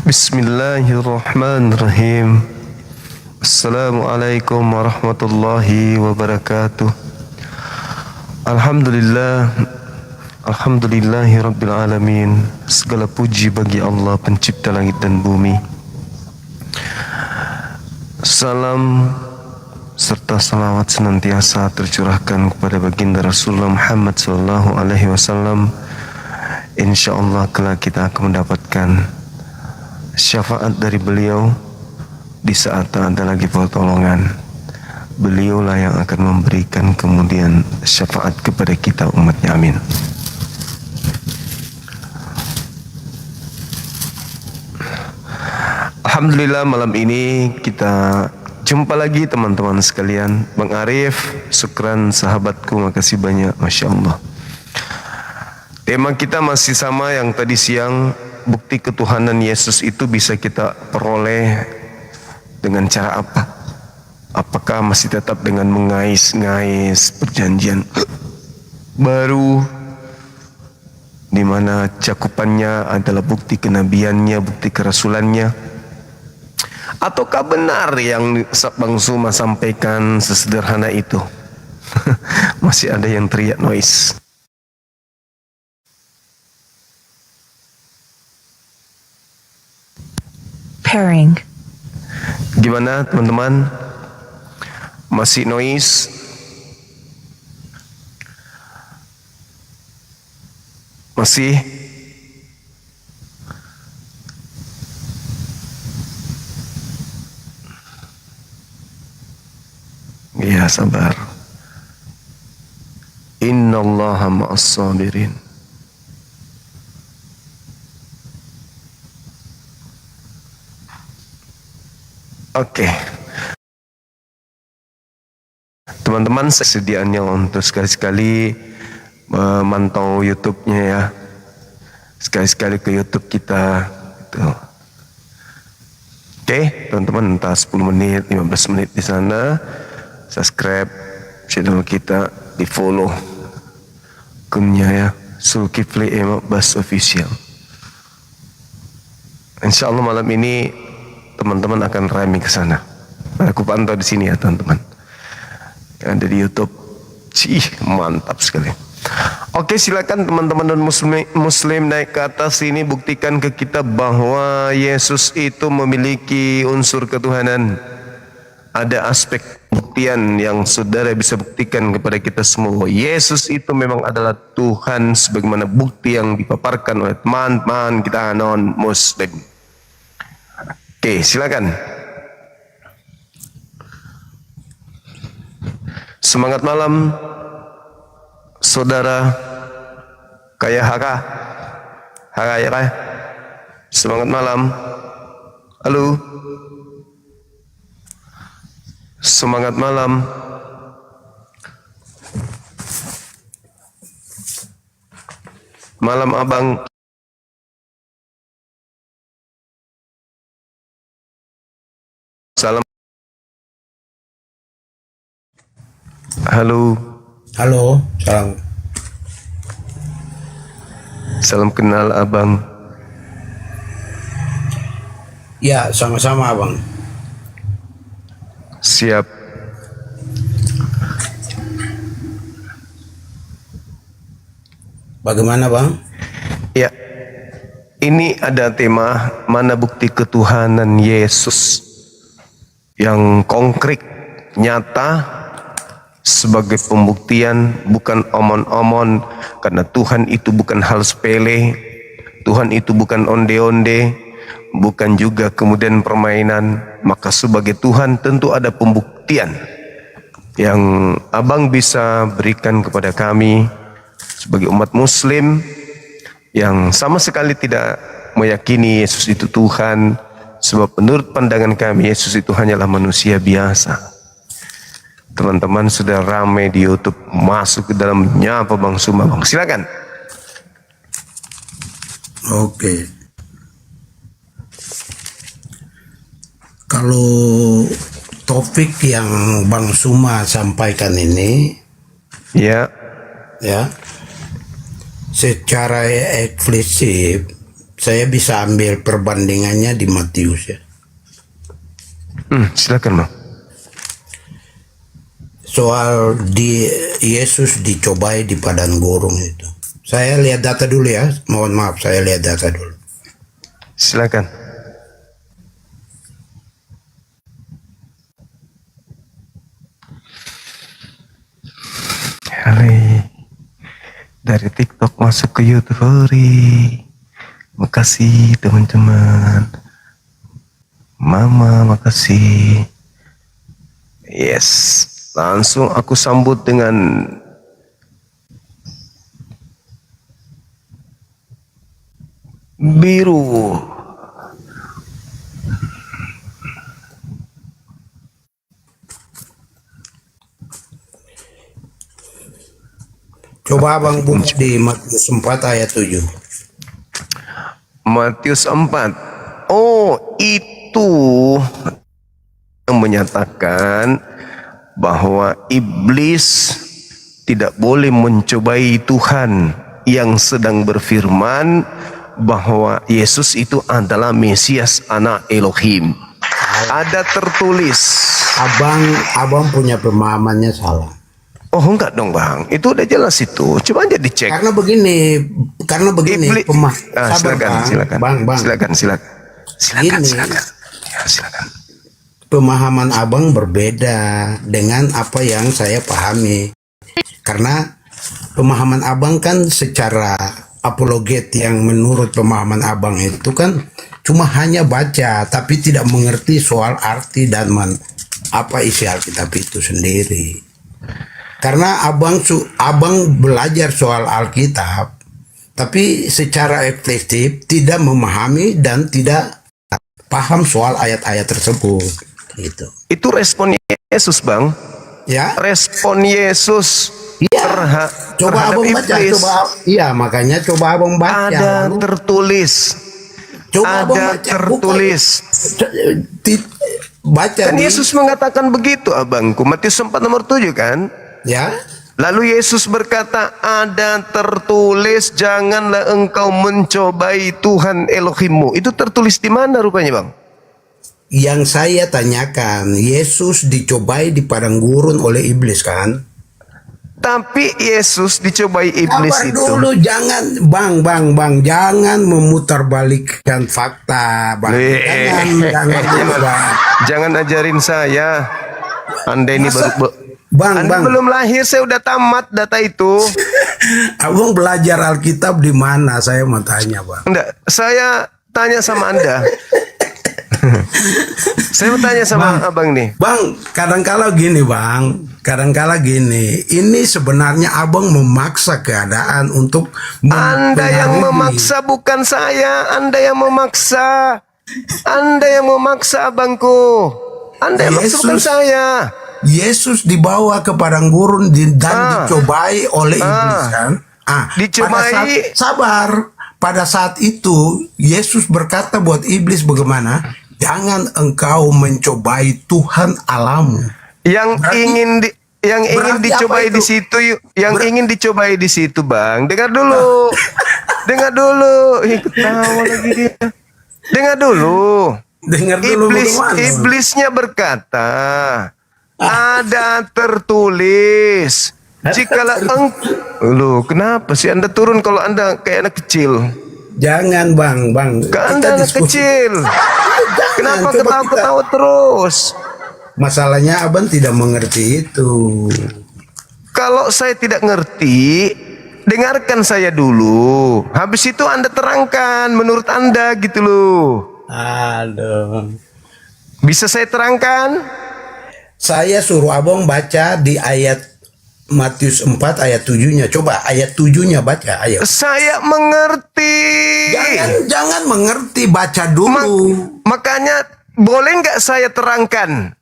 Bismillahirrahmanirrahim. Assalamualaikum warahmatullahi wabarakatuh. Alhamdulillah, alhamdulillahi rabbil alamin. Segala puji bagi Allah pencipta langit dan bumi. Salam serta salawat senantiasa tercurahkan kepada baginda Rasulullah Muhammad sallallahu alaihi wasallam. Insyaallah kelak kita akan mendapatkan syafaat dari beliau di saat tak ada lagi pertolongan. Beliaulah yang akan memberikan kemudian syafaat kepada kita umatnya. Amin. Alhamdulillah, malam ini kita jumpa lagi teman-teman sekalian. Bang Arif, syukran sahabatku, makasih banyak, Masya Allah. Tema kita masih sama yang tadi siang. Bukti ketuhanan Yesus itu bisa kita peroleh dengan cara apa? Apakah masih tetap dengan mengais-ngais perjanjian baru, di mana cakupannya adalah bukti kenabiannya, bukti kerasulannya? Ataukah benar yang Bang Suma sampaikan sesederhana itu? Masih ada yang teriak noise. Pairing. Gimana teman-teman? Masih noise? Masih? Ya, sabar. Innallaha ma'as sabirin. Oke, teman-teman, sediaannya untuk sekali-sekali memantau YouTube-nya ya, sekali-sekali ke YouTube kita gitu. Oke, teman-teman, entah 10 menit, 15 menit di sana, subscribe channel kita, di follow akunnya ya, Zulkifli Bas Official. Insya Allah malam ini teman-teman akan ramai ke sana. Aku pantau di sini ya teman-teman. Ada di YouTube. Mantap sekali. Oke, silakan teman-teman dan muslim naik ke atas sini, buktikan ke kita bahwa Yesus itu memiliki unsur ketuhanan. Ada aspek buktian yang saudara bisa buktikan kepada kita semua. Yesus itu memang adalah Tuhan, sebagaimana bukti yang dipaparkan oleh teman-teman kita non muslim. Oke, silakan. Semangat malam, saudara Kaya Haka. Semangat malam. Halo. Semangat malam. Malam abang. Salam. Halo. Halo, salam. Salam kenal abang. Ya, sama-sama abang. Siap. Bagaimana bang? Ya, ini ada tema mana bukti ketuhanan Yesus yang konkret, nyata, sebagai pembuktian, bukan omon-omon, karena Tuhan itu bukan hal sepele, Tuhan itu bukan onde-onde, bukan juga kemudian permainan. Maka sebagai Tuhan tentu ada pembuktian yang abang bisa berikan kepada kami sebagai umat muslim yang sama sekali tidak meyakini Yesus itu Tuhan, sebab menurut pandangan kami Yesus itu hanyalah manusia biasa. Teman-teman sudah ramai di YouTube masuk ke dalamnya apa Bang Suma, Bang? Silakan. Oke. Kalau topik yang Bang Suma sampaikan ini, Ya, ya, secara eksplisit saya bisa ambil perbandingannya di Matius ya. silakan Bang. Soal Yesus dicobai di padang gurun itu. Saya lihat data dulu ya. Mohon maaf, saya lihat data dulu. Silakan. Hari dari TikTok masuk ke YouTube. Makasih teman-teman. Mama, makasih. Yes, langsung aku sambut dengan biru. Coba abang buka di Matius 4 ayat 7. Matius 4. Oh, itu yang menyatakan bahwa iblis tidak boleh mencobai Tuhan yang sedang berfirman bahwa Yesus itu adalah Mesias, anak Elohim. Ada tertulis. Abang punya pemahamannya salah. Oh enggak dong Bang, itu udah jelas itu. Coba aja dicek. Karena begini, Silakan. Silakan. Ya, silakan. Pemahaman abang berbeda dengan apa yang saya pahami. Karena pemahaman abang kan secara apologet yang menurut pemahaman abang itu kan cuma hanya baca tapi tidak mengerti soal arti dan apa isi Alkitab itu sendiri. Karena abang belajar soal Alkitab tapi secara eksplisit tidak memahami dan tidak paham soal ayat-ayat tersebut gitu. Itu respon Yesus Bang. Ya. Respon Yesus. Iya. Coba abang baca. Makanya coba abang baca. Ada tertulis. Coba abang baca. Tertulis. Baca. Kan Yesus mengatakan begitu abangku. Matius 4 nomor 7 kan? Ya. Lalu Yesus berkata, ada tertulis, janganlah engkau mencobai Tuhan Elohimmu. Itu tertulis di mana rupanya Bang? Yang saya tanyakan, Yesus dicobai di padang gurun oleh iblis kan? Tapi Yesus dicobai iblis Sabar itu. dulu, jangan jangan memutarbalikkan fakta, Bang. Jangan ajarin saya. Anda ini Anda belum lahir, saya udah tamat data itu. Abang belajar Alkitab di mana? Saya mau tanya, Bang. Enggak, saya tanya sama Anda. Saya mau tanya sama abang nih. Bang, kadang-kala gini Bang. Kadang-kala gini. Ini sebenarnya abang memaksa keadaan untuk Anda yang memaksa, bukan saya. Anda yang memaksa. Anda yang memaksa abangku. Anda yang memaksa, bukan saya. Yesus dibawa ke padang gurun dan dicobai oleh iblis kan? Dicobai. Pada saat itu Yesus berkata buat iblis bagaimana? Jangan engkau mencobai Tuhan Allahmu. Yang ingin dicobai di situ, ingin dicobai di situ, Bang. Dengar dulu. Dengar dulu. Ketawa lagi dia. Dengar dulu. Iblisnya berkata, ada tertulis, Jikalau Loh, kenapa sih Anda turun kalau Anda kayak anak kecil? Jangan bang. Kan Anda anak kecil. Kenapa coba ketawa-ketawa terus? Masalahnya abang tidak mengerti itu. Kalau saya tidak ngerti, dengarkan saya dulu. Habis itu Anda terangkan menurut Anda gitu loh. Aduh. Bisa saya terangkan? Saya suruh abang baca di ayat Matius 4 ayat 7-nya. Coba ayat 7-nya baca, ayo. Saya mengerti. Jangan mengerti, baca dulu. Makanya boleh nggak saya terangkan?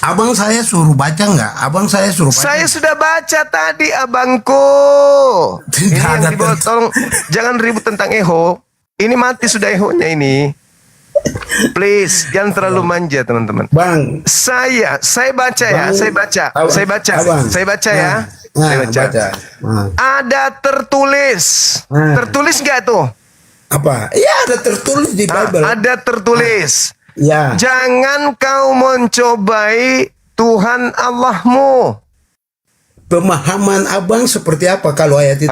Abang saya suruh baca nggak? Abang saya suruh baca. Saya sudah baca tadi abangku. Tidak Ini yang ada dibawa, tolong jangan ribut tentang eho. Ini mati sudah ehonya ini. Please, jangan terlalu manja teman-teman. Bang, Saya baca ya, Bang, saya baca abang, ya, saya baca. baca. Nah. Ada tertulis, tertulis nggak tuh? Apa? Ya ada tertulis di Bible. Ada tertulis. Ya. Jangan kau mencobai Tuhan Allahmu. Pemahaman abang seperti apa kalau ayat itu?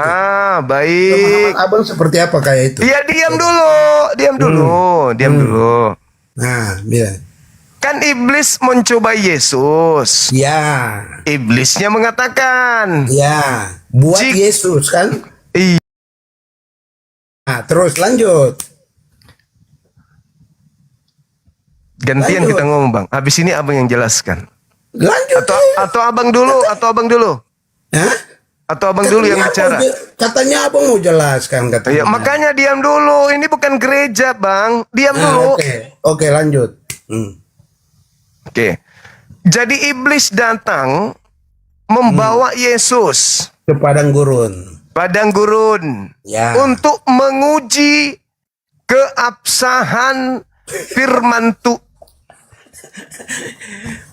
Baik. Pemahaman abang seperti apa kayak itu? Ya diam dulu. Nah, bila. Kan iblis mencobai Yesus. Ya. Iblisnya mengatakan, Ya. Buat Jik- Yesus kan? Iya. Nah, terus lanjut. Gantian Lanjut. kita ngomong bang. Habis ini abang yang jelaskan. Lanjut. Atau abang dulu, Hah? Atau abang dulu yang bicara. Katanya abang mau jelaskan katanya. Ya, makanya diam dulu. Ini bukan gereja, Bang. Diam dulu. Oke, lanjut. Oke. Jadi iblis datang membawa Yesus Ke padang gurun. padang gurun Ya. untuk menguji keabsahan firman Tuhan.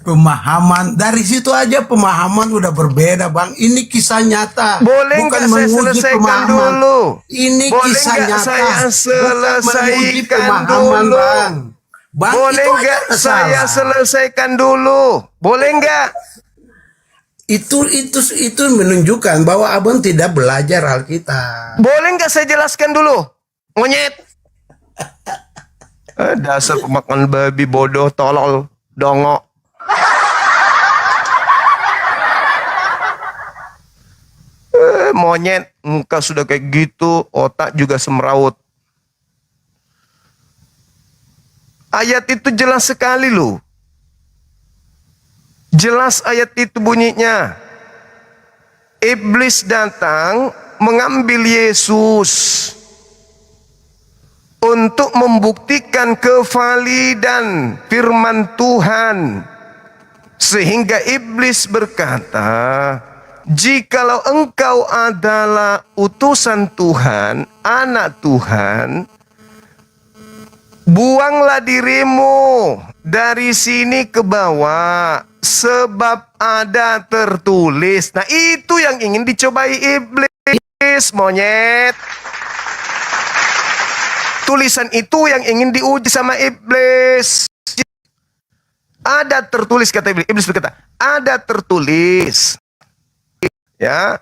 Pemahaman dari situ aja pemahaman udah berbeda, Bang. Ini kisah nyata. Boleh nggak saya selesaikan dulu? Ini Boleh kisah nggak nyata. saya Bukan menguji selesaikan pemahaman, dulu? Bang. Bang, Boleh itu nggak aja saya salah. selesaikan dulu? Boleh nggak? Itu menunjukkan bahwa abang tidak belajar Alkitab. Boleh nggak saya jelaskan dulu? Monyet. Dasar pemakan babi bodoh, tolol, dongok. Monyet, muka sudah kayak gitu, otak juga semrawut. Ayat itu jelas sekali loh. Jelas ayat itu bunyinya. Iblis datang mengambil Yesus untuk membuktikan kevalidan firman Tuhan. Sehingga iblis berkata, jikalau engkau adalah utusan Tuhan, anak Tuhan, buanglah dirimu dari sini ke bawah, sebab ada tertulis. Nah, itu yang ingin dicobai iblis, monyet. Tulisan itu yang ingin diuji sama iblis. Ada tertulis, kata iblis. Iblis berkata, ada tertulis. Ya,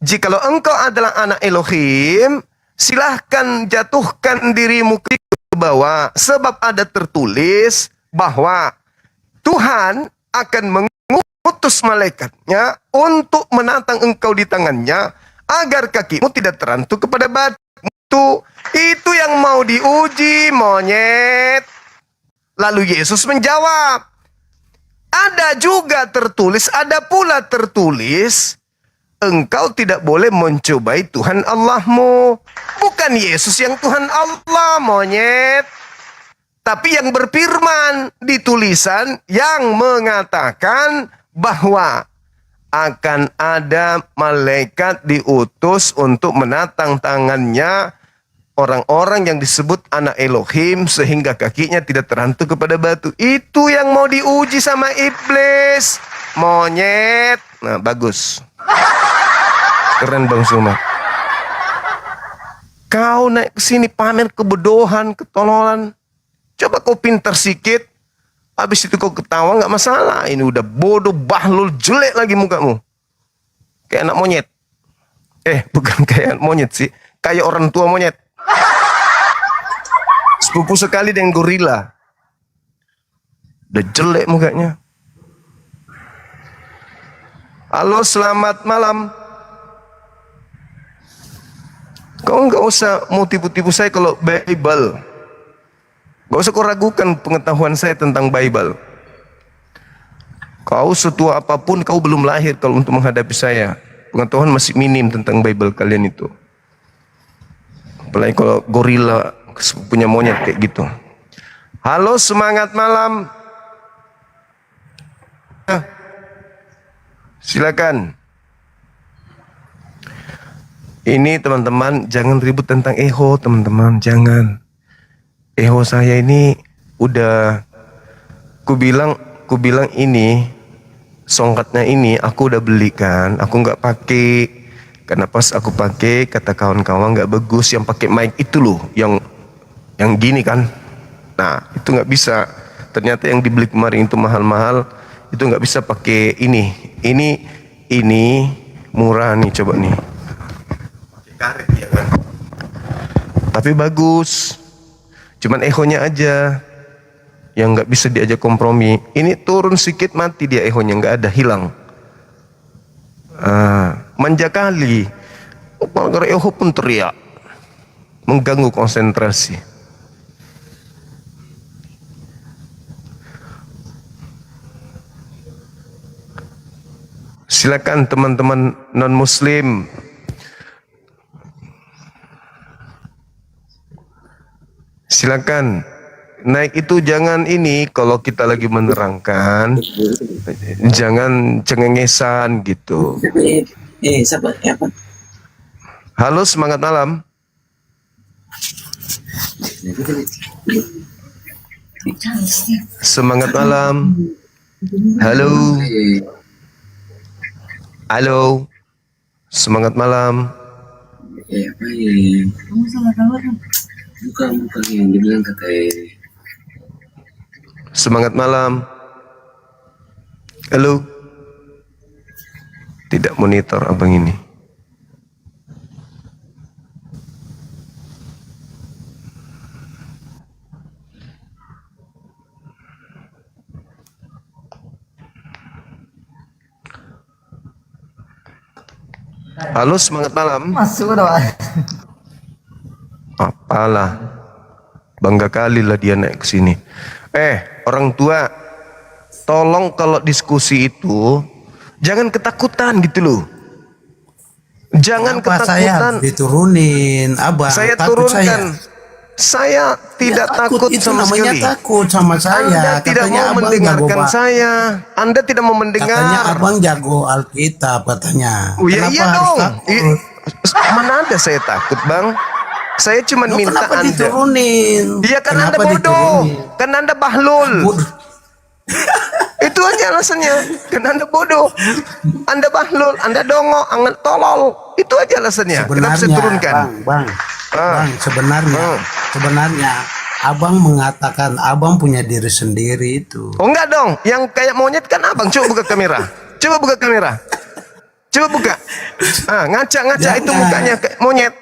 jikalau engkau adalah anak Elohim, silahkan jatuhkan dirimu ke bawah, sebab ada tertulis bahwa Tuhan akan mengutus malaikatnya untuk menatang engkau di tangannya, agar kakimu tidak terantuk kepada batu. Itu yang mau diuji, monyet. Lalu Yesus menjawab, ada juga tertulis, ada pula tertulis, engkau tidak boleh mencobai Tuhan Allahmu. Bukan Yesus yang Tuhan Allah, monyet. Tapi yang berfirman di tulisan yang mengatakan bahwa akan ada malaikat diutus untuk menatang tangannya orang-orang yang disebut anak Elohim sehingga kakinya tidak terantuk kepada batu. Itu yang mau diuji sama iblis, monyet. Nah, bagus. Keren Bang Suma. Kau naik ke sini pamer kebodohan, ketololan. Coba kau pintar sikit. Habis itu kau ketawa nggak masalah. Ini udah bodoh, bahlul, jelek lagi mukamu. Kayak anak monyet. Bukan kayak anak monyet sih. Kayak orang tua monyet. Sepupu sekali dengan gorila. Udah jelek mukanya. Halo, selamat malam. Kau nggak usah mau tipu-tipu saya kalau Bible. Gak usah kau ragukan pengetahuan saya tentang Bible. Kau setua apapun, kau belum lahir kalau untuk menghadapi saya. Pengetahuan masih minim tentang Bible kalian itu. Apalagi kalau gorila punya monyet kayak gitu. Halo, semangat malam. Silakan. Ini teman-teman, jangan ribut tentang eho, teman-teman, jangan. Eho saya ini udah ku bilang ini songkatnya ini aku udah belikan, aku nggak pakai karena pas aku pakai kata kawan-kawan nggak bagus yang pakai mic itu loh, yang gini kan. Nah itu nggak bisa. Ternyata yang dibeli kemarin itu mahal-mahal, itu nggak bisa pakai ini murah nih, coba nih. Pakai karet ya kan. Tapi bagus. Cuman ehonya aja yang nggak bisa diajak kompromi. Ini turun sedikit mati dia, ehonya nggak ada, hilang. Manja kali. Kalau eho pun teriak, mengganggu konsentrasi. Silakan teman-teman non muslim. Silakan naik itu, jangan ini kalau kita lagi menerangkan, jangan cengengesan gitu. Halo, semangat malam. Semangat malam. Halo. Halo. Semangat malam. Kamu salah kawan. Bukan yang dibilang kakak. Semangat malam. Halo. Tidak monitor abang ini. Halo, semangat malam. Masuk udah. Apalah, bangga kali lah dia naik ke sini. Orang tua, tolong kalau diskusi itu jangan ketakutan gitu loh. Jangan Kenapa ketakutan. saya diturunin, abang? Saya Takut turunkan. Saya tidak Ya, takut itu sama namanya sekali. takut sama saya. Anda tidak Katanya mau abang mendengarkan jago, saya. Anda tidak mau mendengar. Katanya abang jago Alkitab katanya. Oh, iya, Kenapa iya harus dong. takut? Mana ada saya takut, Bang? Saya cuma Loh, minta kenapa Anda. diturunin? Iya kan Kenapa Anda bodoh. diturunin? Kan Anda bahlul. Bodoh. Itu aja alasannya. Kan Anda bodoh. Anda bahlul, Anda dongok, Anda tolol. Itu aja alasannya. Kenapa saya turunkan? Bang, sebenarnya abang mengatakan abang punya diri sendiri itu. Oh enggak dong. Yang kayak monyet kan abang. Coba buka kamera. Coba buka kamera. Coba buka. Ngaca itu mukanya kayak monyet.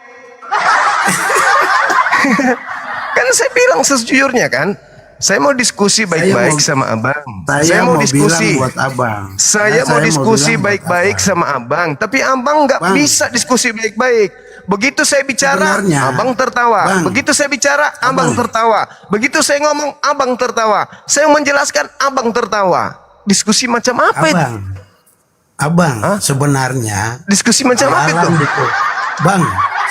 Kan saya bilang sejujurnya kan. Saya mau diskusi baik-baik sama abang. Saya mau diskusi. bilang buat abang. Saya mau diskusi baik-baik sama abang. Tapi abang nggak Bang. bisa diskusi baik-baik. Begitu saya bicara, Sebenarnya, abang tertawa. Bang. Begitu saya bicara, abang tertawa. Begitu saya ngomong, abang tertawa. Saya menjelaskan, abang tertawa. Diskusi macam apa itu? Abang, sebenarnya Diskusi macam apa itu? jualan gitu. Bang,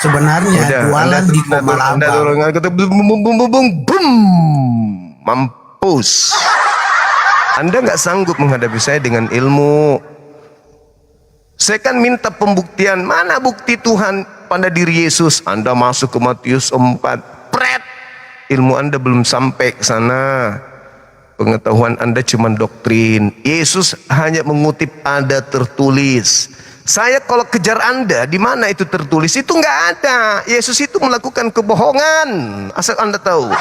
sebenarnya jualan di Komalabang. Boom, mampus. Anda nggak sanggup menghadapi saya dengan ilmu. Saya kan minta pembuktian. Mana bukti Tuhan pada diri Yesus? Anda masuk ke Matius 4. Pret. Ilmu Anda belum sampai ke sana. Pengetahuan Anda cuma doktrin. Yesus hanya mengutip ada tertulis. Saya kalau kejar Anda, di mana itu tertulis? Itu nggak ada. Yesus itu melakukan kebohongan. Asal Anda tahu.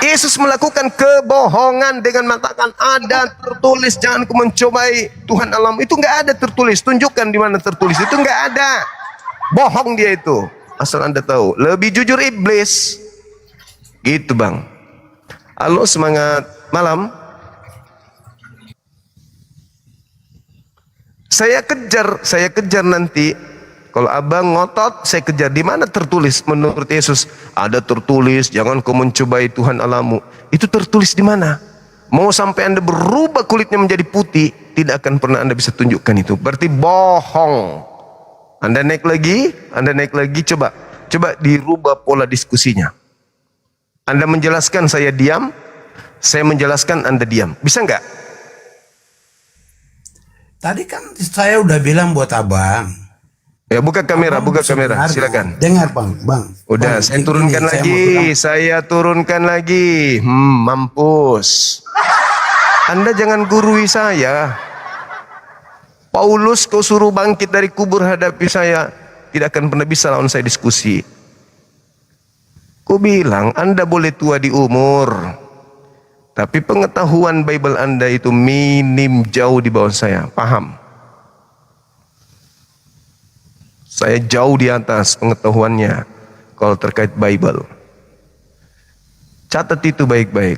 Yesus melakukan kebohongan dengan mengatakan ada tertulis jangan kau mencobai Tuhan Allahmu. Itu nggak ada tertulis. Tunjukkan di mana tertulis. Itu nggak ada. Bohong dia itu. Asal Anda tahu. Lebih jujur iblis. Gitu bang. Halo, semangat malam. Saya kejar nanti. Kalau abang ngotot, saya kejar. Di mana tertulis menurut Yesus? Ada tertulis, jangan kau mencobai Tuhan Allahmu. Itu tertulis di mana? Mau sampai Anda berubah kulitnya menjadi putih, tidak akan pernah Anda bisa tunjukkan itu. Berarti bohong. Anda naik lagi, coba dirubah pola diskusinya. Anda menjelaskan, saya diam. Saya menjelaskan, Anda diam. Bisa nggak? Tadi kan saya udah bilang buat abang. Ya, buka kamera, silakan. Dengar bang. Udah, Bang, saya turunkan lagi. Mampus. Anda jangan gurui saya. Paulus kau suruh bangkit dari kubur hadapi saya, tidak akan pernah bisa lawan saya diskusi. Kau bilang Anda boleh tua di umur, tapi pengetahuan Bible Anda itu minim jauh di bawah saya. Paham? Saya jauh di atas pengetahuannya kalau terkait Bible. Catat itu baik-baik.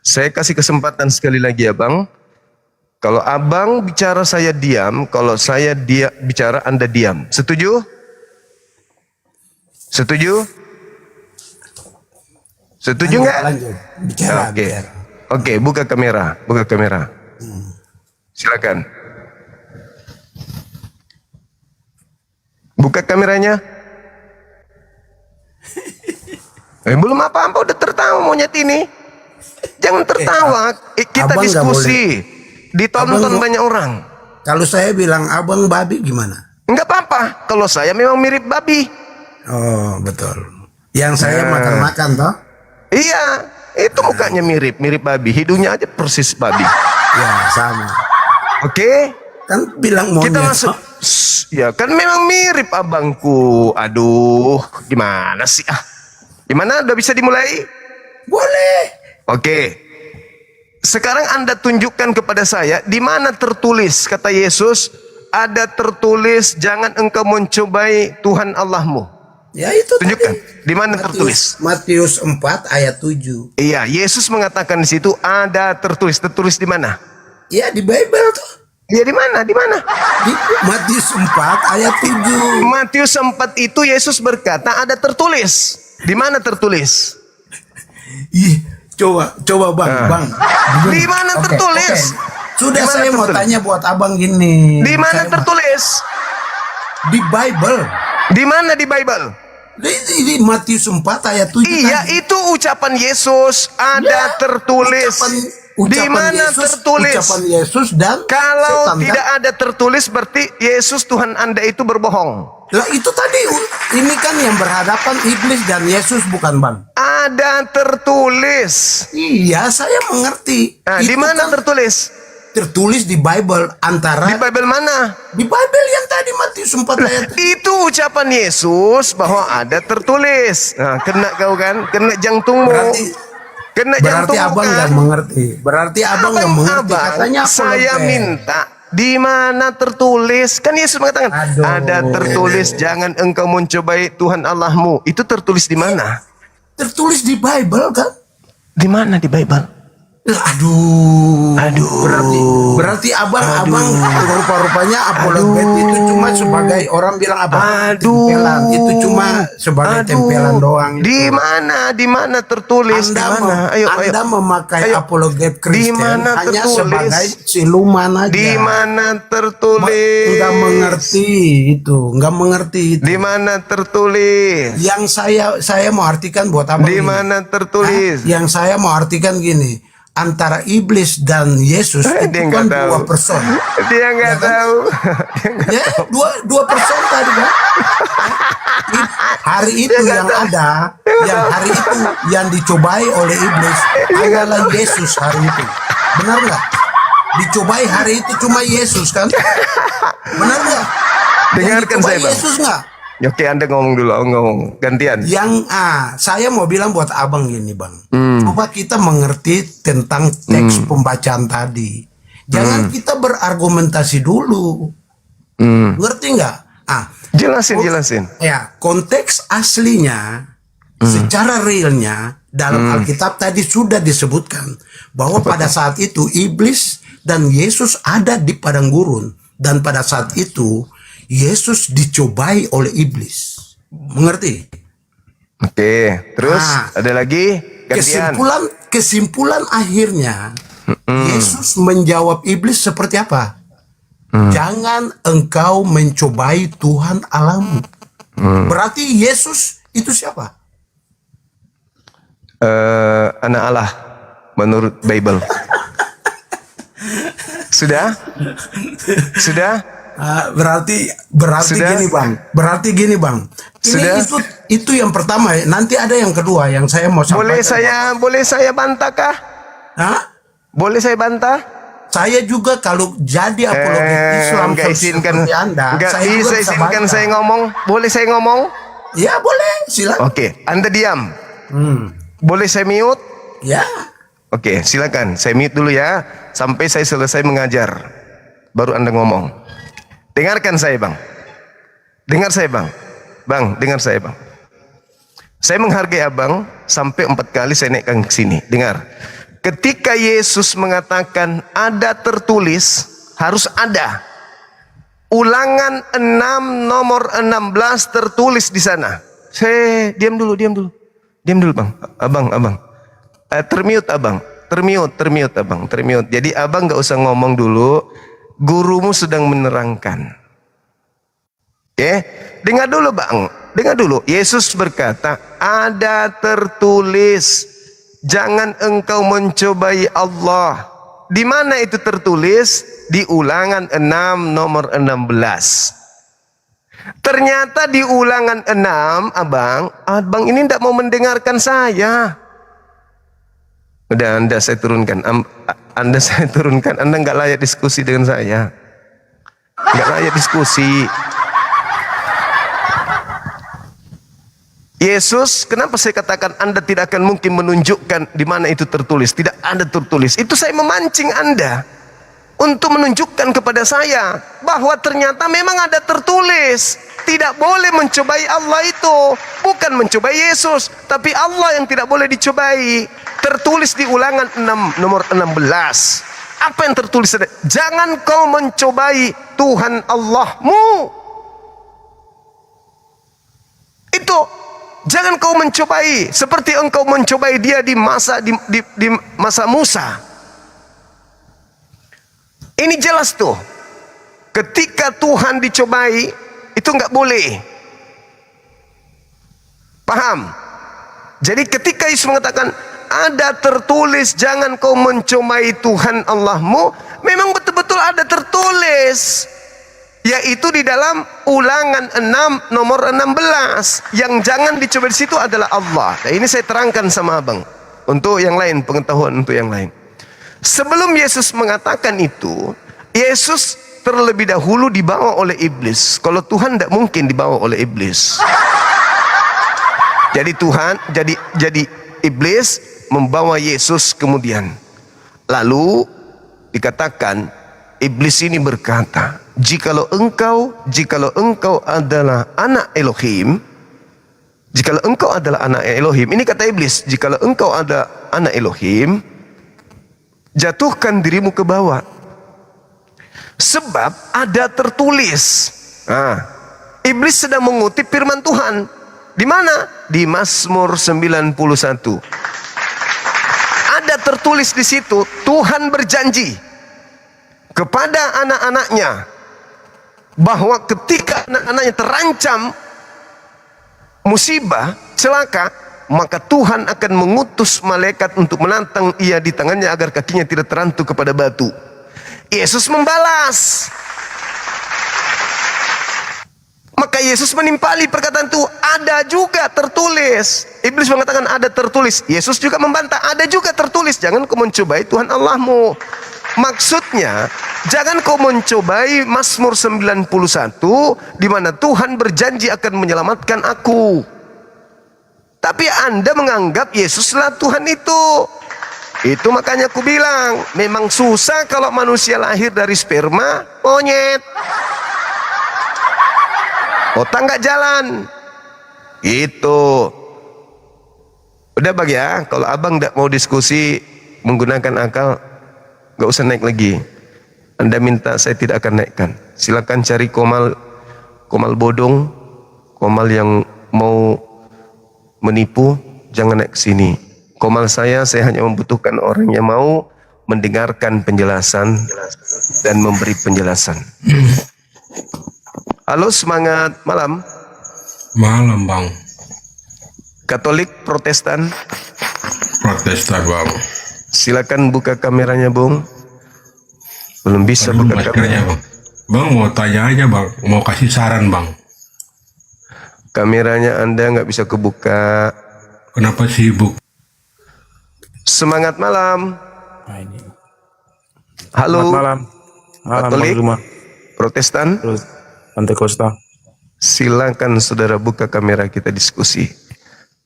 Saya kasih kesempatan sekali lagi ya bang. Kalau abang bicara saya diam, kalau saya bicara Anda diam. Setuju? Setuju? Setuju nggak? Lanjut. Bicara. Oke, buka kamera. Silakan. Buka kameranya. Belum apa-apa udah tertawa monyet ini. Jangan tertawa. Kita abang diskusi. Ditonton Abang, banyak orang. Kalau saya bilang abang babi gimana? Enggak apa-apa. Kalau saya memang mirip babi. Oh betul. Yang saya makan-makan toh? Iya. Itu mukanya mirip babi. Hidungnya aja persis babi. Ya sama. Oke. Kan bilang monyet. Kita masuk. Ya kan memang mirip abangku. Aduh, gimana sih? Gimana? Udah bisa dimulai? Boleh. Oke. Sekarang Anda tunjukkan kepada saya di mana tertulis kata Yesus, ada tertulis jangan engkau mencobai Tuhan Allahmu. Ya itu tunjukkan. Tadi. Di mana tertulis? Matius 4 ayat 7. Iya, Yesus mengatakan di situ ada tertulis. Tertulis di mana? Ya di Bible tuh. Iya di mana? Di Matius 4 ayat 7. Matius 4 itu Yesus berkata ada tertulis. Di mana tertulis? Ih, coba bang. Di mana tertulis? Sudah Dimana saya mau tertulis? tanya buat abang gini. Di mana tertulis? Di Bible. Di mana di Bible? Di Matius 4 ayat 7. Iya, tadi. itu ucapan Yesus ada tertulis. Di mana tertulis? Ucapan Yesus dan Kalau setan, tidak kan? ada tertulis berarti Yesus Tuhan Anda itu berbohong. Lah itu tadi ini kan yang berhadapan iblis dan Yesus bukan bang? Ada tertulis. Iya saya mengerti. Nah, di Itu mana kan tertulis? tertulis di Bible antara Di Bible mana? di Bible yang tadi Matius 4 ayat. Itu ucapan Yesus bahwa ada tertulis. Nah, kena kau kan? Kena jantungmu. Berarti jantungmu abang kan? nggak mengerti. Berarti abang nggak mengerti. Abang, Katanya saya apologet. minta di mana tertulis? Kan Yesus mengatakan Aduh. ada tertulis jangan engkau mencobai Tuhan Allahmu. Itu tertulis di mana? Tertulis di Bible kan? Di mana di Bible? Aduh. Aduh. Berarti abang rupa-rupanya apologet itu cuma sebagai orang bilang apa? Aduh. Tempelan. Itu cuma sebagai tempelan doang. Di mana? Di mana tertulis? Di mana? Anda memakai Ayo. apologet Di Kristen mana hanya tertulis? sebagai siluman aja. Di mana tertulis? Nggak mengerti itu, nggak mengerti itu. Di mana tertulis? Yang saya mau artikan buat abang. Di ini. mana tertulis? Yang saya mau artikan gini. Antara iblis dan Yesus Dia itu nggak kan tahu. dua person. Dia nggak tahu. Dia nggak Ya, dua person tadi kan. Hari itu yang ada, yang hari itu yang dicobai oleh iblis adalah Yesus hari itu. Benar nggak? Dicobai hari itu cuma Yesus kan? Benar nggak? Dengarkan saya, Bang. Yesus nggak? Oke, Anda ngomong dulu, ngomong gantian. Yang saya mau bilang buat abang gini bang, coba kita mengerti tentang teks pembacaan tadi. Jangan kita berargumentasi dulu, ngerti nggak? Jelasin. Ya, konteks aslinya, secara realnya dalam Alkitab tadi sudah disebutkan bahwa pada saat itu iblis dan Yesus ada di padang gurun, dan pada saat itu Yesus dicobai oleh iblis. Mengerti? Oke, terus ada lagi gantian. Kesimpulan akhirnya Yesus menjawab iblis seperti apa? Jangan engkau mencobai Tuhan Allahmu. Berarti Yesus itu siapa? Anak Allah menurut Bible. Sudah? Berarti Sudah? gini bang. Sudah? Itu yang pertama. Nanti ada yang kedua yang saya mau sampaikan. Boleh saya bantah kah? Hah? Boleh saya bantah? Saya juga kalau jadi apologet Islam Nggak izinkan, seperti Anda, nggak saya juga bisa bisa izinkan bantah. saya ngomong. Boleh saya ngomong? Ya boleh, silakan. Oke, Anda diam. Boleh saya mute? Ya. Oke, silakan. Saya mute dulu ya, sampai saya selesai mengajar. Baru Anda ngomong. Dengarkan saya bang. Dengar saya bang. Bang, dengar saya bang. Saya menghargai abang sampai 4 kali saya naikkan ke sini. Dengar. Ketika Yesus mengatakan ada tertulis, harus ada. Ulangan 6 nomor 16 tertulis di sana. Saya diam dulu bang. Abang. Termute abang. Jadi abang nggak usah ngomong dulu. Gurumu sedang menerangkan. Oke, dengar dulu bang. Dengar dulu. Yesus berkata, ada tertulis, jangan engkau mencobai Allah. Di mana itu tertulis? Di Ulangan 6 nomor 16. Ternyata di Ulangan 6, abang ini tidak mau mendengarkan saya. Udah, Anda saya turunkan. Anda nggak layak diskusi dengan saya. Nggak layak diskusi. Yesus, kenapa saya katakan Anda tidak akan mungkin menunjukkan di mana itu tertulis? Tidak ada tertulis. Itu saya memancing Anda untuk menunjukkan kepada saya bahwa ternyata memang ada tertulis. Tidak boleh mencobai Allah itu. Bukan mencobai Yesus, tapi Allah yang tidak boleh dicobai. Tertulis di Ulangan 6 nomor 16. Apa yang tertulis? Jangan kau mencobai Tuhan Allahmu. Itu. Jangan kau mencobai seperti engkau mencobai dia di masa Musa. Ini jelas tuh. Ketika Tuhan dicobai, itu nggak boleh. Paham? Jadi ketika Yesus mengatakan ada tertulis jangan kau mencobai Tuhan Allahmu, memang betul-betul ada tertulis. Yaitu di dalam Ulangan 6 nomor 16. Yang jangan dicoba di situ adalah Allah. Nah, ini saya terangkan sama abang. Untuk yang lain, pengetahuan untuk yang lain. Sebelum Yesus mengatakan itu, Yesus terlebih dahulu dibawa oleh iblis. Kalau Tuhan tidak mungkin dibawa oleh iblis. Jadi jadi iblis membawa Yesus kemudian. Lalu dikatakan iblis ini berkata, jikalau engkau adalah anak Elohim, ini kata iblis, jikalau engkau ada anak Elohim, jatuhkan dirimu ke bawah. Sebab ada tertulis. Iblis sedang mengutip firman Tuhan. Di mana? Di Mazmur 91. Ada tertulis di situ, Tuhan berjanji kepada anak-anaknya bahwa ketika anak-anaknya terancam musibah, celaka, maka Tuhan akan mengutus malaikat untuk menantang ia di tangannya agar kakinya tidak terantuk kepada batu. Yesus membalas. Maka Yesus menimpali perkataan itu, ada juga tertulis. Iblis mengatakan ada tertulis. Yesus juga membantah, ada juga tertulis, jangan kau mencobai Tuhan Allahmu. Maksudnya, jangan kau mencobai Mazmur 91 di mana Tuhan berjanji akan menyelamatkan aku. Tapi Anda menganggap Yesuslah Tuhan itu. Itu makanya aku bilang, memang susah kalau manusia lahir dari sperma monyet. Otak nggak jalan. Itu. Udah Bang ya, kalau abang tidak mau diskusi menggunakan akal, nggak usah naik lagi. Anda minta, saya tidak akan naikkan. Silakan cari komal bodong, komal yang mau menipu, jangan naik ke sini. Komal saya hanya membutuhkan orang yang mau mendengarkan penjelasan dan memberi penjelasan. Halo, semangat malam. Malam Bang. Katolik, Protestan, Protestan Bang. silakan buka kameranya, Bung. Belum bisa Aduh, buka maskernya kamera. Bang. Bang mau tanya aja Bang, mau kasih saran Bang. Kameranya Anda nggak bisa kebuka. Kenapa sibuk? Semangat malam. Nah, ini. Halo. Selamat malam. Malam Katolik, Bang Zuma. Protestan, Terus Pantai Costa. silakan saudara buka kamera, kita diskusi.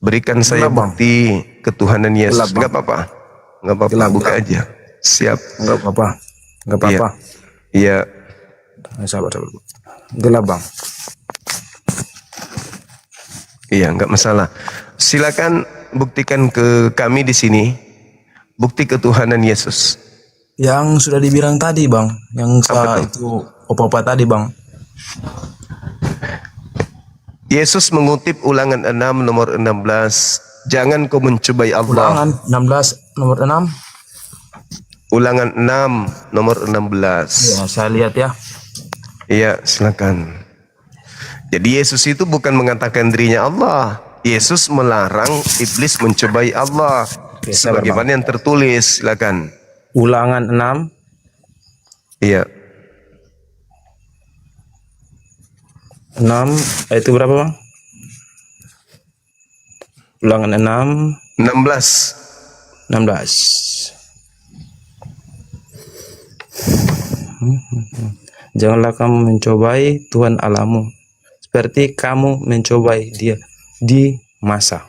Berikan saya Gelap, Bang. bukti ketuhanan Yesus. Gelap, Bang. Nggak apa-apa. Nggak apa-apa, Gelap, buka Bang. aja. Siap. Enggak apa-apa. Enggak apa-apa. Iya. Sabar. Gelap Bang. Iya, nggak masalah. Silakan buktikan ke kami di sini bukti ketuhanan Yesus. Yang sudah dibilang tadi Bang. Yang Apa tuh? itu opa-opa tadi Bang. Yesus mengutip Ulangan 6 nomor 16. Jangan kau mencobai Allah. Ulangan 16 nomor 6. Ulangan 6 nomor 16. Ya, saya lihat ya. Iya, silakan. Jadi Yesus itu bukan mengatakan dirinya Allah. Yesus melarang iblis mencobai Allah. Oke, sabar, Sebagaimana yang tertulis, silakan. Ulangan 6 Iya. 6 itu berapa Bang? Ulangan 6 16. 16. Janganlah kamu mencobai Tuhan Allahmu seperti kamu mencobai Dia di masa.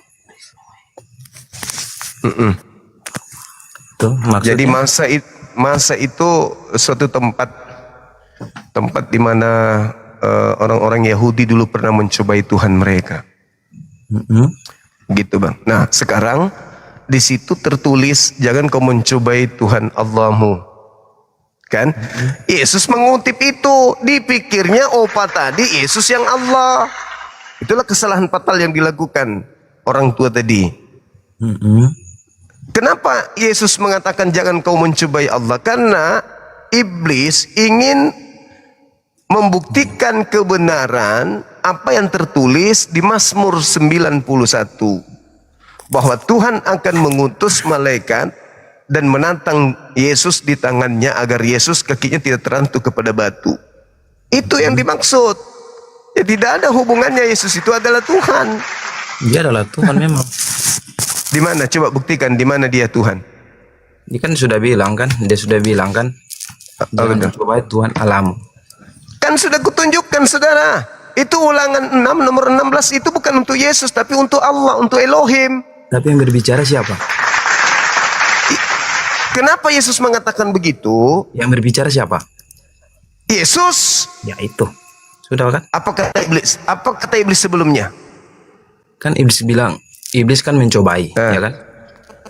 Tuh, maksudnya. Jadi masa itu suatu tempat di mana orang-orang Yahudi dulu pernah mencobai Tuhan mereka. Gitu Bang. Nah sekarang di situ tertulis jangan kau mencobai Tuhan Allahmu. Kan? Yesus mengutip itu, dipikirnya opa tadi Yesus yang Allah. Itulah kesalahan fatal yang dilakukan orang tua tadi. Kenapa Yesus mengatakan jangan kau mencobai Allah? Karena iblis ingin membuktikan kebenaran apa yang tertulis di Mazmur 91, bahwa Tuhan akan mengutus malaikat dan menantang Yesus di tangannya agar Yesus kakinya tidak terantuk kepada batu. Itu yang dimaksud. Ya, tidak ada hubungannya Yesus itu adalah Tuhan. Dia adalah Tuhan memang. Di mana? Coba buktikan di mana dia Tuhan. Dia kan sudah bilang kan, jangan mencobai Tuhan Allahmu. Kan sudah kutunjukkan saudara. Itu Ulangan 6 nomor 16 itu bukan untuk Yesus tapi untuk Allah, untuk Elohim. Tapi yang berbicara siapa? Kenapa Yesus mengatakan begitu? Yang berbicara siapa? Yesus. Ya itu. Sudah kan? Apa kata iblis? Apa kata iblis sebelumnya? Kan iblis kan mencobai, ya kan?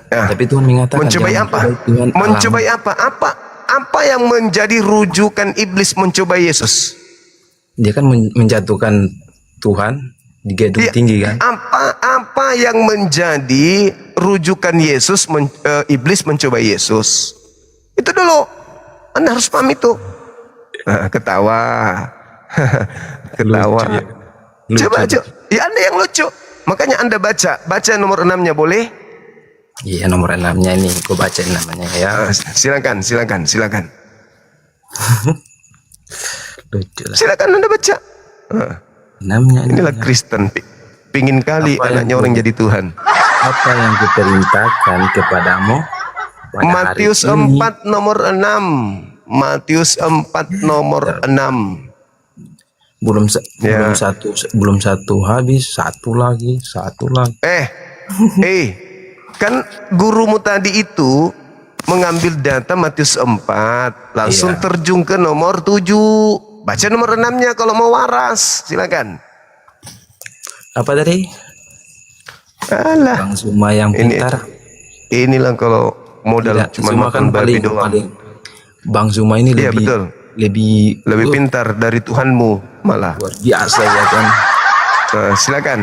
Nah, Tapi Tuhan mengatakan mencobai jangan apa? Tuhan Mencobai Allahmu. apa yang menjadi rujukan iblis mencobai Yesus? Dia kan menjatuhkan Tuhan di gedung tinggi kan? Apa yang menjadi rujukan Yesus iblis mencobai Yesus? Itu dulu. Anda harus paham itu. Nah, ketawa. Ketawa. Lucu, ya. Lucu, Coba. Ya Anda yang lucu. Makanya Anda baca nomor 6-nya boleh? Iya, nomor 6-nya ini gue bacain namanya ya. Silakan. Lucu lah. Silakan Anda baca. 6-nya ini. Inilah Kristen. Pingin kali Apa yang anaknya orang jadi Tuhan. Apa yang kuperintahkan kepadamu, pada hari Matius ini 4 nomor 6. Matius 4 nomor 6. belum Ya. belum satu habis, satu lagi. Kan gurumu tadi itu mengambil data Matius 4, langsung Iya. terjun ke nomor 7. Baca nomor 6-nya kalau mau waras, silakan. Apa tadi? Alah, Bang Zuma yang Ini- pintar. inilah kalau modal Tidak, cuma Zuma makan kan babi paling, doang. Bang Zuma ini Iya, lebih betul. Lebih pintar dari Tuhanmu malah. luar biasa ya kan. Silakan.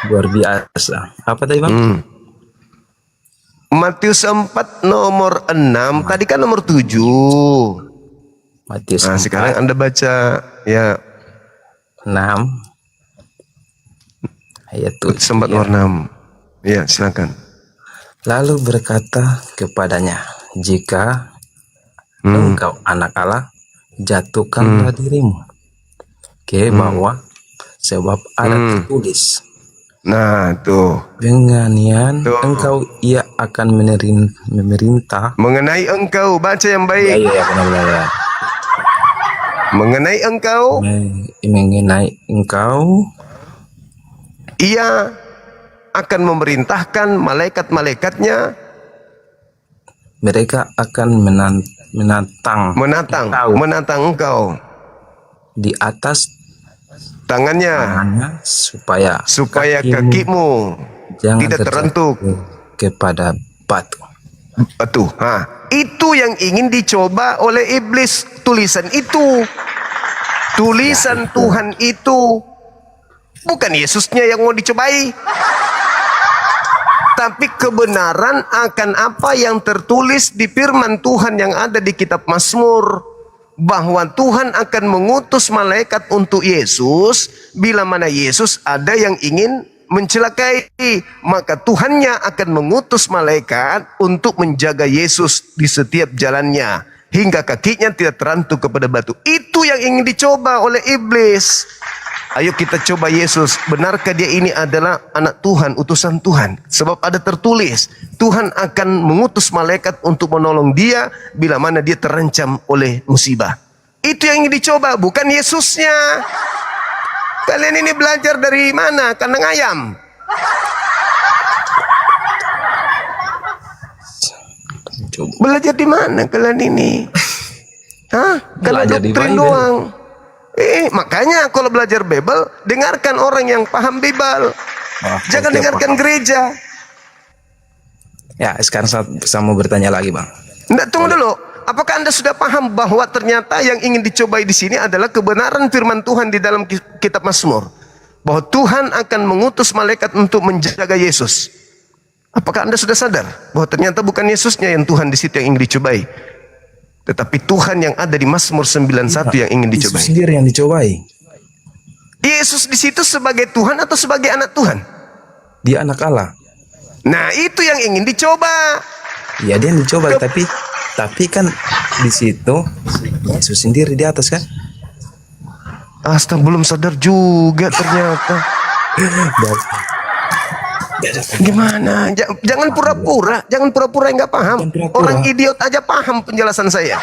Luar biasa. Apa tadi Bang? Matius 4 nomor 6, tadi kan nomor 7. Matius Nah, 4, sekarang Anda baca ya 6 ayat 7. 4 nomor 6. Ya, silakan. Lalu berkata kepadanya, jika engkau anak Allah, jatuhkanlah dirimu ke bawah, sebab ada tertulis, Nah, tuh. dengan yan Tuh. engkau ia akan memerintah. Mengenai engkau, baca yang Ya, baik. ya, benar-benar ya. Mengenai engkau, Mengenai engkau, ia akan memerintahkan malaikat-malaikatnya mereka akan menatang menatang engkau di atas tangannya tangannya supaya kakimu jangan tidak terentuk kepada batu. batu. Itu yang ingin dicoba oleh iblis. Tulisan itu, tulisan Tuhan itu, bukan Yesusnya yang mau dicobai, tapi kebenaran akan apa yang tertulis di firman Tuhan yang ada di kitab Mazmur, bahwa Tuhan akan mengutus malaikat untuk Yesus bila mana Yesus ada yang ingin mencelakai, maka Tuhannya akan mengutus malaikat untuk menjaga Yesus di setiap jalannya hingga kakinya tidak terantuk kepada batu. Itu yang ingin dicoba oleh iblis. Ayo kita coba Yesus, benarkah dia ini adalah anak Tuhan, utusan Tuhan? Sebab ada tertulis, Tuhan akan mengutus malaikat untuk menolong dia bila mana dia terancam oleh musibah. Itu yang ingin dicoba, bukan Yesusnya. Kalian ini belajar dari mana? Kandang ayam. Coba. Belajar di mana kalian ini? Karena Belajar di doktrin Bible. doang. Makanya kalau belajar Bible, dengarkan orang yang paham Bible. Jangan Oke, dengarkan Pak. gereja. Ya, sekarang saya mau bertanya lagi, Bang. Nggak, tunggu dulu. Apakah Anda sudah paham bahwa ternyata yang ingin dicobai di sini adalah kebenaran firman Tuhan di dalam kitab Mazmur? Bahwa Tuhan akan mengutus malaikat untuk menjaga Yesus. Apakah Anda sudah sadar bahwa ternyata bukan Yesusnya yang Tuhan di situ yang ingin dicobai, tetapi Tuhan yang ada di Mazmur 91 yang ingin Yesus dicobai? sendiri yang dicobai. Yesus di situ sebagai Tuhan atau sebagai anak Tuhan? Dia anak Allah. Nah, itu yang ingin dicoba. Ya, dia yang dicoba, tapi kan di situ Yesus sendiri di atas kan? Astaga, belum sadar juga ternyata. Gimana? Jangan pura-pura, jangan pura-pura nggak paham. Jangan pura-pura. Orang idiot aja paham penjelasan saya.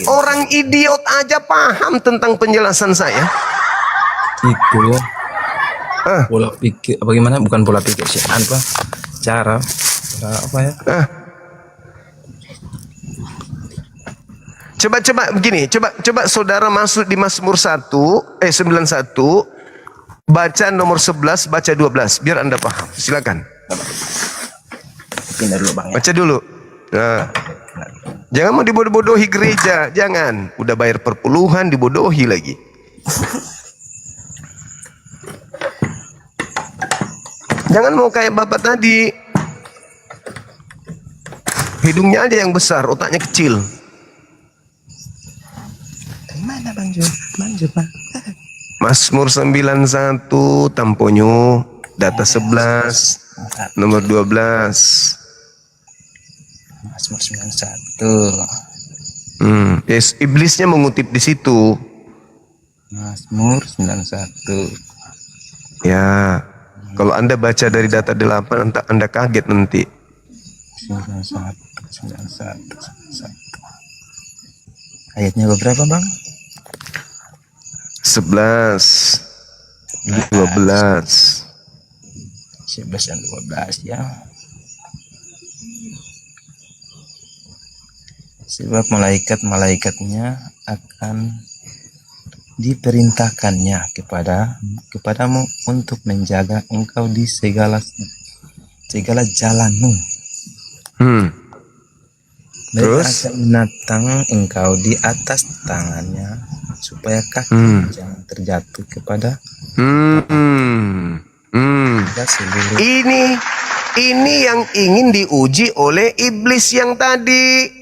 Orang idiot aja paham tentang penjelasan saya. Itu pola pikir bagaimana? Bukan pola pikir sih, apa? Cara apa ya? Coba begini, coba saudara masuk di Mazmur 91, baca nomor 11, baca 12, biar Anda paham. Silakan. Pindah dulu, Bang ya. Baca dulu. Nah, jangan mau dibodoh-bodohi gereja, jangan. Udah bayar perpuluhan dibodohi lagi. Jangan mau kayak bapak tadi. Hidungnya aja yang besar, otaknya kecil. Mana Bang Jo? Manja, Bang. Mazmur 91 tamponyo data 11 nomor 12. Mazmur 91. Yes, iblisnya mengutip di situ. Mazmur 91. Ya. Kalau Anda baca dari data 8, Anda kaget nanti. 91. Ayatnya berapa bang? 11, 12. 11 dan 12 ya. Sebab malaikat-malaikatnya akan diperintahkannya kepadamu untuk menjaga engkau di segala jalanmu. Mereka Terus? akan menatang engkau di atas tangannya supaya kaki jangan terjatuh kepada seluruh. Ini yang ingin diuji oleh iblis yang tadi.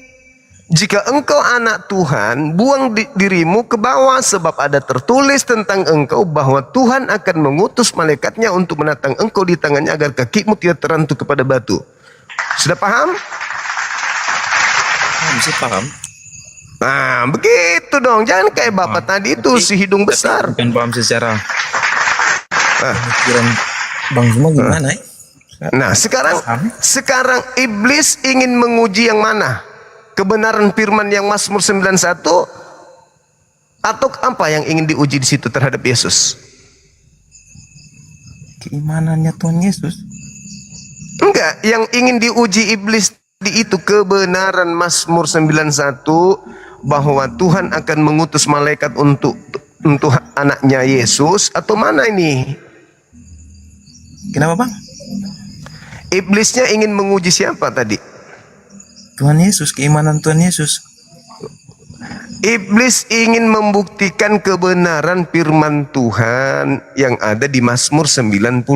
Jika engkau anak Tuhan, buang dirimu ke bawah, sebab ada tertulis tentang engkau bahwa Tuhan akan mengutus malaikatnya untuk menatang engkau di tangannya agar kakimu tidak terantuk kepada batu. Sudah paham? Bisa paham? Nah, begitu dong. Jangan kayak bapak tadi itu, si hidung besar. Bukan paham secara pemikiran bang semua gimana ya? Nah, sekarang iblis ingin menguji yang mana? Kebenaran firman yang Mazmur 91 atau apa yang ingin diuji di situ terhadap Yesus? Keimanannya Tuhan Yesus. Enggak, yang ingin diuji iblis itu kebenaran Mazmur 91 bahwa Tuhan akan mengutus malaikat untuk anaknya Yesus, atau mana ini? Kenapa bang? Iblisnya ingin menguji siapa tadi? Tuhan Yesus, keimanan Tuhan Yesus. Iblis ingin membuktikan kebenaran firman Tuhan yang ada di Mazmur 91.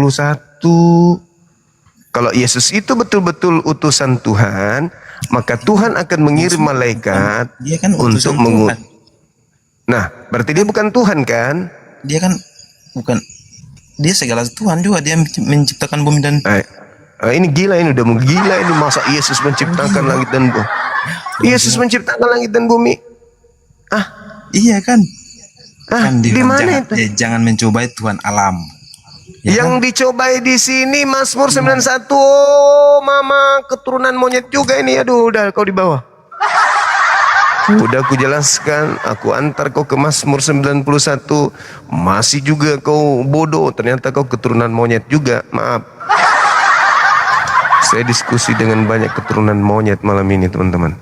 Kalau Yesus itu betul-betul utusan Tuhan, maka Tuhan akan mengirim malaikat Dia kan untuk utusan mengutus. Tuhan. Nah, berarti dia bukan Tuhan kan? Dia kan bukan, dia segala Tuhan juga. Dia menciptakan bumi dan Ini gila, ini udah menggila ini, masa Yesus menciptakan langit dan bumi? Yesus menciptakan langit dan bumi? iya kan? Kan Di mana jangan, itu? jangan mencobai Tuhan alam. Ya Yang kan? dicobai di sini Mazmur 91. Oh, mama keturunan monyet juga ini. Aduh, udah kau di bawah. Udah aku jelaskan, aku antar kau ke Mazmur 91. Masih juga kau bodoh, ternyata kau keturunan monyet juga. Maaf. Saya diskusi dengan banyak keturunan monyet malam ini, teman-teman.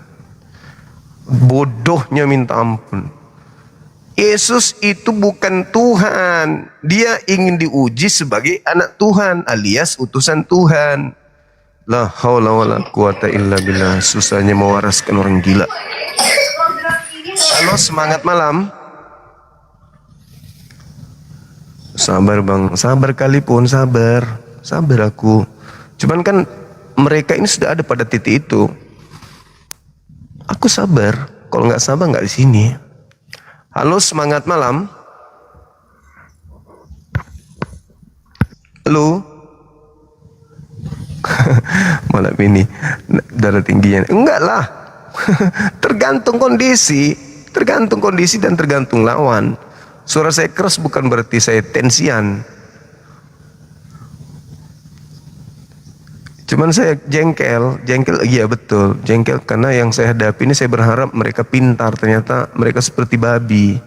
Bodohnya minta ampun. Yesus itu bukan Tuhan. Dia ingin diuji sebagai anak Tuhan alias utusan Tuhan. La haula wala quwata illa billah. Susahnya mewaraskan orang gila. Halo, semangat malam. Sabar bang, sabar kali pun, sabar. Sabar aku. Cuman kan mereka ini sudah ada pada titik itu. Aku sabar. Kalau nggak sabar nggak di sini. Halo, semangat malam. Halo. Malam ini darah tingginya. Enggak lah. Tergantung kondisi dan tergantung lawan. Suara saya keras bukan berarti saya tensian. Cuman saya jengkel, iya betul, jengkel karena yang saya hadapi ini saya berharap mereka pintar, ternyata mereka seperti babi,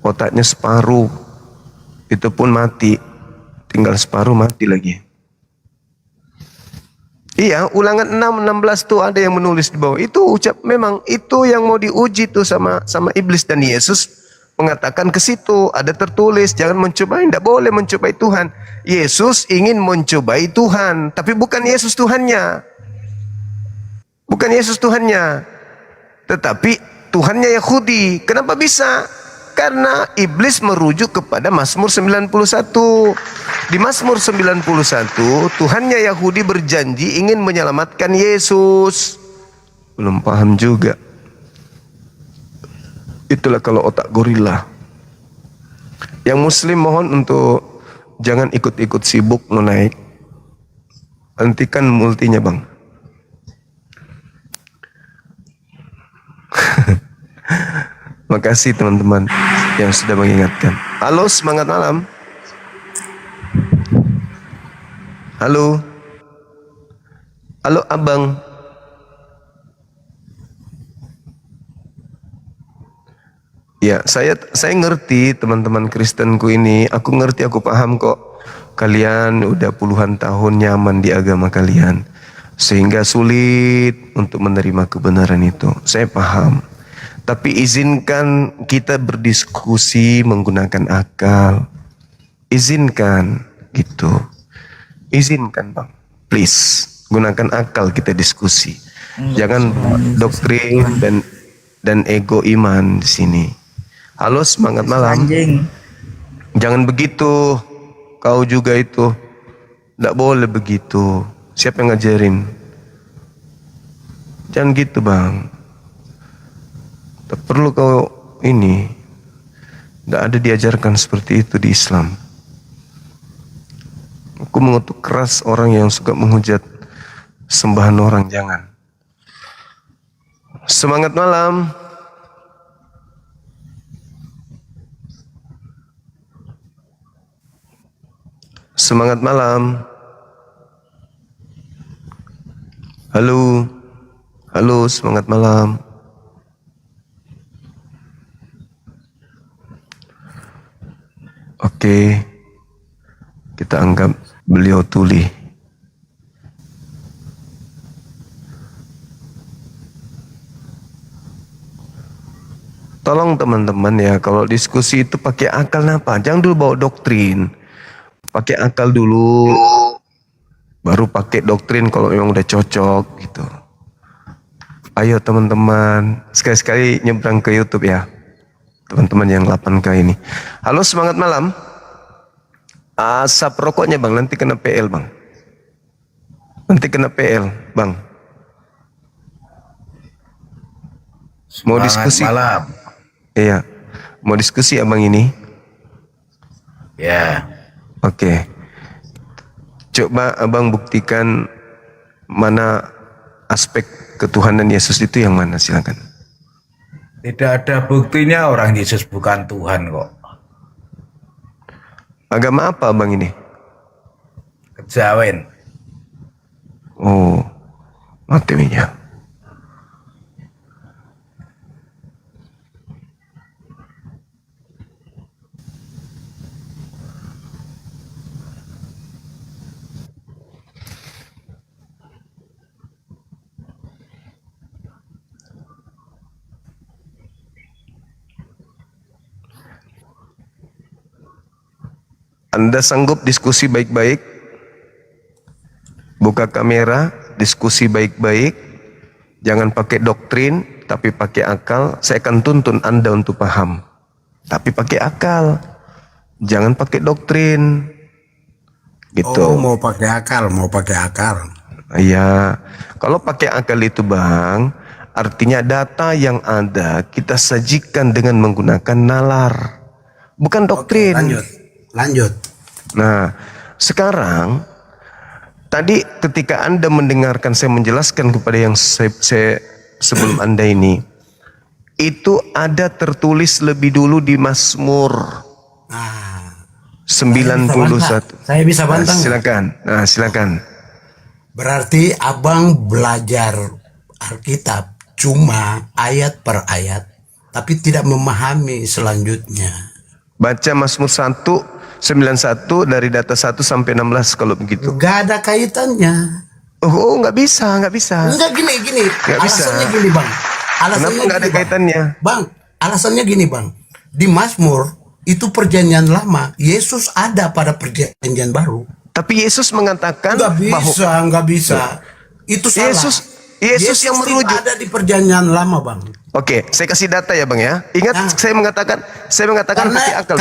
otaknya separuh, itu pun mati, tinggal separuh mati lagi. Iya, Ulangan 6:16 tuh ada yang menulis di bawah, itu memang itu yang mau diuji tuh sama iblis, dan Yesus mengatakan ke situ ada tertulis jangan mencobai, tidak boleh mencobai Tuhan. Yesus ingin mencobai Tuhan, tapi bukan Yesus Tuhannya. Bukan Yesus Tuhannya. Tetapi Tuhannya Yahudi. Kenapa bisa? Karena iblis merujuk kepada Mazmur 91. Di Mazmur 91, Tuhannya Yahudi berjanji ingin menyelamatkan Yesus. Belum paham juga. Itulah kalau otak gorila. Yang muslim mohon untuk jangan ikut-ikut sibuk lo naik. Hentikan multinya bang. Makasih teman-teman yang sudah mengingatkan. Halo, semangat malam. Halo. Halo abang. Ya, saya ngerti teman-teman Kristenku ini. Aku ngerti, aku paham kok. Kalian udah puluhan tahun nyaman di agama kalian, sehingga sulit untuk menerima kebenaran itu. Saya paham. Tapi izinkan kita berdiskusi menggunakan akal. Izinkan gitu. Izinkan bang. Please. Gunakan akal kita diskusi. Jangan doktrin dan ego iman di sini. Halo, semangat malam. Jangan begitu. Kau juga itu. Tidak boleh begitu. Siapa yang ngajarin? Jangan gitu bang. Tak perlu kau ini. Tidak ada diajarkan seperti itu di Islam. Aku mengutuk keras orang yang suka menghujat sembahan orang. Jangan. Semangat malam. Semangat malam. Halo. Halo, semangat malam. Oke. Kita anggap beliau tuli. Tolong teman-teman ya, kalau diskusi itu pakai akal apa? Jangan dulu bawa doktrin. Pakai akal dulu, baru pakai doktrin kalau memang udah cocok gitu. Ayo teman-teman, sekali-sekali nyebrang ke YouTube ya. Teman-teman yang 8K ini. Halo, semangat malam. Asap rokoknya bang, nanti kena PL bang. Nanti kena PL bang. Mau diskusi? Malam. Iya, mau diskusi abang ini? Ya. Oke. Coba abang buktikan mana aspek ketuhanan Yesus itu yang mana, silakan. Tidak ada buktinya orang Yesus bukan Tuhan kok. Agama apa abang ini? Kejawen. Oh, materinya. Anda sanggup diskusi baik-baik? Buka kamera, diskusi baik-baik. Jangan pakai doktrin, tapi pakai akal. Saya akan tuntun Anda untuk paham. Tapi pakai akal. Jangan pakai doktrin. Gitu. Oh, mau pakai akal, mau pakai akal. Iya. Kalau pakai akal itu bang, artinya data yang ada kita sajikan dengan menggunakan nalar. Bukan doktrin. Oke, lanjut. Nah, sekarang tadi ketika Anda mendengarkan saya menjelaskan kepada yang saya sebelum Anda ini, itu ada tertulis lebih dulu di Mazmur 91. Saya bisa bantah. Silakan. Berarti abang belajar Alkitab cuma ayat per ayat, tapi tidak memahami selanjutnya. Baca Mazmur 91 dari data 1 sampai 16 kalau begitu. Gak ada kaitannya. Oh, nggak bisa. Enggak gini. Nggak bisa. Alasannya gini bang. Kenapa nggak ada kaitannya? Bang, alasannya gini bang. Di Mazmur itu perjanjian lama. Yesus ada pada perjanjian baru. Tapi Yesus mengatakan Nggak bisa. Itu salah. Yesus yang merujuk. Tidak ada di perjanjian lama bang. Oke, saya kasih data ya bang ya. Ingat saya mengatakan pakai akal.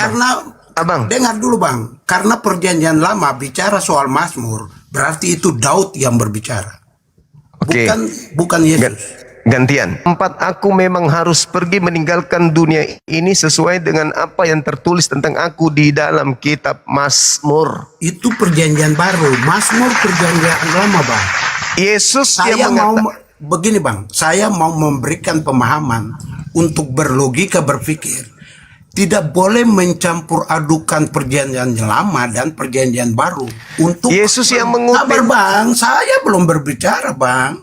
Abang, dengar dulu bang. Karena perjanjian lama bicara soal Mazmur, berarti itu Daud yang berbicara. Oke. Bukan Yesus. Gantian. 4, aku memang harus pergi meninggalkan dunia ini sesuai dengan apa yang tertulis tentang aku di dalam kitab Mazmur. Itu perjanjian baru. Mazmur perjanjian lama bang. Yesus Saya yang mau begini bang. Saya mau memberikan pemahaman untuk berlogika berpikir. tidak boleh mencampur adukan perjanjian lama dan perjanjian baru. Untuk Yesus yang mengutip. Sabar bang, saya belum berbicara bang.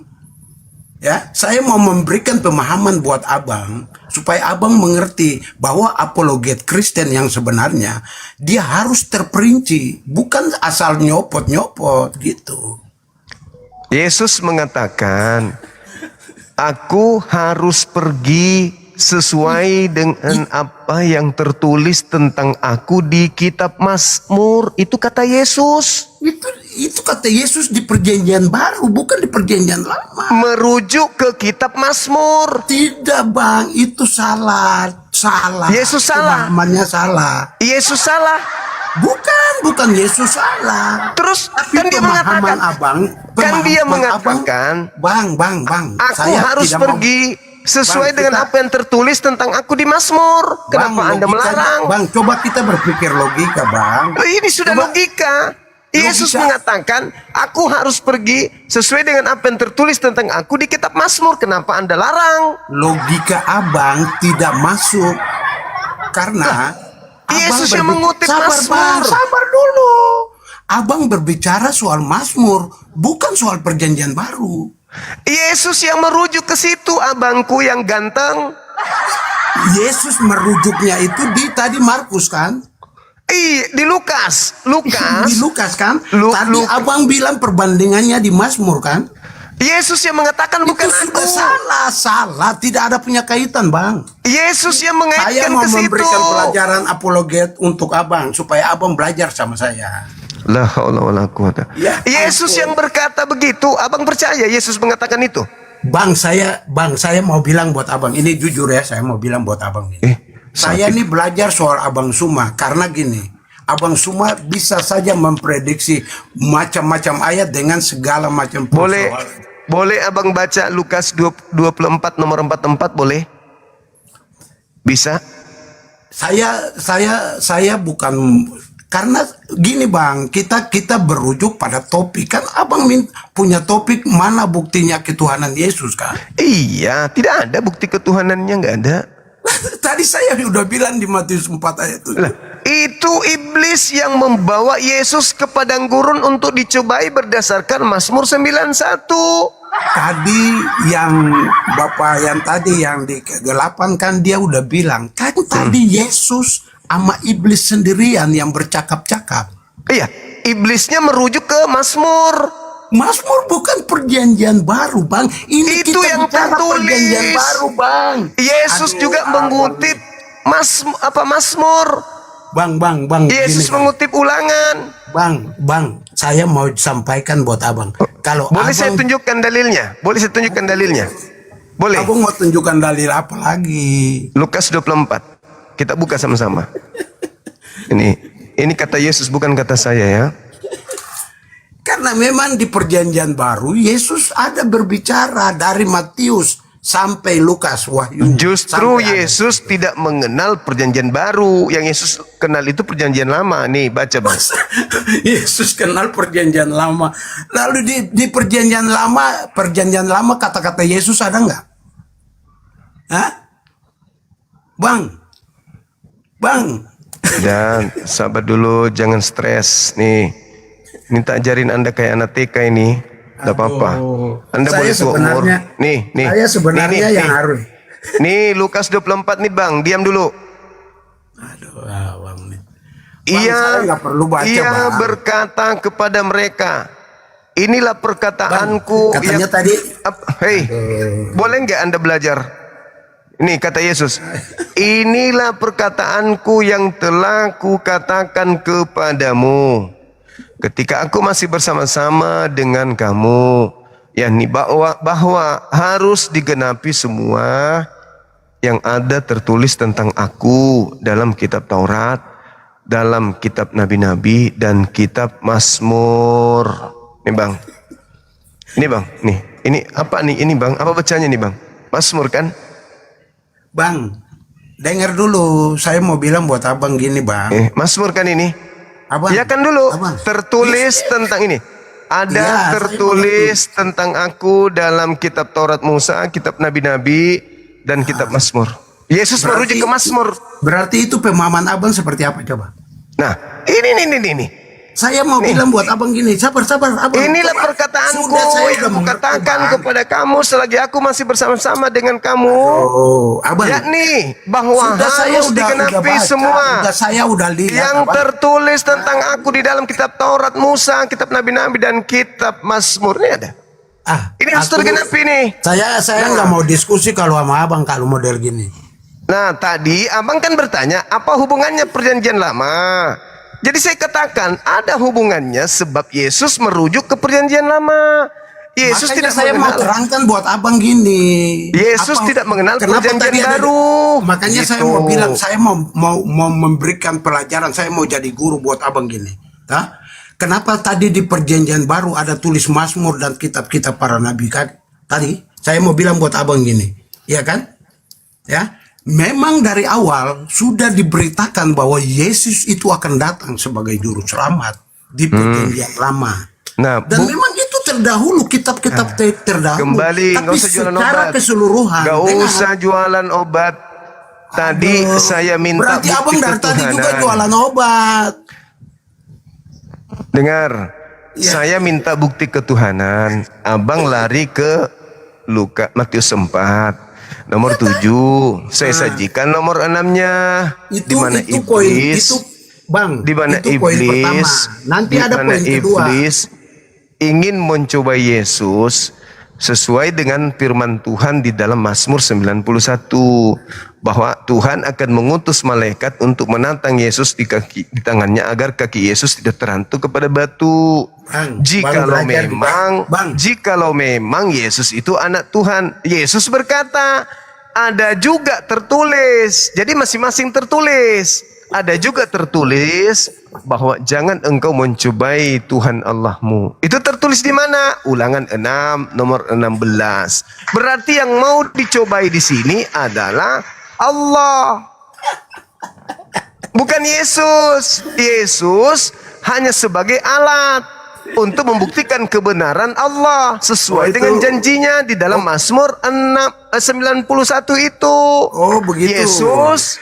Ya, saya mau memberikan pemahaman buat abang supaya abang mengerti bahwa apologet Kristen yang sebenarnya dia harus terperinci, bukan asal nyopot-nyopot gitu. Yesus mengatakan, aku harus pergi sesuai dengan apa yang tertulis tentang aku di kitab Mazmur. Itu kata Yesus. Itu kata Yesus di perjanjian baru, bukan di perjanjian lama. Merujuk ke kitab Mazmur. Tidak bang, itu salah. Yesus salah. Pemahamannya salah. Yesus salah. Bukan Yesus salah. Terus Tapi kan dia pemahaman mengatakan, abang, kan dia pemahaman mengatakan, abang, bang. aku saya harus tidak mau- pergi sesuai Bang, dengan kita- apa yang tertulis tentang aku di Mazmur. Kenapa Bang, Anda logikanya- melarang? Bang, coba kita berpikir logika, bang. Ini sudah Coba- logika. Yesus Logika. mengatakan, aku harus pergi sesuai dengan apa yang tertulis tentang aku di kitab Mazmur. Kenapa Anda larang? Logika abang tidak masuk karena Yesus yang mengutip sabar, Mazmur. Bang, sabar dulu. Abang berbicara soal Mazmur, bukan soal perjanjian baru. Yesus yang merujuk ke situ, abangku yang ganteng. Yesus merujuknya itu di tadi Markus kan? Di Lukas. Di Lukas kan? Lu- Tadi Lu- abang bilang perbandingannya di Mazmur kan? Yesus yang mengatakan bukan Itu aku. sudah salah. Tidak ada punya kaitan bang. Yesus yang Saya mengaitkan mau ke situ. memberikan pelajaran apologet untuk abang supaya abang belajar sama saya. La haula wala quwata. Ya, Yesus ampun. yang berkata begitu, abang percaya Yesus mengatakan itu? Bang, saya mau bilang buat abang. Ini jujur ya, saya mau bilang buat abang ini. Saya nih belajar soal Abang Suma karena gini. Abang Suma bisa saja memprediksi macam-macam ayat dengan segala macam Boleh persoalan. boleh abang baca Lukas 24 nomor 44 boleh? Bisa? Saya bukan karena gini bang, kita berujuk pada topik kan, abang punya topik mana buktinya ketuhanan Yesus kan? Iya, tidak ada bukti ketuhanannya, nggak ada. Tadi saya udah bilang di Matius 4 ayat itu. Lah, itu iblis yang membawa Yesus ke padang gurun untuk dicobai berdasarkan Mazmur 91. Tadi yang bapak yang tadi yang di kegelapan kan dia udah bilang kan tadi Yesus sama iblis sendirian yang bercakap-cakap. Iya, iblisnya merujuk ke Mazmur. Mazmur bukan perjanjian baru bang. Ini Itu kita yang bicara tertulis. perjanjian baru bang. Yesus Aduh, juga mengutip Mazmur. Bang. Yesus Gini, Bang. mengutip Ulangan. Bang, saya mau sampaikan buat abang. Kalau Boleh saya abang, tunjukkan dalilnya? Boleh saya tunjukkan dalilnya? Boleh. abang mau tunjukkan dalil apa lagi? Lukas 24. Kita buka sama-sama. Ini kata Yesus bukan kata saya ya. Karena memang di perjanjian baru Yesus ada berbicara dari Matius sampai Lukas Wahyu. Justru Sampai ada. Yesus tidak mengenal perjanjian baru. Yang Yesus kenal itu perjanjian lama. Nih baca bang. Yesus kenal perjanjian lama. Lalu di perjanjian lama kata-kata Yesus ada nggak? Hah? Bang. Dan sabar dulu, jangan stres. Nih, minta ajarin Anda kayak anak TK ini. Tidak apa-apa. Anda Saya boleh tua umur. sebenarnya, Nih. Saya sebenarnya Nih, yang harus. Nih Lukas 24 nih bang, diam dulu. Aduh, Bang. Ia saya nggak perlu baca, Bang. berkata kepada mereka, inilah perkataanku. Bang, katanya tadi. Hei, boleh nggak Anda belajar? Ini kata Yesus, inilah perkataanku yang telah kukatakan kepadamu ketika aku masih bersama-sama dengan kamu, yakni bahwa harus digenapi semua yang ada tertulis tentang aku dalam kitab Taurat, dalam kitab nabi-nabi dan kitab Mazmur. Nih bang, nih, ini apa nih? Ini bang, apa bacanya nih bang? Mazmur kan? Bang, dengar dulu. Saya mau bilang buat abang gini, Bang. Mazmur kan ini? Abang. Ya kan dulu. Abang. Tertulis tentang ini. Ada Ya, tertulis tentang aku dalam kitab Taurat Musa, kitab Nabi-Nabi, dan kitab Mazmur. Yesus merujuk ke Mazmur. Berarti itu pemahaman abang seperti apa coba? Nah, ini. Saya mau bilang buat abang gini, sabar abang. Inilah perkataanku Sudah, saya udah yang mengerti, kukatakan Bang. kepada kamu selagi aku masih bersama-sama dengan kamu. Oh, abang. Yakni bahwa Sudah saya harus udah digenapi baca, semua Sudah saya udah lihat yang abang. tertulis tentang aku di dalam kitab Taurat, Musa, kitab Nabi-Nabi dan kitab Mazmur. Ini ada. Ini harus tergenapi nih. Saya nggak mau diskusi kalau sama abang kalau model gini. Nah, tadi abang kan bertanya apa hubungannya perjanjian lama. Jadi saya katakan ada hubungannya sebab Yesus merujuk ke perjanjian lama. Yesus Makanya tidak saya mau mengenal. terangkan buat abang gini. Yesus tidak mengenal kenapa perjanjian tadi ada- baru. Makanya saya Gitu. mau bilang, saya mau memberikan pelajaran. Saya mau jadi guru buat abang gini. Hah? Kenapa tadi di perjanjian baru ada tulis Mazmur dan kitab-kitab para nabi kan? Tadi saya mau bilang buat abang gini, ya kan? Ya. Memang dari awal sudah diberitakan bahwa Yesus itu akan datang sebagai juru selamat di perjanjian lama. Nah, Dan memang itu terdahulu kitab-kitab terdahulu. kembali, Tapi nggak usah jualan secara obat. keseluruhan. Gak dengar. usah jualan obat. Tadi saya minta Berarti abang bukti dari tadi juga ketuhanan. jualan obat. Dengar, Ya. saya minta bukti ketuhanan. Abang lari ke Matius 4. Nomor 7. Saya sajikan nomor 6-nya. Di mana Itu poin iblis? itu bang. Di mana itu poin pertama. iblis? Nanti di ada mana poin kedua. iblis ingin mencoba Yesus sesuai dengan firman Tuhan di dalam Mazmur 91 bahwa Tuhan akan mengutus malaikat untuk menantang Yesus di tangannya agar kaki Yesus tidak terhantuk kepada batu. Bang, Jikalau bang belajar di- memang bang. jikalau memang Yesus itu anak Tuhan, Yesus berkata, ada juga tertulis. Jadi masing-masing tertulis. Ada juga tertulis bahwa jangan engkau mencobai Tuhan Allahmu. Itu tertulis di mana? Ulangan 6 nomor 16. Berarti yang mau dicobai di sini adalah Allah. Bukan Yesus. Yesus hanya sebagai alat untuk membuktikan kebenaran Allah sesuai dengan janjinya di dalam Mazmur 91 itu. Oh, begitu. Yesus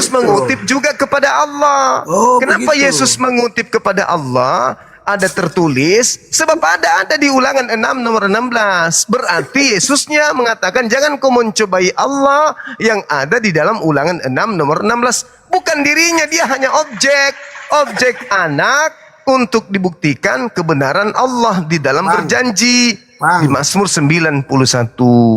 begitu. mengutip juga kepada Allah. Oh, Kenapa begitu. Yesus mengutip kepada Allah? Ada tertulis sebab ada di Ulangan 6 nomor 16. Berarti Yesusnya mengatakan jangan kau mencobai Allah yang ada di dalam Ulangan 6 nomor 16. Bukan dirinya, dia hanya objek anak untuk dibuktikan kebenaran Allah di dalam Bang. berjanji Bang. di Mazmur 91.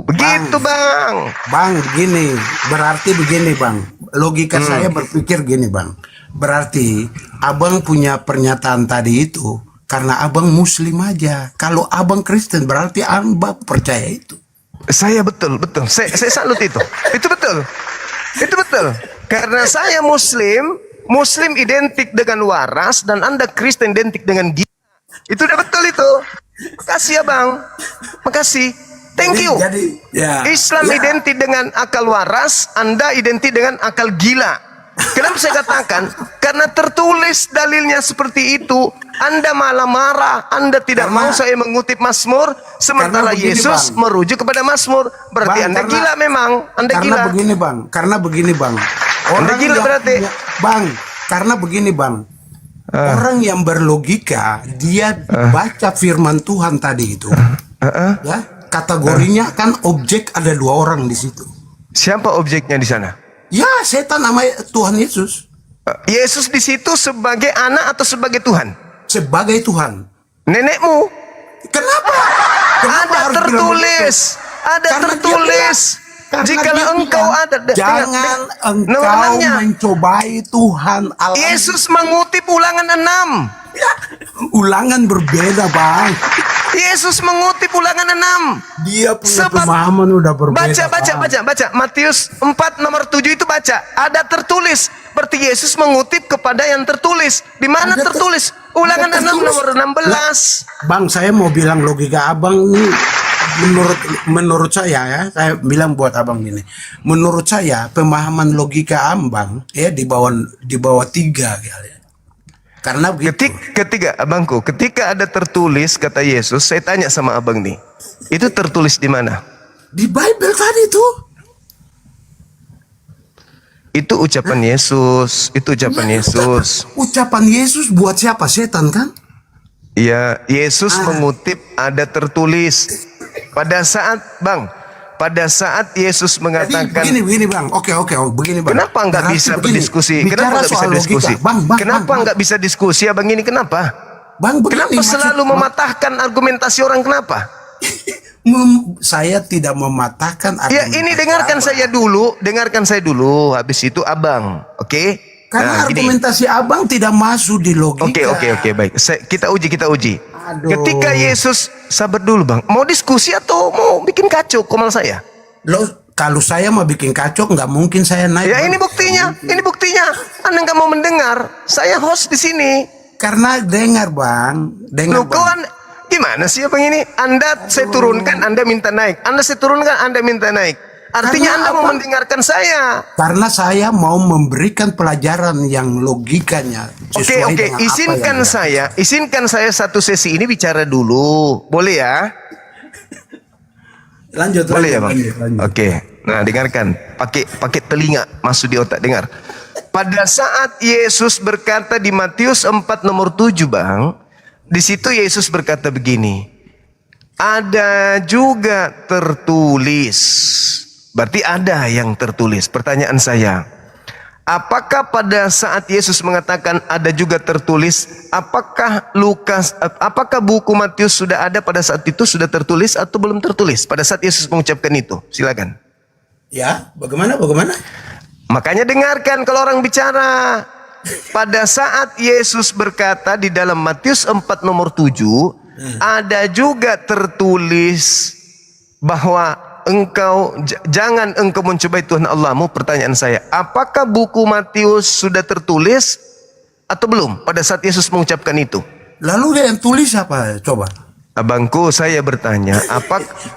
Begitu, Bang. Bang, begini. Berarti begini, Bang. Logika saya berpikir gini, Bang. Berarti abang punya pernyataan tadi itu karena abang Muslim aja. Kalau abang Kristen berarti abang percaya itu. Saya betul. Saya salut itu. Itu betul. Karena saya Muslim identik dengan waras dan Anda Kristen identik dengan gila. Itu udah betul itu. Makasih ya, Bang. Makasih. Thank you. Jadi, ya. Islam Ya. identik dengan akal waras, Anda identik dengan akal gila. Kenapa saya katakan? Karena tertulis dalilnya seperti itu, Anda malah marah. Anda tidak mau saya mengutip Mazmur, sementara Karena begini, Yesus Bang. merujuk kepada Mazmur. Berarti Bang, Anda gila memang. Anda karena gila. begini, Bang. Anda gila berarti. Bang, karena begini, Bang. Orang yang berlogika, dia baca firman Tuhan tadi itu. Ya, kategorinya kan objek ada 2 orang di situ. Siapa objeknya di sana? Ya, setan sama Tuhan Yesus. Yesus di situ sebagai anak atau sebagai Tuhan? Sebagai Tuhan. Nenekmu. Kenapa? Kenapa Ada harus tertulis. bilang Ada Karena dia tertulis. Karena Jikalau dia engkau bilang, ada. jangan Nomor engkau 6-nya. mencobai Tuhan Allah. Yesus mengutip Ulangan 6. Ya, ulangan berbeda, Bang. Yesus mengutip Ulangan 6. Dia punya Sebab- pemahaman udah berbeda. Baca. Matius 4 nomor 7 itu baca. Ada tertulis. Berarti Yesus mengutip kepada yang tertulis. Di mana Ada tertulis? Ulangan ada 6 tertulis. nomor 16. Bang, saya mau bilang logika abang nih. Menurut saya ya, saya bilang buat abang gini. Menurut saya pemahaman logika abang ya di bawah 3 kali. Karena begitu. Ketiga, abangku, ketika ada tertulis kata Yesus, saya tanya sama abang nih. Itu tertulis di mana? Di Bible tadi tuh. Itu ucapan Yesus, itu ucapan Yesus. Ucapan Yesus buat siapa? Setan kan? Ya, Yesus mengutip ada tertulis pada saat pada saat Yesus Jadi mengatakan begini Bang. Oke, begini Bang. kenapa nggak Berarti bisa begini, berdiskusi? bicara Kenapa nggak bisa soal logika. diskusi? Bang, Kenapa nggak bisa diskusi abang ini? Kenapa? Bang, begini, Kenapa selalu mematahkan argumentasi orang? Kenapa? saya tidak mematahkan Ya ini dengarkan saya dulu, habis itu abang, oke? Karena Nah, gini. argumentasi abang tidak masuk di logika. Oke, baik. Kita uji. Aduh. Ketika Yesus, sabar dulu bang, mau diskusi atau mau bikin kacau komal saya? Loh, kalau saya mau bikin kacau nggak mungkin saya naik. Ya Bang. ini buktinya. Anda nggak mau mendengar. Saya host di sini. Karena dengar Bang, Loh, kawan, gimana sih abang ini? Anda saya turunkan, Anda minta naik. Anda saya turunkan, Anda minta naik. Artinya Karena Anda mau apa? mendengarkan saya. Karena saya mau memberikan pelajaran yang logikanya sesuai Oke, dengan apa izinkan saya satu sesi ini bicara dulu. Boleh ya? Lanjut. Boleh ya, Bang? Lanjut. Oke. Nah, dengarkan. Pakai telinga masuk di otak, dengar. Pada saat Yesus berkata di Matius 4 nomor 7, Bang, di situ Yesus berkata begini. Ada juga tertulis. Berarti ada yang tertulis. Pertanyaan saya, apakah pada saat Yesus mengatakan ada juga tertulis, apakah buku Matius sudah ada pada saat itu, sudah tertulis atau belum tertulis pada saat Yesus mengucapkan itu? Silakan. Ya, bagaimana? Makanya dengarkan kalau orang bicara. Pada saat Yesus berkata di dalam Matius 4 nomor 7, ada juga tertulis bahwa jangan engkau mencobai Tuhan Allahmu. Pertanyaan saya, apakah buku Matius sudah tertulis atau belum pada saat Yesus mengucapkan itu? Lalu yang tulis apa? Coba. Abangku, saya bertanya,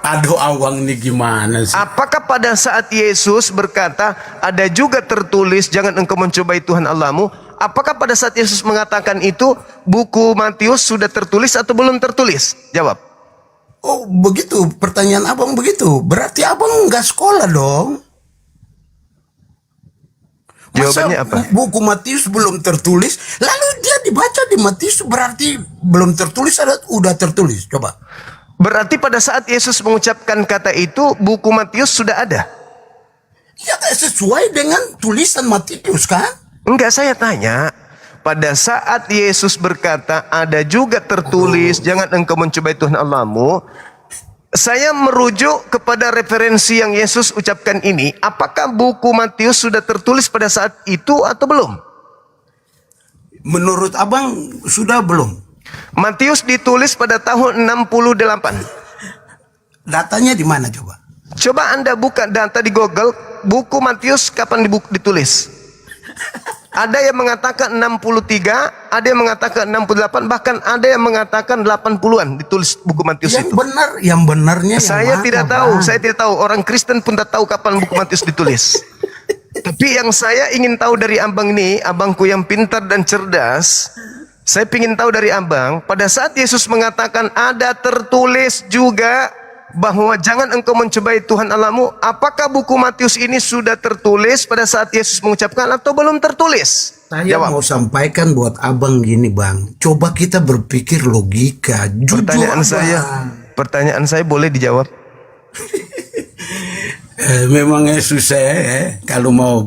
Aduh, awang ini gimana sih? apakah pada saat Yesus berkata ada juga tertulis jangan engkau mencobai Tuhan Allahmu, apakah pada saat Yesus mengatakan itu buku Matius sudah tertulis atau belum tertulis? Jawab. Oh, begitu. Pertanyaan abang begitu. Berarti abang nggak sekolah dong. Jawabannya Masa apa? buku Matius belum tertulis, lalu dia dibaca di Matius berarti belum tertulis ada udah tertulis. Coba. Berarti pada saat Yesus mengucapkan kata itu buku Matius sudah ada? Ya sesuai dengan tulisan Matius kan? Enggak, saya tanya. Pada saat Yesus berkata ada juga tertulis jangan engkau mencobai Tuhan Allahmu, saya merujuk kepada referensi yang Yesus ucapkan ini. Apakah buku Matius sudah tertulis pada saat itu atau belum? Menurut abang sudah belum? Matius ditulis pada tahun 68. Datanya di mana coba? Coba Anda buka data di Google, buku Matius kapan ditulis? Ada yang mengatakan 63, ada yang mengatakan 68, bahkan ada yang mengatakan 80-an ditulis buku Matius itu. Yang benarnya Saya yang tidak mana, tahu, Bang? saya tidak tahu. Orang Kristen pun tak tahu kapan buku Matius ditulis. Tapi yang saya ingin tahu dari abang ini, abangku yang pintar dan cerdas, saya ingin tahu dari abang, pada saat Yesus mengatakan ada tertulis juga bahwa jangan engkau mencobai Tuhan Allahmu, apakah buku Matius ini sudah tertulis pada saat Yesus mengucapkan atau belum tertulis? Saya mau sampaikan buat abang gini Bang, coba kita berpikir logika. Jujur Pertanyaan saya boleh dijawab? Memangnya susah kalau mau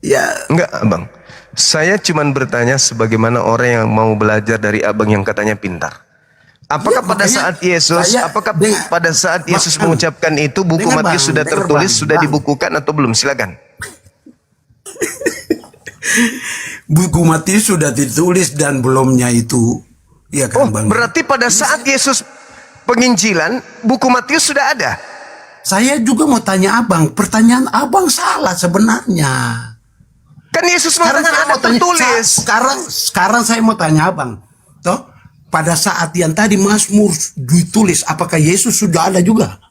ya. Enggak abang, saya cuman bertanya sebagaimana orang yang mau belajar dari abang yang katanya pintar. Apakah pada saat Yesus, pada saat Yesus mengucapkan itu buku Matius sudah tertulis, sudah dibukukan atau belum? Silakan. Buku Matius sudah ditulis dan belumnya itu, ya kan Bang? Berarti pada saat Yesus penginjilan, buku Matius sudah ada. Saya juga mau tanya abang, pertanyaan abang salah sebenarnya. Kan Yesus mengatakan ada tertulis. Sekarang saya mau tanya abang, toh? Pada saat yang tadi Mazmur ditulis, apakah Yesus sudah ada juga?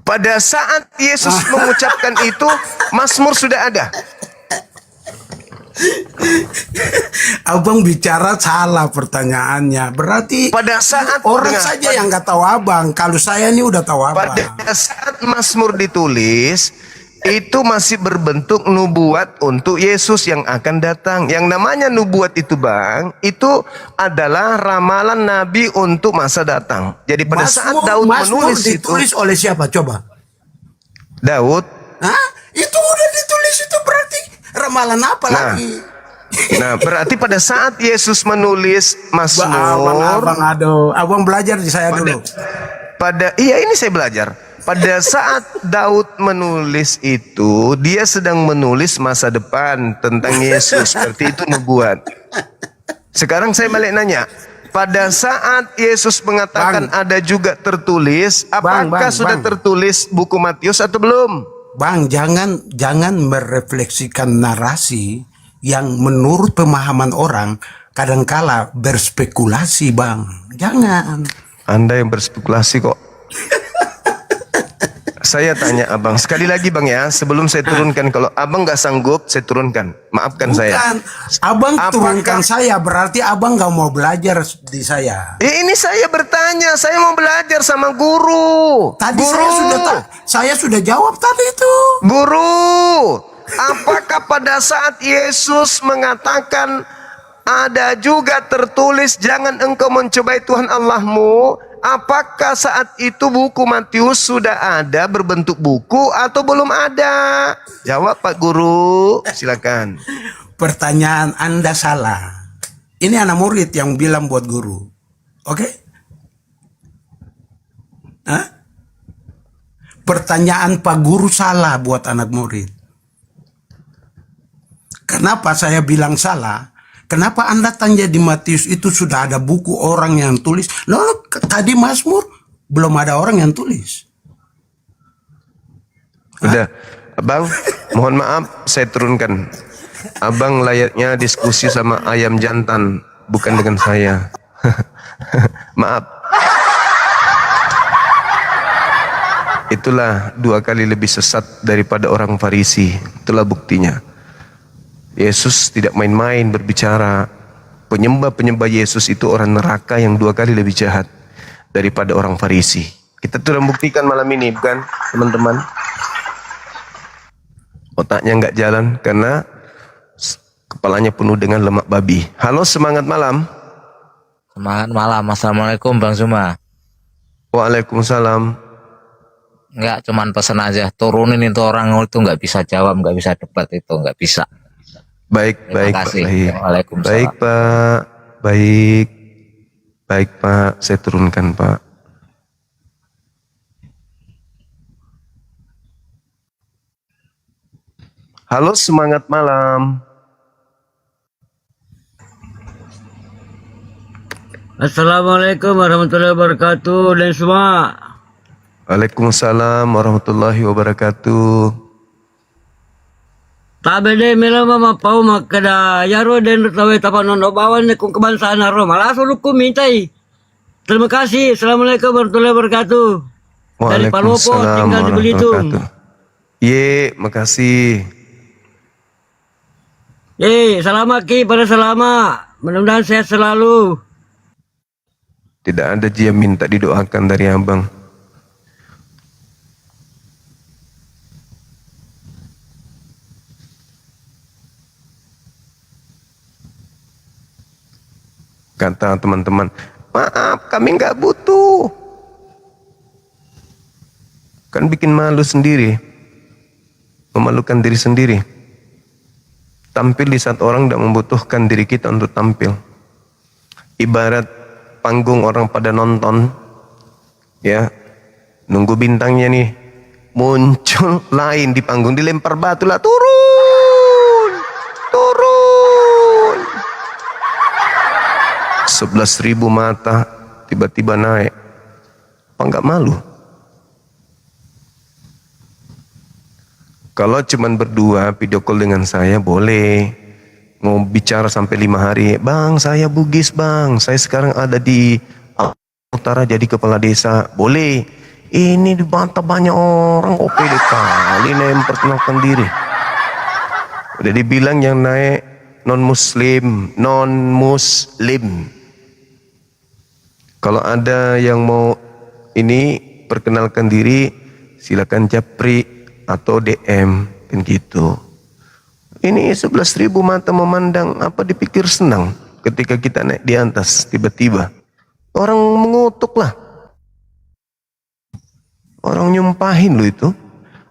Pada saat Yesus mengucapkan itu, Mazmur sudah ada. Abang bicara salah pertanyaannya. Berarti pada saat orang saja yang nggak tahu abang. Kalau saya ini udah tahu abang. Pada saat Mazmur ditulis, itu masih berbentuk nubuat untuk Yesus yang akan datang. Yang namanya nubuat itu bang, itu adalah ramalan Nabi untuk masa datang. Jadi pada saat Daud menulis itu, ditulis oleh siapa? Coba. Daud. Hah? Itu udah ditulis, itu berarti ramalan apa lagi? Nah, berarti pada saat Yesus menulis Mazmur, Abang belajar di saya dulu. Iya ini saya belajar. Pada saat Daud menulis itu, dia sedang menulis masa depan tentang Yesus. Seperti itu nubuat. Sekarang saya balik nanya. Pada saat Yesus mengatakan ada juga tertulis, apakah sudah tertulis buku Matius atau belum? Bang, jangan merefleksikan narasi yang menurut pemahaman orang kadangkala berspekulasi, Bang. Jangan. Anda yang berspekulasi kok. Saya tanya abang, sekali lagi bang ya, sebelum saya turunkan, kalau abang nggak sanggup, saya turunkan. Maafkan saya. Abang turunkan saya, berarti abang nggak mau belajar di saya. Ini saya bertanya, saya mau belajar sama guru. Tadi guru. saya sudah jawab tadi itu. Guru, apakah pada saat Yesus mengatakan ada juga tertulis jangan engkau mencobai Tuhan Allahmu, apakah saat itu buku Matius sudah ada berbentuk buku atau belum ada? Jawab Pak Guru, silakan. Pertanyaan Anda salah. Ini anak murid yang bilang buat guru. Oke? Hah? Pertanyaan Pak Guru salah buat anak murid. Kenapa saya bilang salah? Kenapa Anda tanya di Matius itu sudah ada buku orang yang tulis? Lalu tadi Mazmur belum ada orang yang tulis. Udah, abang, mohon maaf saya turunkan. Abang layaknya diskusi sama ayam jantan, bukan dengan saya. Maaf. Itulah 2 kali lebih sesat daripada orang Farisi. Itulah buktinya. Yesus tidak main-main berbicara. Penyembah-penyembah Yesus itu orang neraka yang 2 kali lebih jahat daripada orang Farisi. Kita sudah membuktikan malam ini, bukan teman-teman? Otaknya nggak jalan karena kepalanya penuh dengan lemak babi. Halo, semangat malam. Semangat malam. Assalamualaikum Bang Zuma. Waalaikumsalam. Enggak, cuman pesan aja. Turunin itu orang itu nggak bisa jawab, nggak bisa debat itu, nggak bisa. Baik, Terima baik, kasih. Pak. Baik. Waalaikumsalam. Baik, Pak. Baik. Baik, Pak. Saya turunkan, Pak. Halo, semangat malam. Assalamualaikum warahmatullahi wabarakatuh dan semua. Waalaikumsalam warahmatullahi wabarakatuh. Tabede mela mama pau makada yaro den tawe tapanon obawan kung kebangsaan haro malah suruhku mintai. Terima kasih. Assalamualaikum warahmatullahi wabarakatuh. Dari Palopo tinggal di Belitung. Ye, makasih. Selamat Ki, pada selamat. Mudah-mudahan sehat selalu. Tidak ada yang minta didoakan dari abang. Kata teman-teman, maaf kami nggak butuh. Kan bikin malu sendiri. Memalukan diri sendiri. Tampil di saat orang tidak membutuhkan diri kita untuk tampil. Ibarat panggung orang pada nonton, ya, nunggu bintangnya nih muncul lain di panggung, dilempar batu lah, turun 11.000 mata tiba-tiba naik. Apa nggak malu? Kalau cuman berdua video call dengan saya boleh. Mau bicara sampai 5 hari, bang saya Bugis bang, saya sekarang ada di utara jadi kepala desa, boleh. Ini dibantah banyak orang, kok pede kali nih memperkenalkan diri. Udah dibilang yang naik non muslim. Kalau ada yang mau ini perkenalkan diri, silakan japri atau DM kan gitu. Ini 11.000 mata memandang, apa dipikir senang ketika kita naik di atas tiba-tiba orang mengutuk lah, orang nyumpahin lo itu.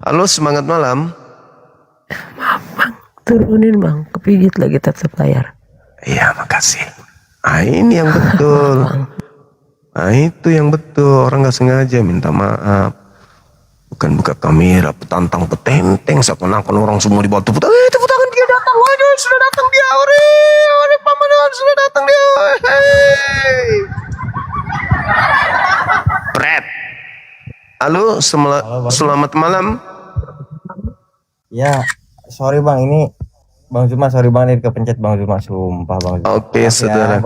Halo, semangat malam. Turunin bang, kepigit lagi tetap layar. Iya, makasih. Ini yang betul. Itu yang betul. Orang nggak sengaja minta maaf. Bukan buka kamera, petantang petenteng, seakan-akan orang semua di bawah tepuk tangan. Tepuk tangan, dia datang. Waduh, sudah datang dia. Ore pamanah sudah datang dia. Hey. Pret. Halo, selamat malam. Ya, sorry bang, ini Bang Zuma, sorry bang, ini kepencet Bang Zuma, sumpah Bang Zuma. Oke, saudara.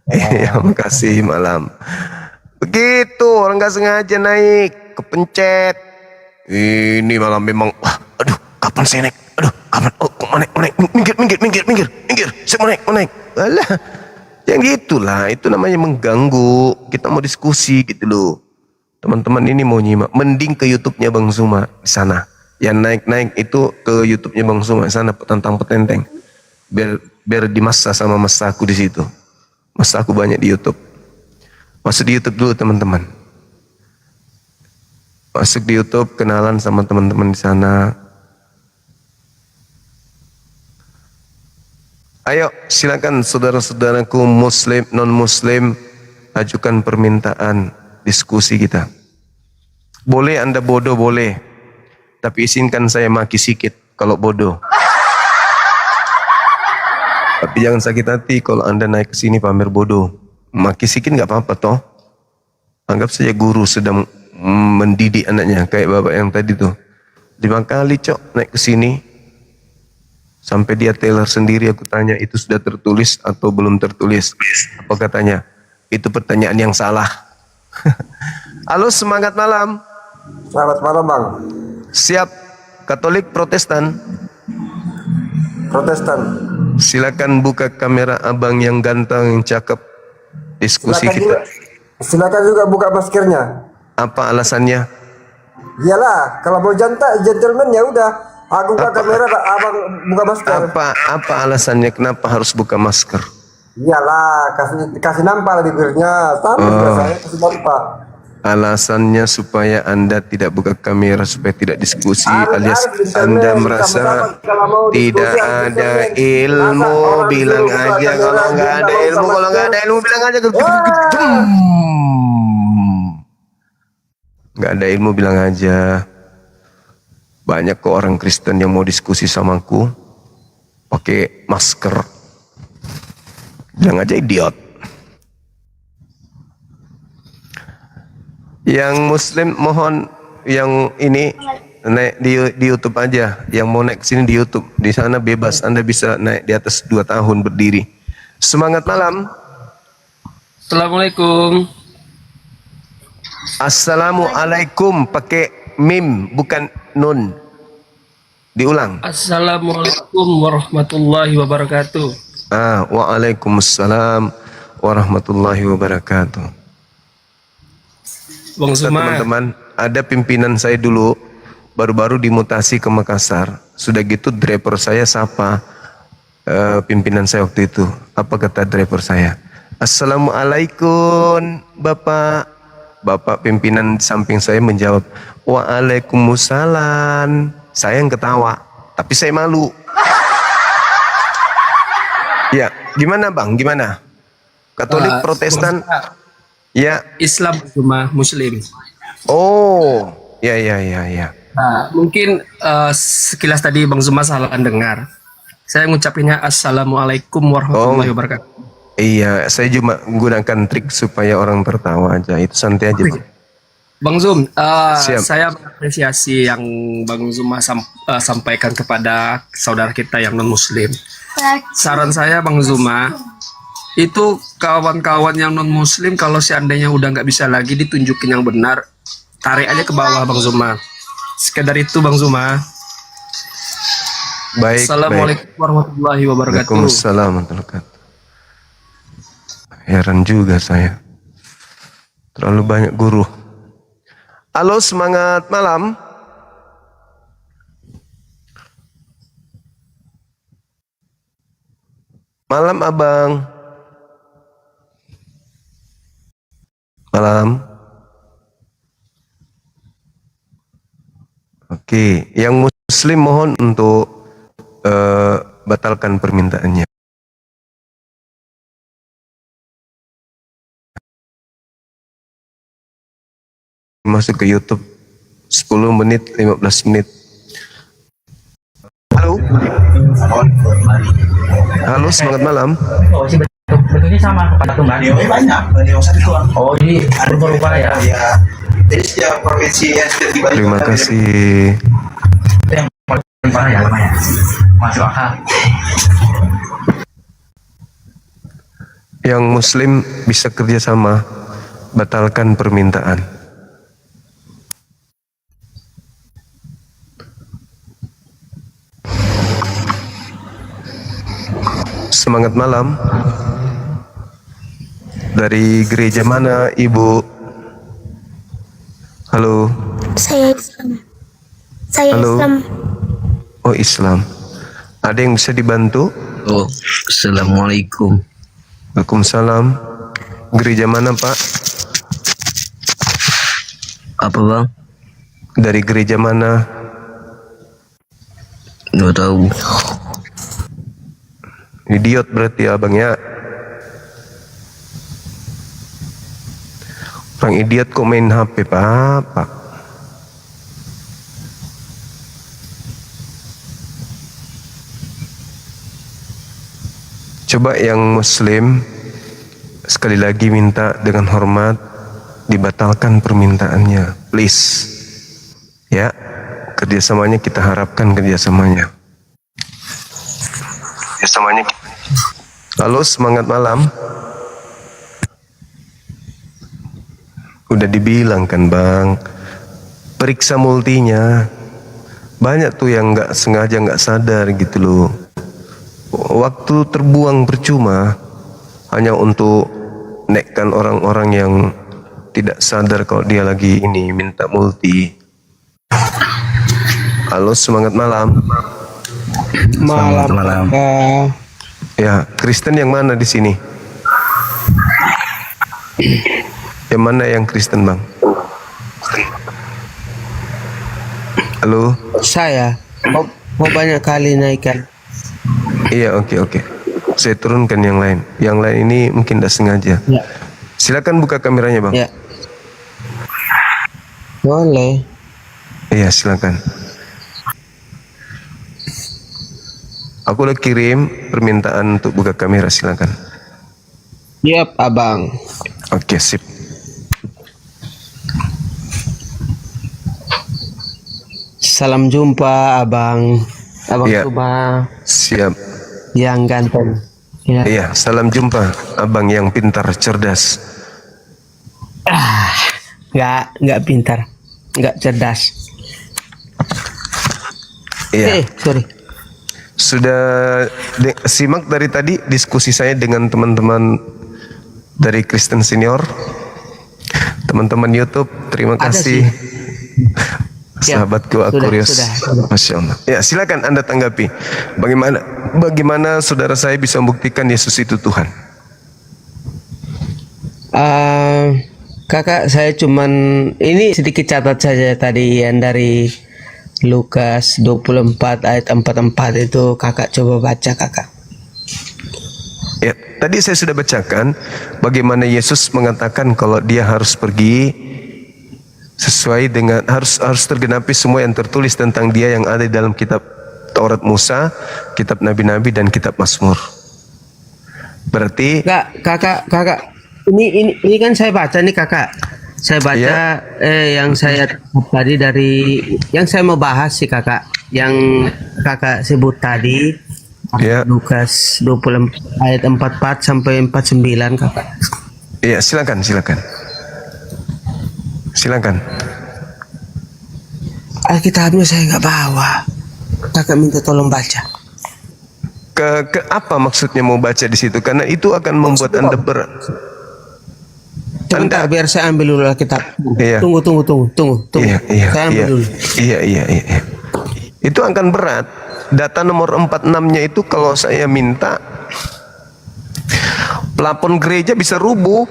Iya, makasih malam. Begitu, orang gak sengaja naik, kepencet. Ini malam memang, wah, aduh, kapan saya naik? Aduh, kapan? Oh, kok mau naik? Minggir. Saya mau naik. Alah, yang gitulah, itu namanya mengganggu. Kita mau diskusi gitu loh. Teman-teman ini mau nyimak, mending ke YouTube-nya Bang Zuma di sana. Yang naik-naik itu ke YouTube-nya Bang Zuma di sana, tentang petenteng. Biar dimasa sama masa aku di situ. Masa aku banyak di YouTube. Masuk di YouTube dulu teman-teman. Masuk di YouTube, kenalan sama teman-teman di sana. Ayo, silakan saudara-saudaraku muslim, non-muslim, ajukan permintaan diskusi kita. Boleh Anda bodoh, boleh. Tapi izinkan saya maki sikit kalau bodoh. Tapi jangan sakit hati kalau Anda naik ke sini pamer bodoh. Maki sikit nggak apa-apa toh. Anggap saja guru sedang mendidik anaknya kayak bapak yang tadi tuh. 5 kali cok naik ke sini. Sampai dia teller sendiri, aku tanya itu sudah tertulis atau belum tertulis. Apa katanya? Itu pertanyaan yang salah. Halo, semangat malam. Selamat malam bang. Siap. Katolik Protestan? Protestan. Silakan buka kamera abang yang ganteng, yang cakep. Diskusi kita. Silakan juga buka maskernya. Apa alasannya? Iyalah, kalau mau gentleman ya udah. Aku buka kamera, abang buka masker. Apa alasannya kenapa harus buka masker? Iyalah, kasih nampak bibirnya. Sama juga saya kasih nampak. Alasannya supaya Anda tidak buka kamera, supaya tidak diskusi, alias Anda merasa tidak ada ilmu, bilang aja kalau nggak ada ilmu, bilang aja nggak ada ilmu, bilang aja. Banyak kok orang Kristen yang mau diskusi sama aku pakai masker, bilang aja idiot. Yang Muslim mohon yang ini naik di YouTube aja. Yang mau naik sini di YouTube, di sana bebas. Anda bisa naik di atas 2 tahun berdiri. Semangat malam. Assalamualaikum. Assalamualaikum pakai mim bukan nun. Diulang. Assalamualaikum warahmatullahi wabarakatuh. Waalaikumsalam warahmatullahi wabarakatuh. Bang Zuma. Teman-teman, ada pimpinan saya dulu baru-baru dimutasi ke Makassar. Sudah gitu driver saya sapa pimpinan saya waktu itu. Apa kata driver saya? Assalamualaikum Bapak. Bapak pimpinan di samping saya menjawab, Waalaikumsalam. Saya yang ketawa, tapi saya malu. Ya, gimana Bang? Gimana? Katolik, Protestan? Ya. Islam cuma Muslim. Oh, ya. Nah, mungkin sekilas tadi Bang Zuma salah dengar. Saya ngucapinnya Assalamualaikum warahmatullahi wabarakatuh. Iya, saya cuma menggunakan trik supaya orang tertawa aja. Itu santai aja, Bang. Bang Zum, saya mengapresiasi yang Bang Zuma sampaikan kepada saudara kita yang non-Muslim. Saran saya Bang Zuma, itu kawan-kawan yang non-Muslim kalau seandainya udah nggak bisa lagi ditunjukin yang benar, tarik aja ke bawah Bang Zuma. Sekedar itu Bang Zuma. Baik. Assalamualaikum warahmatullahi wabarakatuh. Waalaikumsalam warahmatullahi wabarakatuh. Heran juga saya. Terlalu banyak guru. Halo, semangat malam. Malam abang. Malam. Oke, yang muslim mohon untuk batalkan permintaannya. Masuk ke YouTube 10 menit, 15 menit. Halo. Halo, semangat malam. Oh, si bentuknya sama kepada Tuhan. Banyak, Oh, jadi berubah ya. jadi setiap provinsi yang sudah Terima kasih. Itu yang paling parah ya namanya. Masuk akal. Yang muslim bisa kerjasama, batalkan permintaan. Semangat malam. Dari gereja mana Ibu? Halo. Saya Islam. Saya Halo. Islam. Oh, Islam. Ada yang bisa dibantu? Oh, assalamualaikum. Waalaikumsalam. Gereja mana, Pak? Apa bang? Dari gereja mana? Nggak tahu. Idiot berarti abang ya. Orang idiot kok main HP, Pak? Coba yang muslim sekali lagi minta dengan hormat dibatalkan permintaannya, please. Ya, kerjasamanya kita harapkan kerjasamanya. Halo, semangat malam. Udah dibilang kan bang, periksa multinya. Banyak tuh yang nggak sengaja nggak sadar gitu loh. Waktu terbuang percuma hanya untuk nekkan orang-orang yang tidak sadar kalau dia lagi ini minta multi. Halo, semangat malam. Malam. Ya, Kristen yang mana di sini? Yang mana yang Kristen, Bang? Halo? Saya mau banyak kali naikkan. Iya, oke. Saya turunkan yang lain. Yang lain ini mungkin tidak sengaja. Ya. Silakan buka kameranya, Bang. Ya. Boleh. Iya, silakan. Aku udah kirim permintaan untuk buka kamera, silakan. Yap, abang. Oke, sip. Salam jumpa, abang. Abang Iya. Suba Siap. yang ganteng. Ya. Iya, salam jumpa, abang yang pintar, cerdas. Nggak pintar, nggak cerdas. Iya. Sorry. Sudah simak dari tadi diskusi saya dengan teman-teman dari Kristen Senior, teman-teman YouTube, terima Ada kasih. Ya, Sahabatku Aquarius, sudah. Masya Allah. Ya, silakan Anda tanggapi. Bagaimana saudara saya bisa membuktikan Yesus itu Tuhan? Kakak, saya cuman ini sedikit catat saja tadi yang dari Lukas 24 ayat 44 itu kakak coba baca kakak. Ya, tadi saya sudah bacakan bagaimana Yesus mengatakan kalau dia harus pergi sesuai dengan harus tergenapi semua yang tertulis tentang dia yang ada di dalam kitab Taurat Musa, kitab Nabi-Nabi dan kitab Mazmur. Berarti Kakak ini kan saya baca nih kakak. Saya baca yang saya tadi dari yang saya mau bahas sih kakak, yang kakak sebut tadi Lukas 24 ayat 44 sampai 49 kakak. Iya, silakan. Alkitabnya saya nggak bawa. Kakak minta tolong baca. Ke apa maksudnya mau baca di situ? Karena itu akan membuat Anda berat. Sebentar, biar saya ambil dulu Alkitab. Iya. Tunggu. Iya. Saya ambil dulu. Iya. Itu akan berat. Data nomor 46-nya itu kalau saya minta Plafon gereja bisa rubuh.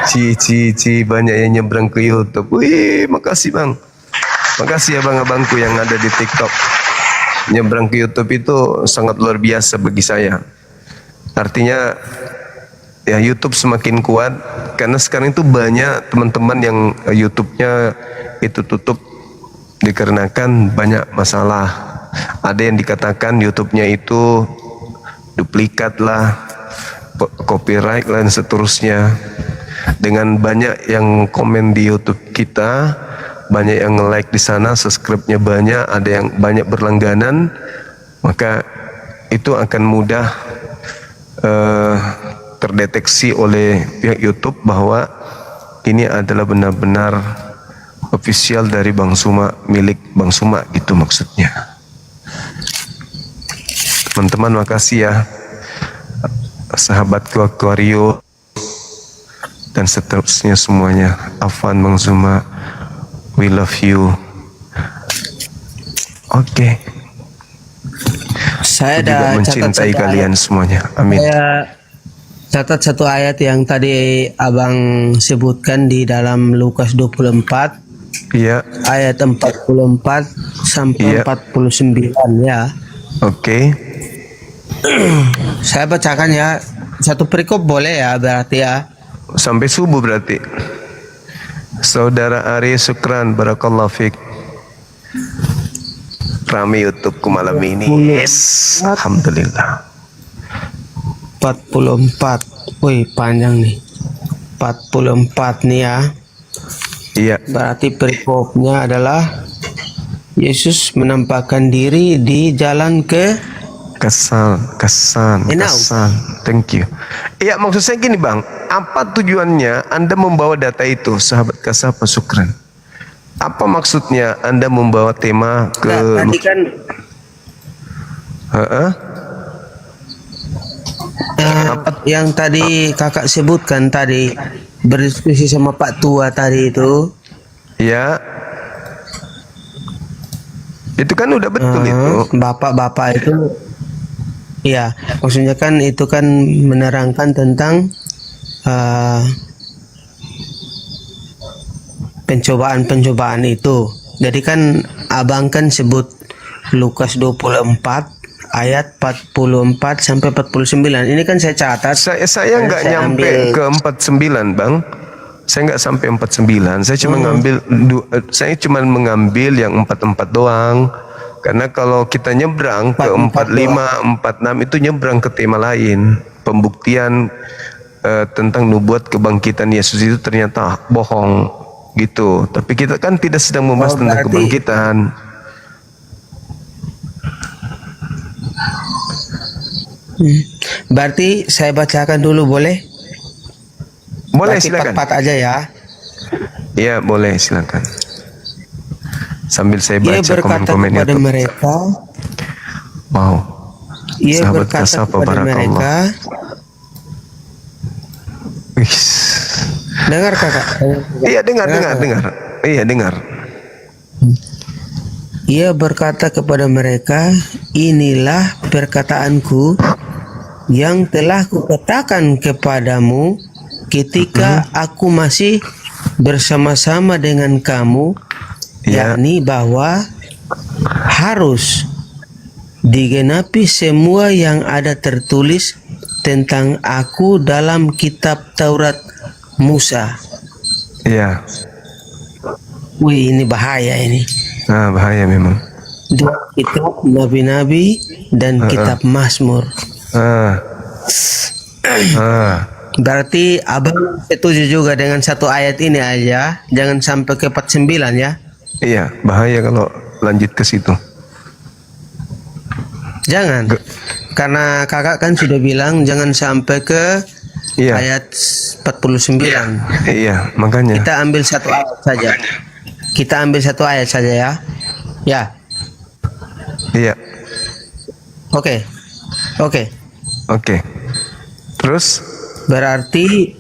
Ci banyak yang nyebrang ke YouTube. Wih, makasih bang. Makasih abang-abangku yang ada di TikTok. Nyebrang ke YouTube itu sangat luar biasa bagi saya. Artinya ya YouTube semakin kuat karena sekarang itu banyak teman-teman yang YouTube-nya itu tutup dikarenakan banyak masalah. Ada yang dikatakan YouTube-nya itu duplikat lah, copyright lah dan seterusnya. Dengan banyak yang komen di YouTube kita, banyak yang nge-like di sana, subscribe-nya banyak, ada yang banyak berlangganan, maka itu akan mudah terdeteksi oleh pihak YouTube bahwa ini adalah benar-benar official dari Bang Suma, milik Bang Suma, gitu maksudnya. Teman-teman makasih ya, sahabatku Aquario dan seterusnya semuanya. Afwan, Bang Suma, we love you. Oke. Saya Aku juga ada mencintai kalian semuanya. Amin. Saya catat satu ayat yang tadi Abang sebutkan di dalam Lukas 24. Iya. Ayat 44 sampai 49 ya. Oke. Saya bacakan ya. Satu perikop boleh ya berarti ya. Sampai subuh berarti. Saudara Ari Sukran, barakallahu fiik. Rame YouTubeku malam ini. Yes. Alhamdulillah. 44. Wih, panjang nih. 44 nih ya. Iya. Berarti perikopnya adalah Yesus menampakkan diri di jalan ke Kesan. Thank you. Iya, maksud saya gini bang, apa tujuannya Anda membawa data itu, sahabat Kasapa Sukran? Apa maksudnya Anda membawa tema ke? Nah, tadi kan yang tadi kakak sebutkan tadi berdiskusi sama Pak Tua tadi itu. Ya. Itu kan udah betul itu. Bapak-bapak itu. Ya, maksudnya kan itu kan menerangkan tentang pencobaan-pencobaan itu. Jadi kan abang kan sebut Lukas 24 ayat 44 sampai 49. Ini kan saya catat. Saya nggak nyampe ke 49 bang. Saya nggak sampai 49. Saya cuma cuma mengambil yang 44 doang. Karena kalau kita nyebrang ke 45, 46 itu nyebrang ke tema lain. Pembuktian tentang nubuat kebangkitan Yesus itu ternyata bohong gitu. Tapi kita kan tidak sedang membahas tentang kebangkitan. Berarti saya bacakan dulu boleh? Boleh, berarti silakan. 44 aja ya. Iya, boleh, silakan. Sambil saya baca Ia berkata komen-komen kepada YouTube. mereka, Wow. ia Sahabat berkata Kasapa, kepada mereka, dengar kakak. Iya, dengar. Iya, dengar. Ia berkata kepada mereka, inilah perkataanku yang telah kukatakan kepadamu ketika aku masih bersama-sama dengan kamu, yakni bahwa harus digenapi semua yang ada tertulis tentang aku dalam kitab Taurat Musa. Iya. Wih, ini bahaya ini. Nah, bahaya memang. Dua kitab nabi-nabi dan kitab Mazmur. Berarti abang setuju juga dengan satu ayat ini aja, jangan sampai ke 49 ya. Iya, bahaya kalau lanjut ke situ. Jangan. Karena kakak kan sudah bilang jangan sampai ke ayat 49. Iya, makanya. Kita ambil satu ayat saja. Kita ambil satu ayat saja ya. Ya. Iya. Oke. Terus? Berarti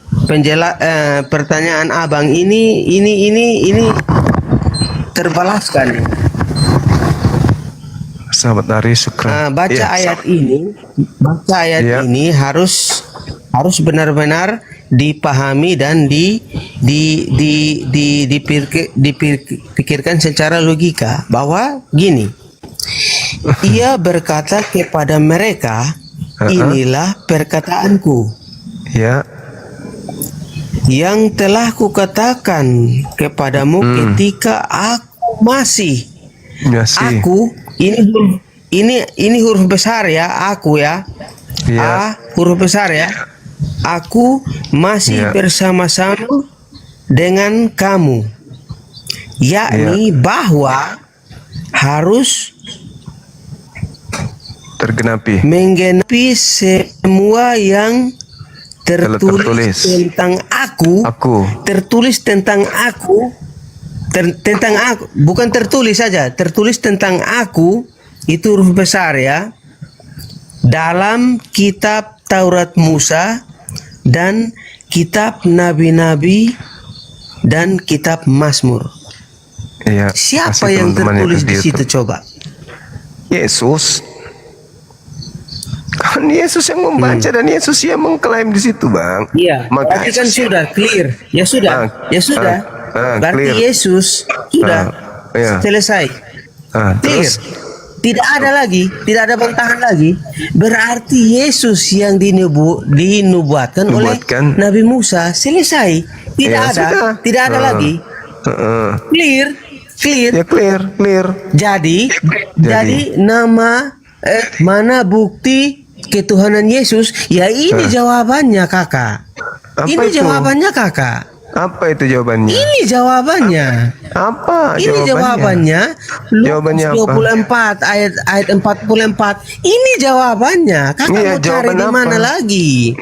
pertanyaan abang ini terbalaskan. Sahabat Arif, syukran. Baca Iya. ayat Iya. ini harus benar-benar dipahami dan dipikirkan secara logika bahwa gini. Ia berkata kepada mereka, inilah perkataanku Ya. yang telah kukatakan kepadamu ketika aku masih. Aku ini huruf besar ya, aku ya. Ya. A huruf besar ya. Aku masih Ya. bersama-sama dengan kamu. Yakni bahwa harus Tergenapi. menggenapi semua yang tertulis tentang aku. Tertulis tentang aku. Tentang aku, bukan tertulis saja, tertulis tentang aku, itu huruf besar ya, dalam kitab Taurat Musa dan kitab Nabi-Nabi dan kitab Mazmur. Iya. Siapa Kasih yang teman-teman tertulis di di situ YouTube. coba? Yesus. Kan Yesus yang membaca dan Yesus yang mengklaim di situ, Bang. Iya. Berarti kan sudah clear. Ya sudah. Ya sudah. Berarti clear. Yesus sudah Iya. selesai. Clear. Terus Tidak ada lagi, tidak ada bantahan lagi. Berarti Yesus yang dinubuatkan oleh Nabi Musa selesai. Tidak Ya, ada, sudah. tidak ada lagi. Clear, clear. Ya clear. Jadi nama mana bukti ketuhanan Yesus? Ya ini jawabannya kakak. Apa Ini itu? jawabannya kakak. Apa itu jawabannya? Ini jawabannya. Apa Ini jawabannya. Jawabannya Lukas 24 ayat 44. Ini jawabannya. Kakak Iya, mau cari jawaban di mana apa? lagi?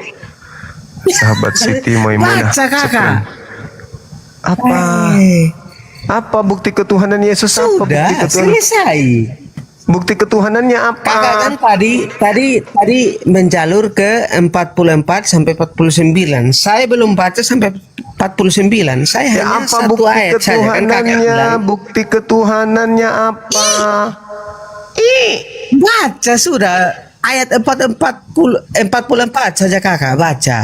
Sahabat Siti Maimunah. Baca kakak. Apa? Apa bukti ketuhanan Yesus? Apa bukti Sudah ketuhanan? selesai. Bukti ketuhanannya apa? Kakak kan tadi menjalur ke 44 sampai 49. Saya belum baca sampai 49. Saya Ya, hanya apa satu bukti ayat saja kan kakak ketuhanannya? bilang. Bukti ketuhanannya apa? Baca sudah ayat 44 saja kakak baca.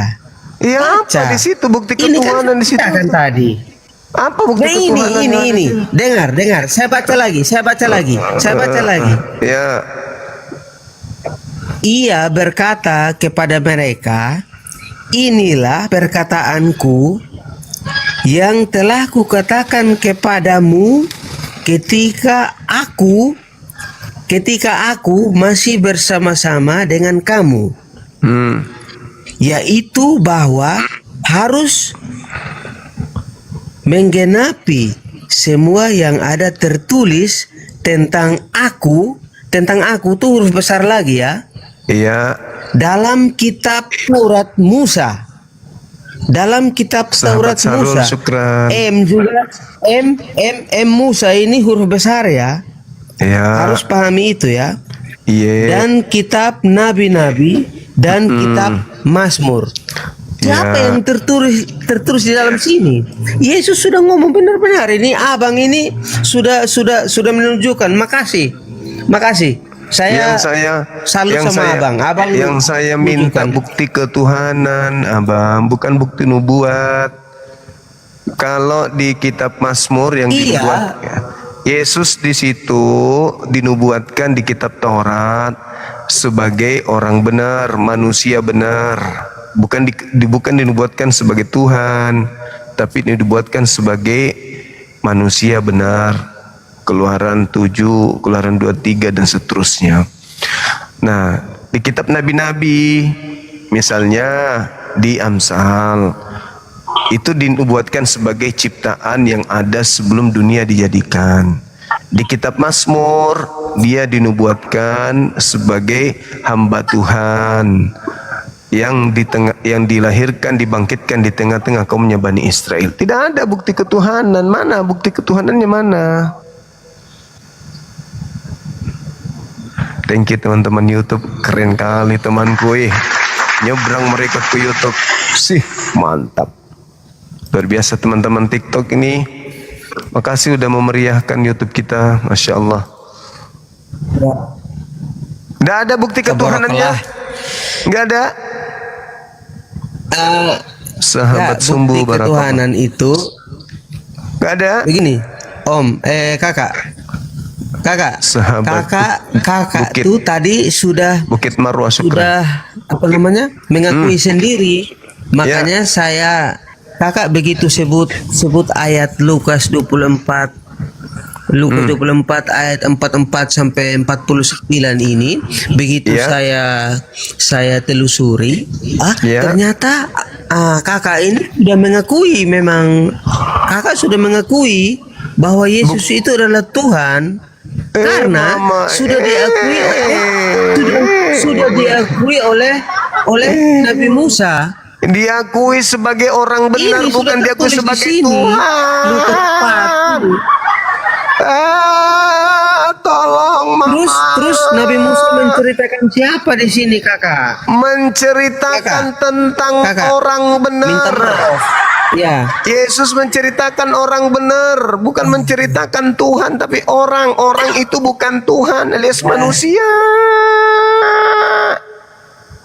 Ya, Baca. apa di situ bukti Ini kan ketuhanan di situ? kan tadi. Apa bukti Nah ketuhanan? ini. Dengar. Saya baca lagi. Ya. Ia berkata kepada mereka, inilah perkataanku yang telah kukatakan kepadamu ketika aku masih bersama-sama dengan kamu. Yaitu bahwa harus menggenapi semua yang ada tertulis tentang aku tuh huruf besar lagi ya. Iya. Dalam kitab Taurat Musa. Dalam kitab Taurat Sarul, Musa. syukran. M juga M Musa ini huruf besar ya. Iya. Harus pahami itu ya. Iya. Dan kitab Nabi-Nabi dan kitab Mazmur. Siapa yang tertulis di dalam sini? Yesus sudah ngomong benar-benar ini. Abang ini sudah menunjukkan. Makasih. Saya salut sama abang. Yang saya minta bukti ketuhanan, abang, bukan bukti nubuat. Kalau di kitab Mazmur yang dinubuatkan, Yesus di situ dinubuatkan di kitab Taurat sebagai orang benar, manusia benar. Bukan dinubuatkan sebagai Tuhan, tapi dinubuatkan sebagai manusia benar. Keluaran 7, Keluaran 23 dan seterusnya. Nah, di kitab Nabi-Nabi, misalnya di Amsal, itu dinubuatkan sebagai ciptaan yang ada sebelum dunia dijadikan. Di kitab Mazmur, dia dinubuatkan sebagai hamba Tuhan yang dilahirkan, dibangkitkan di tengah-tengah kaumnya Bani Israel. Tidak ada bukti ketuhanan. Mana bukti ketuhanannya mana? Thank you teman-teman YouTube, keren kali temanku. Nyebrang mereka ke YouTube, sih mantap. Luar biasa teman-teman TikTok ini. Makasih udah memeriahkan YouTube kita, Masya Allah. Nggak ada bukti ketuhanannya. Nggak ada. Sahabat bukti sumbu ketuhanan itu nggak ada. begini, Om, kakak, Sahabat kakak Bukit. tuh tadi sudah Bukit Marwah Syukran. sudah apa namanya mengakui sendiri. Makanya kakak begitu sebut ayat Lukas 24 ayat 44 sampai 49 ini, begitu saya telusuri, ternyata kakak ini sudah mengakui, memang kakak sudah mengakui bahwa Yesus itu adalah Tuhan, karena sudah diakui oleh Nabi Musa. Diakui sebagai orang benar, Ini bukan sudah diakui tertulis di sebagai sini. Lukas 4. Tolong mama. Terus Nabi Musa menceritakan siapa di sini, kakak? Menceritakan tentang orang benar. Minta maaf. Ya. Yesus menceritakan orang benar, bukan menceritakan Tuhan, tapi orang itu bukan Tuhan, alias manusia.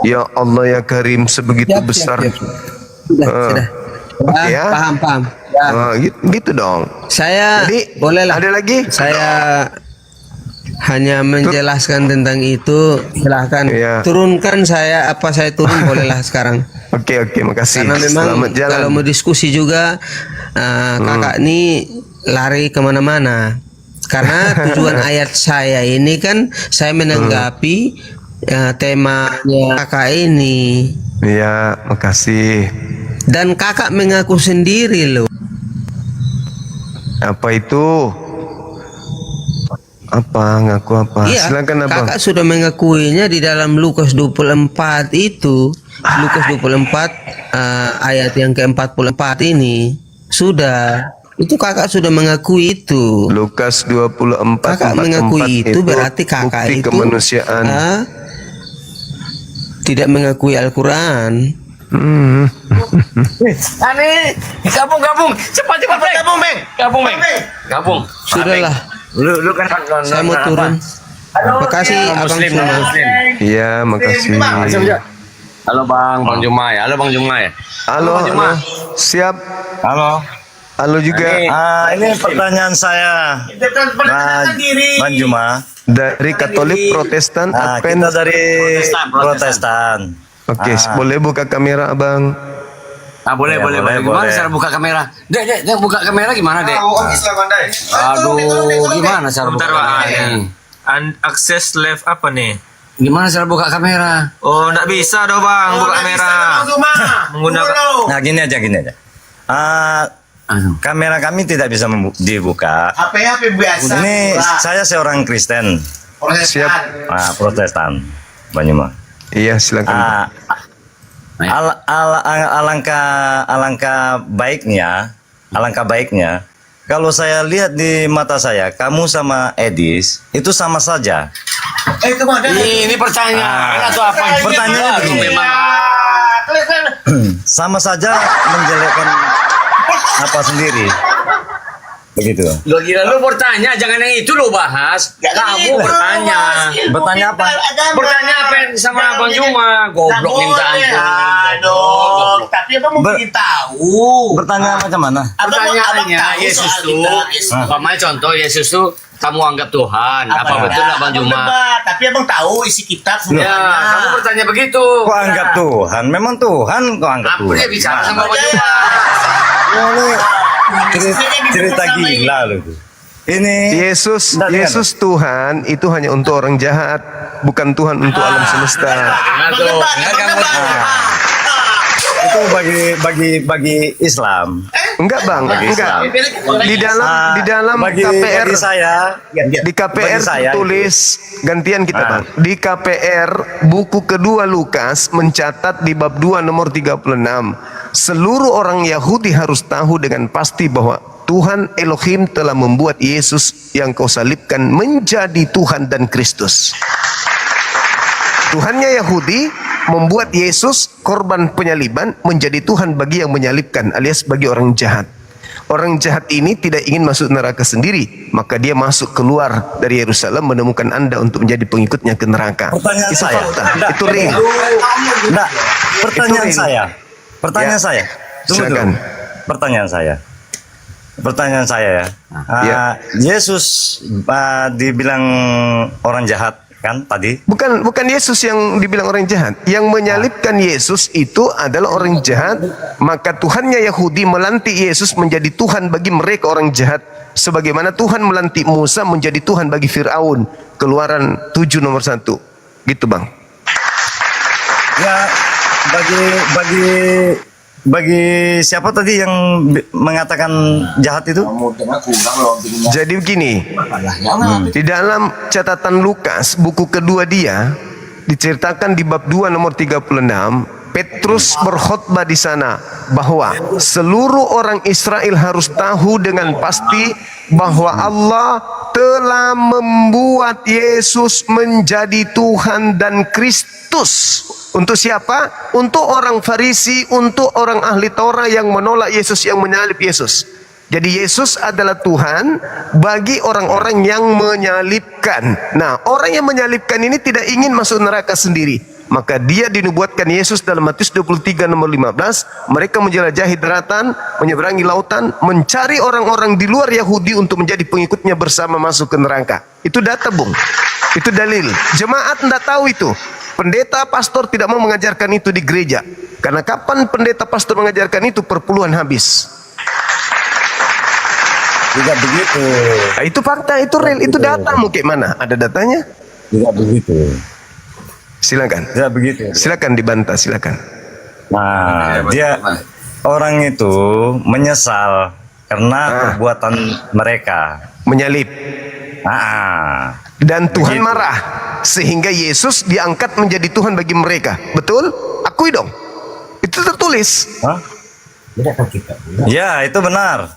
Ya Allah ya Karim, sebegitu besar. Sudah. Ya. Paham. Gitu dong. Saya Jadi, bolehlah. ada lagi? Saya hanya menjelaskan tentang itu. Silahkan turunkan saya turun bolehlah sekarang. Oke, makasih. Karena memang Selamat jalan. kalau mau diskusi juga kakak ini lari kemana-mana. Karena tujuan ayat saya ini kan saya menanggapi temanya kakak ini. Iya, makasih. Dan kakak mengaku sendiri loh. Apa itu? Apa? Ngaku apa? Iya, Silakan abang. kakak sudah mengakuinya di dalam Lukas 24 itu. Lukas 24 ayat yang ke-44 ini. Sudah. Itu kakak sudah mengakui itu. Lukas 24 Kakak 44 mengakui itu berarti kakak bukti itu kemanusiaan. Tidak mengakui Al-Quran. Aneh, gabung, cepat gabung. Sudahlah. Lu kan Saya mau turun. Makasih abang semua. Iya, makasih. Halo Bang Jumai. Halo Bang Jumai. Halo. Siap. Halo juga. Ini pertanyaan saya, Bang Juma. Dari Katolik, Protestan, Advent. Kita dari Protestan. Oke, boleh buka kamera abang? Boleh. Gimana cara buka kamera? Dek, buka kamera gimana, Dek? Aduh, gimana cara buka kamera ini? Akses live apa nih? Gimana cara buka kamera? Oh, nggak bisa dong bang, buka kamera. Menggunakan. Nah, gini aja. Kamera kami tidak bisa dibuka. HP biasa. Ini saya seorang Kristen. Siap. Protestan, Bang Juma. Iya, silakan. Alangkah baiknya kalau saya lihat di mata saya, kamu sama Edis itu sama saja. Ini pertanyaan atau apa? Pertanyaannya begini. Sama saja menjelekkan apa sendiri. Begitu. Lo gila, lu bertanya, jangan yang itu lo bahas. Kamu bertanya. Bertanya apa? Bertanya apa yang sama Bang Juma? Goblok minta ampun. Tapi abang mau bikin tahu. Bertanya macam mana? Pertanyaannya Yesus tuh, umpamanya contoh Yesus tuh kamu anggap Tuhan. Apa betul nggak Bang Juma? Tapi abang tahu isi kitab sebenarnya. Ya, kamu bertanya begitu. Kok anggap Tuhan? Memang Tuhan kok anggap Apa Tuhan? dia bicara sama Bang Juma? Cerita gila loh itu. Ini Yesus Tuhan itu hanya untuk orang jahat, bukan Tuhan untuk alam semesta. Itu bagi Islam. Enggak bang, enggak. Di dalam bagi KPR saya, di KPR bagi saya tulis gantian kita bang. Di KPR buku kedua Lukas mencatat di bab 2 nomor 36. Seluruh orang Yahudi harus tahu dengan pasti bahwa Tuhan Elohim telah membuat Yesus yang kau salibkan menjadi Tuhan dan Kristus. Tuhannya Yahudi membuat Yesus korban penyaliban menjadi Tuhan bagi yang menyalibkan alias bagi orang jahat. orang jahat ini tidak ingin masuk neraka sendiri, maka dia masuk keluar dari Yerusalem menemukan Anda untuk menjadi pengikutnya ke neraka. Pertanyaan Itu saya. fakta, Enggak, itu real. Enggak, pertanyaan Itu real. saya. Pertanyaan Ya. saya. Tunggu Silakan. dulu. Pertanyaan saya ya. Ya. Yesus dibilang orang jahat kan tadi? Bukan Yesus yang dibilang orang jahat. Yang menyalibkan Yesus itu adalah orang jahat. Maka Tuhannya Yahudi melantik Yesus menjadi Tuhan bagi mereka orang jahat. Sebagaimana Tuhan melantik Musa menjadi Tuhan bagi Fir'aun. Keluaran 7 nomor 1. Gitu bang. Ya, bagi siapa tadi yang mengatakan jahat itu? Jadi begini, di dalam catatan Lukas buku kedua dia diceritakan di bab 2 nomor 36, Petrus berkhotbah di sana bahwa seluruh orang Israel harus tahu dengan pasti bahwa Allah telah membuat Yesus menjadi Tuhan dan Kristus. Untuk siapa? Untuk orang Farisi, untuk orang ahli Taurat yang menolak Yesus, yang menyalib Yesus. Jadi Yesus adalah Tuhan bagi orang-orang yang menyalibkan. Nah, orang yang menyalibkan ini tidak ingin masuk neraka sendiri. Maka dia dinubuatkan Yesus dalam Matius 23 nomor 15. Mereka menjelajahi daratan, menyeberangi lautan, mencari orang-orang di luar Yahudi untuk menjadi pengikutnya bersama masuk ke neraka. Itu data bung. Itu dalil. Jemaat tidak tahu itu. Pendeta, pastor tidak mau mengajarkan itu di gereja. Karena kapan pendeta, pastor mengajarkan itu, perpuluhan habis. Tidak begitu. Nah, itu fakta, itu real, itu data. Mau kayak mana? Ada datanya? Tidak begitu. Silakan. Tidak begitu. Silakan dibantah, silakan. Nah, dia orang itu menyesal karena perbuatan mereka. Menyalib. Dan Tuhan Begitu. marah sehingga Yesus diangkat menjadi Tuhan bagi mereka. Betul? Akui dong. Itu tertulis. Ya, itu benar.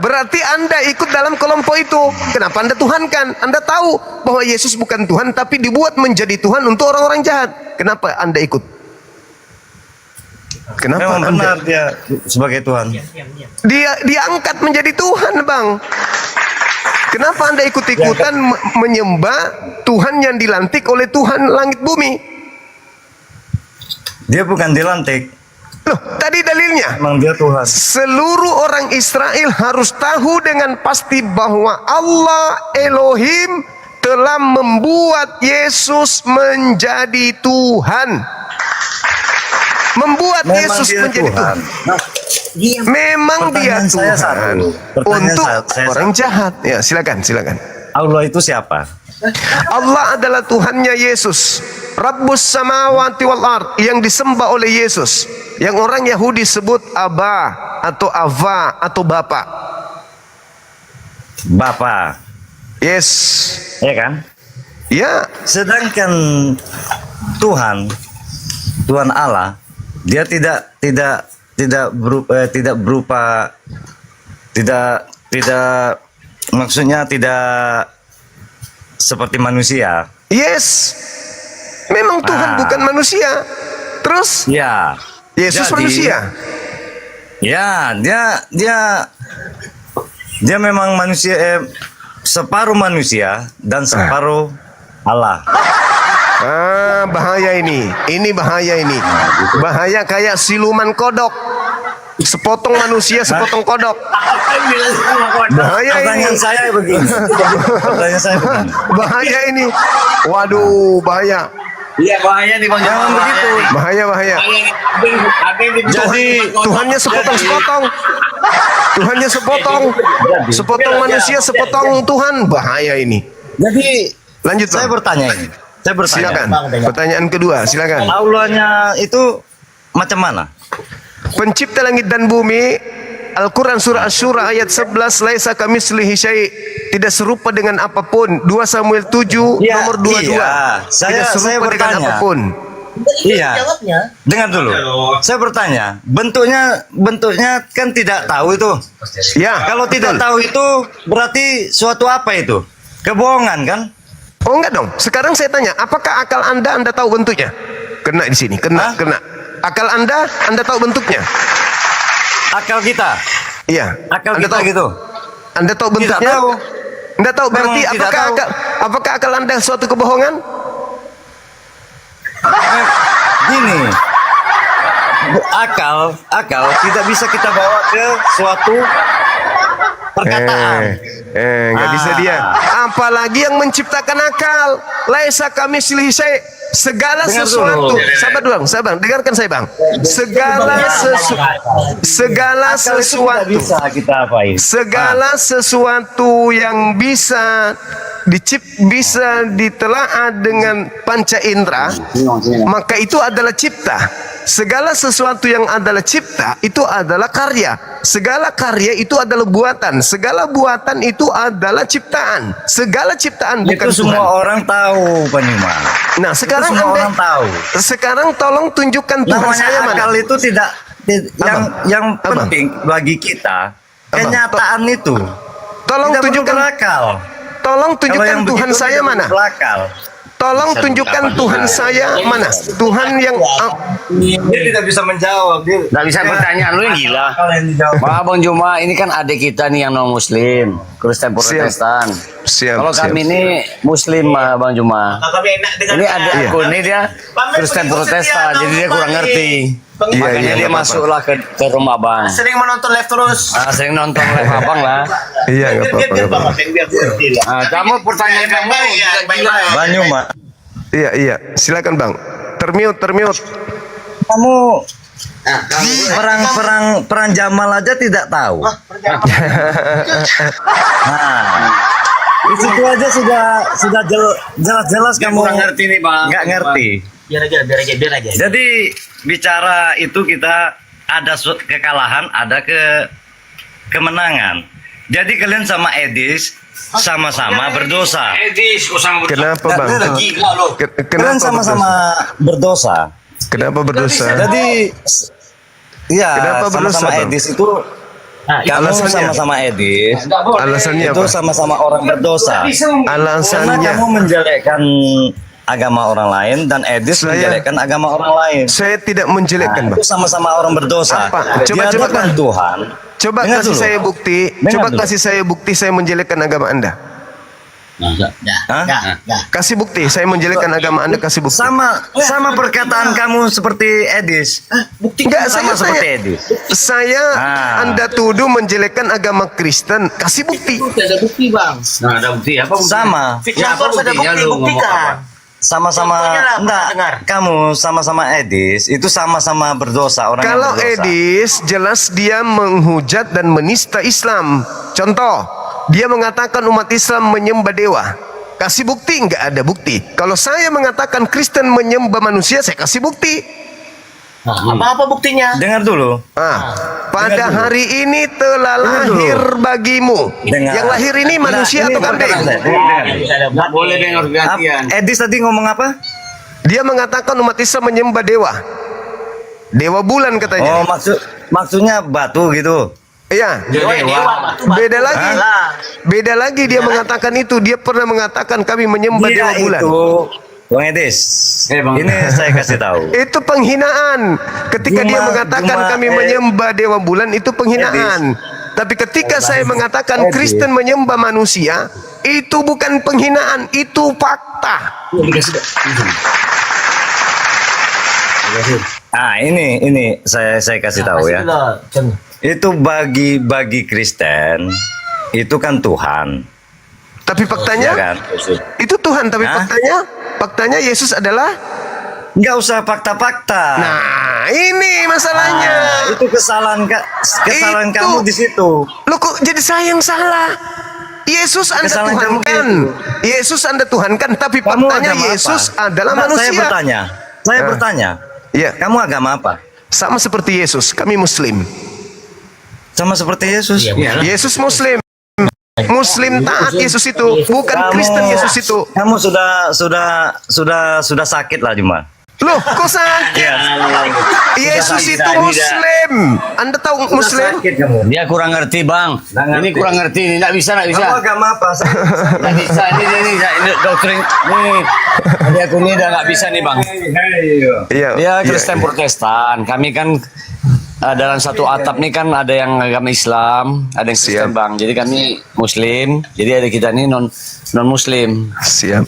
Berarti Anda ikut dalam kelompok itu. Kenapa Anda tuhankan? Anda tahu bahwa Yesus bukan Tuhan tapi dibuat menjadi Tuhan untuk orang-orang jahat. Kenapa Anda ikut? Kenapa Memang Anda? benar dia sebagai Tuhan. Dia diangkat menjadi Tuhan, Bang. Kenapa Anda ikut-ikutan menyembah Tuhan yang dilantik oleh Tuhan langit bumi? Dia bukan dilantik. Loh, tadi dalilnya. Memang dia Tuhan. Seluruh orang Israel harus tahu dengan pasti bahwa Allah Elohim telah membuat Yesus menjadi Tuhan. Membuat Memang Yesus dia menjadi Tuhan. Memang dia Pertanyaan saya Tuhan satu. untuk saya orang jahat. Ya, silakan, silakan. Allah itu siapa? Allah adalah Tuhannya Yesus, Rabbus samawati wal ard, yang disembah oleh Yesus, yang orang Yahudi sebut Aba atau Ava atau Bapa. Bapa. Yes. Ya kan? Ya. Sedangkan Tuhan Allah, dia tidak maksudnya tidak seperti manusia. Yes. Memang Tuhan bukan manusia. Terus? Ya. Yesus Jadi, manusia. Ya, dia memang manusia, separuh manusia dan separuh Allah. Bahaya ini. Ini bahaya ini. Bahaya kayak siluman kodok. Sepotong manusia, sepotong kodok. Bahaya ini. Pertanyaan saya begini. Bahaya ini. Waduh, bahaya. Iya, bahaya nih Bang. Jangan begitu. Bahaya. Jadi Tuhannya sepotong-sepotong. Tuhannya sepotong. Sepotong manusia, sepotong Tuhan. Bahaya ini. Jadi lanjut, saya bertanya ini. Silakan. Pertanyaan kedua, silakan. Allahnya itu macam mana? Pencipta langit dan bumi. Al-Quran surah Asy-Syura ayat 11, laisa kamitslihi syai', tidak serupa dengan apapun. 2 Samuel 7 nomor 22. Iya. Tidak serupa dengan bertanya. apapun. Iya. Dengar dulu. Saya bertanya, bentuknya kan tidak tahu itu. Ya. Kalau tidak tahu itu berarti suatu apa itu? Kebohongan kan? Oh enggak dong. Sekarang saya tanya, apakah akal Anda tahu bentuknya? Kena di sini, kena. Akal Anda tahu bentuknya? Akal kita. Iya. Akal Anda kita tahu gitu. Anda tahu bentuknya? Tidak tahu. Anda tahu Memang berarti tidak tahu. apakah akal Anda suatu kebohongan? Gini, akal tidak bisa kita bawa ke suatu perkataan. Nggak bisa dia. Apalagi yang menciptakan akal. Laisa kami silih segala Dengar sesuatu. dulu. Sabar doang, sabar. Dengarkan saya bang. Segala Akal itu sesuatu. tidak bisa kita apain. Segala sesuatu yang bisa bisa ditelaah dengan panca indera, maka itu adalah cipta. Segala sesuatu yang adalah cipta itu adalah karya. Segala karya itu adalah buatan. Segala buatan itu adalah ciptaan. Segala ciptaan bukan Itu semua Tuhan. orang tahu, Pak Nima. Nah, sekarang semua Anda orang tahu. Sekarang tolong tunjukkan Tuhan Namanya saya mana. akal itu tidak yang penting bagi kita kenyataan itu. Tolong Tidak perlu tunjukkan berakal. Tolong Kalau tunjukkan yang Tuhan begitu saya tidak mana. berakal. Tolong tunjukkan Tuhan saya mana. Tuhan yang Dia tidak bisa menjawab. Dia Nggak bisa bertanya, lu yang gila. Pak Bang Juma, ini kan adik kita nih yang non Muslim, Kristen Protestan. Siap, Kalau siap. kami ini Muslim, Bang Juma. Kami enak dengan Ini adik aku ini dia Kristen Protestan, jadi dia kurang ngerti. Makanya dia masuklah ke rumah Bang. Sering menonton live terus. Sering nonton live Abang lah. Iya, nggak apa-apa. nggak apa-apa. Biar ngerti lah. Kamu pertanyaan kamu gila. Banyuma. Iya. Silakan bang. Termute. Kamu perang Jamal aja tidak tahu. Nah, di situ aja sudah jelas-jelas kamu kurang ngerti nih, Bang. nggak ngerti. Biar aja. Jadi bicara itu kita ada kekalahan, ada kemenangan. Jadi kalian sama Edis sama-sama berdosa. Edis, Kenapa bang? Gila lo. Kalian Kenapa sama-sama berdosa. Kenapa berdosa? Jadi ya Kenapa berdosa, sama-sama Bang? Edis itu kamu alasannya? sama-sama Edis Alasannya itu apa? sama-sama orang berdosa. Karena Alasannya kamu menjelekkan agama orang lain dan Edis menjelekkan agama orang lain. saya tidak menjelekkan bang. Itu sama-sama orang berdosa. Apa? Di Coba hadapan Tuhan. Coba Dengar kasih dulu. saya bukti. Dengar Coba dulu. kasih saya bukti saya menjelekkan agama Anda. Hah? Kasih bukti saya menjelekkan agama Anda. Kasih bukti. Sama perkataan kamu seperti Edis. Enggak, Sama saya seperti Edis. Saya Anda tuduh menjelekkan agama Kristen. Kasih bukti. Ada bukti bang. Nah, ada bukti apa? Sama. Fitnah terus ada bukti, buktikan. Sama-sama enggak, kamu sama-sama Edis itu sama-sama berdosa orang Kalau yang berdosa. Edis jelas dia menghujat dan menista Islam. Contoh, dia mengatakan umat Islam menyembah dewa. Kasih bukti? Enggak ada bukti. Kalau saya mengatakan Kristen menyembah manusia, saya kasih bukti. Apa buktinya? Dengar dulu. Pada hari ini telah lahir bagimu. Dengar. Yang lahir ini manusia atau kambing? Nggak boleh dengar gantian. Edis tadi ngomong apa? Dia mengatakan umat Islam menyembah dewa. Dewa bulan katanya. Oh, maksudnya batu gitu. Iya. Dewa. Beda lagi. Beda lagi dia mengatakan itu. Dia pernah mengatakan kami menyembah dewa bulan. Itu Bang Edis, ini saya kasih tahu. Itu penghinaan. Ketika dia mengatakan kami menyembah dewa bulan, itu penghinaan. Tapi ketika saya mengatakan Kristen menyembah manusia, itu bukan penghinaan, itu fakta. Ini saya kasih tahu ya. Itu bagi Kristen itu kan Tuhan. Tapi faktanya, Ya kan? itu Tuhan. Tapi faktanya Yesus adalah. Nggak usah fakta-fakta. Nah, ini masalahnya. Itu kesalahan kamu di situ. Loh kok jadi saya yang salah? Yesus Anda Kesalahan kamu Tuhankan. Yesus Anda Tuhankan, tapi Kamu faktanya agama Yesus apa? adalah Nah, manusia. Saya bertanya. Iya. Kamu agama apa? Sama seperti Yesus, kami Muslim. Sama seperti Yesus. Yesus Muslim. Muslim taat Yesus itu, bukan Kristen Yesus itu. Kamu sudah sakit lah cuma. Loh, kok sakit? Yesus itu Muslim. Anda tahu Muslim? Dia kurang ngerti bang. Ini kurang ngerti. Ini nggak bisa. Kamu agama apa? Nggak bisa. Ini doktrin. Nih, dia aku ini udah nggak bisa nih bang. Iya. Dia Kristen Protestan. Kami kan dalam satu atap nih kan ada yang agama Islam, ada yang Kristen bang. Jadi kami Muslim, jadi ada kita nih non Muslim. Siap.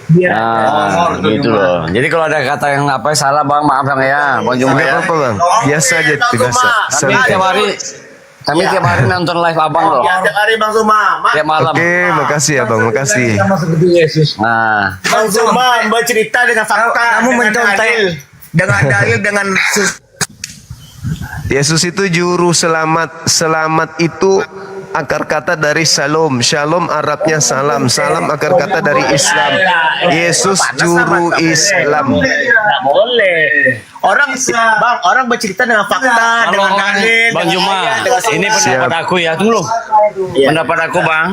Nah, gitu loh. Jadi kalau ada kata yang apa salah bang, maaf bang ya, bang Juma ya. Apa bang? Biasa aja, biasa. Kami tiap hari nonton live abang loh. Ya, tiap hari Bang Zuma. Tiap malam. Oke, makasih abang, makasih. Nah, Bang Zuma bercerita dengan fakta, Kamu dengan mencontoh dalil. dengan dalil dengan Yesus itu juru selamat. Selamat itu akar kata dari Shalom. Shalom Arabnya salam. Salam akar kata dari Islam. Yesus juru Islam. Nggak boleh. Orang bercerita dengan fakta, dengan dalil. Bang dengan Juma, ayat, dengan ini sunnah. pendapat aku ya. Tunggu. Pendapat aku bang.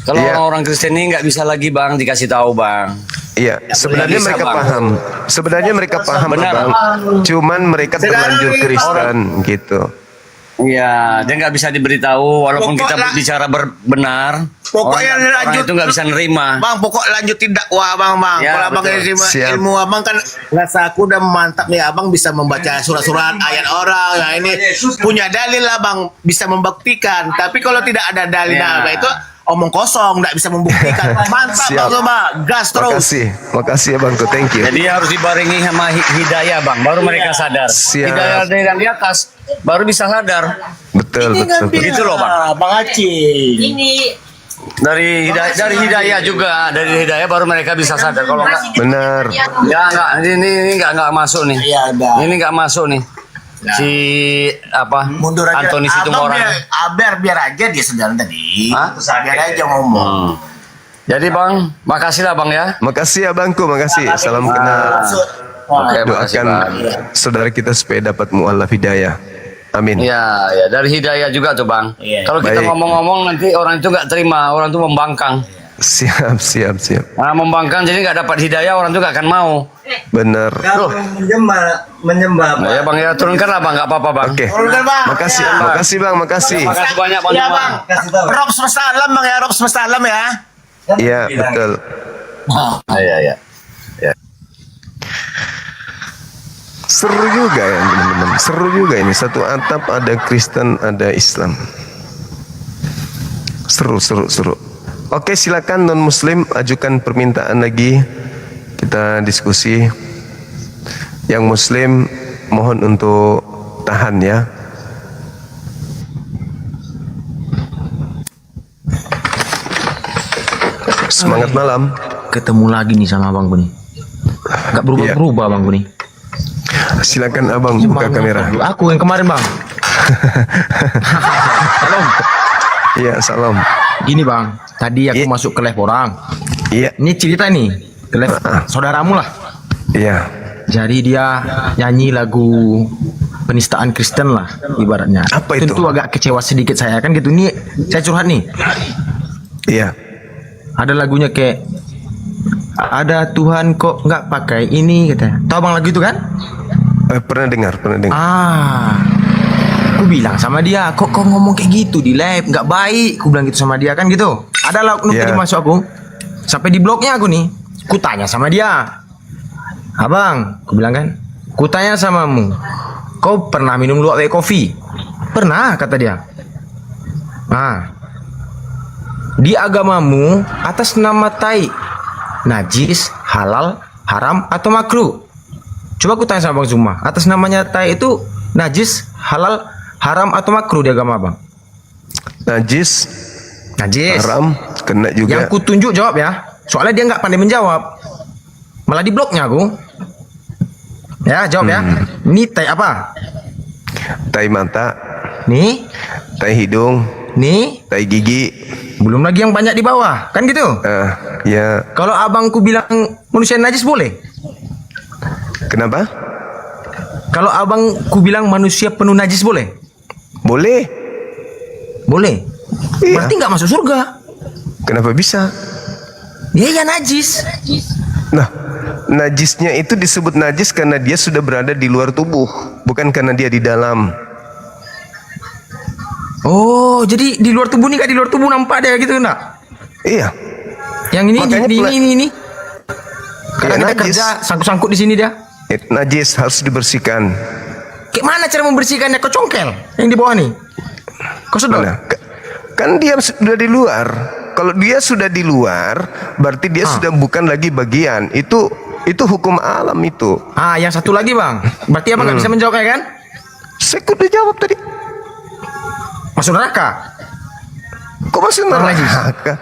Kalau orang-orang Kristen ini nggak bisa lagi bang dikasih tahu bang. Iya, sebenarnya bisa, mereka Bang. paham. Sebenarnya mereka paham, Benar. Bang. Cuman mereka terlanjur Kristen gitu. Iya, dia nggak bisa diberitahu walaupun kita bicara benar. Pokoknya orang lanjut itu nggak bisa nerima. Bang, pokok lanjutin dakwah bang. Ya, Kalau abang betul. ilmu abang kan rasa aku udah mantap nih. Abang bisa membaca surat-surat ayat orang. Nah ini punya dalil lah bang, bisa membuktikan. Tapi kalau tidak ada dalil, Ya. nah, itu omong kosong, nggak bisa membuktikan. Mantap Siap. bang Zuma, gas terus. Makasih ya bang, thank you. Jadi harus dibarengi sama hidayah bang, baru mereka sadar. Siap. Hidayah dari yang di atas, baru bisa sadar. Betul, betul. Begitu loh bang. Bang Aceh. Dari hidayah juga, dari hidayah baru mereka bisa sadar. Kalau nggak, Benar. ya nggak, ini nggak masuk nih. Iya, udah. Ini nggak masuk nih. Si apa? Mundur aja. Antoni Abang Situmorang. biar aja dia sedang tadi. Hah? Biar aja ngomong. Jadi bang, makasih lah bang ya. Makasih abangku, makasih. Salam kenal. Oke, makasih Doakan bang. saudara kita supaya dapat mu'alaf hidayah. Amin. Ya, ya dari hidayah juga tuh bang. Kalau kita Baik. ngomong-ngomong nanti orang itu nggak terima, orang itu membangkang. Siap. Nah, membangkang jadi nggak dapat hidayah, orang itu nggak akan mau. Benar. menyembah. Nah, ya bang ya turunkanlah bang, nggak apa-apa bang. Oke. Turunkan, Bang. Makasih, Ya. makasih bang, makasih. Makasih banyak bang. Ya Juma. bang, Rob semesta alam bang ya, Rob semesta alam ya. Iya, betul. Iya. Seru juga ya teman-teman. Seru juga ini. Satu atap ada Kristen, ada Islam. Seru. Oke, silakan non Muslim ajukan permintaan lagi. Kita diskusi. Yang Muslim mohon untuk tahan ya. Semangat malam. Ketemu lagi nih sama abang gue nih. Gak berubah-berubah bang gue nih. Silakan abang buka kamera. Aku yang kemarin bang. Salam. Iya, salam. Gini bang, tadi aku masuk ke live orang. Iya. Ini cerita nih, ke live saudaramu lah. Iya. Jadi dia nyanyi lagu penistaan Kristen lah ibaratnya. Apa itu? Tentu agak kecewa sedikit saya kan gitu. Ini saya curhat nih. Iya. Ada lagunya kayak ada Tuhan kok nggak pakai ini katanya. Tahu bang lagu itu kan? Pernah dengar. Aku bilang sama dia, kok ngomong kayak gitu di live, nggak baik. Aku bilang gitu sama dia kan gitu. Ada lah tadi masuk aku, sampai di blognya aku nih. Ku tanya sama dia, abang, aku bilang kan, ku tanya samamu, kau pernah minum luwak kayak kopi? Pernah, kata dia. Nah, di agamamu atas nama tai, najis, halal, haram atau makruh? Coba aku tanya sama Bang Zuma, atas namanya tai itu najis, halal, haram atau makruh di agama Bang? Najis, haram, kena juga. Yang ku tunjuk jawab ya, soalnya dia nggak pandai menjawab, malah di bloknya aku. Ya jawab ya. Ini tai apa? Tai mata. Nih. Tai hidung. Nih. Tai gigi. Belum lagi yang banyak di bawah, kan gitu? Ya. Kalau abangku bilang manusia najis boleh? Kenapa? Kalau abangku bilang manusia penuh najis boleh? Boleh. Boleh. Iya. Berarti nggak masuk surga. Kenapa bisa? Dia ya najis. Nah, najisnya itu disebut najis karena dia sudah berada di luar tubuh, bukan karena dia di dalam. Oh, jadi di luar tubuh nih, di luar tubuh nampak dia gitu enggak? Iya. Yang ini, ini. Karena Ya, kita kerja sangkut-sangkut di sini dia. Najis harus dibersihkan. Kayak mana cara membersihkannya? Kau congkel yang di bawah nih. Kau sedot. Kan dia sudah di luar. Kalau dia sudah di luar, berarti dia sudah bukan lagi bagian. Itu hukum alam itu. Ah, yang satu lagi bang. Berarti abang nggak bisa menjawabnya kan? Saya udah jawab tadi. Masuk neraka. Kok masuk neraka?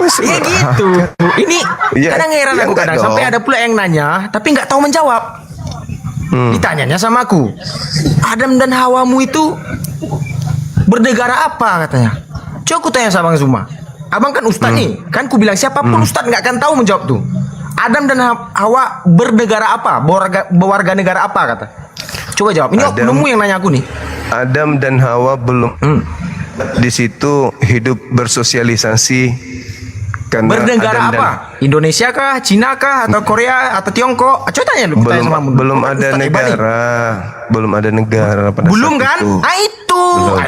Iya gitu. Ini kadang heran aku kadang sampai ada pula yang nanya, tapi nggak tahu menjawab. Ditanyanya sama aku, Adam dan Hawamu itu bernegara apa katanya? Coba aku tanya sama Bang Zuma. Abang kan ustad nih, kan ku bilang siapapun ustad nggak akan tahu menjawab tuh. Adam dan Hawa bernegara apa? Berwarga negara apa kata? Coba jawab. Ini oknummu yang nanya aku nih. Adam dan Hawa belum di situ hidup bersosialisasi. Karena bernegara apa? Indonesia kah, Cina kah, atau Korea, atau Tiongkok? Coba tanya lu. Belum ada negara, belum ada negara pada belum saat kan? itu.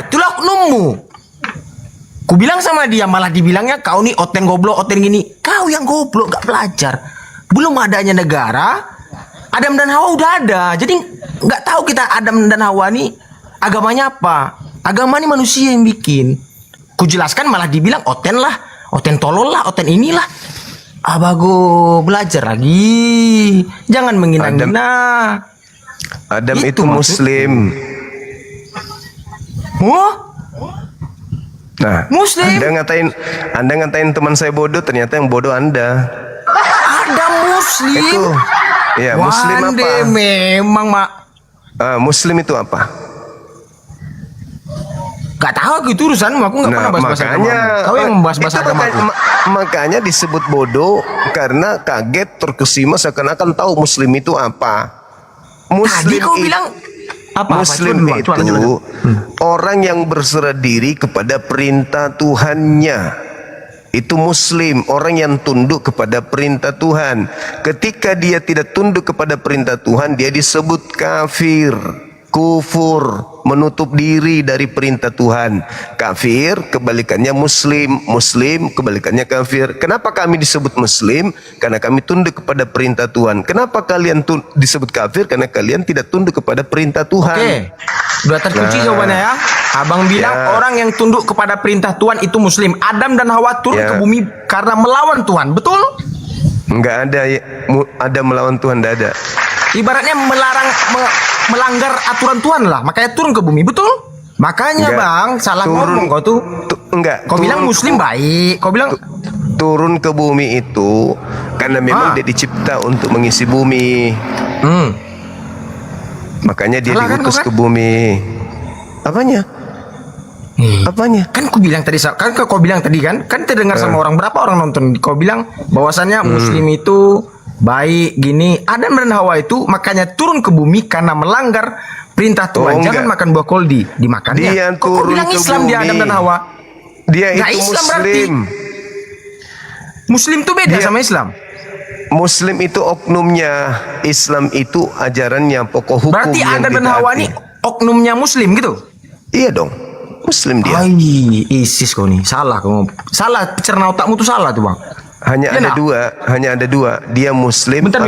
Itulah oknummu. Ku bilang sama dia, malah dibilangnya kau nih oten goblok, oten gini. Kau yang goblok, gak belajar. Belum adanya negara, Adam dan Hawa udah ada. Jadi nggak tahu kita Adam dan Hawa nih agamanya apa. Agama ini manusia yang bikin. Ku jelaskan malah dibilang oten lah. Oten tolol lah, oten inilah. Abago belajar lagi. Jangan menghina-hina. Adam itu Muslim. Oh? Nah, Muslim. Anda ngatain teman saya bodoh, ternyata yang bodoh Anda. Ada Muslim. Itu. Ya, Muslim apa? Memang Muslim itu apa? Gak tahu aku itu urusanmu, aku gak pernah bahas-bahas agama. Kau yang membahas-bahas agama. Makanya disebut bodoh karena kaget terkesima seakan-akan tahu Muslim itu apa. Tadi kau bilang apa? Muslim itu orang yang berserah diri kepada perintah Tuhannya. Itu Muslim, orang yang tunduk kepada perintah Tuhan. Ketika dia tidak tunduk kepada perintah Tuhan, dia disebut kafir. Kufur, menutup diri dari perintah Tuhan. Kafir kebalikannya Muslim, Muslim kebalikannya kafir. Kenapa kami disebut Muslim? Karena kami tunduk kepada perintah Tuhan. Kenapa kalian disebut kafir? Karena kalian tidak tunduk kepada perintah Tuhan. Oke, udah terkunci jawabannya ya. Abang bilang orang yang tunduk kepada perintah Tuhan itu Muslim. Adam dan Hawa turun ke bumi karena melawan Tuhan, betul? Enggak ada melawan Tuhan, enggak ada. Ibaratnya melanggar aturan Tuhan lah, makanya turun ke bumi, betul? Makanya bang, salah ngomong kau tuh. Kau bilang Muslim baik, kau bilang turun ke bumi itu karena memang dia dicipta untuk mengisi bumi. Makanya dia diutus ke bumi. Apanya? Apanya? Kan kau bilang tadi, kan terdengar sama orang, berapa orang nonton? Kau bilang bahwasannya Muslim itu baik gini. Adam dan Hawa itu makanya turun ke bumi karena melanggar perintah Tuhan. Jangan makan buah koldi, dimakannya. Dia kau bilang Islam dia Adam dan Hawa. Dia itu Islam Muslim. berarti. Muslim itu beda sama Islam. Muslim itu oknumnya, Islam itu ajarannya, pokok hukum. Berarti Adam dan Hawa ini oknumnya Muslim gitu? Iya dong, Muslim dia. ISIS kau nih, salah kau. Salah, cerna otakmu tuh salah tuh bang. Hanya ada dua. Dia Muslim bentar,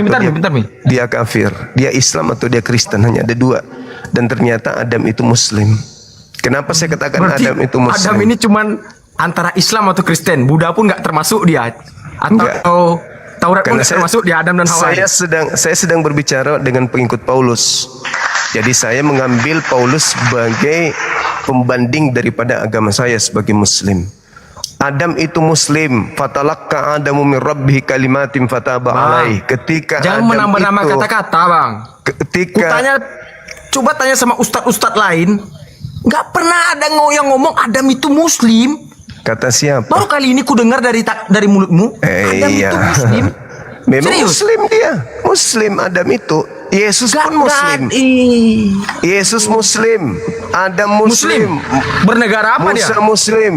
dia kafir. Dia Islam atau dia Kristen, hanya ada dua. Dan ternyata Adam itu Muslim. Kenapa saya katakan berarti Adam itu Muslim? Adam ini cuman antara Islam atau Kristen. Buddha pun nggak termasuk dia. Atau Taurat pun nggak termasuk dia, Adam dan Hawa. Saya sedang berbicara dengan pengikut Paulus. Jadi saya mengambil Paulus sebagai pembanding daripada agama saya sebagai Muslim. Adam itu Muslim. Fatalaqqa Adamu min rabbih kalimatin fataba alaih. Ketika jangan Adam menambah-nambah kata-kata bang. Coba tanya sama ustadz-ustadz lain, nggak pernah ada yang ngomong Adam itu Muslim. Kata siapa? Baru kali ini ku dengar dari mulutmu. Adam itu Muslim. Memang Muslim dia. Muslim Adam itu. Yesus pun Muslim. Yesus Muslim. Adam Muslim. Bernegara apa Musa dia? Muslim.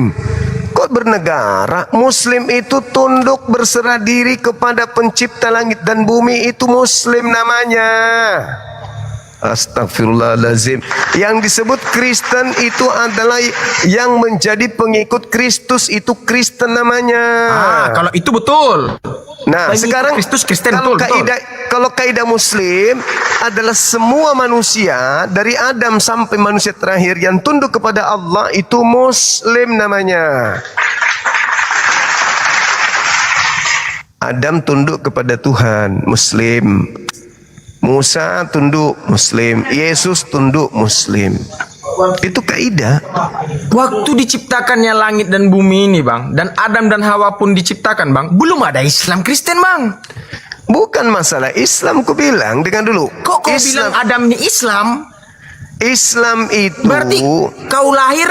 Kok bernegara? Muslim itu tunduk berserah diri kepada pencipta langit dan bumi, itu Muslim namanya. Astagfirullahaladzim. Yang disebut Kristen itu adalah yang menjadi pengikut Kristus, itu Kristen namanya. Kalau itu betul. Nah, Pengikut sekarang Kristus Kristen, kalau betul. kalau kaidah Muslim adalah semua manusia dari Adam sampai manusia terakhir yang tunduk kepada Allah itu Muslim namanya. Adam tunduk kepada Tuhan, Muslim. Musa tunduk, Muslim. Yesus tunduk, Muslim. Itu kaidah. Waktu diciptakannya langit dan bumi ini, Bang, dan Adam dan Hawa pun diciptakan, Bang, belum ada Islam Kristen, Bang. Bukan masalah Islam, ku bilang. Dengar dulu. Kok kau bilang Adam ini Islam? Islam itu berarti kau lahir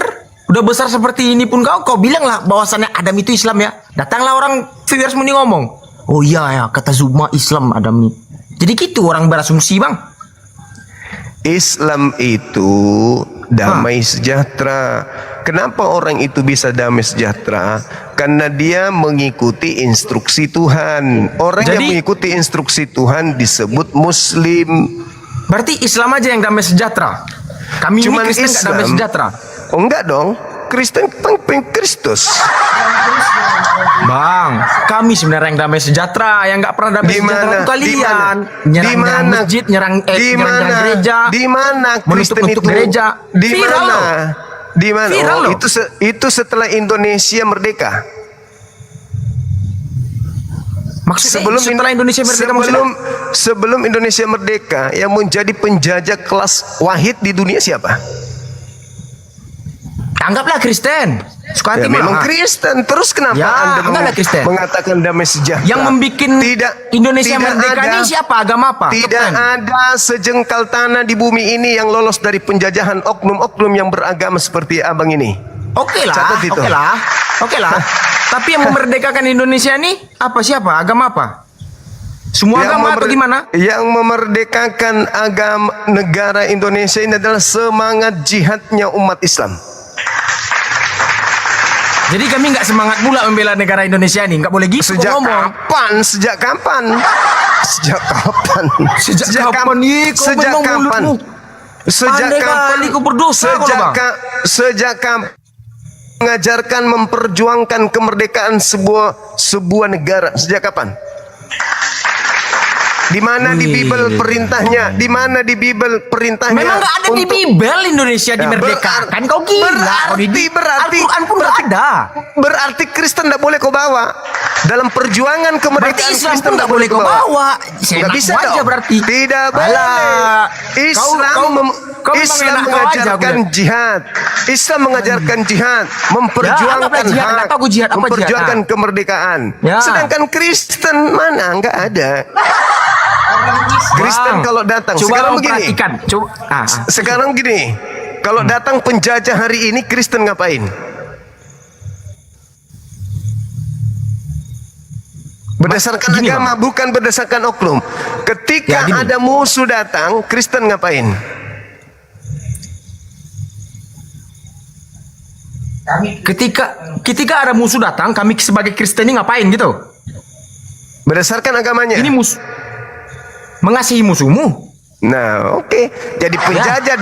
udah besar seperti ini pun kau bilang lah bahwasannya Adam itu Islam ya. Datanglah orang viewers muni ngomong, oh iya ya, kata Zuma Islam Adam ini. Jadi gitu orang berasumsi, Bang. Islam itu damai sejahtera. Kenapa orang itu bisa damai sejahtera? Karena dia mengikuti instruksi Tuhan. Orang yang mengikuti instruksi Tuhan disebut Muslim. Berarti Islam aja yang damai sejahtera. Kami Cuman ini Kristen nggak damai sejahtera. Oh enggak dong. Kristen Kristus. Bang, kami sebenarnya yang damai sejahtera, yang nggak pernah damai sejahtera itu kalian. Nyerang masjid, nyerang gereja. Di mana Kristen itu? Gereja. Di Viral mana? loh. Di mana? Viral loh. Itu setelah Indonesia merdeka. Maksudnya setelah Indonesia merdeka sebelum Indonesia merdeka yang menjadi penjajah kelas wahid di dunia siapa? Anggaplah Kristen. Suka hati memang Kristen. Terus kenapa Anda mengatakan damai sejahtera? Yang membuat Indonesia merdeka ini siapa? Agama apa? Tidak ada sejengkal tanah di bumi ini yang lolos dari penjajahan oknum-oknum yang beragama seperti abang ini. Oke lah. Tapi yang memerdekakan Indonesia ini apa, siapa? Agama apa? Semua agama atau gimana? Yang memerdekakan agama negara Indonesia ini adalah semangat jihadnya umat Islam. Jadi kami nggak semangat pula membela negara Indonesia ini, nggak boleh gitu ngomong. Sejak kapan? Sejak kapan mengajarkan memperjuangkan kemerdekaan sebuah negara? Sejak kapan? Di mana di Bible perintahnya? Di mana di Bible perintahnya? Memang nggak ada di Bible Indonesia dimerdekakan. Kau gila. Berarti Al-Quran pun nggak ada. Berarti Kristen tidak boleh kau bawa dalam perjuangan kemerdekaan. Berarti Islam Kristen pun nggak boleh kau bawa. Nggak bisa aja berarti. Tidak boleh. Islam mengajarkan jihad. Islam mengajarkan jihad, memperjuangkan hak, memperjuangkan kemerdekaan. Sedangkan Kristen mana? Nggak ada. Kristen kalau datang sekarang begini, kalau datang penjajah hari ini, Kristen ngapain? Berdasarkan agama, bukan berdasarkan oknum. Ketika ada musuh datang, Kristen ngapain? Ketika ada musuh datang, kami sebagai Kristen ini ngapain gitu? Berdasarkan agamanya. Ini musuh. Mengasihi musuhmu. Nah, oke. Jadi penjajah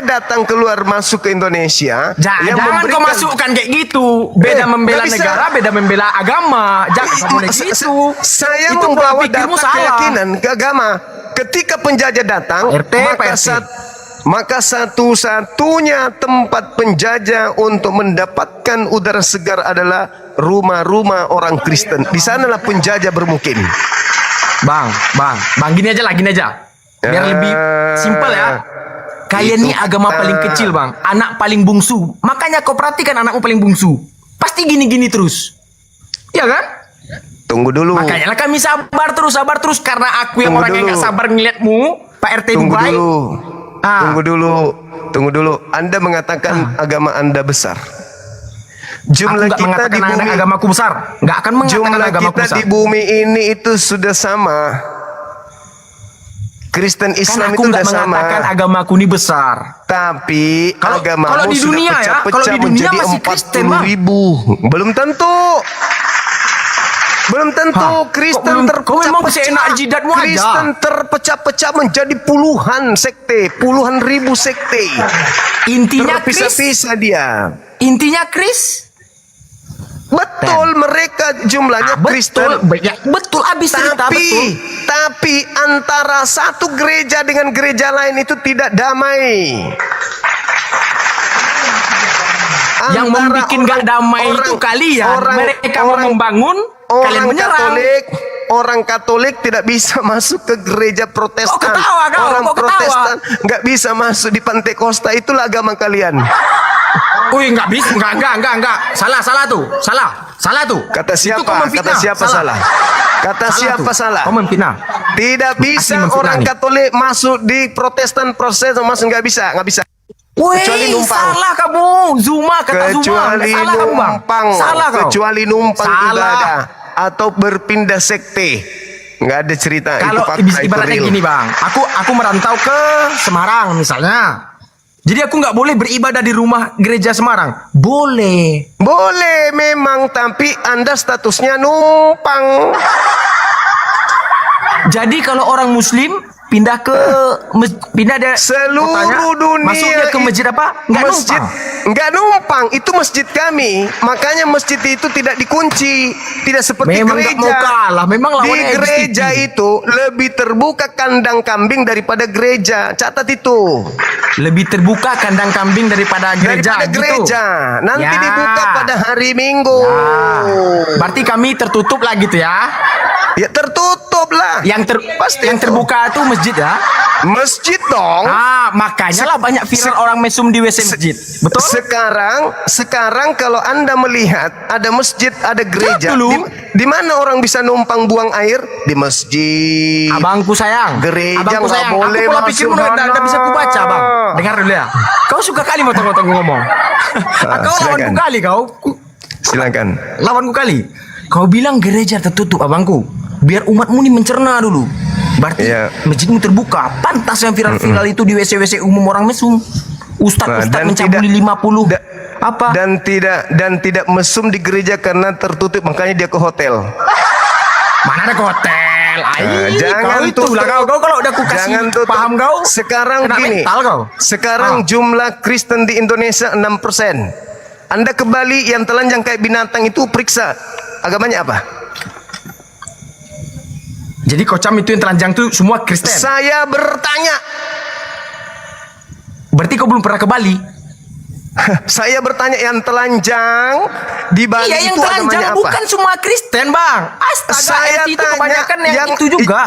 datang keluar masuk ke Indonesia. Jangan kau masukkan kayak gitu. Beda membela negara, beda membela agama. Jangan boleh gitu. Saya membawa data keyakinan ke agama. Ketika penjajah datang, maka satu-satunya tempat penjajah untuk mendapatkan udara segar adalah rumah-rumah orang Kristen. Di sanalah penjajah bermukim. Bang, gini aja. Biar lebih simpel ya. Kalian ini agama paling kecil, Bang. Anak paling bungsu. Makanya kau perhatikan anakmu paling bungsu. Pasti gini-gini terus. Ya kan? Tunggu dulu. Makanya lah kami sabar terus. Karena aku yang orang yang gak sabar ngeliatmu, Pak RT Dubai. Tunggu dulu. Anda mengatakan agama Anda besar. Jumlah kita di bumi, agamaku besar. Nggak akan mengatakan agamaku besar. Di bumi ini itu sudah sama. Kristen Islam itu sudah sama. Aku mengatakan agamaku ini besar. Tapi agamamu kalau di dunia sudah pecah-pecah menjadi 40.000. Belum tentu. Belum tentu. Kristen kau memang seenak jidatmu aja. Kristen terpecah-pecah menjadi puluhan sekte, puluhan ribu sekte. Intinya Kris. Terpisah-pisah dia. Intinya Kris. Betul, mereka jumlahnya Kristen. Betul, habis cerita, betul. Tapi antara satu gereja dengan gereja lain itu tidak damai. Yang membuat gak damai itu kalian. Mereka mau membangun, kalian menyerang. Orang Katolik tidak bisa masuk ke gereja Protestan. Orang Protestan nggak bisa masuk di Pantekosta. Itulah agama kalian. Wih, nggak bisa, nggak. Salah tuh. Kata siapa? Kata siapa salah? Kata siapa salah? Kau memfitnah. Tidak bisa orang Katolik masuk di Protestan, masuk nggak bisa. Kecuali numpang. Salah kamu, Zuma kata Zuma. Salah kamu, Bang. Salah kau. Kecuali numpang ibadah atau berpindah sekte. Nggak ada cerita. Kalau ibaratnya gini, Bang. Aku merantau ke Semarang misalnya. Jadi aku nggak boleh beribadah di rumah gereja Semarang. Boleh memang, tapi Anda statusnya numpang. Jadi kalau orang Muslim pindah dari seluruh dunia, masuknya ke masjid apa? Nggak numpang. Itu masjid kami. Makanya masjid itu tidak dikunci, tidak seperti memang gereja. Mau kalah. Memang di gereja itu lebih terbuka kandang kambing daripada gereja. Catat itu. Lebih terbuka kandang kambing daripada gereja. Nanti dibuka pada hari Minggu. Berarti kami tertutup lah gitu ya? Ya tertutup lah. Yang terbuka itu masjid ya? Masjid dong. Makanya lah banyak viral orang mesum di WC masjid. Betul? Sekarang kalau Anda melihat ada masjid, ada gereja. Di mana orang bisa numpang buang air? Di masjid. Abangku sayang. Gereja nggak boleh aku pikir Anda bisa kubaca, Bang. Dengar dulu ya. Kau suka kali motong-motong ngomong. Kau lawanku kali kau. Silakan. Lawanku kali. Kau bilang gereja tertutup, abangku. Biar umatmu nih mencerna dulu. Berarti masjidmu terbuka. Pantas yang viral-viral itu di WC-WC umum orang mesum. Ustadz mencabuli 50. Dan tidak mesum di gereja karena tertutup, makanya dia ke hotel. Mana ada ke hotel? Jangan tutup. Kau kalau udah ku kasih paham kau. Sekarang gini. Sekarang jumlah Kristen di Indonesia 6%. Anda ke Bali yang telanjang kayak binatang itu periksa agamanya apa? Jadi kocam itu yang telanjang itu semua Kristen? Saya bertanya. Berarti kau belum pernah ke Bali? Saya bertanya yang telanjang di Bali yang itu agamanya apa? Bukan semua Kristen, Bang. Astaga, saya itu tanya kebanyakan yang itu juga.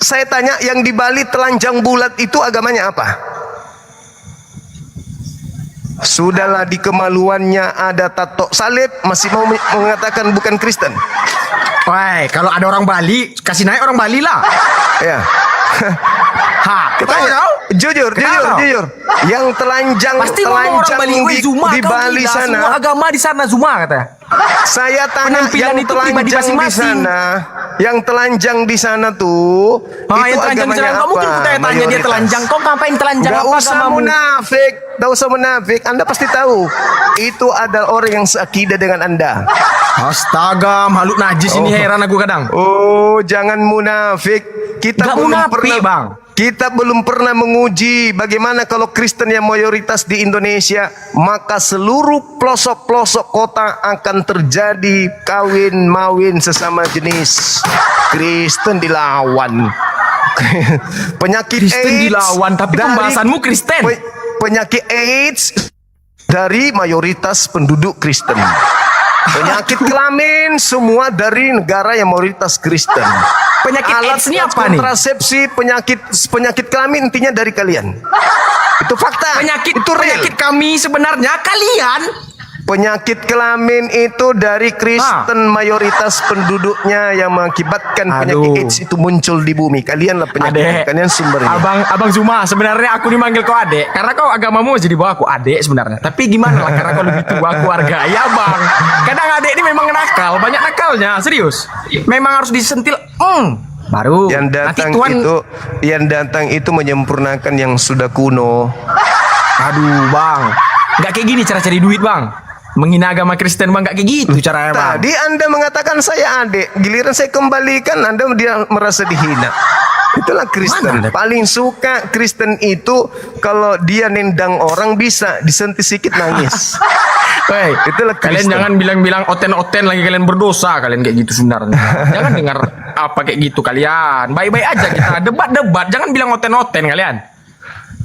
Saya tanya yang di Bali telanjang bulat itu agamanya apa? Sudahlah, di kemaluannya ada tato salib, masih mau mengatakan bukan Kristen. Woi, kalau ada orang Bali, kasih naik orang Bali lah. Ya. Ketawa kau? Jujur. Yang telanjang pasti orang Bali di Bali sana. Semua agama di sana Zuma katanya. Saya tanya yang telanjang di sana. Yang telanjang di sana tuh, itu agamanya apa? Kamu mungkin tanya dia telanjang. Kau ngapain telanjang? Gak usah munafik. Gak usah munafik. Anda pasti tahu. Itu adalah orang yang seakidah dengan Anda. Astaga, makhluk najis ini heran aku kadang. Oh, jangan munafik. Kita belum pernah menguji bagaimana kalau Kristen yang mayoritas di Indonesia, maka seluruh pelosok-pelosok kota akan terjadi kawin mawin sesama jenis. Kristen dilawan. Penyakit Kristen AIDS dilawan, tapi pembahasanmu Kristen. Penyakit AIDS dari mayoritas penduduk Kristen. Penyakit kelamin semua dari negara yang mayoritas Kristen. Penyakit AIDS ini apa nih? Kontrasepsi, penyakit kelamin intinya dari kalian. Itu fakta. Penyakit kami sebenarnya kalian. Penyakit kelamin itu dari Kristen, mayoritas penduduknya yang mengakibatkan penyakit AIDS itu muncul di bumi. Kalianlah penyakit, kalian sumbernya. Abang Zuma, sebenarnya aku dimanggil kau adek karena kau agamamu jadi bawa aku adek sebenarnya. Tapi gimana lah karena kau lebih tua aku harga. Ya bang, kadang adek ini memang nakal, banyak nakalnya, serius. Memang harus disentil. Baru yang datang itu menyempurnakan yang sudah kuno. Aduh bang, nggak kayak gini cara cari duit bang. menghina agama Kristen bang, gak kayak gitu caranya bang. Tadi Anda mengatakan saya adik, giliran saya kembalikan Anda dia merasa dihina. Itulah Kristen. Paling suka Kristen itu kalau dia nendang orang bisa disentuh sedikit nangis. Woi, itulah kalian Kristen. jangan bilang-bilang oten-oten lagi, kalian berdosa kalian kayak gitu sebenarnya. Jangan dengar apa kayak gitu kalian. Baik-baik aja kita debat-debat, jangan bilang oten-oten kalian.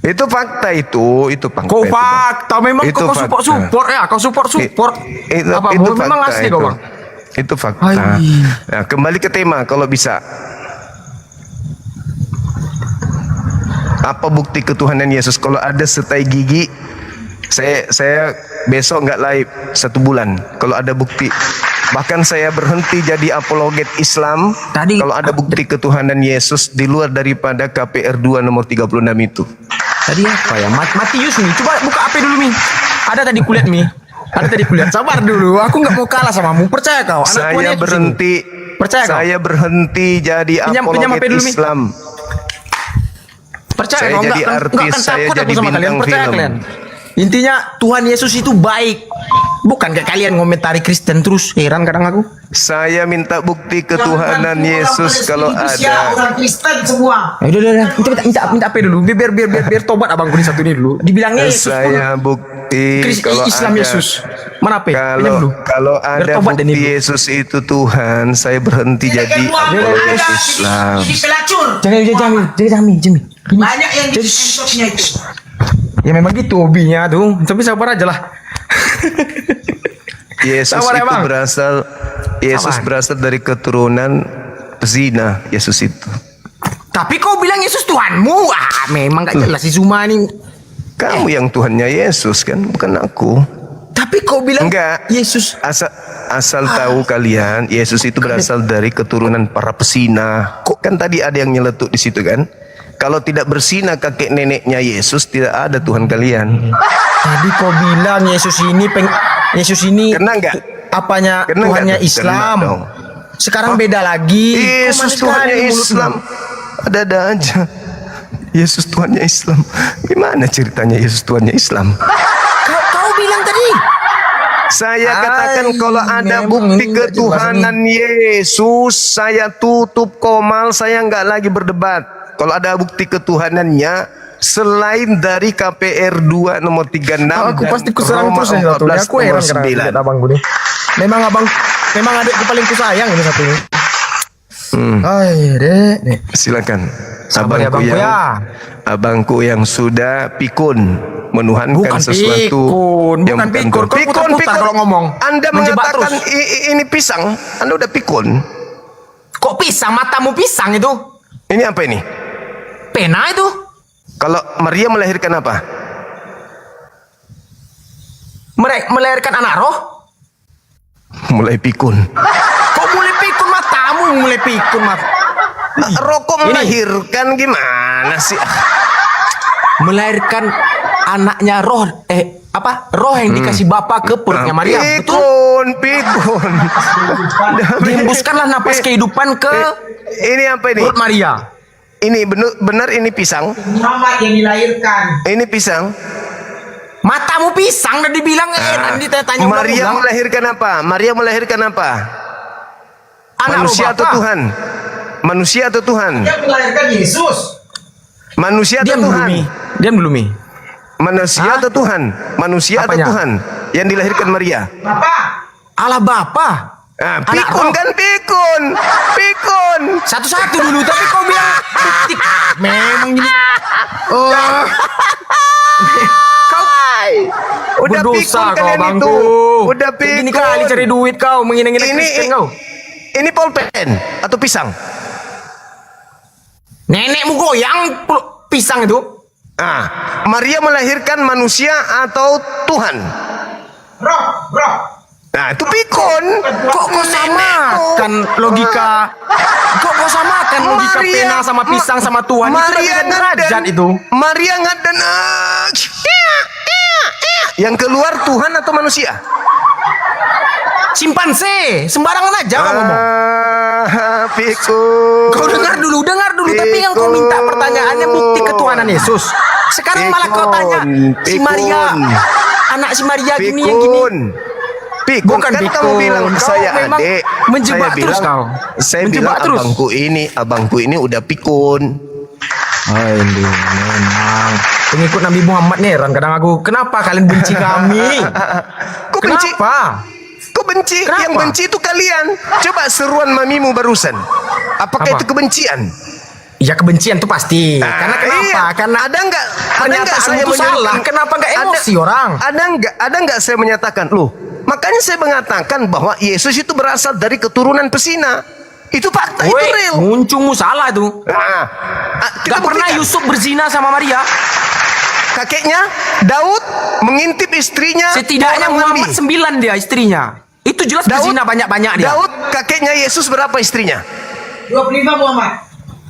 Itu fakta itu fakta. Kau fakta memang itu kau fakta. support ya, kau support. Apa itu memang fakta asli itu. kau bang? Itu fakta. Nah, kembali ke tema kalau bisa. Apa bukti ketuhanan Yesus? Kalau ada setai gigi, saya besok nggak live 1 bulan. Kalau ada bukti, bahkan saya berhenti jadi apologet Islam. Kalau ada bukti ketuhanan Yesus di luar daripada KPR 2 nomor 36 itu. Tadi apa ya? Matius nih. Coba buka AP dulu Mi. Ada tadi kulihat Mi. Ada tadi kulihat. Sabar dulu. Aku nggak mau kalah samamu. Percaya kau. Saya berhenti. Percaya kau? Saya berhenti jadi apologet Islam. Percaya Saya kau? jadi Nggak artis, akan saya takut jadi aku sama kalian. bintang Percaya film. kalian. Intinya Tuhan Yesus itu baik. Bukan kayak kalian ngomentari Kristen terus. Heran kadang aku. Saya minta bukti ketuhanan Yesus kalau ada. Orang Kristen semua. Udah. Minta apa dulu? Biar tobat abangku ini satu ini dulu. Dibilangnya Yesus. Saya bukti kalau Islam ada. Yesus. Mana apa? Kalau ada bukti Yesus itu Tuhan, saya berhenti jadi apologet Islam. Jangan Jami. Banyak yang di itu. Ya memang gitu hobinya tuh. Tapi sabar aja lah. Yesus Sabar ya, itu Bang. berasal dari keturunan zina. Yesus itu. Tapi kau bilang Yesus Tuhanmu. Memang gak jelas si Zuma nih. Kamu yang Tuhannya Yesus kan, bukan aku. Tapi kau bilang enggak. Yesus Asal tahu kalian, Yesus itu berasal dari keturunan para pesina. Kan tadi ada yang nyeletuk di situ kan? Kalau tidak bersina kakek neneknya Yesus, tidak ada Tuhan kalian. Tadi kau bilang Yesus ini kena enggak? Apanya Kena Tuhannya enggak? Islam. Kena dong. Sekarang beda lagi. Yesus Tuhannya Islam. Ada aja. Yesus Tuhannya Islam. Gimana ceritanya Yesus Tuhannya Islam? Kau bilang tadi. Saya katakan kalau ada bukti ketuhanan Yesus, saya tutup komal, saya nggak lagi berdebat. Kalau ada bukti ketuhanannya selain dari KPR 2 nomor 36 Aku pasti kuserang Roma terus nih satu. 14 Aku heran nomor karena 9. lihat abangku nih. Memang adikku paling kusayang ini satu ini. Dek. Silakan. Sabar ya, Bangku ya. Abangku yang sudah pikun menuhankan Bukan sesuatu pikun, bukan pikun. Kau putar-putar kalau ngomong. Anda Menjebak mengatakan terus. ini pisang, Anda udah pikun. Kok pisang? Matamu pisang itu? Ini apa ini? Pena itu? Kalau Maria melahirkan apa? Melahirkan anak roh? Mulai pikun. Kok mulai pikun matamu? Mulai pikun mat. Rokok melahirkan gimana sih? Melahirkan anaknya roh. Roh yang dikasih Bapa ke perutnya Maria. Betul? Pikun. Dihembuskanlah napas kehidupan ke Ini apa ini? perut Maria. Ini benar ini pisang? Muhammad yang dilahirkan. Ini pisang? Matamu pisang udah dibilang nanti tanya Maria melahirkan apa? Maria melahirkan apa? Manusia atau Tuhan? Manusia atau Tuhan? Dia melahirkan Yesus. Manusia atau Tuhan? Diam dulu Mi. Manusia atau Tuhan? Manusia atau Apanya? Tuhan? Yang dilahirkan Maria? Allah Bapa. Pikun kan pikun. Pikun. Satu-satu dulu tapi kau bilang bukti. Memang gini. Kau Udah berdosa pikun kau kalian bangku. itu. Udah pikun. Begini kali cari duit kau menghina-hina Kristen kau. Ini pulpen atau pisang? Nenekmu goyang pisang itu. Maria melahirkan manusia atau Tuhan? Roh. Nah, itu pikun. Kok kau samakan logika? Kok kau samakan logika pena sama pisang sama Tuhan? Itu Maria beda derajat itu. Maria ngadan. Yang keluar Tuhan atau manusia? Simpanse, sembarangan aja kau ngomong. Pikun. Kau dengar dulu. Tapi yang kau minta pertanyaannya bukti ketuhanan Yesus. Sekarang malah kau tanya si Maria, anak si Maria gini yang gini. Pikun Bukan kan pikun. kamu bilang Kau saya memang adik. menjebak saya terus bilang, kau. Saya Menjebak bilang terus. abangku ini udah pikun. Aduh, memang pengikut Nabi Muhammad nih heran kadang aku. Kenapa kalian benci kami? Kok benci? Kenapa? Kok benci? Kenapa? Yang benci itu kalian. Coba seruan mamimu barusan. Apakah Apa? itu kebencian? Ya kebencian tuh pasti. Karena kenapa? Iya. Karena ada nggak pernyataan saya itu salah. menyatakan- Kenapa nggak emosi orang? Ada nggak saya menyatakan loh? Makanya saya mengatakan bahwa Yesus itu berasal dari keturunan pesina. Itu fakta, itu Woi, real. muncungmu salah tuh. Nah, kita Gak pernah buktikan. Yusuf berzina sama Maria. Kakeknya Daud mengintip istrinya. Setidaknya orang Muhammad Nabi. 9 dia istrinya. Itu jelas Daud- berzina banyak-banyak dia. Daud kakeknya Yesus berapa istrinya? 25 Muhammad.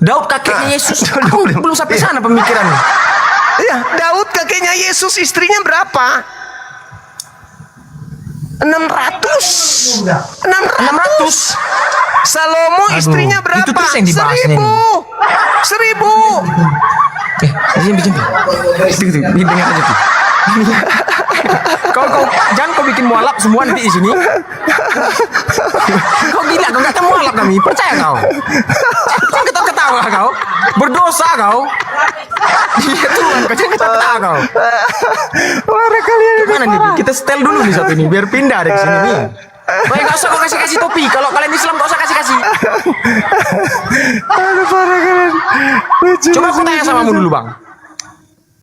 Daud kakeknya Yesus. Aku belum sampai sana pemikirannya. Iya, Daud kakeknya Yesus istrinya berapa? 600. 600. Salomo istrinya berapa? itu terus yang dibahas 1000. Sini. Dengar aja tuh. Kau jangan kau bikin mualaf semua nanti di sini. Kau gila, kau nggak tahu mualaf kami, percaya kau? Jangan ketawa kau, berdosa kau. Iya Tuhan, kau jangan ketawa kau. Marah kalian. Mana nih? Kita setel dulu nih satu ini, biar pindah dari sini nih. Baik, gak usah kau kasih topi. Kalau kalian Islam gak usah kasih. Aduh, parah kalian. Lucu, Coba aku tanya sama mu dulu bang.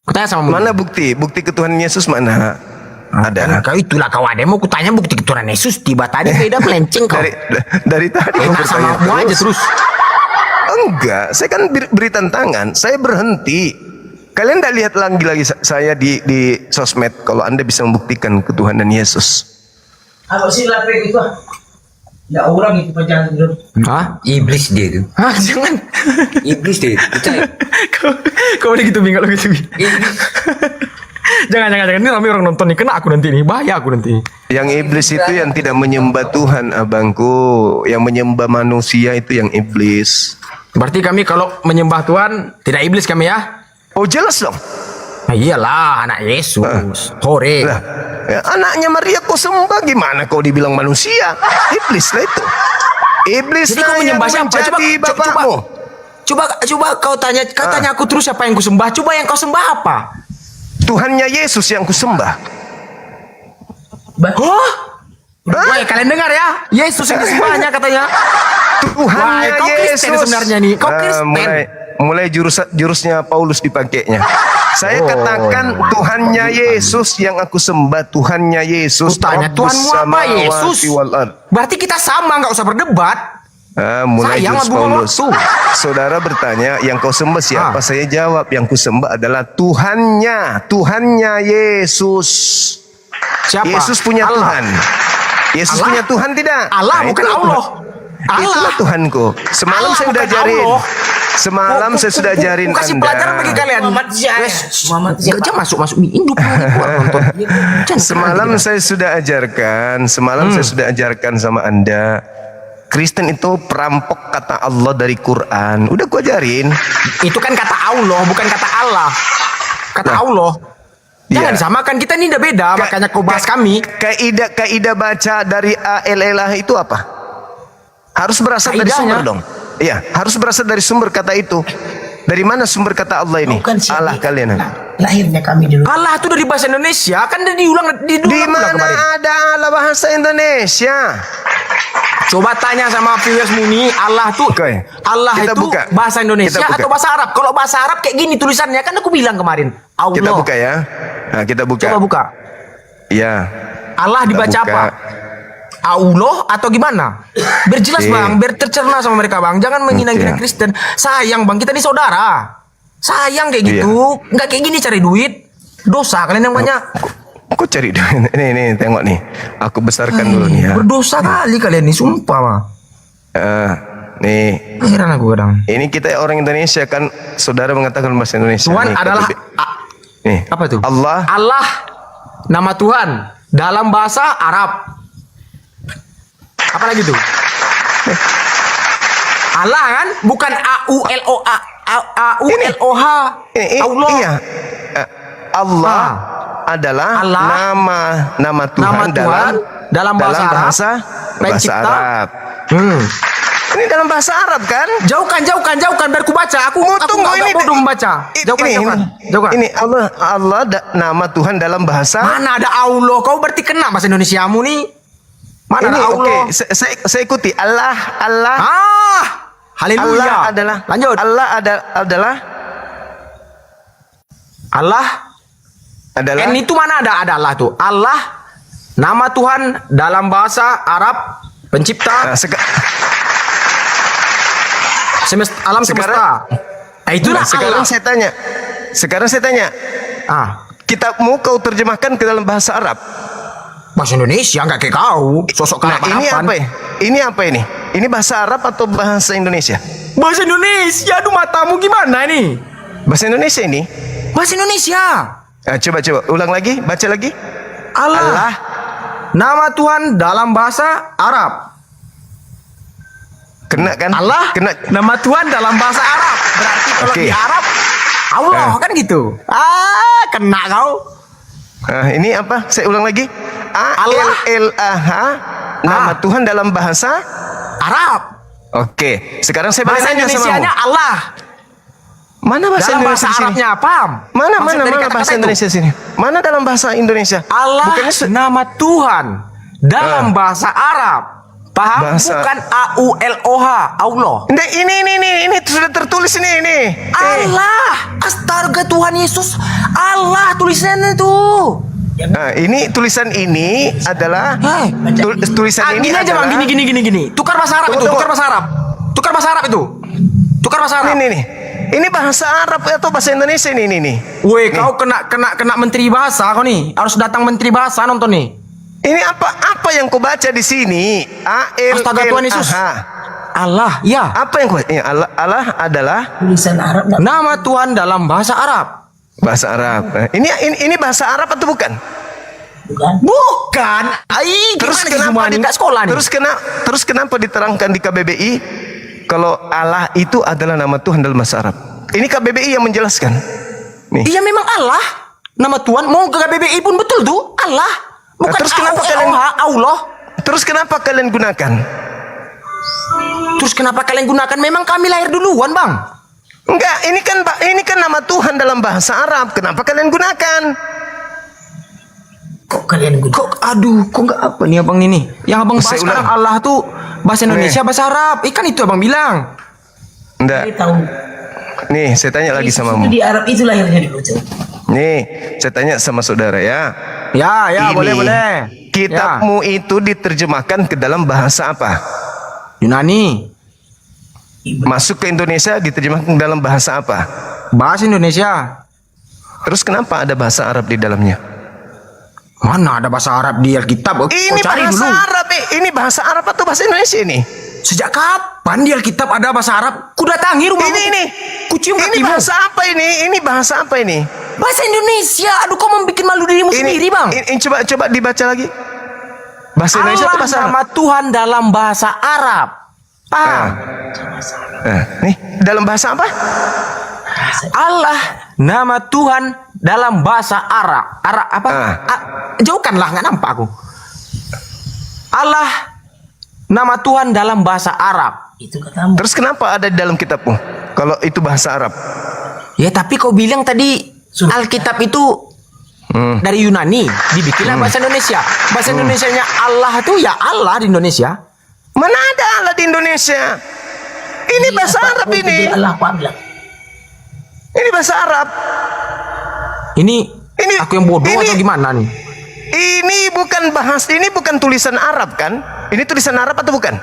Aku tanya sama mu. Mana bukti? Bukti ketuhanan Yesus mana? Ada. Kau itulah kau ada mau kutanya bukti keturunan Yesus tiba tadi beda melenceng kau. Dari tadi kau Enak sama bertanya mu aja terus. Enggak, saya kan beri tantangan. Saya berhenti. Kalian tidak lihat lagi saya di sosmed kalau Anda bisa membuktikan ketuhanan Yesus. Apa sih lapik itu? Ya orang itu pajangan dulu. Hah? Iblis dia itu. Hah, jangan. Iblis dia. Percaya. Kau udah gitu bingung gitu. Jangan. Ini ramai orang nonton nih. Kena aku nanti nih. Bahaya aku nanti. Yang iblis itu yang tidak menyembah Tuhan, abangku. Yang menyembah manusia itu yang iblis. Berarti kami kalau menyembah Tuhan tidak iblis kami ya? Oh jelas dong. Nah, iyalah anak Yesus. Hore. Lah, ya, anaknya Maria kau sembah gimana kau dibilang manusia? Iblis lah itu. Iblis Jadi kau lah yang menyembah siapa? menjadi bapakmu. Coba kau tanya aku terus siapa yang ku sembah? Coba yang kau sembah apa? Tuhannya Yesus yang kusembah. Hah? Woi, kalian dengar ya? Yesus yang disembahnya katanya. Tuhannya Wah, kau Kristen Yesus. sebenarnya nih. Kau Kristen. Mulai jurusnya Paulus dipakainya. Saya Oh. katakan Tuhannya Yesus yang aku sembah. Tuhannya Yesus. Tanya Rabbus Tuhanmu apa samawati Yesus? wal ard. Berarti kita sama, nggak usah berdebat. Mulai Sayang jurus lah, buang Paulus. waktu. Saudara bertanya, yang kau sembah siapa? Saya jawab, yang ku sembah adalah Tuhannya Yesus. Siapa? Yesus punya Allah. Tuhan. Yesus Allah? punya Tuhan tidak? Allah, bukan itulah Allah. Tuhan. Itulah Tuhanku. Semalam Allah, saya sudah bukan ajarin. Allah. Semalam saya sudah ajarin Kasih Anda. pelajaran bagi kalian. Muhammad Jangan masuk Indo nonton. Semalam saya sudah ajarkan. Saya sudah ajarkan sama Anda. Kristen itu perampok kata Allah dari Quran. Udah gua ajarin. Itu kan kata Allah, bukan kata Allah. Kata Allah. Jangan Iya. disamakan, kita ini udah beda, makanya kau bahas kami. Kaidah baca dari ALLA itu apa? Harus berasal dari Kaidahnya? sumber dong. Iya, harus berasal dari sumber kata itu. Dari mana sumber kata Allah ini? Allah kalian. Lahirnya kami dulu. Allah itu dari bahasa Indonesia, kan udah diulang Di mana ada Allah bahasa Indonesia? Coba tanya sama viewers Muni, Allah tuh Allah Kita itu buka. bahasa Indonesia Kita buka. atau bahasa Arab? Kalau bahasa Arab kayak gini tulisannya, kan aku bilang kemarin. Allah. Kita buka ya. Nah, kita buka. Coba buka. Iya. Allah Kita dibaca buka. apa? Allah atau gimana? Biar jelas Oke. bang, biar tercerna sama mereka bang. Jangan menghina-hina Oke. Kristen. Sayang bang, kita ini saudara. Sayang kayak gitu. Nggak kayak gini cari duit. Dosa kalian yang banyak. Kok cari ini tengok nih. Aku besarkan dulu nih ya. Berdosa kali kalian nih, sumpah mah. Nih. Heran aku kadang. Ini kita orang Indonesia kan, saudara mengatakan bahasa Indonesia. Tuhan Nih, adalah nih. apa tuh? Allah. Allah nama Tuhan dalam bahasa Arab. Apa lagi tuh? Allah kan bukan AULOH. Allah. Iya. Allah adalah Allah. nama Tuhan Nama dalam Tuhan dalam bahasa Arab. bahasa Pencipta. Arab. Ini dalam bahasa Arab kan? Jauhkan biar ku baca. Aku tunggu nggak ini bodoh membaca. Jauhkan. Ini Allah nama Tuhan dalam bahasa. Mana ada Allah? Kau berarti kena bahasa Indonesiamu nih. Mana ini ada Allah? Oke, saya ikuti. Allah. Haleluya. Allah adalah. Lanjut. adalah. Allah adalah. N itu mana ada Allah tuh? Allah nama Tuhan dalam bahasa Arab pencipta alam semesta. Itulah sekarang Allah. saya tanya. Kitabmu kau terjemahkan ke dalam bahasa Arab. Bahasa Indonesia nggak kayak kau. Sosok Ini apa ini? Ini bahasa Arab atau bahasa Indonesia? Bahasa Indonesia. Aduh, matamu gimana ini? Bahasa Indonesia ini? Bahasa Indonesia. Coba ulang lagi, baca lagi. Allah. Nama Tuhan dalam bahasa Arab. Kena kan? Allah. Kena. Nama Tuhan dalam bahasa Arab. Berarti kalau di Arab Allah kan gitu. Kena kau. Ini apa? Saya ulang lagi. A-L-L-A-H. Nama Tuhan dalam bahasa Arab. Oke. Sekarang saya bahasa nanya sama Indonesianya Allah. Mana bahasa dalam Indonesia bahasa Arabnya paham? Mana bahasa Indonesia sini? Mana dalam bahasa Indonesia? Allah nama Tuhan dalam bahasa Arab. Paham? Bukan A-U-L-O-H. Allah. Ini sudah tertulis ini. Allah. Astaga, Tuhan Yesus. Allah tulisannya tuh. Nah, ini tulisan ini adalah tulisan ini gini aja adalah Bang, gini. Tukar bahasa Arab itu, tukar bahasa Arab. Tukar bahasa Arab itu. Tukar bahasa Arab. Ini bahasa Arab atau bahasa Indonesia ini. Woi, kau kena menteri bahasa kau nih. Harus datang menteri bahasa nonton nih. Ini apa yang kau baca di sini? Astaga, Tuhan Yesus. Allah, ya. Apa yang kau? Allah adalah tulisan Arab. Nama Tuhan dalam bahasa Arab. Bahasa Arab. Ini bahasa Arab atau bukan? Bukan. Terus kenapa nggak sekolah nih? Terus kenapa diterangkan di KBBI kalau Allah itu adalah nama Tuhan dalam bahasa Arab? Ini KBBI yang menjelaskan. Nih. Iya memang Allah. Nama Tuhan mau ke KBBI pun betul tuh Allah. Bukan terus kenapa Allah? Terus kenapa kalian gunakan? Terus kenapa kalian gunakan? Memang kami lahir duluan, Bang. Enggak, ini kan nama Tuhan dalam bahasa Arab. Kenapa kalian gunakan? Kok kalian gunakan? Kok enggak apa nih Abang ini? Yang Abang bahas sekarang Allah tuh bahasa Indonesia, bahasa Arab. Ikan itu Abang bilang. Enggak. Nih, saya tanya lagi sama Itu di Arab itu lahirnya dulu. Nih, saya tanya sama saudara ya. Ya, boleh. Kitabmu itu diterjemahkan ke dalam bahasa apa? Yunani. Masuk ke Indonesia diterjemahkan ke dalam bahasa apa? Bahasa Indonesia. Terus kenapa ada bahasa Arab di dalamnya? Mana ada bahasa Arab di Alkitab? Ini bahasa Arab. Ini bahasa Arab atau bahasa Indonesia ini? Sejak kapan di Alkitab ada bahasa Arab? Ku datangi rumah. Ini. Kucium ini bahasa apa ini? Ini bahasa apa ini? Bahasa Indonesia. Aduh, kau membuat malu dirimu sendiri, Bang. Ini coba dibaca lagi. Bahasa Indonesia atau bahasa Arab? Nama Tuhan dalam bahasa Arab. Paham? Nih, dalam bahasa apa? Allah nama Tuhan dalam bahasa Arab. Arab apa? Jauhkanlah, nggak nampak aku. Allah nama Tuhan dalam bahasa Arab. Itu katamu. Terus kenapa ada di dalam kitabmu? Kalau itu bahasa Arab. Ya tapi kau bilang tadi Alkitab itu dari Yunani, dibikinlah bahasa Indonesia. Bahasa Indonesianya Allah tuh ya Allah di Indonesia. Mana ada Allah di Indonesia? Ini bahasa Arab ini. Ini bahasa Arab. Ini aku yang bodoh atau gimana nih? Ini bukan tulisan Arab kan? Ini tulisan Arab atau bukan?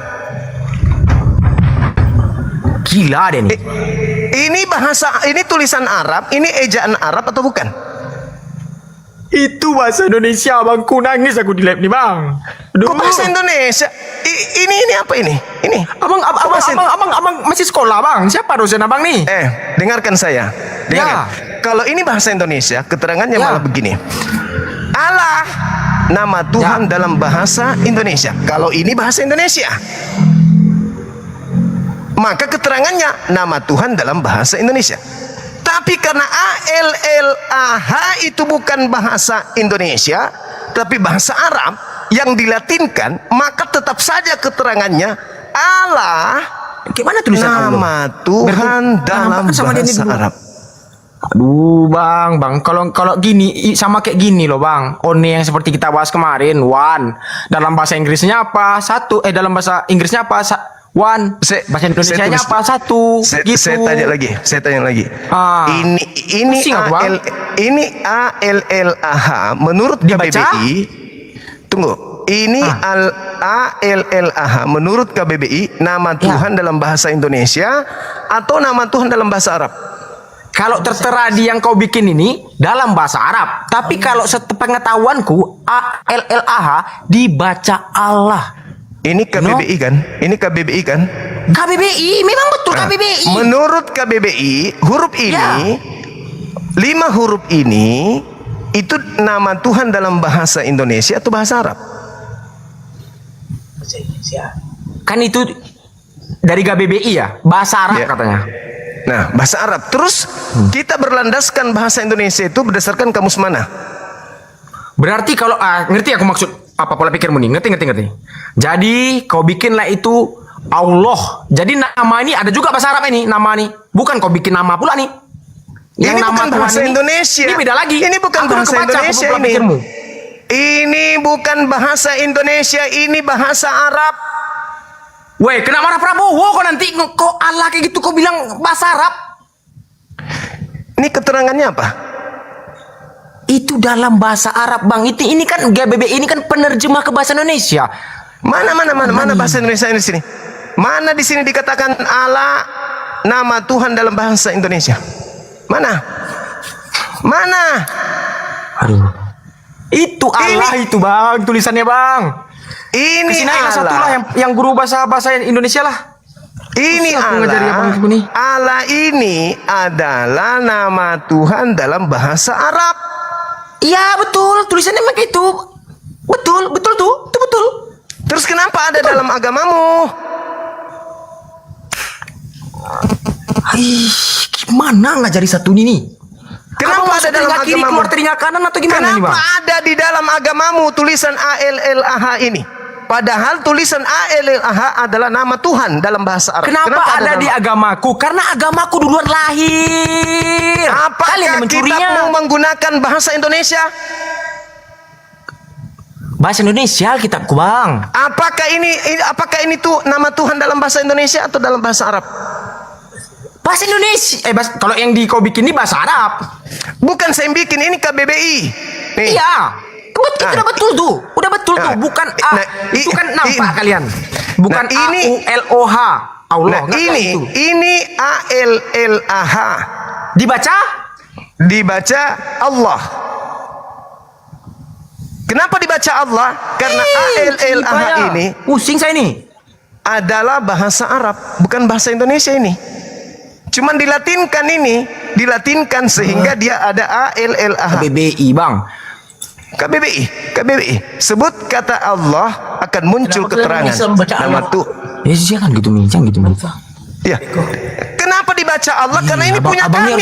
Gila deh nih. Ini tulisan Arab, ini ejaan Arab atau bukan? Itu bahasa Indonesia, Bang. Ku nangis aku di lab nih, Bang. Aduh. Kok bahasa Indonesia? Ini apa ini? Ini. Abang masih sekolah, Bang. Siapa dosen Abang nih? Dengarkan saya. Dengarkan. Kalau ini bahasa Indonesia, keterangannya malah begini. Allah nama Tuhan dalam bahasa Indonesia. Kalau ini bahasa Indonesia, maka keterangannya nama Tuhan dalam bahasa Indonesia. Tapi karena A-L-L-A-H itu bukan bahasa Indonesia, tapi bahasa Arab, yang dilatinkan, maka tetap saja keterangannya Allah. Gimana tulisan Allah? Nama Tuhan dalam bahasa Arab. Aduh bang, kalau gini sama kayak gini loh bang. One yang seperti kita bahas kemarin, one. Dalam bahasa Inggrisnya apa? Satu. Dalam bahasa Inggrisnya apa? One. Bahasa Indonesianya apa? Satu. Gitu. Saya tanya lagi. Ini ALLAH menurut KBBI. Tunggu. Ini ALLAH menurut KBBI nama Tuhan dalam bahasa Indonesia atau nama Tuhan dalam bahasa Arab? Kalau tertera di yang kau bikin ini dalam bahasa Arab, tapi kalau sepengetahuanku ALLAH dibaca Allah. Ini KBBI kan? Ini KBBI kan? KBBI, memang betul KBBI. Menurut KBBI, huruf ini 5 huruf ini itu nama Tuhan dalam bahasa Indonesia atau bahasa Arab? Kan itu dari KBBI ya, bahasa Arab katanya. Nah, bahasa Arab. Terus kita berlandaskan bahasa Indonesia itu berdasarkan kamus mana? Berarti kalau ngerti aku maksud apa pola pikirmu nih? Ngerti. Jadi kau bikinlah itu Allah. Jadi nama ini ada juga bahasa Arab ini, nama nih. Bukan kau bikin nama pula nih. Yang ini nama bukan bahasa Indonesia. Ini beda lagi. Ini bukan bahasa Indonesia ini. Ini bukan bahasa Indonesia, ini bahasa Arab. Weh, kena marah Prabowo kok nanti kok Allah kayak gitu kau bilang bahasa Arab. Ini keterangannya apa? Itu dalam bahasa Arab, Bang. Ini kan GBB ini kan penerjemah ke bahasa Indonesia. Mana bahasa Indonesia ini di sini? Mana di sini dikatakan Allah nama Tuhan dalam bahasa Indonesia? Mana? Aduh. Itu Allah itu, Bang, tulisannya, Bang. Ini Allah. Satu lah yang guru bahasa Indonesia lah. Ini Allah ini adalah nama Tuhan dalam bahasa Arab. Iya betul, tulisannya kayak itu. Betul tuh, itu betul. Terus kenapa ada dalam agamamu? Gimana ngajari satu ini nih? Kenapa ada dalam agamamu? Keluar telinga kanan atau gimana nih, Bang? Kenapa ada di dalam agamamu tulisan ALLAH ini? Padahal tulisan ALLAH adalah nama Tuhan dalam bahasa Arab. Kenapa ada di agamaku? Karena agamaku duluan lahir. Apakah kitabmu menggunakan bahasa Indonesia? Bahasa Indonesia kitabku, Bang. Apakah ini tuh nama Tuhan dalam bahasa Indonesia atau dalam bahasa Arab? Bahasa Indonesia. Kalau yang kau bikin ini bahasa Arab. Bukan saya bikin, ini KBBI. Nih. Iya. Udah betul tuh. Bukan itu kan nampak kalian. Bukan ini AULOH. Allah. Ini ALLAH. Dibaca Allah. Kenapa dibaca Allah? Karena ALLAH ini pusing saya ini. Adalah bahasa Arab, bukan bahasa Indonesia ini. Cuman dilatinkan sehingga dia ada ALLAH. KBBI, Bang. KBBI. Sebut kata Allah akan muncul keterangan nama Tuhan. Ya sih kan gitu mincang. Ya. Kenapa dibaca Allah? Karena ini punya kami.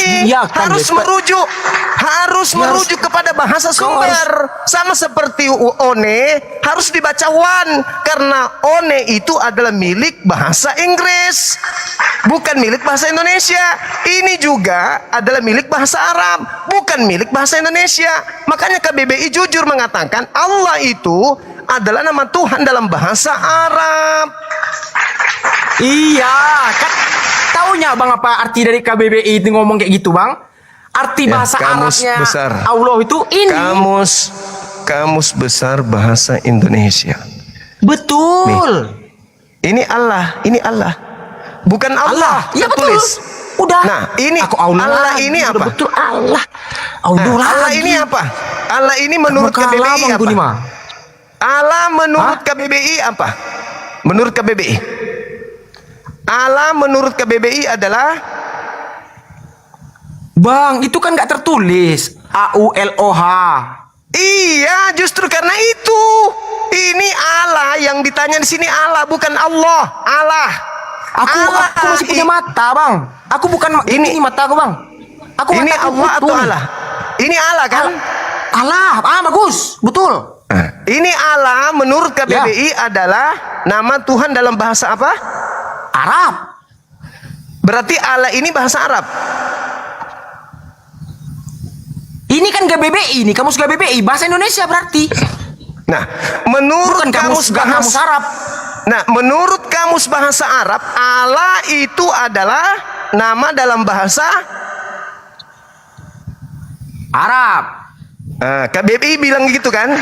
Harus merujuk kepada bahasa sumber. Sama seperti one harus dibaca one karena one itu adalah milik bahasa Inggris, bukan milik bahasa Indonesia. Ini juga adalah milik bahasa Arab, bukan milik bahasa Indonesia. Makanya KBBI jujur mengatakan Allah itu adalah nama Tuhan dalam bahasa Arab. Iya, kan taunya Bang apa arti dari KBBI itu ngomong kayak gitu, Bang? Arti bahasa Arabnya besar. Allah itu ini. Kamus besar bahasa Indonesia. Betul. Nih. Ini Allah. Bukan Allah. Ya betul. Udah. Nah, ini Allah ini apa? Betul Allah. Allah ini apa? Allah ini menurut KBBI apa? Allah menurut KBBI apa? Menurut KBBI. Allah menurut KBBI adalah Bang, itu kan nggak tertulis AULOH. Iya, justru karena itu. Ini Allah yang ditanya di sini Allah, bukan Allah. Allah. Aku masih punya mata, Bang. Aku bukan ini mata aku, Bang. Ini Allah atau Allah? Ini Allah kan? Allah. Bagus. Betul. Ini Allah menurut KBBI adalah nama Tuhan dalam bahasa apa? Arab. Berarti Allah ini bahasa Arab. Ini kan KBBI, ini kamus KBBI bahasa Indonesia berarti. Nah, menurut Bukan kamus Arab. Nah, menurut kamus bahasa Arab, Allah itu adalah nama dalam bahasa Arab. Nah, KBBI bilang gitu kan?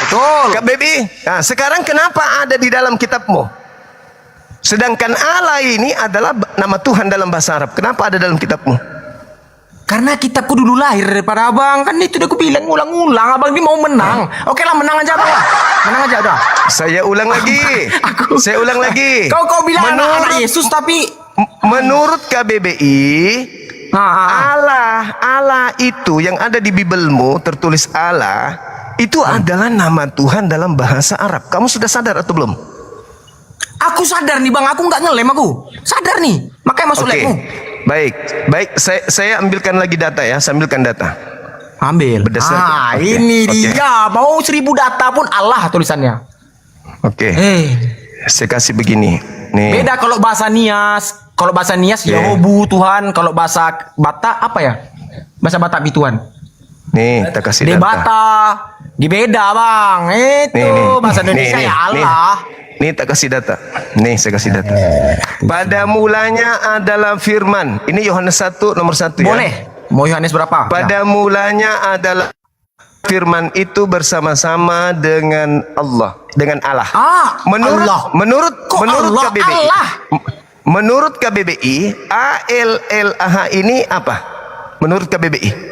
Betul. KBBI. Nah, sekarang kenapa ada di dalam kitabmu? Sedangkan Allah ini adalah nama Tuhan dalam bahasa Arab. Kenapa ada dalam kitabmu? Karena kitabku dulu lahir daripada abang. Kan itu udah aku bilang ulang-ulang. Abang ini mau menang. Oke lah, menang aja abang lah. Menang aja udah. Saya ulang lagi. Saya ulang lagi. Kau bilang anak Yesus tapi menurut KBBI Allah itu yang ada di Bibelmu tertulis Allah itu adalah nama Tuhan dalam bahasa Arab. Kamu sudah sadar atau belum? aku sadar nih bang, aku nggak ngelem aku. Sadar nih, makanya masuk labmu. Baik. Saya ambilkan lagi data ya. Saya ambilkan data. Ambil. Berdasarkan. Ini dia. Mau 1000 data pun Allah tulisannya. Oke. Saya kasih begini. Nih. Beda kalau bahasa Nias. Kalau bahasa Nias Yehobu Tuhan. Kalau bahasa Batak apa ya? Bahasa Batak Bituan. Nih, kita kasih di data. Batak. Di beda bang. Itu bahasa Indonesia ya Allah. Nih tak kasih data. Nih saya kasih data. Pada mulanya adalah firman. Ini Yohanes 1 nomor 1 ya. Boleh. Mau Yohanes berapa? Pada mulanya adalah firman itu bersama-sama dengan Allah, dengan Allah. Menurut Allah, KBBI. Allah. Menurut KBBI, ALLAH ini apa? Menurut KBBI.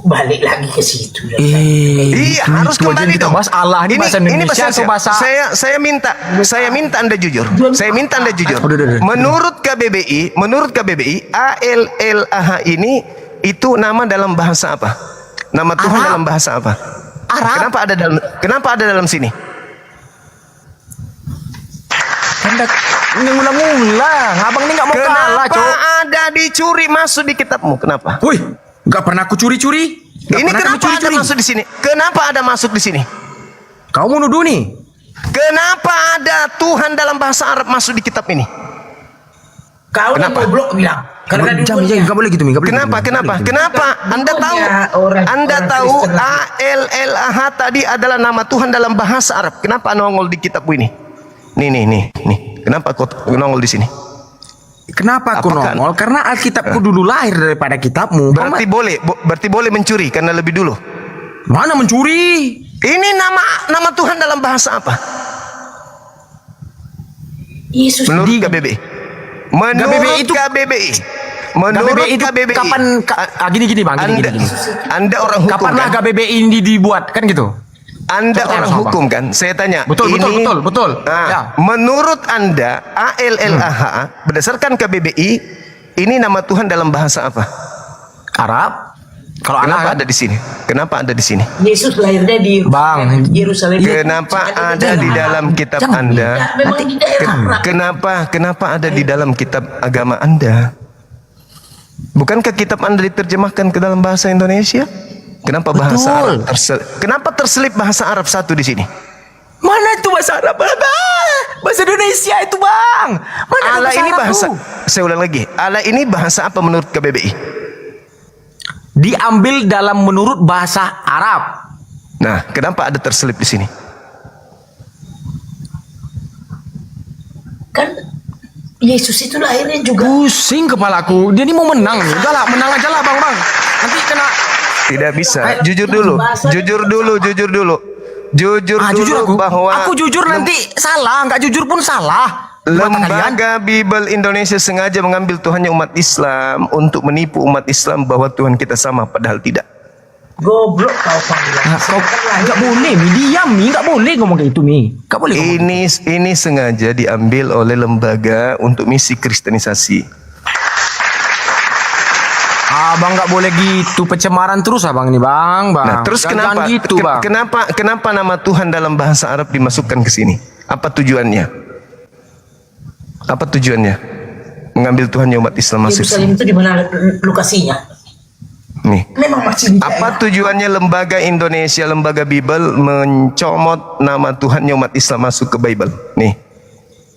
Balik lagi ke situ. Iya, harus kembali dong. Bahas Allah ini bahasa Indonesia atau bahasa saya minta Anda jujur. Saya minta Anda jujur. Menurut KBBI, ALLAH ini itu nama dalam bahasa apa? Nama Tuhan Arab. dalam bahasa apa? Arab. Kenapa ada dalam sini? Ini ulang-ulang. Abang ini nggak mau kalah, Cok. Kenapa ada dicuri masuk di kitabmu? Kenapa? Wih, nggak pernah aku curi-curi. Ini kenapa ada masuk di sini? Kenapa ada masuk di sini? Kau mau nuduh nih? Kenapa ada Tuhan dalam bahasa Arab masuk di kitab ini? Kau yang goblok bilang. Karena nggak boleh gitu, Kenapa? Anda tahu ALLAH tadi adalah nama Tuhan dalam bahasa Arab. Kenapa nongol di kitabmu ini? Nih. Kenapa kau nongol di sini? Kenapa aku nongol? Karena Alkitabku dulu lahir daripada kitabmu. Berarti boleh mencuri karena lebih dulu. Mana mencuri? Ini nama Tuhan dalam bahasa apa? Yesus. Menurut KBBI. Menurut KBBI. Kapan? Gini bang. Gini. Anda orang hukum. Kapanlah kan? KBBI ini dibuat kan gitu? Anda orang hukum kan? Saya tanya. Betul. Ya. Menurut Anda ALLAH berdasarkan KBBI ini nama Tuhan dalam bahasa apa? Arab. Kalau kenapa ada di sini? Kenapa ada di sini? Yesus lahirnya di Yerusalem. Kenapa ada di dalam kitab Anda? Kenapa ada di dalam kitab agama Anda? Bukankah kitab Anda diterjemahkan ke dalam bahasa Indonesia? Kenapa bahasa Arab kenapa terselip bahasa Arab satu di sini? Mana itu bahasa Arab? Bahasa Indonesia itu bang. Mana Allah ini bahasa. Arab Saya ulang lagi. Allah ini bahasa apa menurut KBBI? Diambil dalam menurut bahasa Arab. Nah, kenapa ada terselip di sini? Kan Yesus itu lahirnya juga. Pusing kepalaku. Dia ini mau menang nih. Udah lah, menang aja lah bang. Nanti kena. Tidak bisa. Jujur dulu aku. Bahwa aku jujur nanti salah, nggak jujur pun salah. Lembaga Bible Indonesia sengaja mengambil Tuhannya umat Islam untuk menipu umat Islam bahwa Tuhan kita sama, padahal tidak. Goblok kau panggilan. Kau nggak boleh, diam nggak boleh ngomong kayak itu nggak boleh. Ini sengaja diambil oleh lembaga untuk misi kristenisasi. Abang nggak boleh gitu, pencemaran terus abang nih bang. Nah, terus kenapa? Gitu, bang. Kenapa nama Tuhan dalam bahasa Arab dimasukkan ke sini? Apa tujuannya? Mengambil Tuhannya umat Islam masuk. Yerusalem itu di mana lokasinya? Nih. Memang masih Apa tujuannya lembaga Indonesia, lembaga Bible mencomot nama Tuhannya umat Islam masuk ke Bible? Nih.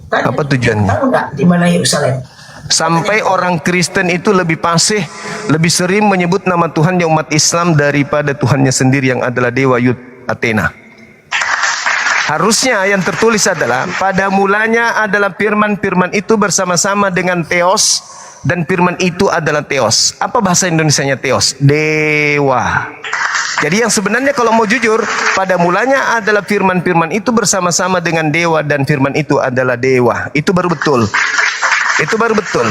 Apa tujuannya? Tahu nggak di mana Yerusalem? Sampai orang Kristen itu lebih fasih, lebih sering menyebut nama Tuhannya umat Islam daripada Tuhannya sendiri yang adalah dewa Yud Athena. Harusnya yang tertulis adalah pada mulanya adalah firman itu bersama-sama dengan Theos, dan firman itu adalah Theos. Apa bahasa Indonesianya Theos? Dewa. Jadi yang sebenarnya kalau mau jujur, pada mulanya adalah firman itu bersama-sama dengan dewa, dan firman itu adalah dewa. Itu baru betul. Itu baru betul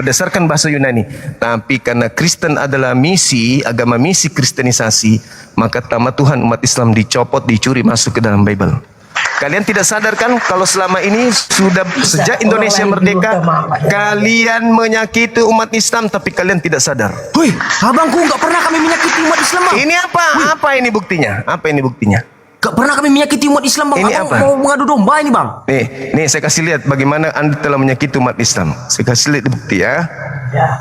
berdasarkan bahasa Yunani. Tapi karena Kristen adalah misi, agama misi kristenisasi, maka nama Tuhan umat Islam dicopot, dicuri masuk ke dalam Bible. Kalian tidak sadar kan kalau selama ini sudah sejak Indonesia merdeka kalian menyakiti umat Islam, tapi kalian tidak sadar. Wih, abangku nggak pernah kami menyakiti umat Islam, Bang. Ini apa? Apa ini buktinya? Apa ini buktinya? Gak pernah kami menyakiti umat Islam, Bang. Ini Abang apa? mau mengadu domba ini, Bang. Nih saya kasih lihat bagaimana Anda telah menyakiti umat Islam. Saya kasih lihat bukti ya.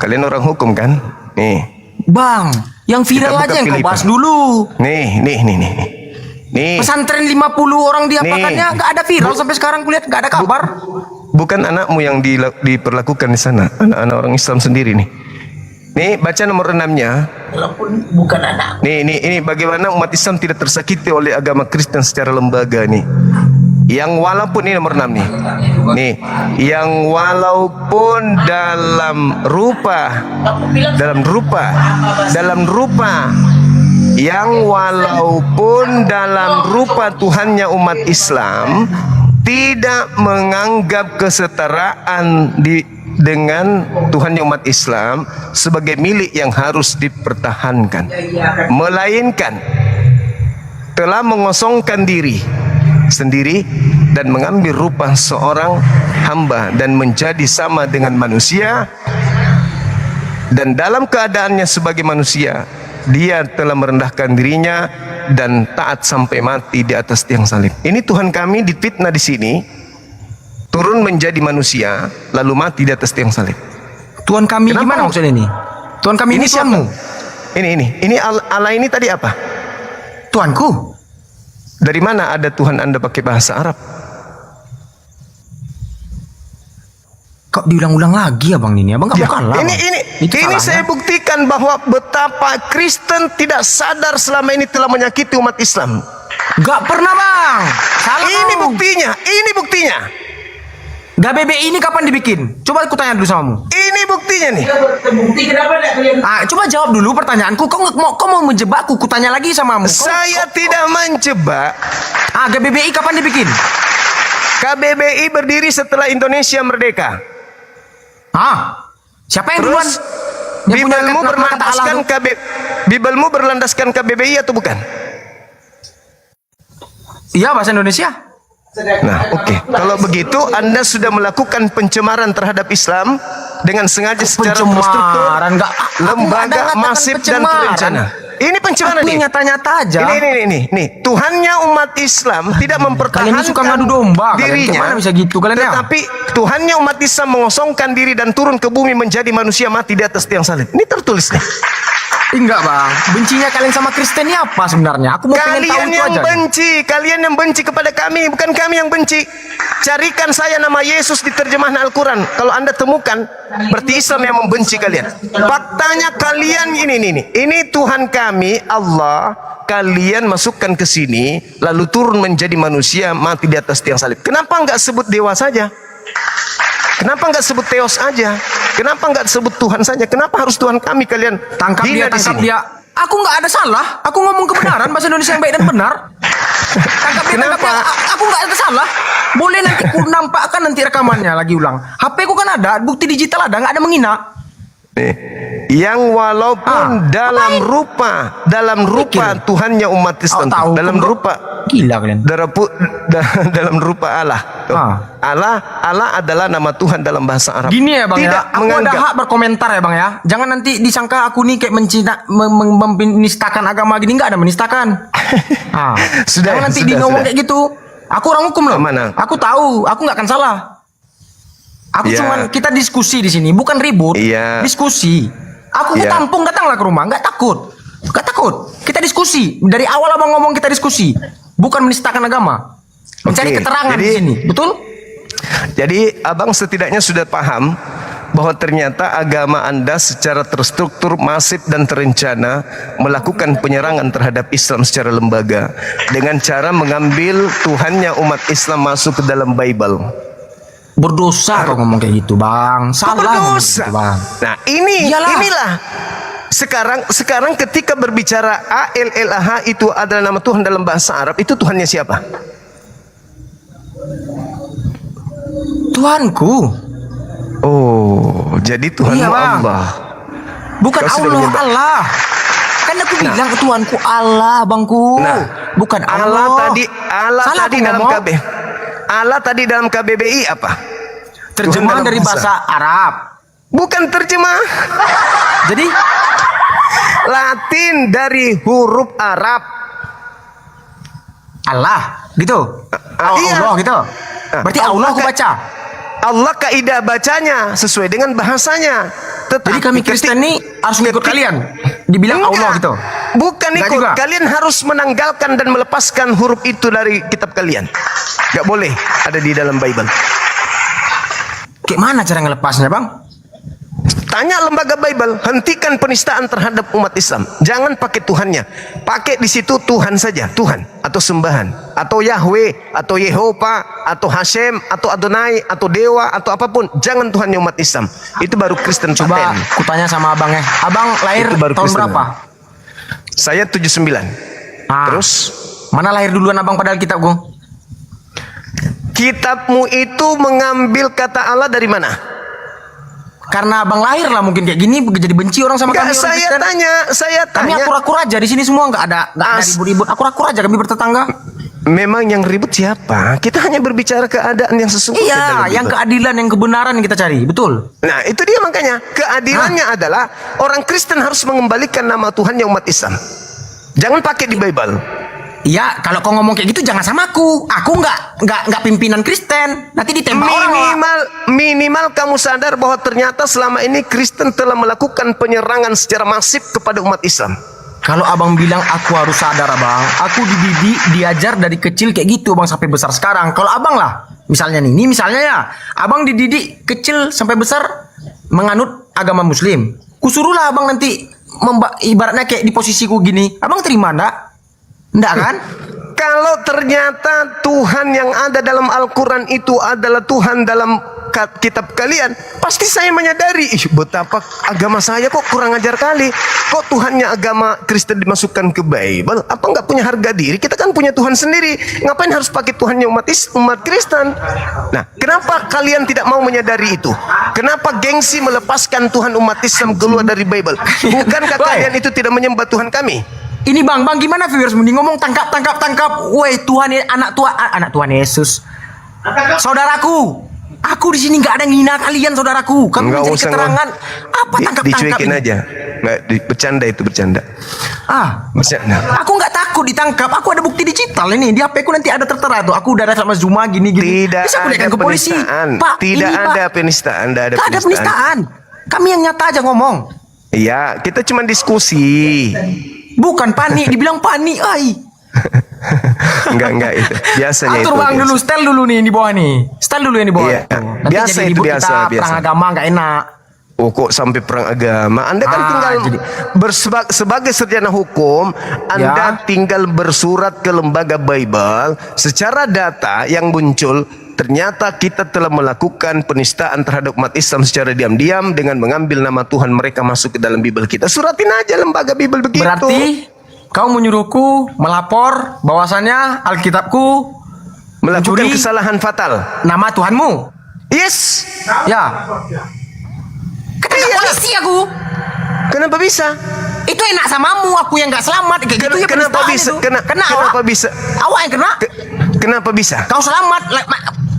Kalian orang hukum kan? Nih. Bang, yang viral aja yang kau bahas dulu. Nih. Pesantren 50 orang diapakannya nggak ada viral sampai sekarang kulihat nggak ada kabar. Bukan anakmu yang diperlakukan di sana, anak-anak orang Islam sendiri nih. Nih baca nomor 6-nya. Walaupun bukan anak. Ini bagaimana umat Islam tidak tersakiti oleh agama Kristen secara lembaga nih. Yang walaupun ini nomor 6 nih. Nih, yang walaupun dalam rupa yang walaupun dalam rupa Tuhannya umat Islam tidak menganggap kesetaraan dengan Tuhannya umat Islam sebagai milik yang harus dipertahankan, melainkan telah mengosongkan diri sendiri dan mengambil rupa seorang hamba dan menjadi sama dengan manusia, dan dalam keadaannya sebagai manusia dia telah merendahkan dirinya dan taat sampai mati di atas tiang salib. Ini Tuhan kami difitnah di sini, turun menjadi manusia lalu mati di atas tiang salib. Tuhan kami gimana maksudnya ini? Tuhan kami ini Tuhanmu. Ini Allah ini tadi apa? Tuanku. Dari mana ada Tuhan Anda pakai bahasa Arab? Kok diulang-ulang lagi abang ini? Abang nggak mau kalah. Ini saya buktikan bahwa betapa Kristen tidak sadar selama ini telah menyakiti umat Islam. Gak pernah, Bang. Salah. Ini buktinya. Ini buktinya. GBBI ini kapan dibikin? Coba aku tanya dulu samamu. Ini buktinya nih. Terbukti kenapa enggak kalian? Coba jawab dulu pertanyaanku. Kau mau menjebakku? Kutanya lagi samamu. Saya tidak menjebak. GBBI kapan dibikin? KBBI berdiri setelah Indonesia merdeka. Siapa yang duluan? Bibelmu berlandaskan KBBI atau bukan? Iya, bahasa Indonesia. Nah, oke. Kalau begitu Anda sudah melakukan pencemaran terhadap Islam dengan sengaja secara terstruktur, lembaga, masif dan terencana. Ini pencemaran nih. Nyata-nyata aja. Ini. Tuhannya umat Islam tidak mempertahankan kalian suka ngadu domba, dirinya. Kalian bisa gitu kalian ya? Tetapi Tuhannya umat Islam mengosongkan diri dan turun ke bumi menjadi manusia mati di atas tiang salib. Ini tertulis nih. Enggak, Bang. Bencinya kalian sama Kristen ini apa sebenarnya? Aku mau pengen tahu itu aja. Kalian yang benci kepada kami, bukan kami yang benci. Carikan saya nama Yesus di terjemahan Al-Quran. Kalau Anda temukan, berarti Islam yang membenci kalian. Faktanya kalian ini Tuhan kami, Allah, kalian masukkan ke sini, lalu turun menjadi manusia, mati di atas tiang salib. Kenapa enggak sebut dewa saja? Kenapa enggak sebut Theos aja? Kenapa enggak sebut Tuhan saja? Kenapa harus Tuhan kami kalian tangkap dia? Aku nggak ada salah. Aku ngomong kebenaran, bahasa Indonesia yang baik dan benar. Tangkap dia. Aku nggak ada salah. Boleh nanti ku nampakkan nanti rekamannya lagi ulang. HP ku kan ada, bukti digital ada, nggak ada menghina. Yang walaupun dalam rupa Tuhannya umat Islam, dalam rupa gila kalian. Dalam rupa Allah. Allah adalah nama Tuhan dalam bahasa Arab. Gini ya, Bang. Tidak ya? Aku ada hak berkomentar ya, Bang ya. Jangan nanti disangka aku nih kayak menistakan agama gini, nggak ada menistakan. Jangan nanti ngomong kayak gitu. Aku orang hukum loh. Aku tahu, aku nggak akan salah. Aku cuman kita diskusi di sini, bukan ribut. Diskusi. Aku tampung, datanglah ke rumah, nggak takut. Nggak takut. Kita diskusi. Dari awal abang ngomong kita diskusi. Bukan menistakan agama. Mencari keterangan di sini. Betul? Jadi abang setidaknya sudah paham bahwa ternyata agama Anda secara terstruktur, masif dan terencana melakukan penyerangan terhadap Islam secara lembaga dengan cara mengambil Tuhannya umat Islam masuk ke dalam Bible. Berdosa kau ngomong kayak gitu, Bang. Salah ngomong Berdosa. gitu, Bang. Nah, inilah sekarang ketika berbicara ALLAH itu adalah nama Tuhan dalam bahasa Arab, itu Tuhannya siapa? Tuhanku. Oh, jadi Tuhanmu Iya, Bang. Allah. Bukan Kau sudah Allah, menyembah. Allah. Kan aku bilang Tuhanku Allah, Bangku. Bukan Allah tadi Salah tadi aku dalam ngomong. KB. Allah tadi dalam KBBI apa? Terjemahan dari bahasa Arab. Bukan terjemah. Jadi Latin dari huruf Arab. Allah, gitu. Iya. Allah gitu. Berarti Allah aku baca. Allah kaidah bacanya sesuai dengan bahasanya. Jadi kami Kristen nih harus ngikut kalian. Dibilang Enggak. Allah gitu. Bukan Enggak ikut. juga. Kalian harus menanggalkan dan melepaskan huruf itu dari kitab kalian. Gak boleh ada di dalam Bible. Kayak mana cara ngelepasnya, Bang? Tanya lembaga Bible, hentikan penistaan terhadap umat Islam. Jangan pakai Tuhannya. Pakai di situ Tuhan saja, Tuhan atau sembahan, atau Yahweh, atau Yehova, atau Hashem, atau Adonai, atau dewa, atau apapun. Jangan Tuhannya umat Islam. Itu baru Kristen Coba paten. kutanya sama Abang ya. Abang lahir Itu baru tahun Kristen. berapa? Saya 79. Terus mana lahir duluan Abang padahal kitabku? Kitabmu itu mengambil kata Allah dari mana? Karena Abang lahir lah mungkin kayak gini jadi benci orang sama Enggak, kami. saya Kami tanya. akur-akur aja di sini semua nggak ada ribut-ribut. Akur-akur aja kami bertetangga. Memang yang ribut siapa? Kita hanya berbicara keadaan yang sesungguhnya. Iya, dalam yang Bible. keadilan, yang kebenaran yang kita cari, betul. Nah, itu dia makanya keadilannya adalah orang Kristen harus mengembalikan nama Tuhannya umat Islam. Jangan pakai di Bible. Iya, kalau kau ngomong kayak gitu jangan sama aku. Aku nggak pimpinan Kristen. Nanti ditembak orang. Minimal kamu sadar bahwa ternyata selama ini Kristen telah melakukan penyerangan secara masif kepada umat Islam. Kalau Abang bilang aku harus sadar, Abang, aku dididik, diajar dari kecil kayak gitu, Bang, sampai besar sekarang. Kalau Abang lah, misalnya nih, ini misalnya ya, Abang dididik kecil sampai besar menganut agama Muslim. Kusuruhlah Abang nanti ibaratnya kayak di posisiku gini. Abang terima enggak? Enggak kan? Kalau ternyata Tuhan yang ada dalam Al-Quran itu adalah Tuhan dalam kitab kalian, pasti saya menyadari, betapa agama saya kok kurang ajar kali. Kok Tuhannya agama Kristen dimasukkan ke Bible? Apa nggak punya harga diri? Kita kan punya Tuhan sendiri. Ngapain harus pakai Tuhannya umat Kristen? Nah, kenapa kalian tidak mau menyadari itu? Kenapa gengsi melepaskan Tuhan umat Islam keluar dari Bible? Bukankah kalian itu tidak menyembah Tuhan kami? Ini bang gimana viewers mending ngomong tangkap. Woi Tuhan, anak Tuhan Yesus. Saudaraku, aku di sini nggak ada ngina kalian, saudaraku. Kamu Nggak mencari usah, keterangan. Apa tangkap dicuekin ini? aja. Nggak, bercanda itu bercanda. Bercanda. Aku nggak takut ditangkap. Aku ada bukti digital ini di HP ku, nanti ada tertera tuh. Aku udah ada sama Zuma gini. Tidak Bisa aku lihatkan ada ke polisi. penistaan. Pak, Tidak ini, ada Pak. penistaan. Tidak ada Nggak ada penistaan. Kami yang nyata aja ngomong. Iya, kita cuma diskusi. Bukan panik, dibilang panik, ay. Enggak itu. Biasanya Atur itu. bang dulu, style dulu nih di bawah nih. Style dulu yang di bawah. Iya, Nanti biasa jadi itu, ribut biasa, kita, biasa. perang agama nggak enak. Oh, kok sampai perang agama? Anda kan tinggal sebagai sarjana hukum, Anda tinggal bersurat ke lembaga Bible. Secara data yang muncul, ternyata kita telah melakukan penistaan terhadap umat Islam secara diam-diam dengan mengambil nama Tuhan mereka masuk ke dalam Bible kita. Suratin aja lembaga Bible begitu. Berarti kau menyuruhku melapor bahwasannya Alkitabku melakukan mencuri kesalahan fatal nama Tuhanmu. Yes. Ya. Ketangkap polisi aku. Kenapa bisa? Itu enak samamu, aku yang nggak selamat kayak gitu ya. Kenapa bisa? Kenapa bisa? Awak yang kena. Kenapa bisa? Kau selamat.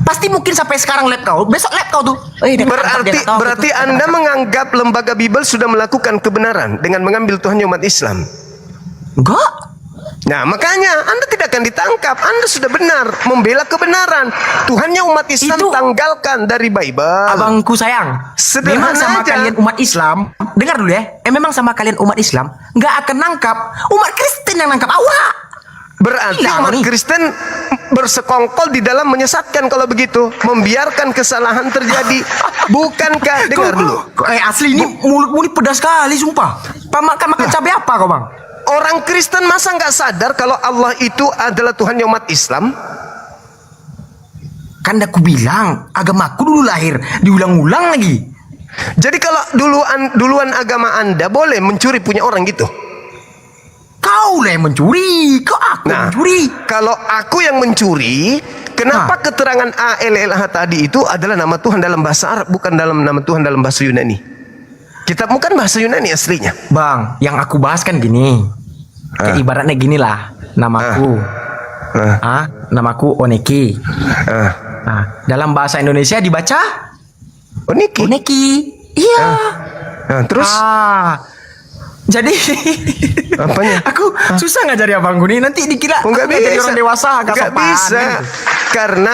Pasti mungkin sampai sekarang lab kau. Besok lab kau tuh. Berarti Anda menganggap lembaga Bible sudah melakukan kebenaran dengan mengambil Tuhannya umat Islam. Enggak. Nah, makanya Anda tidak akan ditangkap. Anda sudah benar membela kebenaran. Tuhannya umat Islam tanggalkan dari Bible. Abangku sayang, Sederhana memang sama aja. kalian umat Islam, dengar dulu ya. Memang sama kalian umat Islam nggak akan nangkap. Umat Kristen yang nangkap awak. Berarti Gila, umat nih. Kristen bersekongkol di dalam menyesatkan kalau begitu, membiarkan kesalahan terjadi. Bukankah, dengar dulu. Asli ini mulutmu ini pedas sekali, sumpah. Makan cabai apa kau bang? Orang Kristen masa nggak sadar kalau Allah itu adalah Tuhannya umat Islam? Kan aku bilang, agamaku dulu lahir, diulang-ulang lagi. Jadi kalau duluan agama Anda boleh mencuri punya orang gitu? Kau lah yang mencuri, kau aku yang mencuri. Kalau aku yang mencuri, kenapa keterangan ALLH tadi itu adalah nama Tuhan dalam bahasa Arab, bukan dalam nama Tuhan dalam bahasa Yunani? Kitabmu kan bahasa Yunani aslinya. Bang, yang aku bahas kan gini. Kayak ibaratnya gini lah, namaku. Namaku Oneki. Dalam bahasa Indonesia dibaca Oneki. Oneki. Iya. Terus? Jadi apanya? Aku susah ngajari abangku nih. Nanti dikira nggak aku jadi orang dewasa, nggak bisa. Karena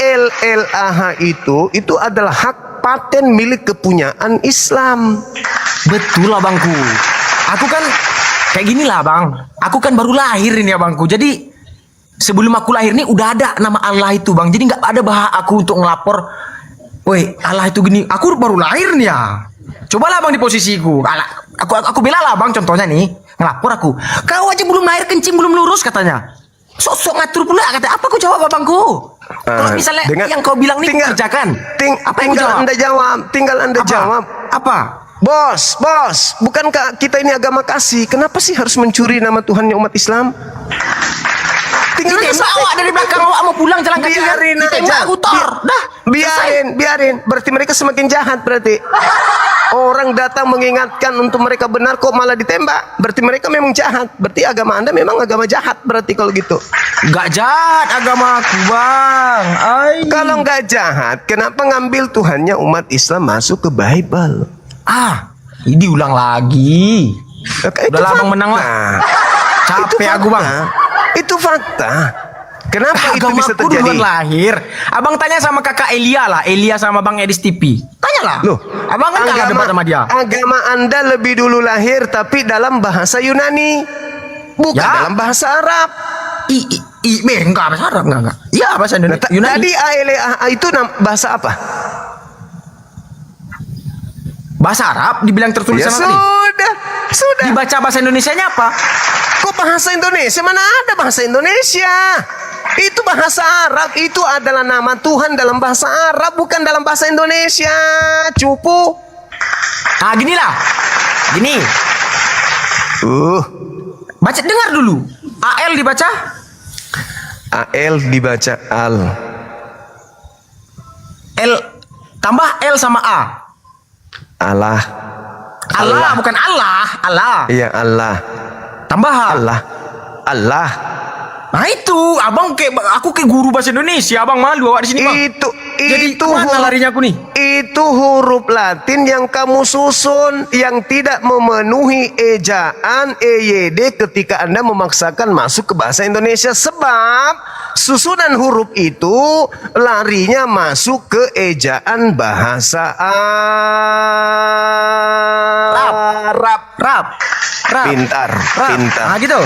ALLAH itu adalah hak paten milik kepunyaan Islam. Betul abangku. Aku kan kayak gini lah bang. Aku kan baru lahir ini abangku. Jadi sebelum aku lahir nih udah ada nama Allah itu bang. Jadi nggak ada bahak aku untuk ngelapor. Woi Allah itu gini. Aku baru lahir nih ya. Cobalah bang di posisiku. Aku bela lah bang contohnya nih. Ngelapor aku. Kau aja belum lahir kencing belum lurus katanya. Sok-sok ngatur pula kata. Apa aku jawab abangku? Kalau misalnya yang kau bilang nih kerjakan. Apa yang tinggal Anda jawab. Tinggal Anda jawab. Apa? Bos, bukankah kita ini agama kasih? Kenapa sih harus mencuri nama Tuhannya umat Islam? Tinggal ditembak awak dari belakang awak mau pulang jalan kaki. Biarin ditembak aja. utor. Dah. Biarin. Berarti mereka semakin jahat berarti. Orang datang mengingatkan untuk mereka benar kok malah ditembak. Berarti mereka memang jahat. Berarti agama Anda memang agama jahat berarti kalau gitu. Gak jahat agamaku bang. Kalau nggak jahat, kenapa ngambil Tuhannya umat Islam masuk ke Bible? Ini diulang lagi. Udah abang menang lah. Capek aku bang. Itu fakta. Kenapa itu bisa Agamaku terjadi? duluan lahir. Abang tanya sama kakak Elia lah. Elia sama bang Edis TV. Tanyalah. Loh, abang kan kalah debat sama dia. Agama Anda lebih dulu lahir tapi dalam bahasa Yunani, bukan dalam bahasa Arab. Enggak bahasa Arab enggak. Iya bahasa Indonesia. Yunani. Tadi ALLAH itu bahasa apa? Bahasa Arab dibilang tertulis Ya sama sudah. Dibaca bahasa Indonesianya apa? Kok bahasa Indonesia? Mana ada bahasa Indonesia? Itu bahasa Arab, itu adalah nama Tuhan dalam bahasa Arab, bukan dalam bahasa Indonesia. Cupu. Ginilah. Gini. Baca dengar dulu. AL dibaca? AL dibaca al. L tambah L sama A. Allah. Allah bukan Allah. Allah. Iya Allah. Tambah H. Allah. Nah itu, abang aku kayak guru bahasa Indonesia, abang malu awak di sini bang. Jadi mana larinya aku nih? Itu huruf Latin yang kamu susun yang tidak memenuhi ejaan EYD ketika Anda memaksakan masuk ke bahasa Indonesia, sebab susunan huruf itu larinya masuk ke ejaan bahasa Arab. Pintar. Nah gitu.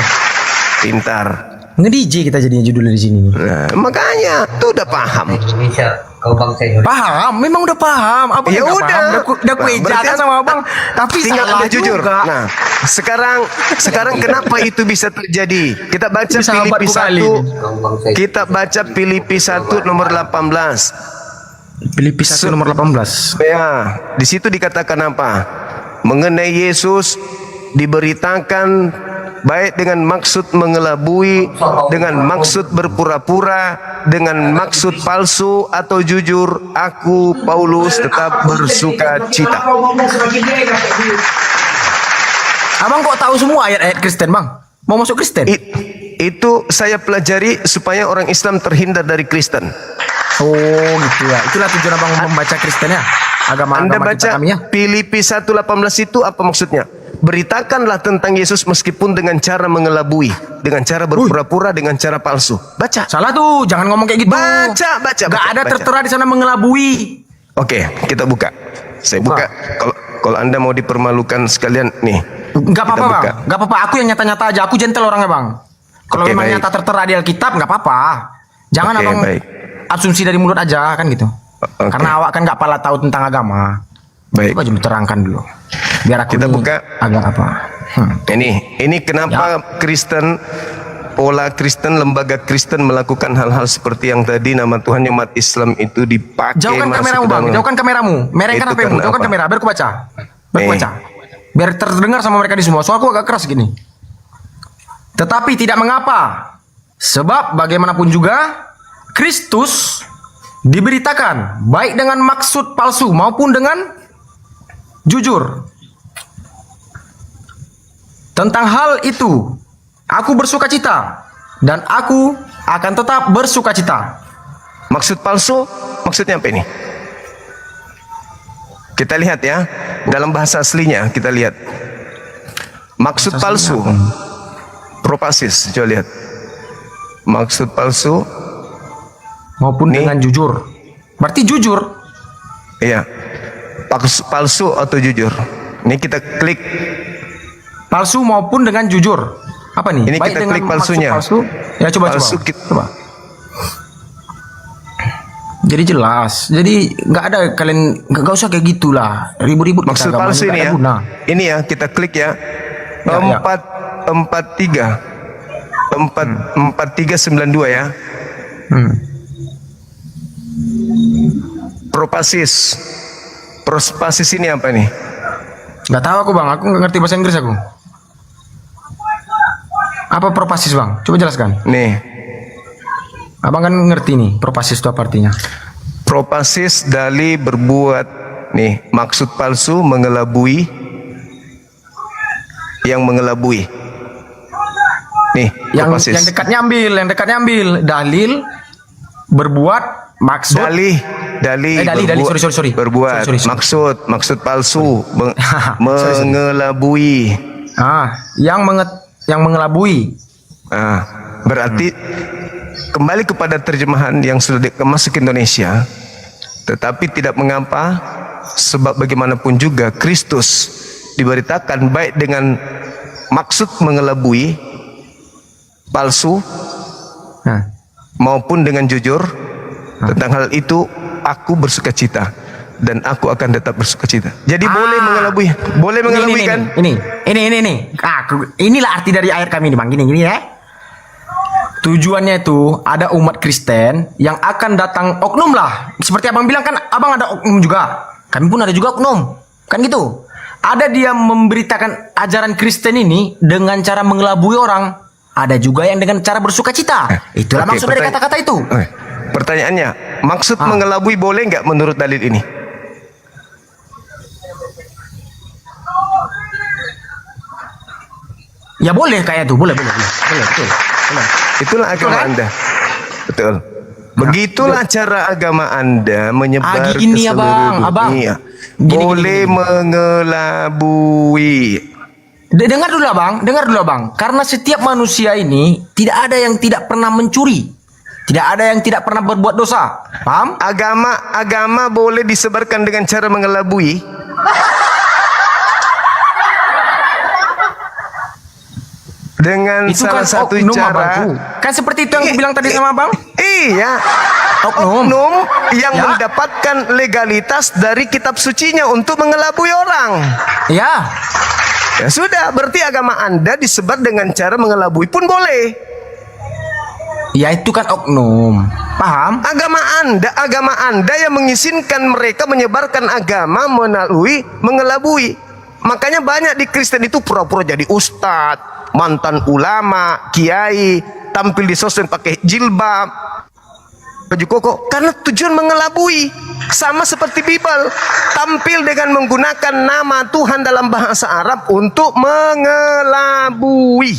Pintar. Nge-DJ kita jadinya judulnya di sini. Nah, makanya tuh udah paham. Kau bangsa Indonesia. Paham, memang udah paham. Abang Ya udah udah. paham. Udah kuejakan sama abang. Tapi tinggal salah Anda jujur. juga. Nah, sekarang kenapa itu bisa terjadi? Kita baca Filipi 1. Kita baca Filipi 1 nomor 18. Filipi 1 nomor 18. Ya, di situ dikatakan apa? Mengenai Yesus diberitakan baik dengan maksud mengelabui, dengan maksud berpura-pura, dengan maksud palsu atau jujur, aku Paulus tetap bersuka cita. Abang kok tahu semua ayat-ayat Kristen bang? Mau masuk Kristen? Itu saya pelajari supaya orang Islam terhindar dari Kristen. Oh gitu ya. Itulah tujuan abang membaca Kristen ya. Agama Anda baca kami ya. Filipi 1:18 itu apa maksudnya? beritakanlah tentang Yesus meskipun dengan cara mengelabui, dengan cara berpura-pura, dengan cara palsu. Baca. Salah tuh, jangan ngomong kayak gitu. Baca. Gak ada tertera di sana mengelabui. Oke, kita buka. Saya buka. Kalau Anda mau dipermalukan sekalian nih. Gak apa-apa bang, gak apa-apa. Aku yang nyata-nyata aja. Aku gentle orangnya bang. Kalau memang nyata tertera di Alkitab, gak apa-apa. Jangan abang asumsi dari mulut aja kan gitu. Karena awak kan gak pala tahu tentang agama. Baik. Coba aja terangkan dulu. Biar aku kita buka agak apa. Ini kenapa Kristen, pola Kristen, lembaga Kristen melakukan hal-hal seperti yang tadi nama Tuhan umat Islam itu dipakai. Jauhkan kameramu bang, jauhkan kameramu. Merengkan HP-mu, jauhkan kamera. Biar aku baca. Biar terdengar sama mereka di semua. Soal aku agak keras gini. Tetapi tidak mengapa. Sebab bagaimanapun juga Kristus diberitakan baik dengan maksud palsu maupun dengan jujur. Tentang hal itu aku bersuka cita dan aku akan tetap bersuka cita. Maksud palsu maksudnya apa ini? Kita lihat ya, dalam bahasa aslinya kita lihat. Maksud palsu, propasis, coba lihat. Maksud palsu maupun dengan jujur. Berarti jujur. Iya. Palsu atau jujur. Ini kita klik. Palsu maupun dengan jujur. Apa nih? Ini kita klik palsunya. Palsu. Ya coba. Coba. Jadi jelas. Jadi nggak ada kalian nggak usah kayak gitulah. Ribut-ribut. Maksud palsu ini ya. Ini ya kita klik ya. 4392 ya. Propasis ini apa nih? Nggak tahu aku bang. Aku nggak ngerti bahasa Inggris aku. Apa propasis bang? Coba jelaskan. Nih. Abang kan ngerti nih propasis itu apa artinya? Propasis dalih berbuat nih maksud palsu mengelabui yang mengelabui. Nih yang propasis. dekatnya ambil dalil berbuat maksud dalih sorry. Berbuat maksud palsu mengelabui. Yang mengelabui. Berarti kembali kepada terjemahan yang sudah masuk ke Indonesia. Tetapi tidak mengapa, sebab bagaimanapun juga Kristus diberitakan baik dengan maksud mengelabui, palsu, maupun dengan jujur. Tentang hal itu aku bersuka cita dan aku akan tetap bersuka cita. Jadi boleh mengelabui, kan? Ini. Inilah arti dari ayat kami ini bang. Gini ya. Tujuannya itu ada umat Kristen yang akan datang oknum lah. Seperti abang bilang kan, abang ada oknum juga. Kami pun ada juga oknum. Kan gitu. Ada dia memberitakan ajaran Kristen ini dengan cara mengelabui orang. Ada juga yang dengan cara bersuka cita. Itulah maksud dari kata-kata itu. Pertanyaannya, maksud mengelabui boleh nggak menurut dalil ini? Ya boleh kayak itu, boleh, betul. Itulah agama Anda. Betul. Begitulah cara agama Anda menyebar ke seluruh dunia. Boleh mengelabui. Dengar dulu abang. Karena setiap manusia ini tidak ada yang tidak pernah mencuri. Tidak ada yang tidak pernah berbuat dosa. Paham? Agama boleh disebarkan dengan cara mengelabui. Dengan itu salah kan satu cara. Kan seperti itu yang bilang tadi sama abang. Iya. Oknum yang mendapatkan legalitas dari kitab sucinya untuk mengelabui orang. Ya sudah, berarti agama Anda disebar dengan cara mengelabui pun boleh. Ya itu kan oknum. Paham? Agama Anda yang mengizinkan mereka menyebarkan agama melalui mengelabui. Makanya banyak di Kristen itu pura-pura jadi ustadz, mantan ulama, kiai, tampil di sosmed pakai jilbab, baju koko, karena tujuan mengelabui. Sama seperti Bible, tampil dengan menggunakan nama Tuhan dalam bahasa Arab untuk mengelabui.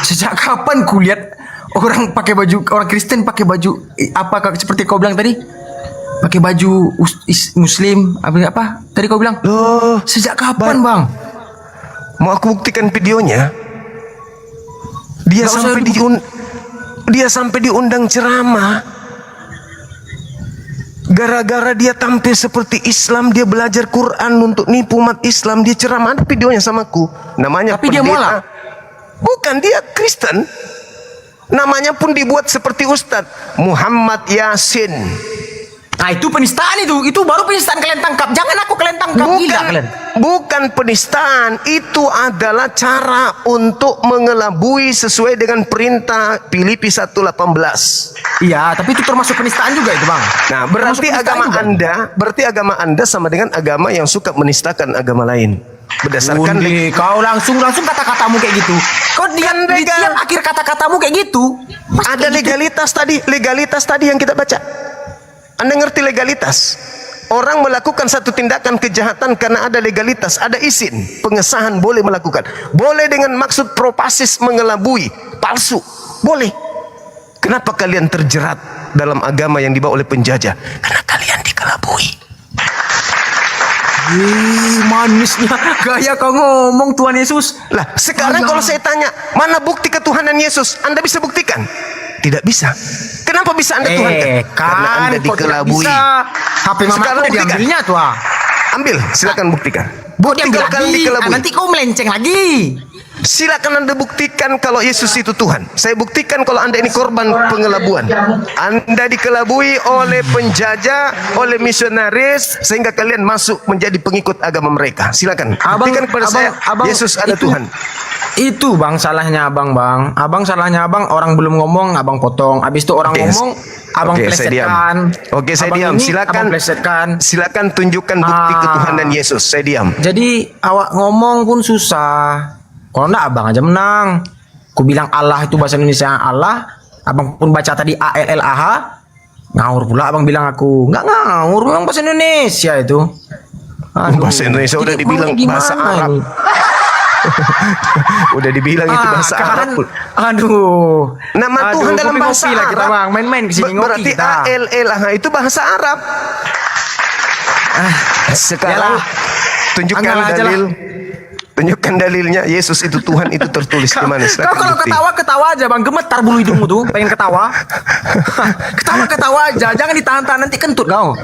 Sejak kapan ku lihat orang pakai baju, orang Kristen pakai baju apakah seperti kau bilang tadi? pakai baju muslim apa? Tadi kau bilang? Loh, sejak kapan, Bang? Mau aku buktikan videonya. Dia sampai diundang ceramah. Gara-gara dia tampil seperti Islam, dia belajar Quran untuk nipu umat Islam, dia ceramah. Ada videonya sama aku. Namanya Tapi dia mualaf. Bukan, dia Kristen. Namanya pun dibuat seperti Ustadz Muhammad Yasin. Nah itu penistaan itu baru penistaan kalian tangkap. Jangan aku kalian tangkap. Gila kalian. Bukan penistaan, itu adalah cara untuk mengelabui sesuai dengan perintah Filipi 1:18. Iya, tapi itu termasuk penistaan juga itu, Bang. Nah, berarti agama Anda sama dengan agama yang suka menistakan agama lain. Berdasarkan kau langsung kata-katamu kayak gitu. Kau di tiap akhir kata-katamu kayak gitu. Ada legalitas tadi yang kita baca. Anda ngerti legalitas? Orang melakukan satu tindakan kejahatan karena ada legalitas, ada izin, pengesahan boleh melakukan. Boleh dengan maksud propasis mengelabui, palsu. Boleh. Kenapa kalian terjerat dalam agama yang dibawa oleh penjajah? Karena kalian dikelabui. Manisnya gaya kau ngomong Tuhan Yesus. Lah, sekarang kalau saya tanya, mana bukti ketuhanan Yesus? Anda bisa buktikan? Tidak bisa. Kenapa bisa Anda tuhankan? Karena Anda dikelabui. HP mama udah diambilnya tuh. Ambil, silakan buktikan. Buktikan kalian dikelabui. Nanti kau melenceng lagi. Silakan Anda buktikan kalau Yesus itu Tuhan. Saya buktikan kalau Anda ini korban pengelabuan. Anda dikelabui oleh penjajah, oleh misionaris, sehingga kalian masuk menjadi pengikut agama mereka. Silakan buktikan kepada saya Yesus ada Tuhan. Itu Bang salahnya Abang, Bang. Abang salahnya Abang, orang belum ngomong Abang potong. Habis itu orang ngomong Abang plesetkan. Oke, saya diam. Silakan tunjukkan bukti ketuhanan Yesus. Saya diam. Jadi awak ngomong pun susah. Kalau enggak Abang aja menang. Ku bilang Allah itu bahasa Indonesia Allah. Abang pun baca tadi ALLAH. Ngawur pula Abang bilang aku. Enggak ngawur, memang bahasa Indonesia itu. Bahasa Indonesia udah dibilang bahasa Arab. Udah dibilang itu bahasa Arab. Aduh. Nama Tuhan dalam bahasa Arab. Kita Bang main-main kesini berarti ALLAH itu bahasa Arab. Sekarang tunjukkan dalil. Tunjukkan dalilnya Yesus itu Tuhan itu tertulis di mana? Kau kalau ketawa aja Bang, gemetar bulu hidungmu tuh, pengen ketawa. Ketawa aja, jangan ditahan-tahan nanti kentut kau.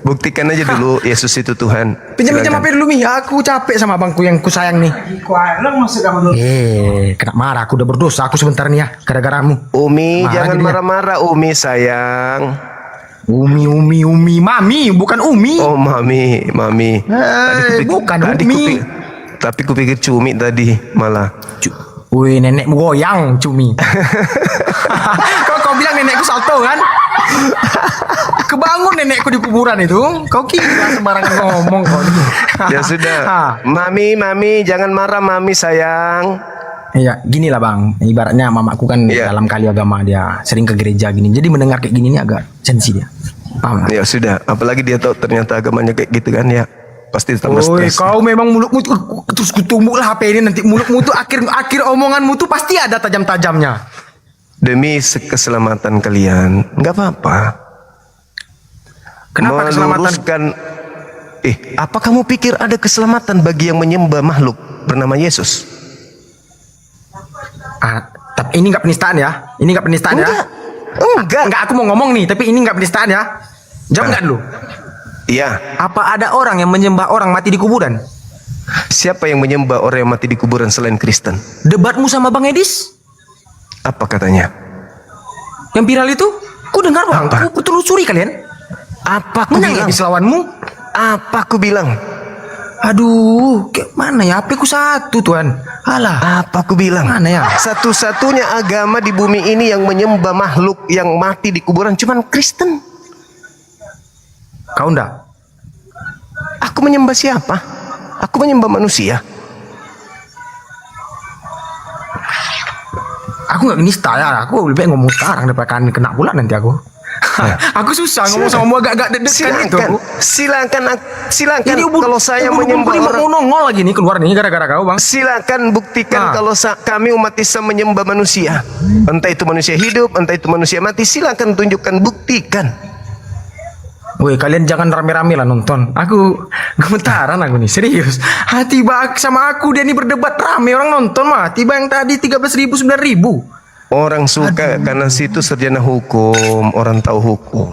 Buktikan aja dulu Yesus itu Tuhan. Pinjam HP dulu Mi, aku capek sama abangku yang ku sayang nih. Kena marah, aku udah berdosa aku sebentar nih ya, gara-garamu. Umi, jangan marah-marah Umi sayang. Umi, Mami, bukan Umi. Oh, Mami. Bukan Umi. Tapi kupikir cumi tadi malah. Wih, nenekmu goyang cumi. Kau bilang nenekku salto kan? Kebangun nenekku di kuburan itu. Kau kira sembarangan ngomong kau. Ya sudah. Mami, jangan marah Mami sayang. Iya, gini lah Bang. Ibaratnya mamaku kan dalam kali agama dia sering ke gereja gini. Jadi mendengar kayak gini nih agak sensi dia. Paham? Ya sudah. Apalagi dia tahu ternyata agamanya kayak gitu kan ya. Pasti tambah stres. Kau memang mulutmu terus kutumbuk lah HP ini nanti mulutmu tuh akhir omonganmu tuh pasti ada tajam-tajamnya. Demi keselamatan kalian, nggak apa-apa. Kenapa keselamatan? Apa kamu pikir ada keselamatan bagi yang menyembah makhluk bernama Yesus? Tapi ini nggak penistaan ya? Ini nggak penistaan ya? Enggak, aku mau ngomong nih, tapi ini nggak penistaan ya? Jawab nggak dulu? Iya. Apa ada orang yang menyembah orang mati di kuburan? Siapa yang menyembah orang yang mati di kuburan selain Kristen? Debatmu sama Bang Edis? Apa katanya? Yang viral itu? Ku dengar Bang, ku telusuri kalian. Apa ku bilang? Edis lawanmu? Apa ku bilang? Aduh, mana ya? HP ku satu Tuhan. Alah. Apa ku bilang? Mana ya? Satu-satunya agama di bumi ini yang menyembah makhluk yang mati di kuburan cuman Kristen. Kau enggak? Aku menyembah siapa? Aku menyembah manusia. Aku nggak nista ya. Aku lebih baik ngomong sekarang daripada kena pula nanti aku. Aku susah ngomong sama agak deg-degan itu. Silakan ini kalau saya menyembah orang nongol lagi nih keluar nih gara-gara kau Bang. Silakan buktikan kalau kami umat Islam menyembah manusia. Entah itu manusia hidup, entah itu manusia mati. Silakan tunjukkan, buktikan. Woi, kalian jangan rame-rame lah nonton. Aku gemetaran aku nih, serius. Tiba sama aku dia nih berdebat rame orang nonton mah. Tiba yang tadi 13.000 9.000. Orang suka karena situ sarjana hukum, orang tahu hukum.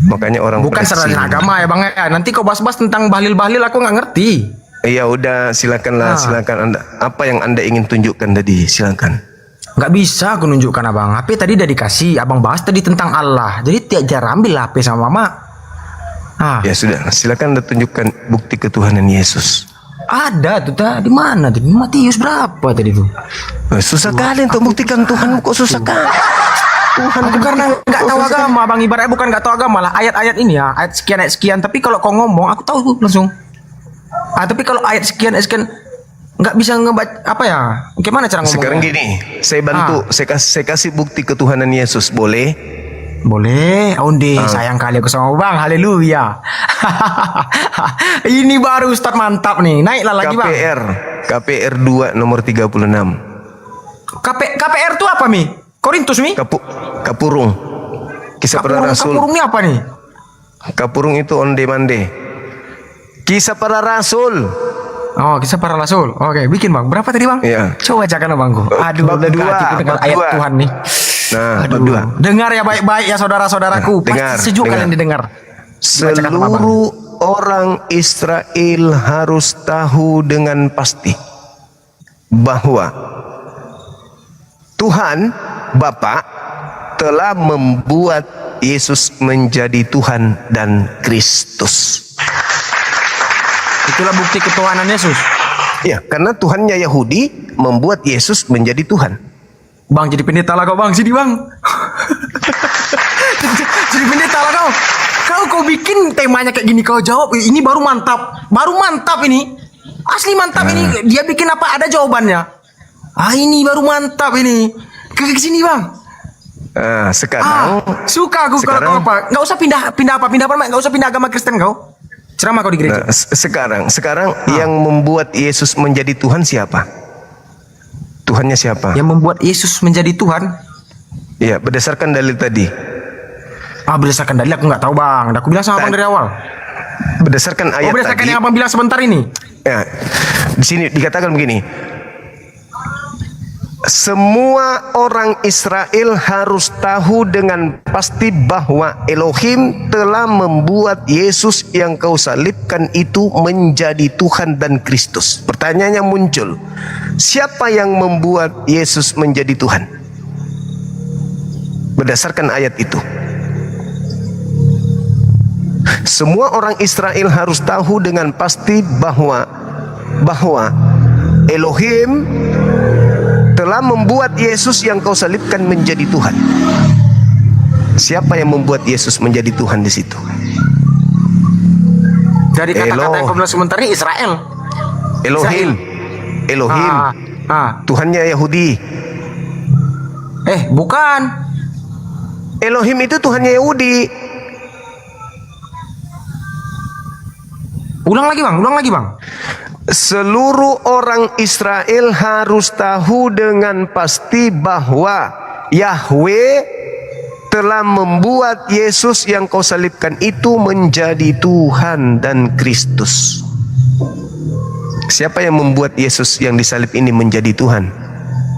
Makanya orang bukan sarjana agama ya Bang. Nanti kau bahas-bahas tentang bahlil-bahlil aku nggak ngerti. Ya udah, silakanlah, silakan Anda. Apa yang Anda ingin tunjukkan tadi? Silakan. Nggak bisa aku nunjukkan abang. HP tadi udah dikasih. Abang bahas tadi tentang Allah. Jadi tiap jar ambil HP sama mama. Ya sudah, silakan Anda tunjukkan bukti ketuhanan Yesus. Ada tuh di mana? Di Matius berapa tadi tuh? Susah kali untuk buktikan Tuhan, kok susah kali. Tuhan aku karena nggak tahu agama bang. Ibaratnya bukan nggak tahu agama lah. Ayat-ayat ini ya, ayat sekian. Tapi kalau kau ngomong, aku tahu langsung. Tapi kalau ayat sekian nggak bisa ngebaca apa ya? Gimana cara ngomongnya? Sekarang gini, saya bantu, saya kasih bukti ketuhanan Yesus, boleh? Boleh, Onde, sayang kali aku sama bang, haleluya. Ini baru Ustadz mantap nih, naiklah lagi bang. KPR 2 nomor 36. KPR itu apa Mi? Korintus Mi? Kapurung. Kisah para Rasul. Kapurung ini apa nih? Kapurung itu onde mande. Kisah para Rasul. Oh, kisah para rasul. Oke, bikin bang. Berapa tadi bang? Iya. Coba bacakan bangku. Aduh, bab 2 dengan ayat Tuhan nih. Nah, aduh. bab 2. Dengar ya baik-baik ya saudara-saudaraku. Dengar, pasti sejuk kalian didengar. Seluruh orang Israel harus tahu dengan pasti bahwa Tuhan Bapa telah membuat Yesus menjadi Tuhan dan Kristus. Itulah bukti ketuhanan Yesus. Ya, karena Tuhannya Yahudi membuat Yesus menjadi Tuhan. Bang, jadi pendeta lah kau bang, sini bang. Jadi pendeta lah kau. Kau bikin temanya kayak gini, kau jawab. Ini baru mantap ini. Asli mantap ini. Dia bikin apa? Ada jawabannya. Ini baru mantap ini. Ke sini bang. Sekarang. Suka aku kalau kau apa? Nggak usah pindah apa? Nggak usah pindah agama Kristen kau. Ceramah kau di gereja. Sekarang yang membuat Yesus menjadi Tuhan siapa? Tuhannya siapa? Yang membuat Yesus menjadi Tuhan? Ya, berdasarkan dalil tadi. Berdasarkan dalil aku nggak tahu bang. Aku bilang sama abang dari awal. Berdasarkan ayat berdasarkan tadi. yang abang bilang sebentar ini. Ya, di sini dikatakan begini. Semua orang Israel harus tahu dengan pasti bahwa Elohim telah membuat Yesus yang kau salibkan itu menjadi Tuhan dan Kristus. Pertanyaannya muncul, siapa yang membuat Yesus menjadi Tuhan? Berdasarkan ayat itu, semua orang Israel harus tahu dengan pasti bahwa Elohim telah membuat Yesus yang kau salibkan menjadi Tuhan. Siapa yang membuat Yesus menjadi Tuhan di situ? Dari kata-kata yang kau bilang sebentar ini Israel. Elohim. Tuhannya Yahudi. Bukan. Elohim itu Tuhannya Yahudi. Ulang lagi bang. Seluruh orang Israel harus tahu dengan pasti bahwa Yahweh telah membuat Yesus yang kau salibkan itu menjadi Tuhan dan Kristus. Siapa yang membuat Yesus yang disalib ini menjadi Tuhan?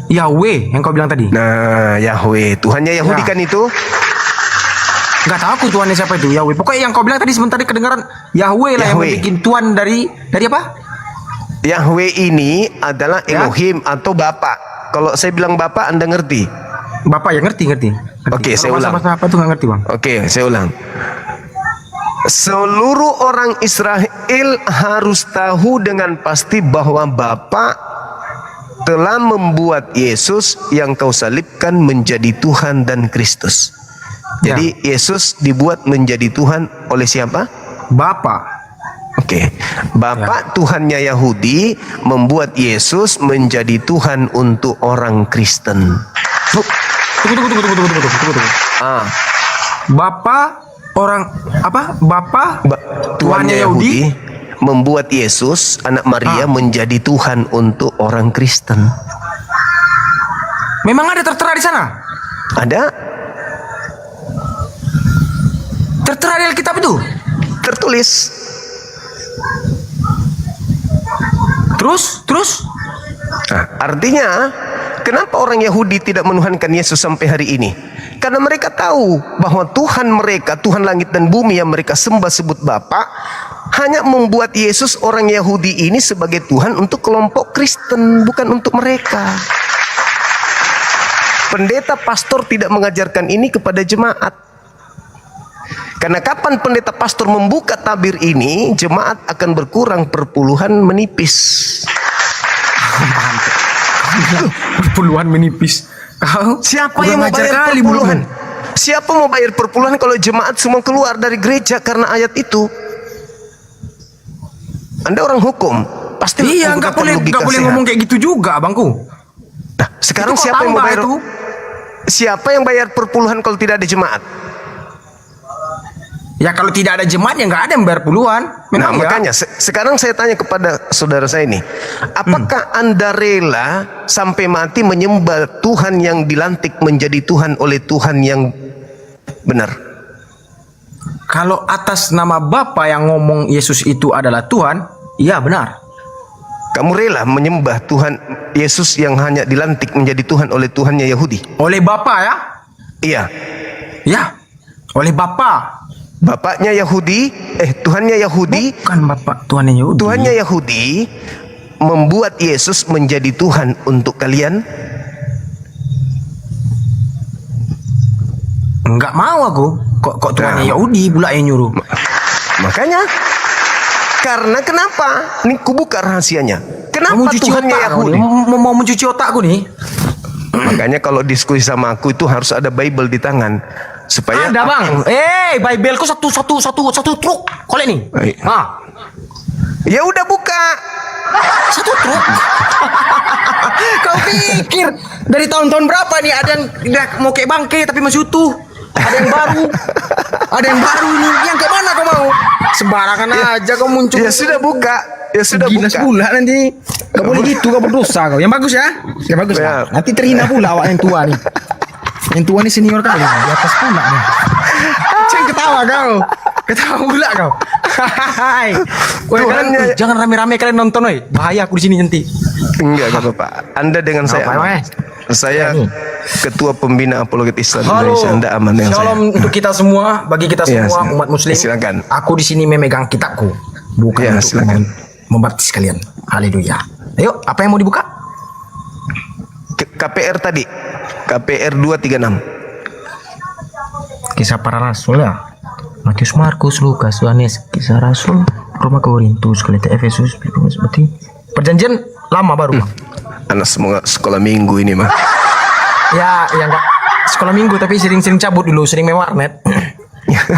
Yahweh yang kau bilang tadi. Nah, Yahweh, Tuhannya Yahudi kan itu? Gak tahu aku Tuhannya siapa itu, Yahweh. Pokoknya yang kau bilang tadi sebentar kedengaran Yahweh lah yang membuat Tuhan dari apa? Yahweh ini adalah Elohim atau Bapa. Kalau saya bilang Bapa, Anda ngerti? Bapak ya ngerti. Oke, saya ulang. Apa tuh nggak ngerti bang? Oke, saya ulang. Seluruh orang Israel harus tahu dengan pasti bahwa Bapa telah membuat Yesus yang kau salibkan menjadi Tuhan dan Kristus. Jadi Yesus dibuat menjadi Tuhan oleh siapa? Bapa. Oke, Bapak Tuhannya Yahudi membuat Yesus menjadi Tuhan untuk orang Kristen. Tunggu. Bapak orang apa? Bapak Tuhannya Yahudi membuat Yesus anak Maria menjadi Tuhan untuk orang Kristen. Memang ada tertera di sana? Ada. Tertera di Alkitab itu. Tertulis. Terus? Nah, artinya, kenapa orang Yahudi tidak menuhankan Yesus sampai hari ini? Karena mereka tahu bahwa Tuhan mereka, Tuhan langit dan bumi yang mereka sembah sebut Bapa, hanya membuat Yesus orang Yahudi ini sebagai Tuhan untuk kelompok Kristen, bukan untuk mereka. Pendeta pastor tidak mengajarkan ini kepada jemaat. Karena kapan pendeta pastor membuka tabir ini, jemaat akan berkurang, perpuluhan menipis. Perpuluhan menipis. Kau siapa yang mau bayar perpuluhan? Siapa mau bayar perpuluhan kalau jemaat semua keluar dari gereja karena ayat itu? Anda orang hukum, pasti iya, nggak boleh ngomong kayak gitu juga, abangku. Nah, sekarang siapa yang mau bayar? Siapa yang bayar perpuluhan kalau tidak ada jemaat? Ya kalau tidak ada jemaat ya nggak ada yang bayar puluhan. Nah, makanya sekarang saya tanya kepada saudara saya ini, apakah Anda rela sampai mati menyembah Tuhan yang dilantik menjadi Tuhan oleh Tuhan yang benar? Kalau atas nama Bapa yang ngomong Yesus itu adalah Tuhan, iya benar. Kamu rela menyembah Tuhan Yesus yang hanya dilantik menjadi Tuhan oleh Tuhannya Yahudi? Oleh Bapa ya? Iya. Ya, oleh Bapa. Bapaknya Yahudi, Tuhannya Yahudi. Bukan Bapak, Tuhannya Yahudi. Tuhannya Yahudi membuat Yesus menjadi Tuhan untuk kalian. Enggak mau aku. Kok Tuhannya Yahudi pula yang nyuruh. Makanya. Karena kenapa? Ini kubuka rahasianya. Kenapa Tuhannya Yahudi? Mau mencuci otakku nih. Makanya kalau diskusi sama aku itu harus ada Bible di tangan. Supaya ada bang, Bible-ku satu truk, kolek nih. Ya udah buka. Satu truk. Kau pikir dari tahun-tahun berapa nih ada yang udah mau kayak bangke tapi masih utuh. Ada yang baru ini. Yang kayak mana kau mau? Sembarangan aja kau muncul. Ya sudah buka. Ya sudah gila buka. Sebulan nanti. Gak boleh gitu, kau berdosa kau. Yang bagus ya. Yang bagus ya. Nanti terhina pula awak yang tua nih. Yang tua nih senior kali di atas pula nih. Jangan ketawa kau. Ketawa pula kau. Hai. Jangan rame-rame kalian nonton woi. Bahaya aku di sini nanti. Enggak apa-apa. Anda dengan saya. Saya ketua pembina apologet Islam Indonesia. Anda aman dengan saya. Shalom untuk kita semua, bagi kita semua umat muslim. Silakan. Aku di sini memegang kitabku. Bukan untuk membaptis kalian. Haleluya. Ayo, apa yang mau dibuka? KPR tadi. KPR 236. Kisah para rasul ya. Matius, Markus, Lukas, Yohanes, Kisah Rasul, Roma, Korintus, Galatia, Efesus, Filipi, seperti perjanjian lama baru. Anak semua sekolah minggu ini mah. Ya enggak sekolah minggu tapi sering-sering cabut dulu, sering main warnet.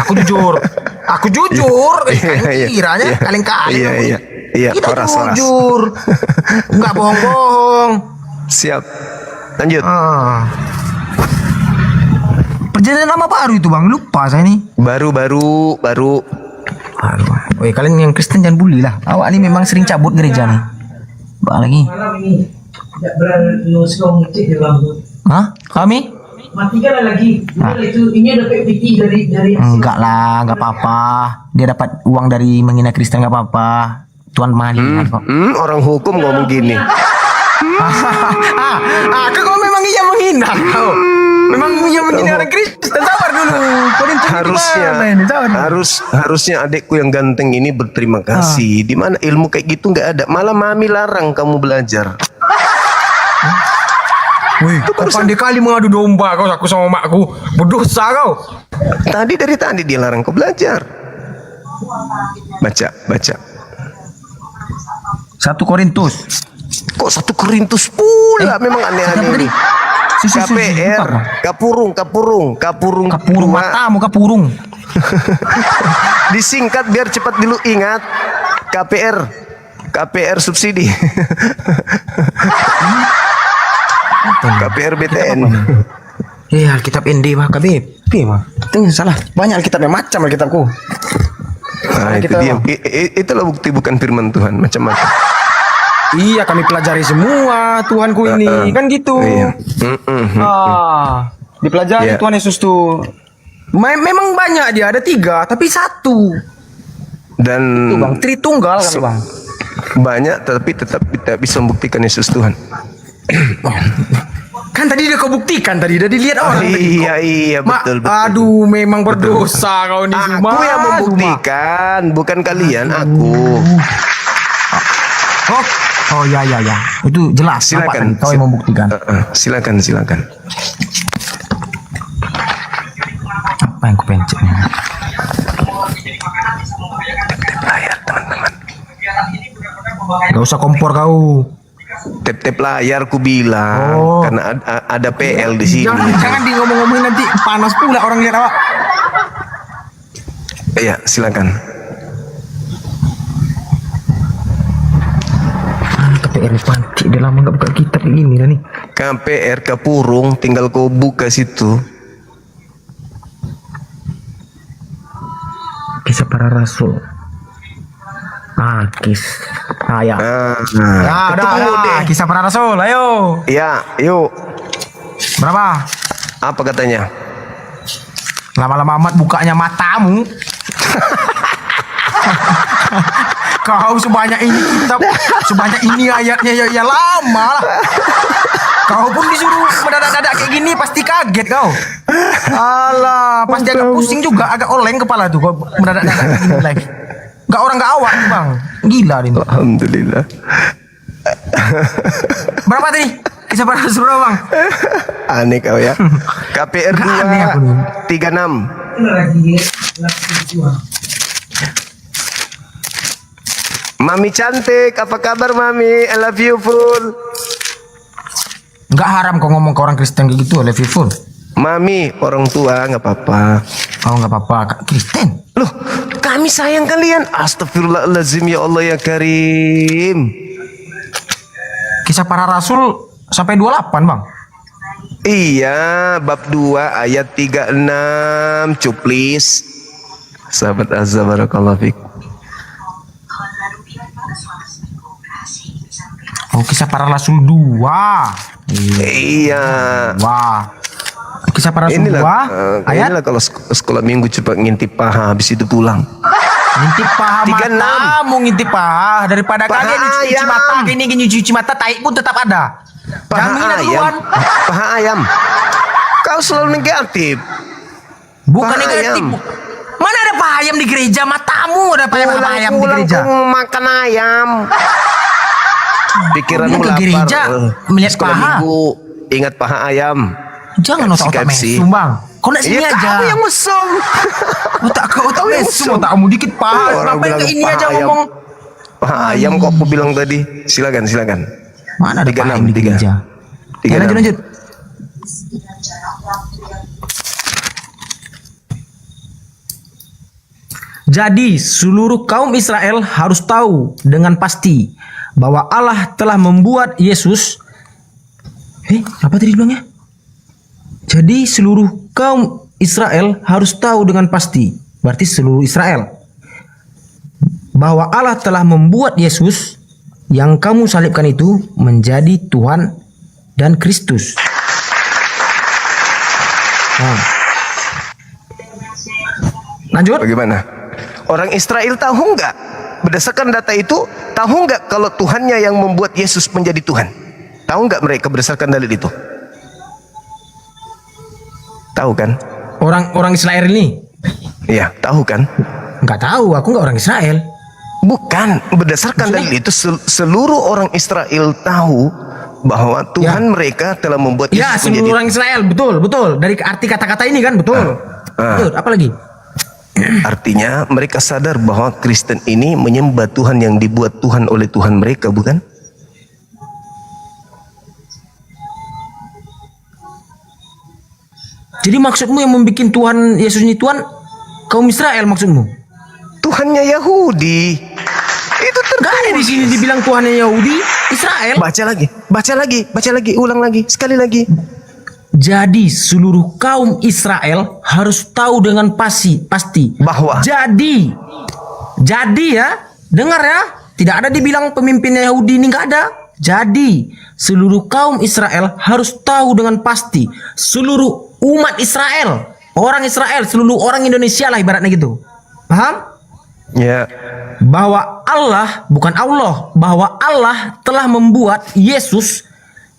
Aku jujur. Kiranya kali-kali. Iya, kita jujur. Enggak bohong-bohong. Siap. Lanjut. Perjalanan lama baru itu bang, lupa saya nih. Baru. Woi kalian yang Kristen jangan bully lah. Awak ini memang sering cabut gereja nih. Bang lagi. Hah? Kami? Matikan lagi. Itu ini ada PPT dari enggak lah, enggak apa-apa. Dia dapat uang dari menghina Kristen enggak apa-apa. Tuan Mali kok. Orang hukum ngomong gini. Kau memang iya menghina kau. Memang iya menghina orang Kristen. Sabar dulu. Harusnya adekku yang ganteng ini berterima kasih. Di mana ilmu kayak gitu nggak ada. Malah mami larang kamu belajar. Wih, kau pandai kali mengadu domba kau aku sama makku. Berdosa kau. Dari tadi dia larang kau belajar. Baca. 1 Korintus. Kok 1 Korintus pula? Memang aneh-aneh. KPR, kapurung. Matamu kapurung. Disingkat biar cepat dulu ingat. KPR subsidi. KPR BTN. Iya, Alkitab ND mah KBP mah. Itu salah. Banyak Alkitab yang macam Alkitabku. Nah, itu dia. Itulah bukti bukan firman Tuhan, macam-macam. Iya, kami pelajari semua Tuhanku ini, kan gitu. Iya. Dipelajari Tuhan Yesus tuh. Memang banyak dia, ada 3, tapi 1. Dan Itu bang, Tritunggal kan bang. banyak tapi tetap tidak bisa membuktikan Yesus Tuhan. Kan tadi udah kau buktikan tadi, udah dilihat orang. Iya betul. Aduh, memang berdosa kau nih Zuma. Aku yang membuktikan, bukan kalian, aku. Oh ya. Itu jelas. Silakan. Kau yang membuktikan. Silakan. Apa yang kupencet? Layar teman-teman. Gak usah kompor kau. Tep layar ku bilang, karena ada PL di sini. Jangan di ngomong-ngomongin nanti panas pula orang lihat awak. Iya, silakan. KPR panti, udah lama gak buka kitab kayak gini dah nih. KPR Kapurung, tinggal kau buka situ. Kisah para rasul. Ya. Ketemu deh. Kisah para rasul, ayo. Ya, yuk. Berapa? Apa katanya? Lama-lama amat bukanya matamu. Kau sebanyak ini kitab, sebanyak ini ayatnya ya lama lah. Kau pun disuruh mendadak-dadak kayak gini pasti kaget kau. Alah, pasti agak pusing juga, agak oleng kepala tuh kau mendadak-dadak kayak gini live. Gak orang gak awak bang, gila ini. Alhamdulillah. Berapa tadi? Kisah para rasul berapa bang? Aneh kau ya. KPR 236. Mami cantik, apa kabar Mami? I love you full. Gak haram kau ngomong ke orang Kristen kayak gitu, I love you full. Mami, orang tua nggak apa-apa. Oh nggak apa-apa, Kristen. Loh, kami sayang kalian. Astagfirullahaladzim, ya Allah ya Karim. Kisah para rasul sampai 28 bang. Iya, bab 2 ayat 36, cuplis. Sahabat Azza barakallahu fik. Oh, kisah para rasul 2. Iya. Wah. Kisah para rasul 2 ayat. Inilah kalau sekolah minggu cepat ngintip paha habis itu pulang. Ngintip paha 36. matamu, ngintip paha daripada kalian cuci mata gini cuci mata tai pun tetap ada. Paha ayam. Paha ayam. Kau selalu negatif. Bukan negatif. Mana ada paha ayam di gereja? Matamu ada paha ayam di gereja. Pulang makan ayam. Pikiranmu ke lapar. gereja melihat Sekolah paha. minggu ingat paha ayam. Jangan otak-otak mesum bang. Kau nak sini Ya, aja. kamu yang mesum. Otak mesum, otakmu dikit paha. Orang Ngapain bilang ke ini paha aja ayam. ngomong? Paha ayam kok aku bilang tadi. Silakan. Mana ada paha ayam di 36. gereja? Ya, lanjut. Jadi seluruh kaum Israel harus tahu dengan pasti bahwa Allah telah membuat Yesus. Apa tadi bilangnya? Jadi seluruh kaum Israel harus tahu dengan pasti, berarti seluruh Israel, bahwa Allah telah membuat Yesus yang kamu salibkan itu menjadi Tuhan dan Kristus. Lanjut. Bagaimana? Orang Israel tahu nggak? Berdasarkan data itu, tahu nggak kalau Tuhannya yang membuat Yesus menjadi Tuhan? Tahu nggak mereka berdasarkan dalil itu? Tahu kan? Orang Israel ini? Iya, tahu kan? Nggak tahu, aku nggak orang Israel. Bukan, berdasarkan dalil itu seluruh orang Israel tahu bahwa Tuhan mereka telah membuat Yesus Ya, seluruh orang Israel, betul. Dari arti kata-kata ini kan, betul. Betul, apa lagi? Artinya mereka sadar bahwa Kristen ini menyembah Tuhan yang dibuat Tuhan oleh Tuhan mereka, bukan? Jadi maksudmu yang membuat Tuhan Yesus ini Tuhan kaum Israel maksudmu? Tuhannya Yahudi. Itu Gak ada di sini dibilang Tuhannya Yahudi, Israel. Baca lagi, ulang lagi, sekali lagi. Jadi seluruh kaum Israel harus tahu dengan pasti bahwa jadi ya, dengar ya, tidak ada dibilang pemimpinnya Yahudi ini, nggak ada. Jadi seluruh kaum Israel harus tahu dengan pasti, seluruh umat Israel orang Israel, seluruh orang Indonesia lah ibaratnya gitu. Paham? Ya. Bahwa Allah, bukan Allah, bahwa Allah telah membuat Yesus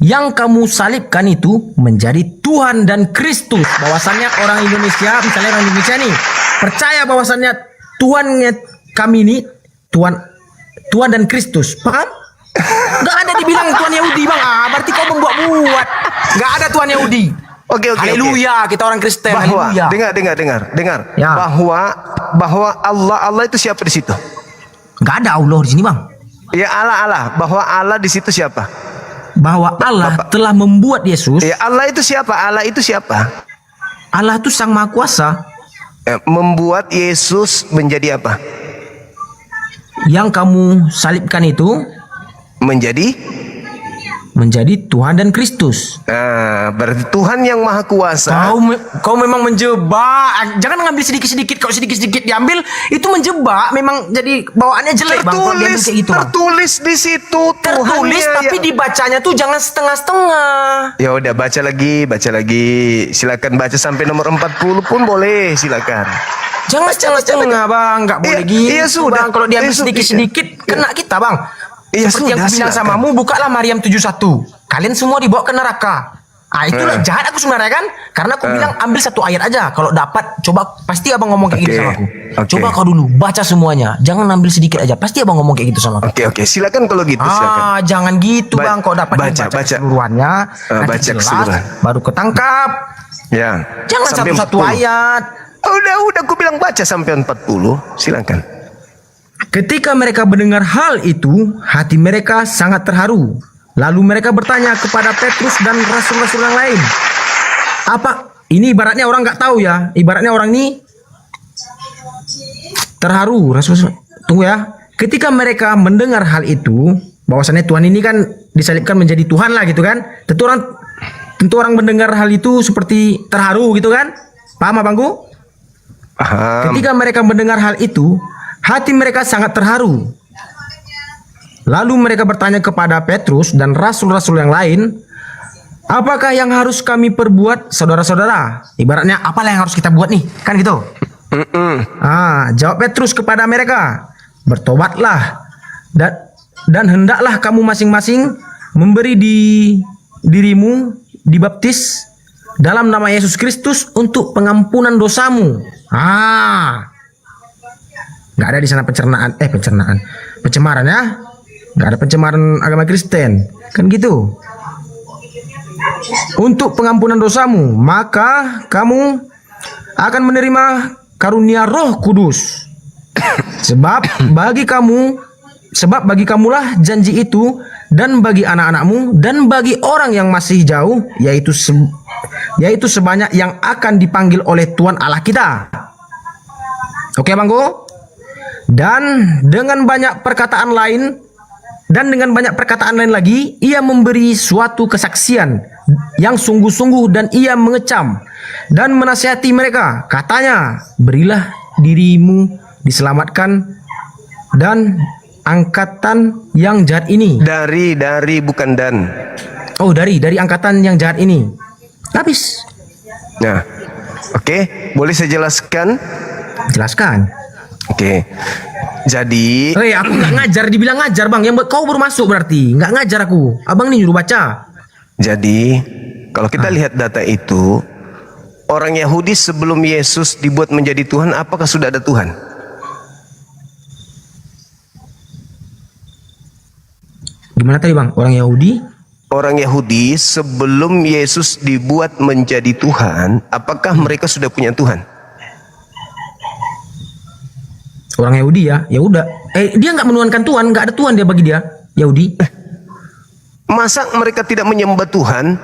yang kamu salibkan itu menjadi Tuhan dan Kristus. Bahwasannya orang Indonesia, misalnya orang Indonesia nih, percaya bahwasannya Tuhannya kami ini Tuhan dan Kristus. Paham? Gak ada dibilang Tuhan Yahudi bang. Berarti kau membuat-buat. Gak ada Tuhan Yahudi. Oke. Haleluya, kita orang Kristen. Bahwa Haleluya. dengar. Ya. Bahwa Allah itu siapa di situ? Gak ada Allah di sini bang. Ya Allah. Bahwa Allah di situ siapa? Bahwa Allah telah membuat Yesus. Ya Allah itu siapa? Allah itu siapa? Allah itu Sang Maha Kuasa. Membuat Yesus menjadi apa? Yang kamu salibkan itu menjadi Tuhan dan Kristus. Nah, berarti Tuhan yang Maha Kuasa. Kau memang menjebak. Jangan ngambil sedikit-sedikit. Kalau sedikit-sedikit diambil itu menjebak. Memang jadi bawaannya jelek bang. Kalau diambil kayak gitu, bang. Tertulis di situ. Tertulis tapi dibacanya tuh jangan setengah-setengah. Ya udah baca lagi. Silakan baca sampai nomor 40 pun boleh, silakan. Jangan setengah-setengah bang. Nggak boleh gitu. Iya sudah. Bang. Kalau diambil sedikit-sedikit kena kita bang. Iya, seperti yang aku bilang samamu, bukalah Maryam 71. Kalian semua dibawa ke neraka. Itulah jahat aku sebenarnya kan. Karena aku bilang ambil satu ayat aja. Kalau dapat, coba pasti abang ngomong kayak gitu sama aku. Coba kau dulu baca semuanya. Jangan ambil sedikit aja. Pasti abang ngomong kayak gitu sama aku. Oke. Silakan kalau gitu. Silakan. Jangan gitu bang. Kau dapat baca keseluruhannya. Baca keseluruhan. Baru ketangkap. Ya. Jangan satu-satu ayat. Udah aku bilang baca sampai 40. Silakan. Ketika mereka mendengar hal itu, hati mereka sangat terharu. Lalu mereka bertanya kepada Petrus dan rasul-rasul yang lain. Apa? Ini ibaratnya orang nggak tahu ya. Ibaratnya orang ini terharu. Tunggu ya. Ketika mereka mendengar hal itu, bahwasannya Tuhan ini kan disalibkan menjadi Tuhan lah gitu kan. Tentu orang mendengar hal itu seperti terharu gitu kan. Paham abangku? Paham. Ketika mereka mendengar hal itu, hati mereka sangat terharu. Lalu mereka bertanya kepada Petrus dan rasul-rasul yang lain, apakah yang harus kami perbuat, saudara-saudara? Ibaratnya, apalah yang harus kita buat nih? Kan gitu. Jawab Petrus kepada mereka, bertobatlah dan hendaklah kamu masing-masing memberi dirimu dibaptis dalam nama Yesus Kristus untuk pengampunan dosamu. Nggak ada di sana pencemaran ya. Nggak ada pencemaran agama Kristen. Kan gitu. Untuk pengampunan dosamu, maka kamu akan menerima karunia Roh Kudus. Sebab bagi kamulah janji itu, dan bagi anak-anakmu, dan bagi orang yang masih jauh, yaitu sebanyak yang akan dipanggil oleh Tuhan Allah kita. Oke bangku? Dan dengan banyak perkataan lain lagi, ia memberi suatu kesaksian yang sungguh-sungguh, dan ia mengecam dan menasihati mereka. Katanya, berilah dirimu diselamatkan dan angkatan yang jahat ini. Dari bukan dan. Oh, dari angkatan yang jahat ini. Habis. Nah, oke. Boleh saya jelaskan? Jelaskan. Oke. Jadi aku nggak ngajar, dibilang ngajar bang. Yang kau baru masuk berarti nggak ngajar aku. Abang ini nyuruh baca. Jadi kalau kita lihat data itu, orang Yahudi sebelum Yesus dibuat menjadi Tuhan, apakah sudah ada Tuhan? Gimana tadi bang? Orang Yahudi sebelum Yesus dibuat menjadi Tuhan, apakah mereka sudah punya Tuhan? Orang Yahudi ya udah. Dia nggak menuhankan Tuhan, nggak ada Tuhan dia bagi dia Yahudi. Masa mereka tidak menyembah Tuhan?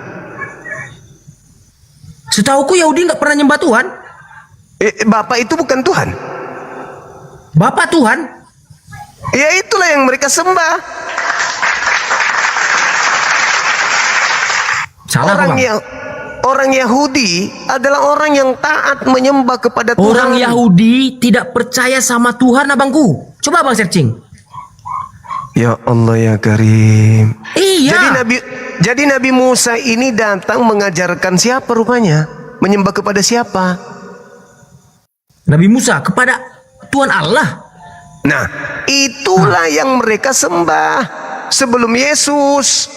Setahuku Yahudi nggak pernah nyembah Tuhan. Bapak itu bukan Tuhan. Bapak Tuhan? Ya itulah yang mereka sembah. Salah Orang Yahudi adalah orang yang taat menyembah kepada Tuhan. Orang Yahudi tidak percaya sama Tuhan abangku. Coba abang searching. Ya Allah ya Karim. Iya. Jadi Nabi Musa ini datang mengajarkan siapa rupanya? Menyembah kepada siapa? Nabi Musa kepada Tuhan Allah. Nah, itulah yang mereka sembah sebelum Yesus.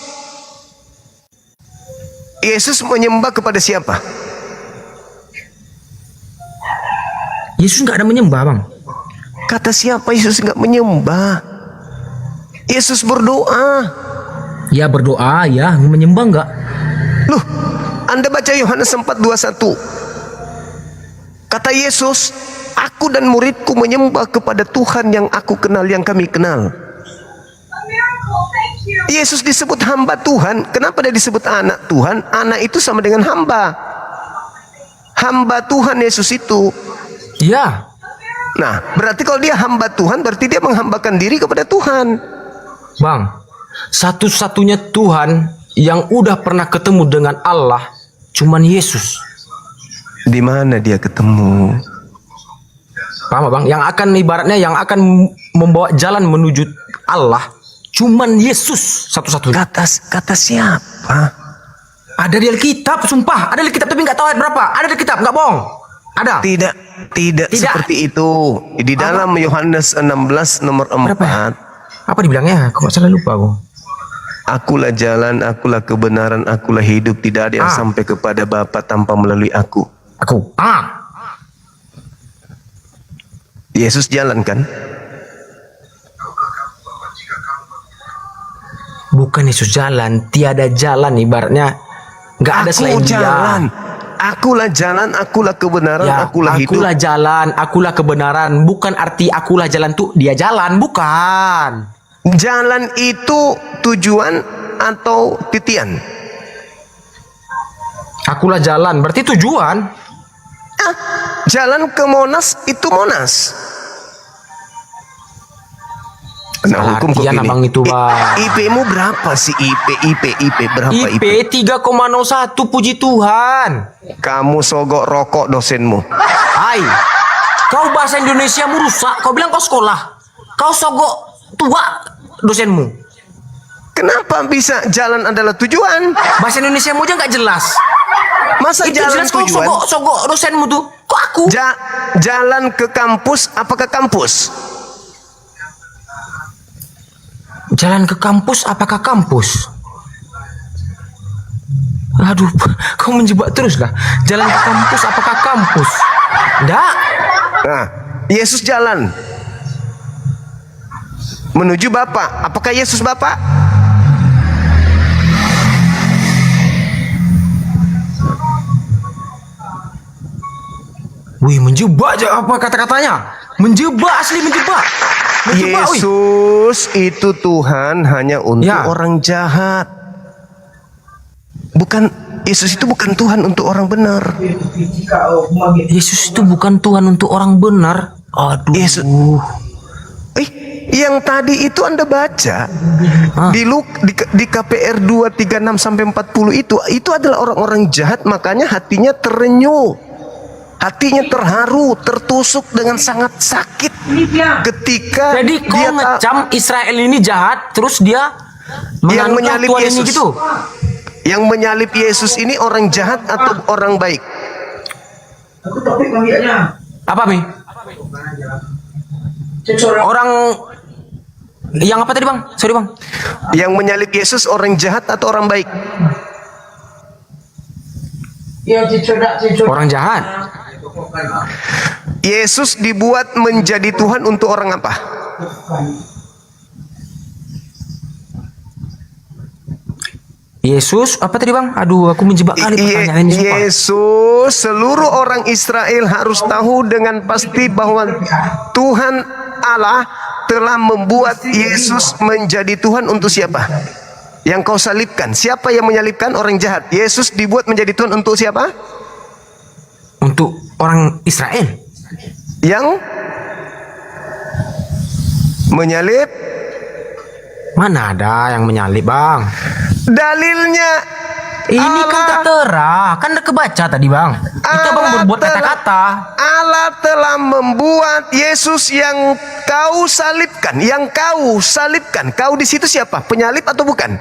Yesus menyembah kepada siapa? Yesus nggak ada menyembah, Bang. Kata siapa Yesus nggak menyembah? Yesus berdoa. Ya berdoa, ya menyembah nggak? Loh, Anda baca Yohanes 4:21. Kata Yesus, aku dan muridku menyembah kepada Tuhan yang aku kenal, yang kami kenal. Yesus disebut hamba Tuhan. Kenapa dia disebut anak Tuhan? Anak itu sama dengan hamba. Hamba Tuhan Yesus itu. Ya. Nah, berarti kalau dia hamba Tuhan, berarti dia menghambakan diri kepada Tuhan. Bang, satu-satunya Tuhan yang udah pernah ketemu dengan Allah cuman Yesus. Di mana dia ketemu? Paham Bang? Yang akan ibaratnya yang akan membawa jalan menuju Allah cuman Yesus satu-satunya. Kata siapa? Ada di Alkitab, sumpah. Ada di Alkitab tapi nggak tahu ayat berapa. Ada di Alkitab, nggak bohong. Ada. Tidak seperti itu. Di dalam Yohanes 16 nomor 4. Apa dibilangnya? Kok salah lupa aku. Akulah jalan, akulah kebenaran, akulah hidup. Tidak ada yang sampai kepada Bapa tanpa melalui aku. Yesus jalan kan? Bukan Yesus jalan, tiada jalan ibaratnya. Nggak ada selain jalan. Dia. Akulah jalan, akulah kebenaran, Ya, akulah hidup. Akulah jalan, akulah kebenaran. Bukan arti akulah jalan tuh dia jalan, bukan. Jalan itu tujuan atau titian? Akulah jalan, berarti tujuan. Jalan ke Monas itu Monas. Nah, hukum kok ini. Abang itu, Bang. IP-mu berapa sih? IP berapa IP? IP 3,01, puji Tuhan. Kamu sogok rokok dosenmu. Hai, kau bahasa Indonesia mu rusak. Kau bilang kau sekolah. Kau sogok tua dosenmu. Kenapa bisa jalan adalah tujuan? Bahasa Indonesia mu aja nggak jelas. Masa itu jalan jelas kau tujuan? sogok dosenmu tuh. Kok aku? Jalan ke kampus, apakah kampus? Jalan ke kampus, apakah kampus? Aduh, kau menjebak terus lah. Jalan ke kampus, apakah kampus? Enggak. Nah, Yesus jalan menuju Bapa. Apakah Yesus Bapa? Wih, menjebak aja apa kata-katanya? Menjebak, asli menjebak. Yesus itu Tuhan hanya untuk orang jahat. Yesus itu bukan Tuhan untuk orang benar. Yesus itu bukan Tuhan untuk orang benar. Aduh. Yesus. Yang tadi itu Anda baca di KPR 236 sampai 40 itu adalah orang-orang jahat, makanya hatinya terenyuh. Hatinya terharu, tertusuk dengan sangat sakit ketika jadi kau ngecam Israel ini jahat, terus dia yang menyalip Tuhan Yesus ini gitu. Yang menyalip Yesus ini orang jahat atau orang baik? Apa Mi? Orang yang apa tadi Bang? Sorry Bang. Yang menyalip Yesus orang jahat atau orang baik? Orang jahat. Yesus dibuat menjadi Tuhan untuk orang apa? Yesus apa tadi Bang? Aduh, aku menjebak kali pertanyaan ini. Yesus, seluruh orang Israel harus tahu dengan pasti bahwa Tuhan Allah telah membuat Yesus menjadi Tuhan untuk siapa? Yang kau salibkan. Siapa yang menyalibkan? Orang jahat. Yesus dibuat menjadi Tuhan untuk siapa? Untuk orang Israel. Yang menyalib? Mana ada yang menyalib Bang? Dalilnya ini kan tertera, kan udah kebaca tadi Bang. Itu Bang berbuat kata-kata. Allah telah membuat Yesus yang kau salibkan, Kau di situ siapa? Penyalib atau bukan?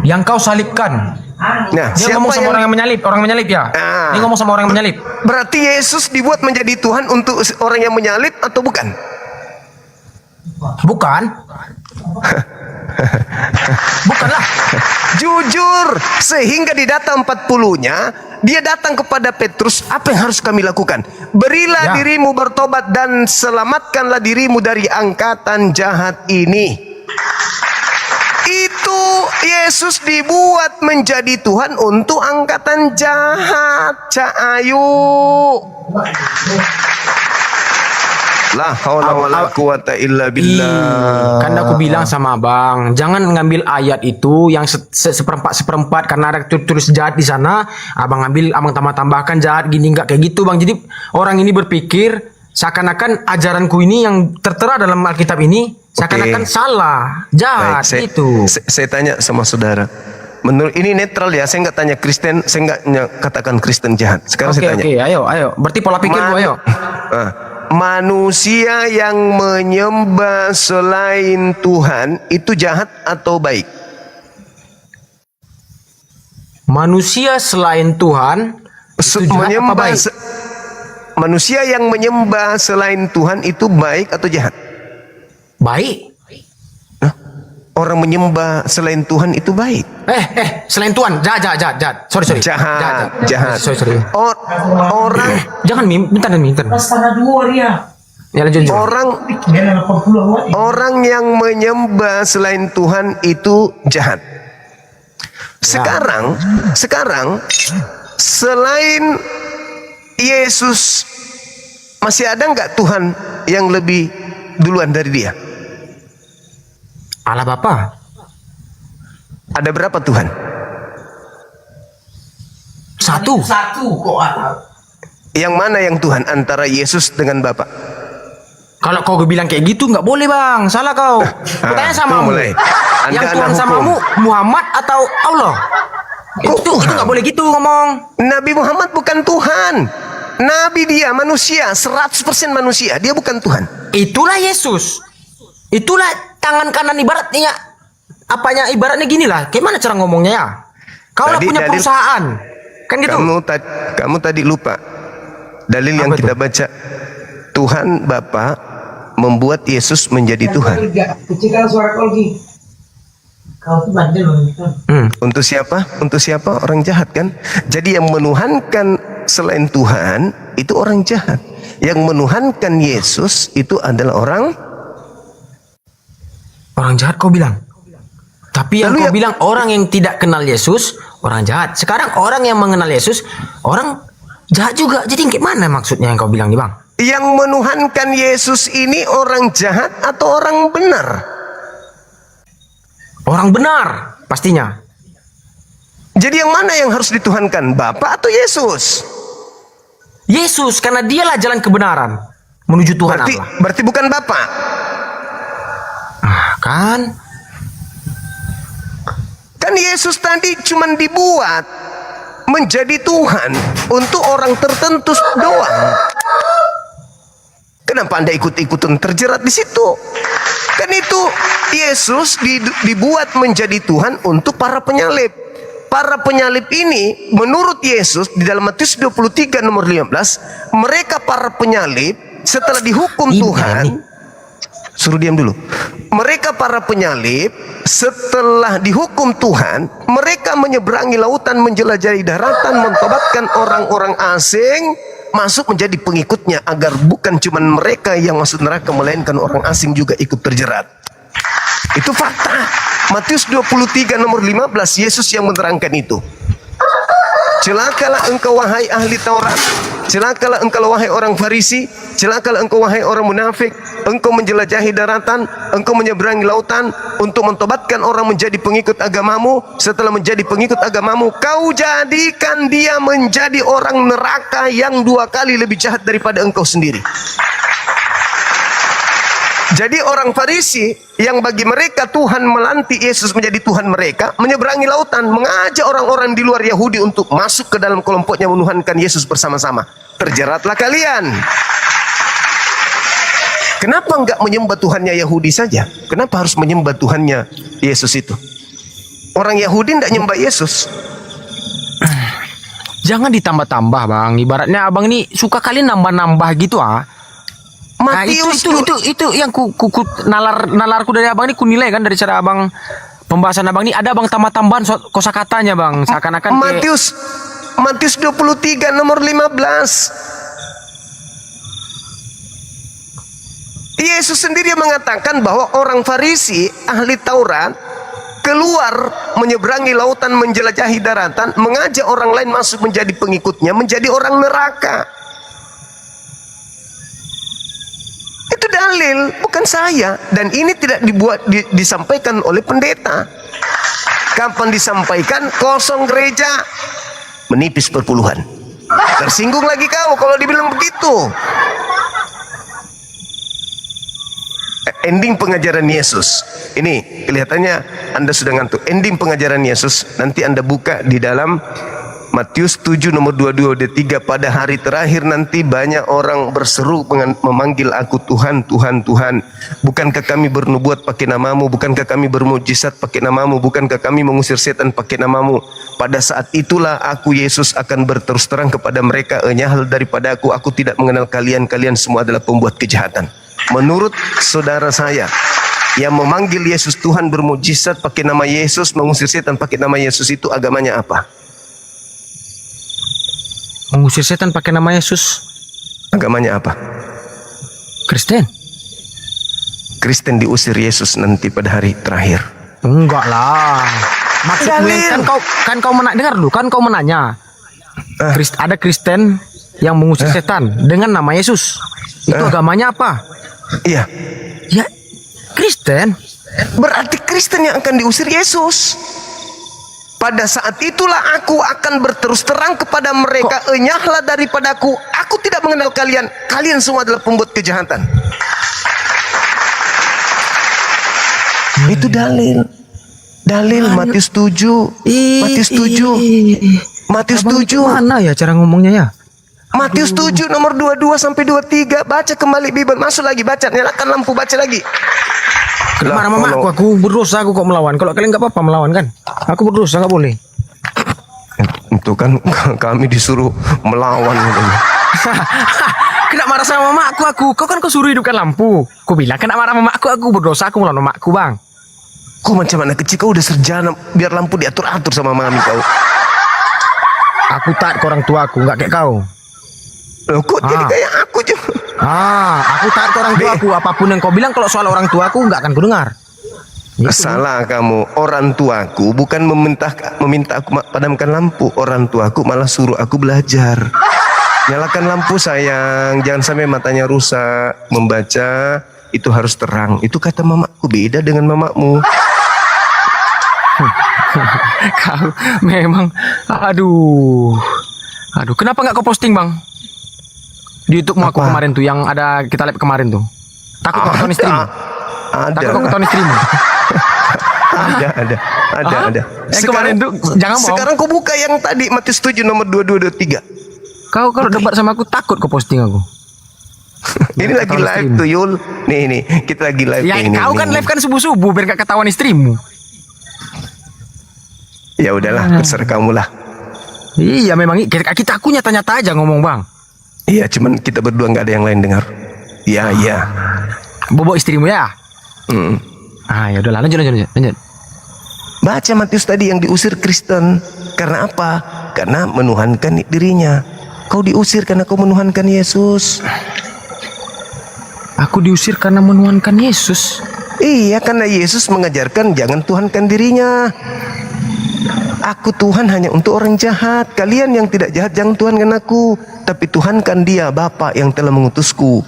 Yang kau salibkan. Nah, Dia ngomong sama orang yang menyalip ya. Dia ngomong sama orang yang menyalip. Berarti Yesus dibuat menjadi Tuhan untuk orang yang menyalip atau bukan? Bukan. Bukanlah. Jujur, sehingga di data 40-nya dia datang kepada Petrus, apa yang harus kami lakukan? Berilah dirimu bertobat dan selamatkanlah dirimu dari angkatan jahat ini. Itu Yesus dibuat menjadi Tuhan untuk angkatan jahat. Cak Ayu. La haula wala quwata illa billah. Kan aku bilang sama abang, jangan ngambil ayat itu yang seperempat karena ada tulis jahat di sana. Abang ambil, abang tambahkan jahat gini, nggak kayak gitu bang. Jadi orang ini berpikir seakan-akan ajaranku ini yang tertera dalam Alkitab ini seakan-akan salah, jahat. Baik, itu. Saya tanya sama saudara. Menurut ini netral ya, saya nggak tanya Kristen, saya nggak katakan Kristen jahat. Sekarang saya tanya. Oke, ayo. Berarti pola pikirmu ayo. Manusia yang menyembah selain Tuhan itu jahat atau baik? Manusia selain Tuhan itu jahat apa baik? Manusia yang menyembah selain Tuhan itu baik atau jahat? Baik. Orang menyembah selain Tuhan itu baik. Selain Tuhan, jahat. Sorry. Jahat. Sorry. Orang jangan minta. Ya, lanjut. Orang yang menyembah selain Tuhan itu jahat. Sekarang selain Yesus masih ada nggak Tuhan yang lebih duluan dari dia? Allah Bapa. Ada berapa Tuhan? Satu kok. Yang mana yang Tuhan antara Yesus dengan Bapa? Kalau kau bilang kayak gitu nggak boleh bang, salah kau. Tanya sama yang Tuhan samamu Muhammad atau Allah? Itu nggak boleh gitu ngomong. Nabi Muhammad bukan Tuhan. Nabi dia manusia, 100% manusia. Dia bukan Tuhan. Itulah Yesus. Itulah tangan kanan ibaratnya. Apanya ibaratnya gini lah. Gimana cara ngomongnya ya? Kau lah punya perusahaan. Kan gitu. Kamu tadi lupa. Dalil yang kita baca. Tuhan Bapa membuat Yesus menjadi Tuhan. Untuk siapa? Untuk siapa? Orang jahat kan? Jadi yang menuhankan selain Tuhan itu orang jahat. Yang menuhankan Yesus itu adalah orang jahat kau bilang. Tapi yang kau bilang orang yang tidak kenal Yesus orang jahat. Sekarang orang yang mengenal Yesus orang jahat juga. Jadi gimana maksudnya yang kau bilang nih bang? Yang menuhankan Yesus ini orang jahat atau orang benar? Orang benar pastinya. Jadi yang mana yang harus dituhankan? Bapa atau Yesus? Yesus, karena dialah jalan kebenaran menuju Tuhan Allah. Berarti bukan Bapa. Kan Yesus tadi cuma dibuat menjadi Tuhan untuk orang tertentu doang. Kenapa Anda ikut-ikutan terjerat di situ? Kan itu Yesus dibuat menjadi Tuhan untuk para penyalib. Para penyalib ini menurut Yesus di dalam Matius 23 nomor 15, mereka para penyalib setelah dihukum Tuhan. Suruh diam dulu. Mereka para penyalib setelah dihukum Tuhan, mereka menyeberangi lautan, menjelajahi daratan, mentobatkan orang-orang asing masuk menjadi pengikutnya agar bukan cuma mereka yang masuk neraka melainkan orang asing juga ikut terjerat. Itu fakta. Matius 23 nomor 15 Yesus yang menerangkan itu. Celakalah engkau wahai ahli Taurat, celakalah engkau wahai orang Farisi, celakalah engkau wahai orang munafik. Engkau menjelajahi daratan, engkau menyeberangi lautan untuk mentobatkan orang menjadi pengikut agamamu. Setelah menjadi pengikut agamamu, kau jadikan dia menjadi orang neraka yang 2 kali lebih jahat daripada engkau sendiri. Jadi orang Farisi yang bagi mereka Tuhan melantik Yesus menjadi Tuhan mereka, menyeberangi lautan, mengajak orang-orang di luar Yahudi untuk masuk ke dalam kelompoknya menuhankan Yesus bersama-sama. Terjeratlah kalian. Kenapa enggak menyembah Tuhannya Yahudi saja? Kenapa harus menyembah Tuhannya Yesus itu? Orang Yahudi enggak nyembah Yesus. Jangan ditambah-tambah bang. Ibaratnya abang ini suka kali nambah-nambah gitu ah. Nah, itu yang nalarku dari abang ini kunilai kan dari cara abang pembahasan abang ini ada abang tambah-tambahan kosakatanya bang seakan-akan Matius 23 nomor 15. Yesus sendiri mengatakan bahwa orang Farisi ahli Taurat keluar menyeberangi lautan, menjelajahi daratan, mengajak orang lain masuk menjadi pengikutnya, menjadi orang neraka. Itu dalil, bukan saya. Dan ini tidak disampaikan oleh pendeta. Kapan disampaikan? Kosong gereja, menipis perpuluhan. Tersinggung lagi kau kalau dibilang begitu. Ending pengajaran Yesus. Ini kelihatannya Anda sudah ngantuk. Ending pengajaran Yesus nanti Anda buka di dalam Matius 7 nomor 22-23. Pada hari terakhir nanti banyak orang berseru memanggil aku Tuhan, Tuhan, Tuhan. Bukankah kami bernubuat pakai namamu? Bukankah kami bermujizat pakai namamu? Bukankah kami mengusir setan pakai namamu? Pada saat itulah aku Yesus akan berterus terang kepada mereka, enyahlah daripada aku tidak mengenal kalian. Kalian semua adalah pembuat kejahatan. Menurut saudara saya yang memanggil Yesus Tuhan, bermujizat pakai nama Yesus, mengusir setan pakai nama Yesus, itu agamanya apa? Mengusir setan pakai nama Yesus. Agamanya apa? Kristen. Kristen diusir Yesus nanti pada hari terakhir. Enggak lah. Maksudnya kan kau dengar dulu, kan kau menanya. Ada Kristen yang mengusir setan dengan nama Yesus. Itu agamanya apa? Iya. Ya, Kristen. Berarti Kristen yang akan diusir Yesus. Pada saat itulah aku akan berterus terang kepada mereka, enyahlah daripada aku tidak mengenal kalian. Kalian semua adalah pembuat kejahatan. Itu dalil. Dalil Matius 7. Matius 7. Matius 7. Mana ya cara ngomongnya ya? Matius 7 nomor 22 sampai 23. Baca kembali Bible, masuk lagi, baca, nyalakan lampu, baca lagi. Marah mama aku berdosa, aku kok melawan. Kalau kalian nggak apa-apa melawan kan? Aku berdosa, nggak boleh. Itu kan kami disuruh melawan. Kena marah sama mama aku. Kau kan kau suruh hidupkan lampu. Kau bilang kena marah sama aku berdosa, aku melawan mamaku bang. Kau macam anak kecil, kau udah sarjana biar lampu diatur-atur sama mami kau. Aku taat ke orang tua aku, nggak kayak kau. Loh, kok jadi kayak aku juga? Aku taat ke orang tua aku. Apapun yang kau bilang kalau soal orang tua aku nggak akan ku dengar. Salah kamu. Orang tuaku bukan meminta aku padamkan lampu. Orang tuaku malah suruh aku belajar. Nyalakan lampu sayang, jangan sampai matanya rusak. Membaca itu harus terang. Itu kata mamaku, beda dengan mamamu. Kau memang, aduh, kenapa nggak kau posting bang? Di YouTube aku kemarin tuh yang ada kita live kemarin tuh. Takut kau ketahuan istrimu? Takut kau ketahuan istrimu? Ada. Kemarin tuh jangan bohong. Sekarang kau buka yang tadi Matius 7 nomor 22-23. Kau kalau debat sama aku takut kau posting aku. Ini lagi live tuh Yul. Nih kita lagi live. Ya kau kan live kan subuh-subuh biar gak ketahuan istrimu. Ya udahlah, terserah kamu lah. Iya memang kita aku nyata-nyata aja ngomong bang. Iya, cuman kita berdua nggak ada yang lain dengar. Iya. Bobo istrimu ya? Ya udahlah, lanjut. Baca Matius tadi yang diusir Kristen. Karena apa? Karena menuhankan dirinya. Kau diusir karena kau menuhankan Yesus. Aku diusir karena menuhankan Yesus? Iya, karena Yesus mengajarkan jangan tuhankan dirinya. Aku Tuhan hanya untuk orang jahat. Kalian yang tidak jahat jangan tuhankan aku, tapi tuhankan Dia Bapa yang telah mengutusku.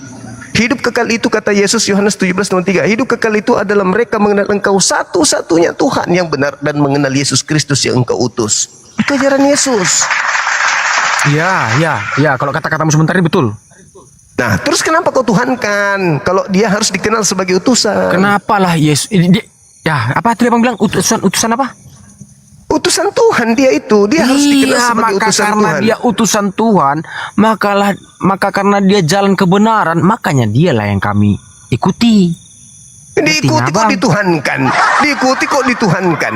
Hidup kekal itu, kata Yesus Yohanes 17:3, hidup kekal itu adalah mereka mengenal Engkau satu-satunya Tuhan yang benar dan mengenal Yesus Kristus yang Engkau utus. Itu ajaran Yesus. Ya, kalau kata-katamu sebentar ini betul. Nah, terus kenapa kau tuhankan kalau Dia harus dikenal sebagai utusan? Kenapa lah Yesus? Ya, apa tadi Abang bilang utusan apa? Utusan Tuhan dia itu, dia harus dikenal sebagai utusan Tuhan. Karena dia utusan Tuhan, maka karena dia jalan kebenaran, makanya dialah yang kami ikuti. Diikuti kok dituhankan? Diikuti kok dituhankan?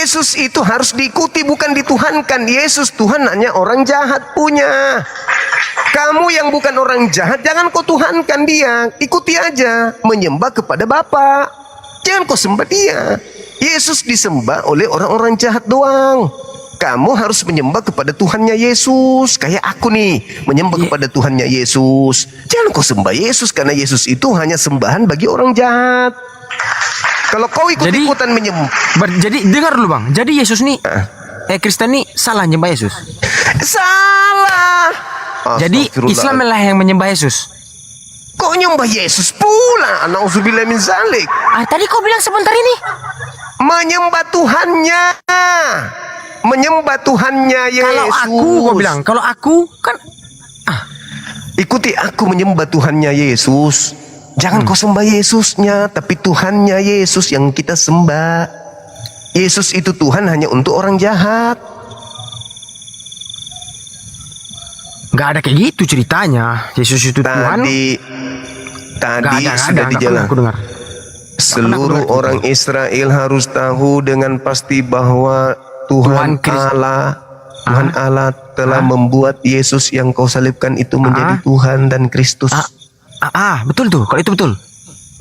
Yesus itu harus diikuti, bukan dituhankan. Yesus Tuhan hanya orang jahat punya. Kamu yang bukan orang jahat, jangan kau tuhankan dia. Ikuti aja, menyembah kepada Bapa. Jangan kau sembah dia. Yesus disembah oleh orang-orang jahat doang. Kamu harus menyembah kepada Tuhannya Yesus. Kayak aku nih, menyembah kepada Tuhannya Yesus. Jangan kau sembah Yesus, karena Yesus itu hanya sembahan bagi orang jahat. Kalau kau ikut-ikutan menyembah. Jadi dengar dulu bang. Jadi Yesus nih, Kristen nih salah nyembah Yesus. Salah. Jadi Islam lah yang menyembah Yesus. Kok nyembah Yesus pula? Nauzubillah min zalik. Tadi kau bilang sebentar ini menyembah Tuhannya. Menyembah Tuhannya Yesus. Kalau aku, kau bilang, kalau aku kan ikuti aku menyembah Tuhannya Yesus. Jangan kau sembah Yesusnya, tapi Tuhannya Yesus yang kita sembah. Yesus itu Tuhan hanya untuk orang jahat. Nggak ada kayak gitu ceritanya. Yesus itu Tuhan. Tadi sudah dijelaskan. Seluruh orang Israel harus tahu dengan pasti bahwa Tuhan Allah telah membuat Yesus yang kau salibkan itu menjadi Tuhan dan Kristus. Betul tuh. Kalau itu betul.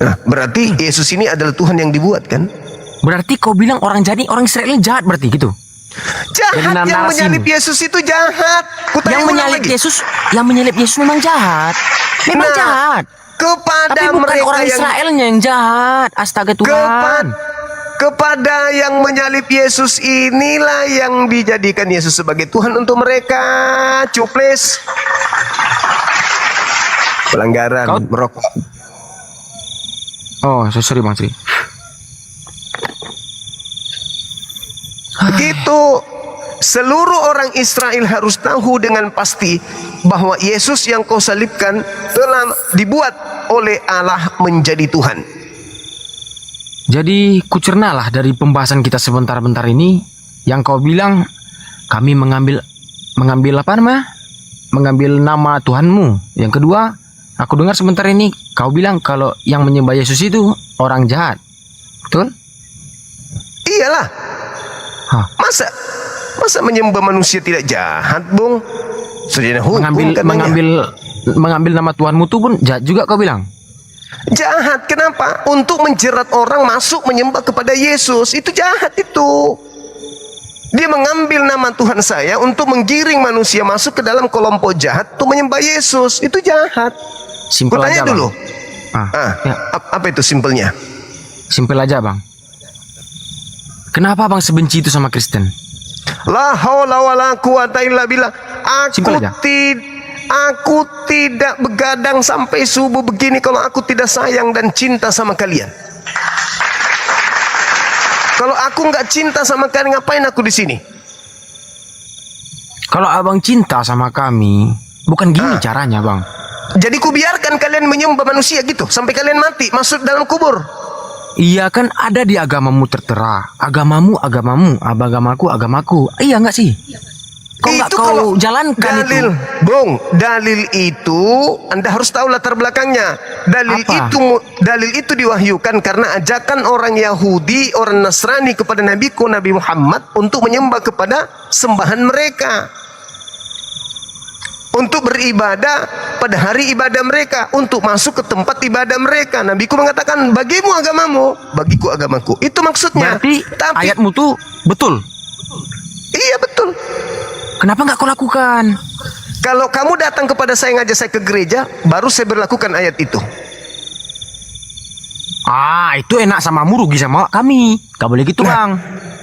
Nah, berarti Yesus ini adalah Tuhan yang dibuat kan? Berarti kau bilang orang Israel jahat berarti gitu. Jahat, yang menyalib Yesus itu jahat. Yang menyalib Yesus memang jahat. Memang jahat. Kepada tapi bukan orang Israelnya yang jahat. Astaga Tuhan. Kepada yang menyalib Yesus inilah yang dijadikan Yesus sebagai Tuhan untuk mereka. Cuples. Pelanggaran merokok. Oh, sorry Bang Sri. Begitu. Seluruh orang Israel harus tahu dengan pasti bahwa Yesus yang kau salibkan telah dibuat oleh Allah menjadi Tuhan. Jadi kucernalah dari pembahasan kita sebentar-bentar ini yang kau bilang kami mengambil apa namanya? Mengambil nama Tuhanmu. Yang kedua, aku dengar sebentar ini kau bilang kalau yang menyembah Yesus itu orang jahat. Betul? Iyalah. Masa menyembah manusia tidak jahat, Bung? Sudah hukum mengambil nama Tuhanmu itu pun jahat juga kau bilang. Jahat, kenapa? Untuk menjerat orang masuk menyembah kepada Yesus. Itu jahat itu. Dia mengambil nama Tuhan saya untuk menggiring manusia masuk ke dalam kelompok jahat untuk menyembah Yesus. Itu jahat. Simpel aja dulu. Ya. Apa itu simpelnya? Simpel aja Bang. Kenapa Bang sebenci itu sama Kristen? La haula wala quwata illa billah. Aku tidak begadang sampai subuh begini kalau aku tidak sayang dan cinta sama kalian. Kalau aku nggak cinta sama kalian, ngapain aku di sini? Kalau abang cinta sama kami, bukan gini caranya bang. Jadi ku biarkan kalian menyembah manusia gitu sampai kalian mati masuk dalam kubur. Iya kan ada di agamamu tertera. Agamamu, agamaku. Iya nggak sih? Kok nggak kau jalankan dalil, itu? Bung, dalil itu Anda harus tahu latar belakangnya. Dalil itu diwahyukan karena ajakan orang Yahudi, orang Nasrani kepada Nabi Muhammad untuk menyembah kepada sembahan mereka. Untuk beribadah pada hari ibadah mereka, untuk masuk ke tempat ibadah mereka. Nabiku mengatakan, bagimu agamamu, bagiku agamaku. Itu maksudnya. Berarti ayatmu tuh betul? Iya betul. Kenapa nggak kau lakukan? Kalau kamu datang kepada saya, ngajak saya ke gereja, baru saya berlakukan ayat itu. Itu enak samamu, rugi sama kami. Gak boleh gitu bang.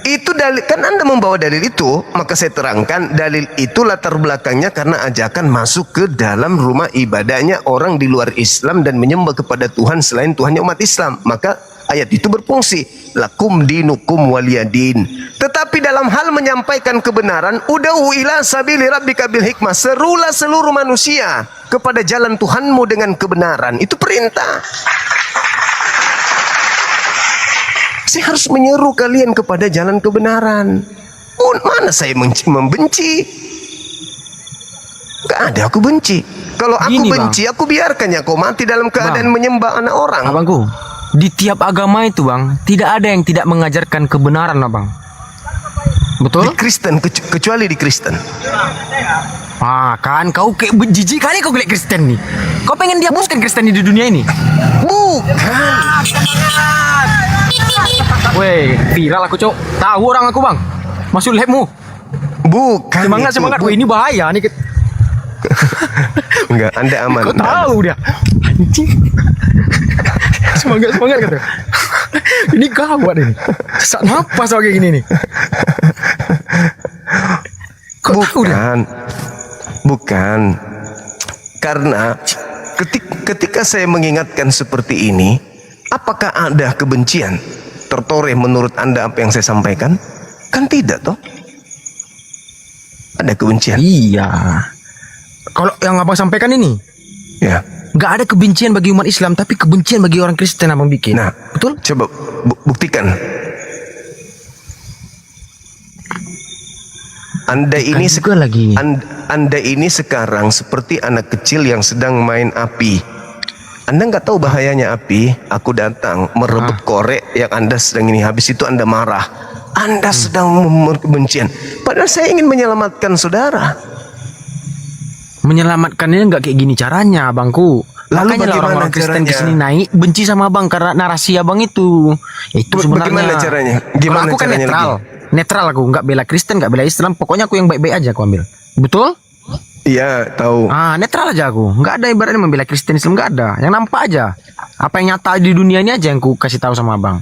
Itu dalil, kan Anda membawa dalil itu, maka saya terangkan dalil itu latar belakangnya karena ajakan masuk ke dalam rumah ibadahnya orang di luar Islam dan menyembah kepada Tuhan selain Tuhannya umat Islam. Maka ayat itu berfungsi, lakum dinukum waliyadin. Tetapi dalam hal menyampaikan kebenaran, ud'u ila sabili rabbika bil hikmah, serulah seluruh manusia kepada jalan Tuhanmu dengan kebenaran. Itu perintah. Saya harus menyeru kalian kepada jalan kebenaran. Mana saya membenci? Gak ada aku benci. Kalau aku benci, aku biarkannya kau mati dalam keadaan menyembah anak orang. Abangku, di tiap agama itu bang, tidak ada yang tidak mengajarkan kebenaran abang. Betul? Di Kristen, kecuali di Kristen. Ah, kan kau kayak jijik kali kau gelek Kristen nih. Kau pengen dihapuskan Kristen di dunia ini? Bukan. Weh, viral aku, Cok. Tahu orang aku, Bang. Masuk labmu. Bukan. Semangat. Wih, ini bahaya nih. Enggak, Anda aman. Kau tahu dia. Anjing. Semangat kata. Ini gawat ini. Sesak napas kayak gini nih. Kau tahu dia? Bukan. Karena ketika saya mengingatkan seperti ini, apakah ada kebencian tertoreh menurut Anda apa yang saya sampaikan? Kan tidak toh. Ada kebencian. Iya. Kalau yang abang sampaikan ini, ya, nggak ada kebencian bagi umat Islam, tapi kebencian bagi orang Kristen abang bikin. Nah, betul? Coba buktikan. Anda ini Anda ini sekarang seperti anak kecil yang sedang main api. Anda nggak tahu bahayanya api. Aku datang merebut korek yang Anda sedang ini. Habis itu Anda marah. Anda sedang kebencian. Padahal saya ingin menyelamatkan saudara. Menyelamatkannya nggak kayak gini caranya, abangku. Lalu Makanya lah orang-orang Kristen di sini naik benci sama abang karena narasi abang itu. Itu sebenarnya. Bagaimana caranya? Kalau aku kan netral. Netral aku, nggak bela Kristen, nggak bela Islam. Pokoknya aku yang baik-baik aja aku ambil. Betul? Iya, tahu. Ah, netral aja aku. Nggak ada ibaratnya membela Kristen Islam, nggak ada. Yang nampak aja. Apa yang nyata di dunia ini aja yang ku kasih tahu sama abang.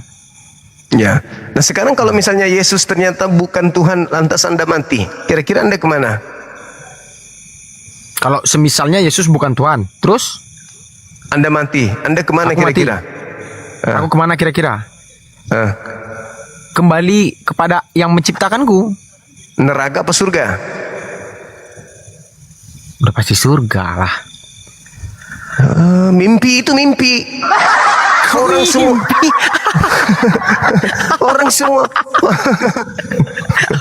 Ya. Nah sekarang kalau misalnya Yesus ternyata bukan Tuhan, lantas Anda mati, kira-kira Anda kemana? Kalau semisalnya Yesus bukan Tuhan, terus Anda mati, Anda kemana kira-kira? Aku kemana kira-kira? Kembali kepada yang menciptakanku. Neraka apa surga? Udah pasti surga lah. Mimpi itu mimpi. Orang semua. Orang semua.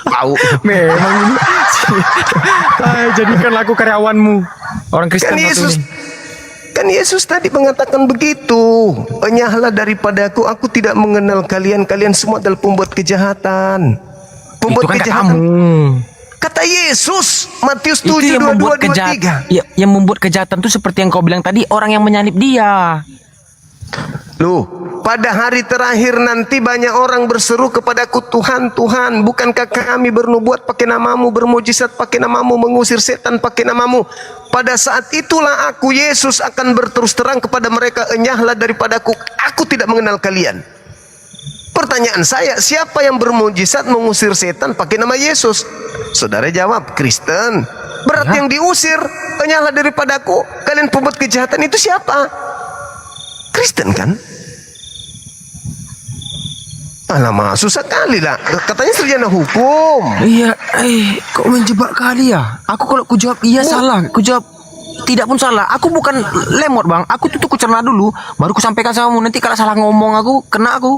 Tahu. Memang ini. Jadikanlah aku karyawanmu. Orang Kristen Kan Yesus tadi mengatakan begitu. Enyahlah daripadaku, aku tidak mengenal kalian. Kalian semua adalah pembuat kejahatan. Pembuat itu kan kejahatan. Kamu. Kata Yesus, Matius Itu 7, yang 22, membuat 23. Ya, yang membuat kejahatan itu seperti yang kau bilang tadi, orang yang menyalib dia. Loh, pada hari terakhir nanti banyak orang berseru kepadaku, Tuhan, Tuhan, bukankah kami bernubuat pakai namamu, bermujizat pakai namamu, mengusir setan pakai namamu? Pada saat itulah aku, Yesus, akan berterus terang kepada mereka, enyahlah daripadaku, aku tidak mengenal kalian. Pertanyaan saya, siapa yang bermujizat mengusir setan pakai nama Yesus? Saudara jawab, Kristen. Berarti yang diusir, enyahlah daripadaku, kalian pembuat kejahatan itu siapa? Kristen kan? Alamak, susah kali lah. Katanya sarjana hukum. Iya, kok menjebak kali ya? Aku kalau ku jawab iya salah, ku jawab tidak pun salah. Aku bukan lemot bang. Aku tuh ku cerna dulu, baru ku sampaikan sama kamu. Nanti kalau salah ngomong aku, kena aku.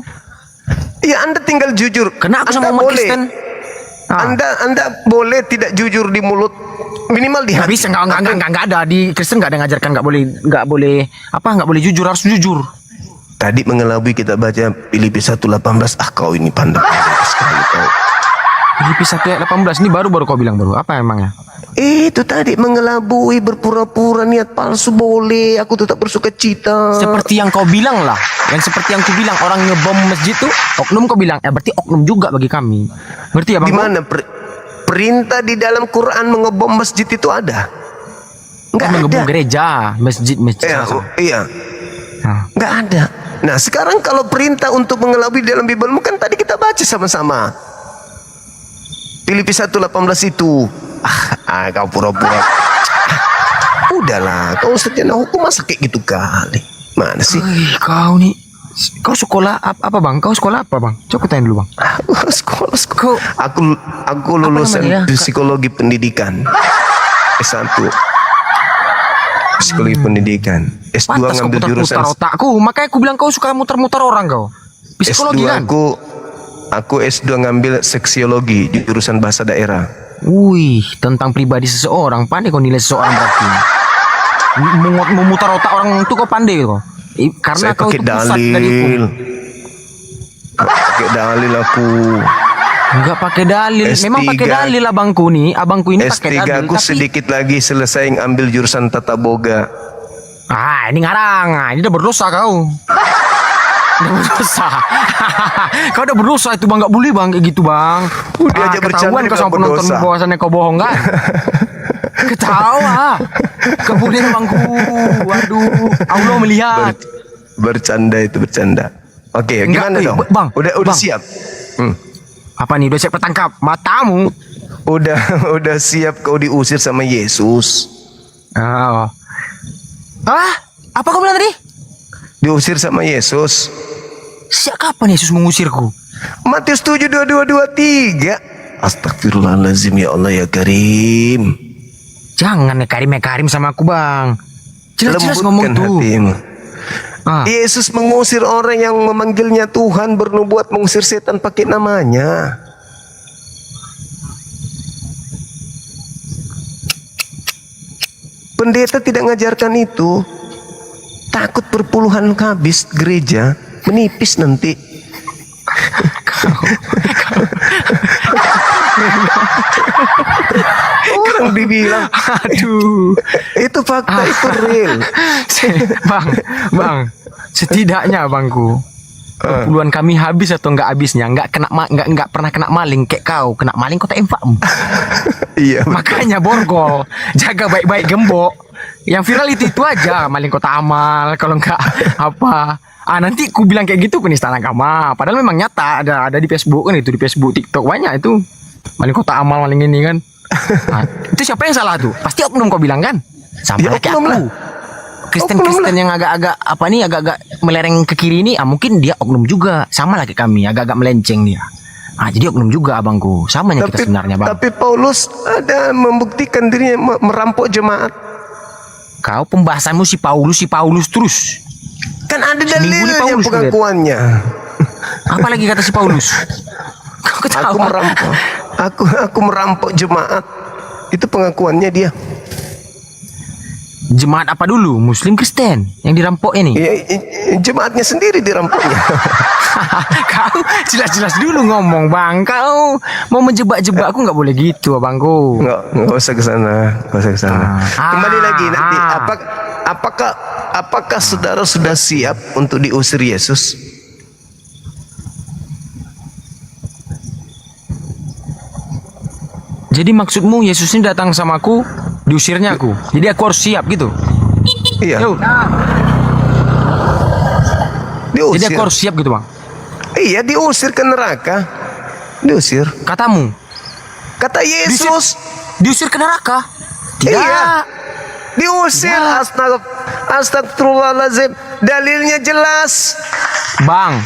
Iya, Anda tinggal jujur. Kena aku sama umat Kristen. Anda boleh tidak jujur di mulut, minimal di hati. Nggak bisa, nggak ada di Kristen, nggak ada ngajarkan nggak boleh jujur, harus jujur. Tadi mengelabui kita baca Filipi 1:18. Kau ini pandai sekali kau. Filipi 1:18 ini baru kau bilang baru. Apa emangnya? Itu tadi mengelabui, berpura-pura niat palsu boleh. Aku tetap bersuka cita. Seperti yang kau bilang lah. Yang seperti yang ku bilang, orang ngebom masjid tuh oknum, kau bilang. Berarti oknum juga bagi kami. Ngerti ya bang? Di mana perintah di dalam Quran mengebom masjid itu ada? Enggak ada. Mengebom gereja, masjid. Iya. Enggak ada. Nah sekarang kalau perintah untuk mengelabui dalam Bibelmu kan tadi kita baca sama-sama. Filipi 1:18 itu. Kau pura-pura. Udahlah, kau sarjana hukum masa kayak gitu kali. Mana sih? Kau nih. Kau sekolah apa bang? Kau sekolah apa bang? Coba tanya dulu bang. Sekolah. Aku lulusan psikologi pendidikan. S1. Psikologi pendidikan. S2 Pantas ngambil kau jurusan otakku. Makanya aku bilang kau suka muter-muter orang kau. Psikologi S2 kan? Aku S2 ngambil seksiologi jurusan bahasa daerah. Wih, tentang pribadi seseorang, pandai kau nilai seseorang berarti. Memutar otak orang itu kau pandai kau. Karena saya kau pakai itu pusat dari dalil. Pakai dalil aku. Enggak pakai dalil. Memang S3. pakai dalil abangku nih. Abangku ini pakai S3 dalil. aku sedikit lagi selesai ambil jurusan tata boga. Ini ngarang. Ini udah berdosa kau. Udah berdosa. Kau udah berdosa itu bang. Gak boleh bang kayak gitu bang. Udah aja bercanda ketahuan kau sama penonton berdosa. bahwasannya kau bohong kan. Ketawa. Kemudian bangku. Waduh. Allah melihat. Bercanda itu bercanda. Oke, Enggak, gimana dong? Bang, Udah bang. siap. Apa nih? Udah siap tertangkap matamu? Udah siap kau diusir sama Yesus. Oh. Apa kau bilang tadi? Diusir sama Yesus. Sejak kapan Yesus mengusirku? Matius 7:22-23. Astagfirullahaladzim ya Allah ya Karim. Jangan ya Karim sama aku bang. Jelas-jelas ngomong Lembutkan tuh. hatimu. Yesus mengusir orang yang memanggilnya Tuhan, bernubuat mengusir setan pakai namanya. Pendeta tidak ngajarkan itu. Takut berpuluhan habis gereja, menipis nanti. Orang dibilang, aduh, itu fakta, itu real. Bang, setidaknya bangku, puluhan kami habis atau enggak habisnya, enggak pernah kena maling kayak kau, kena maling kau tak infak. Iya. Makanya borgol, jaga baik-baik gembok. Yang viral itu aja, maling kota amal, kalau enggak apa. Nanti ku bilang kayak gitu penistaan agama. Padahal memang nyata ada di Facebook kan, itu di Facebook, TikTok banyak itu. Maling kota amal, maling ini kan. Itu siapa yang salah tuh? Pasti oknum kau bilang kan? Sama kayak aku. Kristen-Kristen yang agak-agak agak-agak melereng ke kiri ini, mungkin dia oknum juga. Sama lagi kami, agak-agak melenceng dia. Jadi oknum juga abangku. Samanya kita sebenarnya bang. Tapi Paulus ada membuktikan dirinya merampok jemaat. Kau pembahasanmu si Paulus terus. Kan ada dalilnya pengakuannya. Apalagi kata si Paulus? Aku merampok. Aku merampok jemaat. Itu pengakuannya dia. Jemaat apa dulu? Muslim Kristen yang dirampok ini? Jemaatnya sendiri dirampoknya. Kau jelas-jelas dulu ngomong bang. Kau mau menjebak-jebak aku nggak boleh gitu abangku. Nggak usah ke sana, Kembali lagi nanti. Apakah saudara sudah siap untuk diusir Yesus? Jadi maksudmu Yesus ini datang sama aku, diusirnya aku. Jadi aku harus siap gitu. Iya. Jadi aku harus siap gitu bang. Iya, diusir ke neraka. Diusir. Katamu? Kata Yesus. Diusir ke neraka? Tidak. Iya. Diusir. Astagfirullahaladzim. Dalilnya jelas. Bang,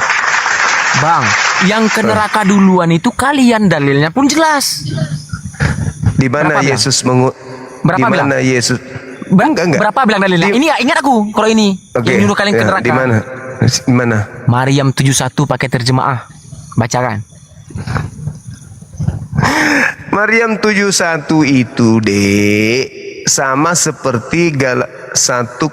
yang ke neraka duluan itu kalian, dalilnya pun jelas. Di mana Yesus Berapa bilang? Yesus? Berapa bilang dalilnya? Ini ingat aku kalau ini. Yang nyuruh kalian ke neraka. Di mana? Di mana? Maryam 71 pakai terjemaah. Bacakan. Maryam 71 itu, Dek, sama seperti 1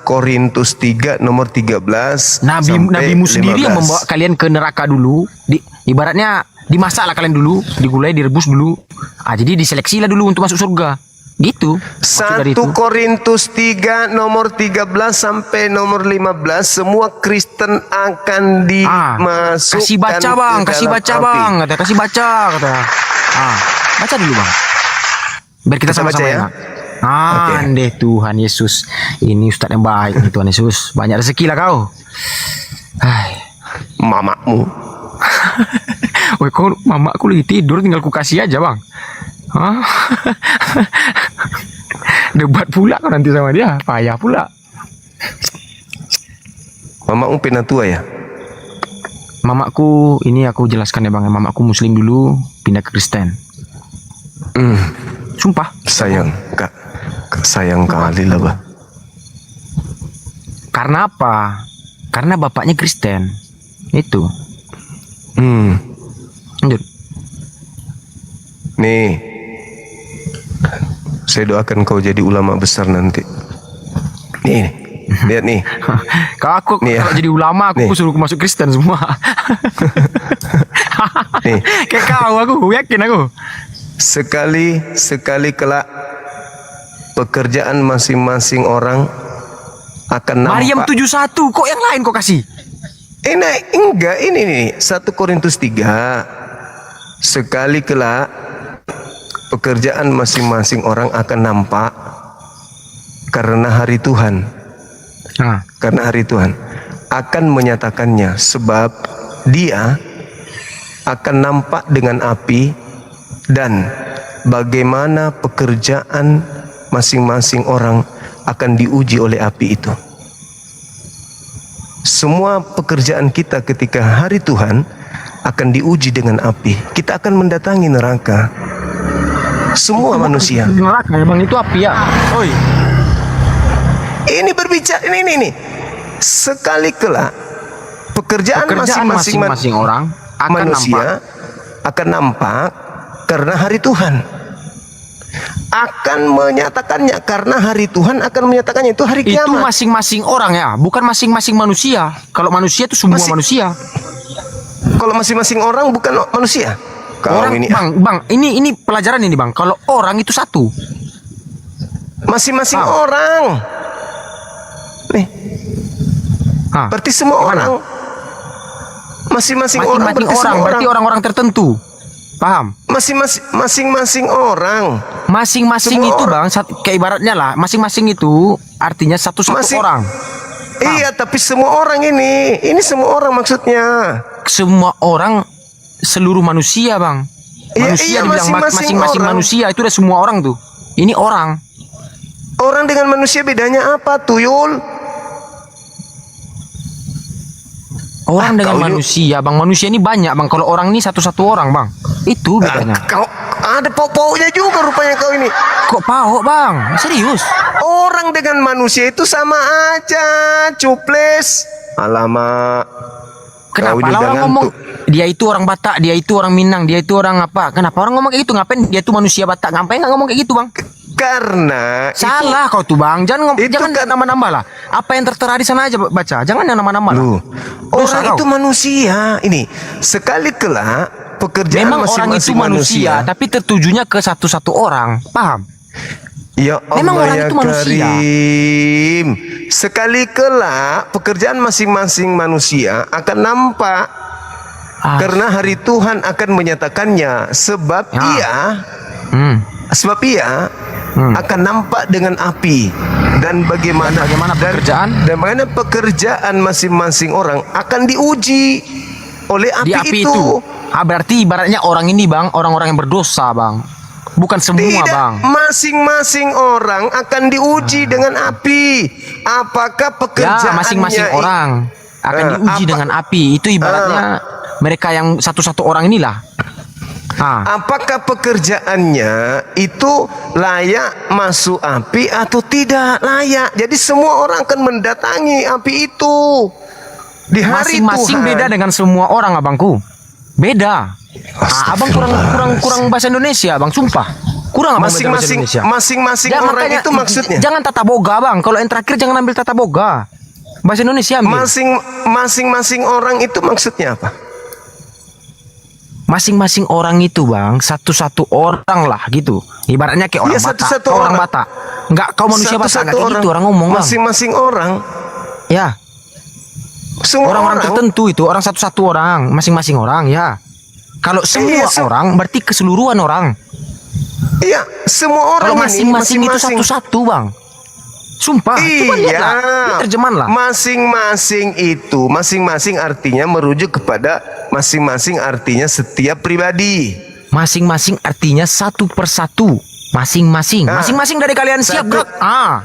Korintus 3 nomor 13. Nabimu sendiri yang membawa kalian ke neraka dulu. Ibaratnya dimasaklah kalian dulu, digulai, direbus dulu. Jadi diseleksi lah dulu untuk masuk surga. Gitu. 1 Korintus 3 nomor 13 sampai nomor 15, semua Kristen akan dimasukkan. Kasih baca bang, kasih baca bang, kasih baca kata. Baca dulu bang. Biar kita sama-sama ya. Andeh Tuhan Yesus. Ini Ustadz yang baik nih Tuhan Yesus. Banyak rezeki lah kau. Mamakmu. Woi, kok mamaku lagi tidur, tinggal ku kasih aja bang. Debat pula kau nanti sama dia, payah pula. Mamamu pernah tua ya? Mamaku, ini aku jelaskan ya bang. Mamaku Muslim dulu, pindah ke Kristen. Sumpah. Sayang, Kak. Sayang kali lah, Bah. Karena apa? Karena bapaknya Kristen. Itu. Lanjut. Nih, saya doakan kau jadi ulama besar nanti. Nih, lihat nih. Kalau jadi ulama, aku suruh masuk Kristen semua. Nih, Kayak kau, aku yakin aku. sekali kelak pekerjaan masing-masing orang akan nampak. Maryam 71, kok yang lain kok kasih? Enggak, ini nih 1 Korintus 3. Sekali kelak pekerjaan masing-masing orang akan nampak karena hari Tuhan. Karena hari Tuhan akan menyatakannya, sebab Dia akan nampak dengan api, dan bagaimana pekerjaan masing-masing orang akan diuji oleh api itu. Semua pekerjaan kita ketika hari Tuhan akan diuji dengan api. Kita akan mendatangi neraka. Semua manusia. Neraka emang itu api ya. Oi. Ini berbicara ini. Sekali kelak pekerjaan masing-masing orang akan manusia akan nampak karena hari Tuhan. Akan menyatakannya karena hari Tuhan akan menyatakannya, itu hari kiamat. Itu masing-masing orang ya, bukan masing-masing manusia. Kalau manusia itu semua manusia. Kalau masing-masing orang bukan manusia. Orang ini, bang, ini pelajaran ini bang. Kalau orang itu satu. Masing-masing orang. Nih. Berarti semua orang. Masing-masing orang berarti orang-orang tertentu. Paham? Masing-masing orang. Masing-masing itu orang. Bang, kayak ibaratnya lah, masing-masing itu artinya satu-satu orang. Iya, tapi semua orang ini semua orang maksudnya. Semua orang, seluruh manusia bang. Manusia dibilang masing-masing manusia, itu udah semua orang tuh. Ini orang. Orang dengan manusia bedanya apa, Tuyul? Orang dengan manusia, bang. Manusia ini banyak, bang. Kalau orang ini satu-satu orang, bang. Itu bedanya. Kau ada pauk-pauknya juga rupanya kau ini. Kok pauk, bang? Serius? Orang dengan manusia itu sama aja, cuples. Alamak. Kenapa orang ngomong dia itu orang Batak, dia itu orang Minang, dia itu orang apa? Kenapa orang ngomong kayak gitu? Ngapain dia itu manusia Batak? Ngapain nggak ngomong kayak gitu, bang? Karena salah kau tuh, bang. Jangan nambah-nambah lah. Apa yang tertera di sana aja baca. Jangan yang nambah-nambah lah. Orang itu manusia. Ini sekali kelak pekerjaan memang orang itu manusia, tapi tertujunya ke satu-satu orang. Paham? Ya Allah, memang orang itu manusia. Sekali kelak pekerjaan masing-masing manusia akan nampak karena hari Tuhan akan menyatakannya, sebab ia akan nampak dengan api, dan bagaimana pekerjaan masing-masing orang akan diuji oleh api itu. Berarti ibaratnya orang ini, bang, orang-orang yang berdosa, bang. Bukan semua, bang. Masing-masing orang akan diuji dengan api. Apakah pekerjaannya? Masing-masing orang akan diuji dengan api. Itu ibaratnya mereka yang satu-satu orang inilah. Apakah pekerjaannya itu layak masuk api atau tidak layak? Jadi semua orang akan mendatangi api itu di hari masing-masing Tuhan. Beda dengan semua orang, abangku. Beda. Abang kurang bahasa Indonesia, bang. Sumpah. Kurang bahasa Indonesia. Masing-masing orang itu maksudnya. Jangan tata boga, bang. Kalau yang terakhir jangan ambil tata boga. Bahasa Indonesia ambil. Masing-masing orang itu maksudnya apa? Masing-masing orang itu, bang, satu-satu orang lah gitu. Ibaratnya kayak orang Batak, orang Batak. Enggak, kau manusia Batak, kayak gitu orang ngomong, bang. Masing-masing orang. Ya. Orang-orang tertentu itu, orang satu-satu orang, masing-masing orang, ya. Kalau semua orang berarti keseluruhan orang. Iya, semua orang. Kalau masing-masing itu satu-satu, bang. Sumpah, coba lihatlah, terjemahan lah. Masing-masing artinya merujuk kepada masing-masing artinya setiap pribadi. Masing-masing artinya satu persatu. Masing-masing dari kalian siap, bro.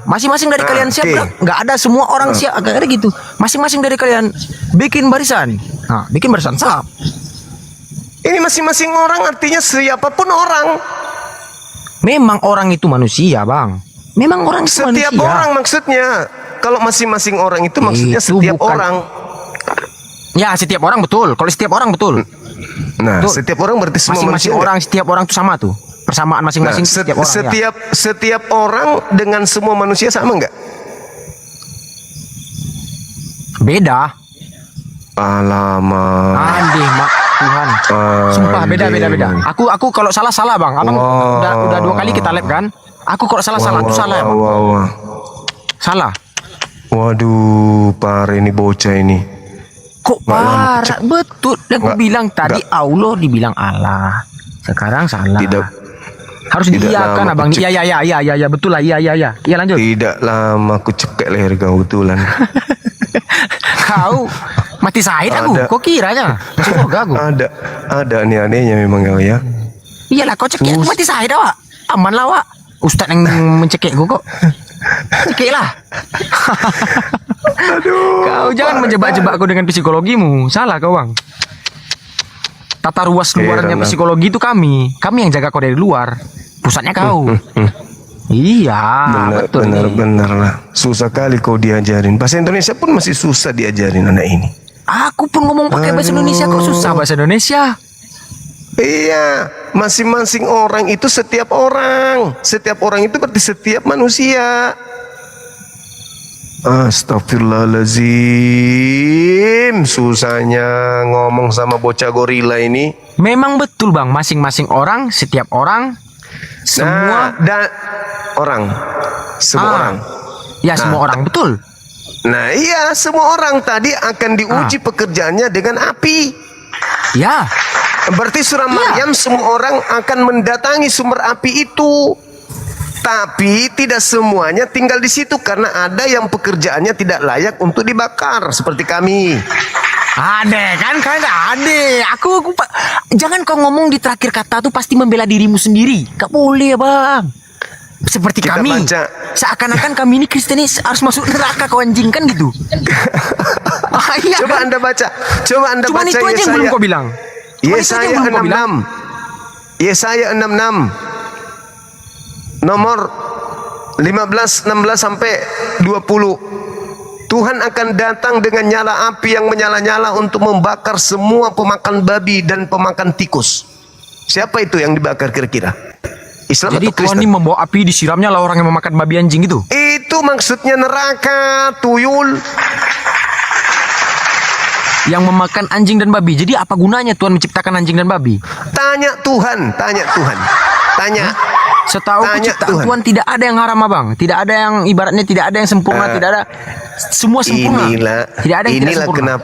Masing-masing dari kalian siap, bro. Nggak ada semua orang siap, nggak ada gitu. Masing-masing dari kalian bikin barisan. Bikin barisan sap. Ini masing-masing orang artinya siapapun orang. Memang orang itu manusia, bang. Memang orang itu setiap manusia. Orang maksudnya. Kalau masing-masing orang itu maksudnya itu setiap orang. Ya, setiap orang betul. Kalau setiap orang betul. Nah, betul. Setiap orang berarti semua masing-masing orang, setiap orang itu sama tuh. Persamaan masing-masing setiap orang. Setiap orang dengan semua manusia sama enggak? Beda. Alamak. Tuhan. Sumpah beda. Aku kalau salah bang. Abang udah 2 kali kita lab kan. Aku kalau salah itu salah. Salah. Waduh, parah ini bocah ini. Kok parah? Betul. Dan aku bilang tadi Allah dibilang Allah. Sekarang salah. Harus diiyakan abang. Iya betul lah. Iya lanjut. Tidak lama aku cekek leher kau betulan. Kau mati syahid aku. Kok kiranya? Masuk surga aku. Ada aneh-anehnya memang kau ya. Iyalah kau cekek aku mati syahid awak. Aman lah awak. Ustaz yang mencekek gue kok. Cekek lah. Aduh. Kau jangan menjebak-jebak aku dengan psikologimu. Salah kau bang. Tata ruas luarnya psikologi itu kami yang jaga kau dari luar. Pusatnya kau. Iya, benar lah. Susah kali kau diajarin. Bahasa Indonesia pun masih susah diajarin anak ini. Aku pun ngomong pakai bahasa Indonesia kok susah bahasa Indonesia. Iya, masing-masing orang itu setiap orang. Setiap orang itu berarti setiap manusia. Astagfirullahaladzim, susahnya ngomong sama bocah gorila ini. Memang betul bang, masing-masing orang, setiap orang, semua orang. Ya semua orang, betul. Nah iya, semua orang tadi akan diuji pekerjaannya dengan api. Ya. Berarti surah Maryam semua orang akan mendatangi sumber api itu. Tapi tidak semuanya tinggal di situ karena ada yang pekerjaannya tidak layak untuk dibakar seperti kami. Ada kan ada. Aku jangan kau ngomong di terakhir kata tuh pasti membela dirimu sendiri. Gak boleh bang. Seperti kita kami baca. Seakan-akan kami ini Kristen ini harus masuk neraka kau anjing kan gitu. Iya, coba kan? Anda baca. Coba Anda cuman baca. Itu aja yang belum kau bilang. Yesaya 66. Yesaya 66. Nomor 15, 16 sampai 20. Tuhan akan datang dengan nyala api yang menyala-nyala untuk membakar semua pemakan babi dan pemakan tikus. Siapa itu yang dibakar kira-kira? Islam jadi atau Kristen? Tuhan ini membawa api disiramnya lah orang yang memakan babi anjing itu. Itu maksudnya neraka, tuyul. Yang memakan anjing dan babi. Jadi apa gunanya Tuhan menciptakan anjing dan babi? Tanya Tuhan. Setahu ciptaan Tuhan tidak ada yang haram abang. Tidak ada yang ibaratnya tidak ada yang sempurna, tidak ada semua sempurna. Tidak ada yang tidak sempurna.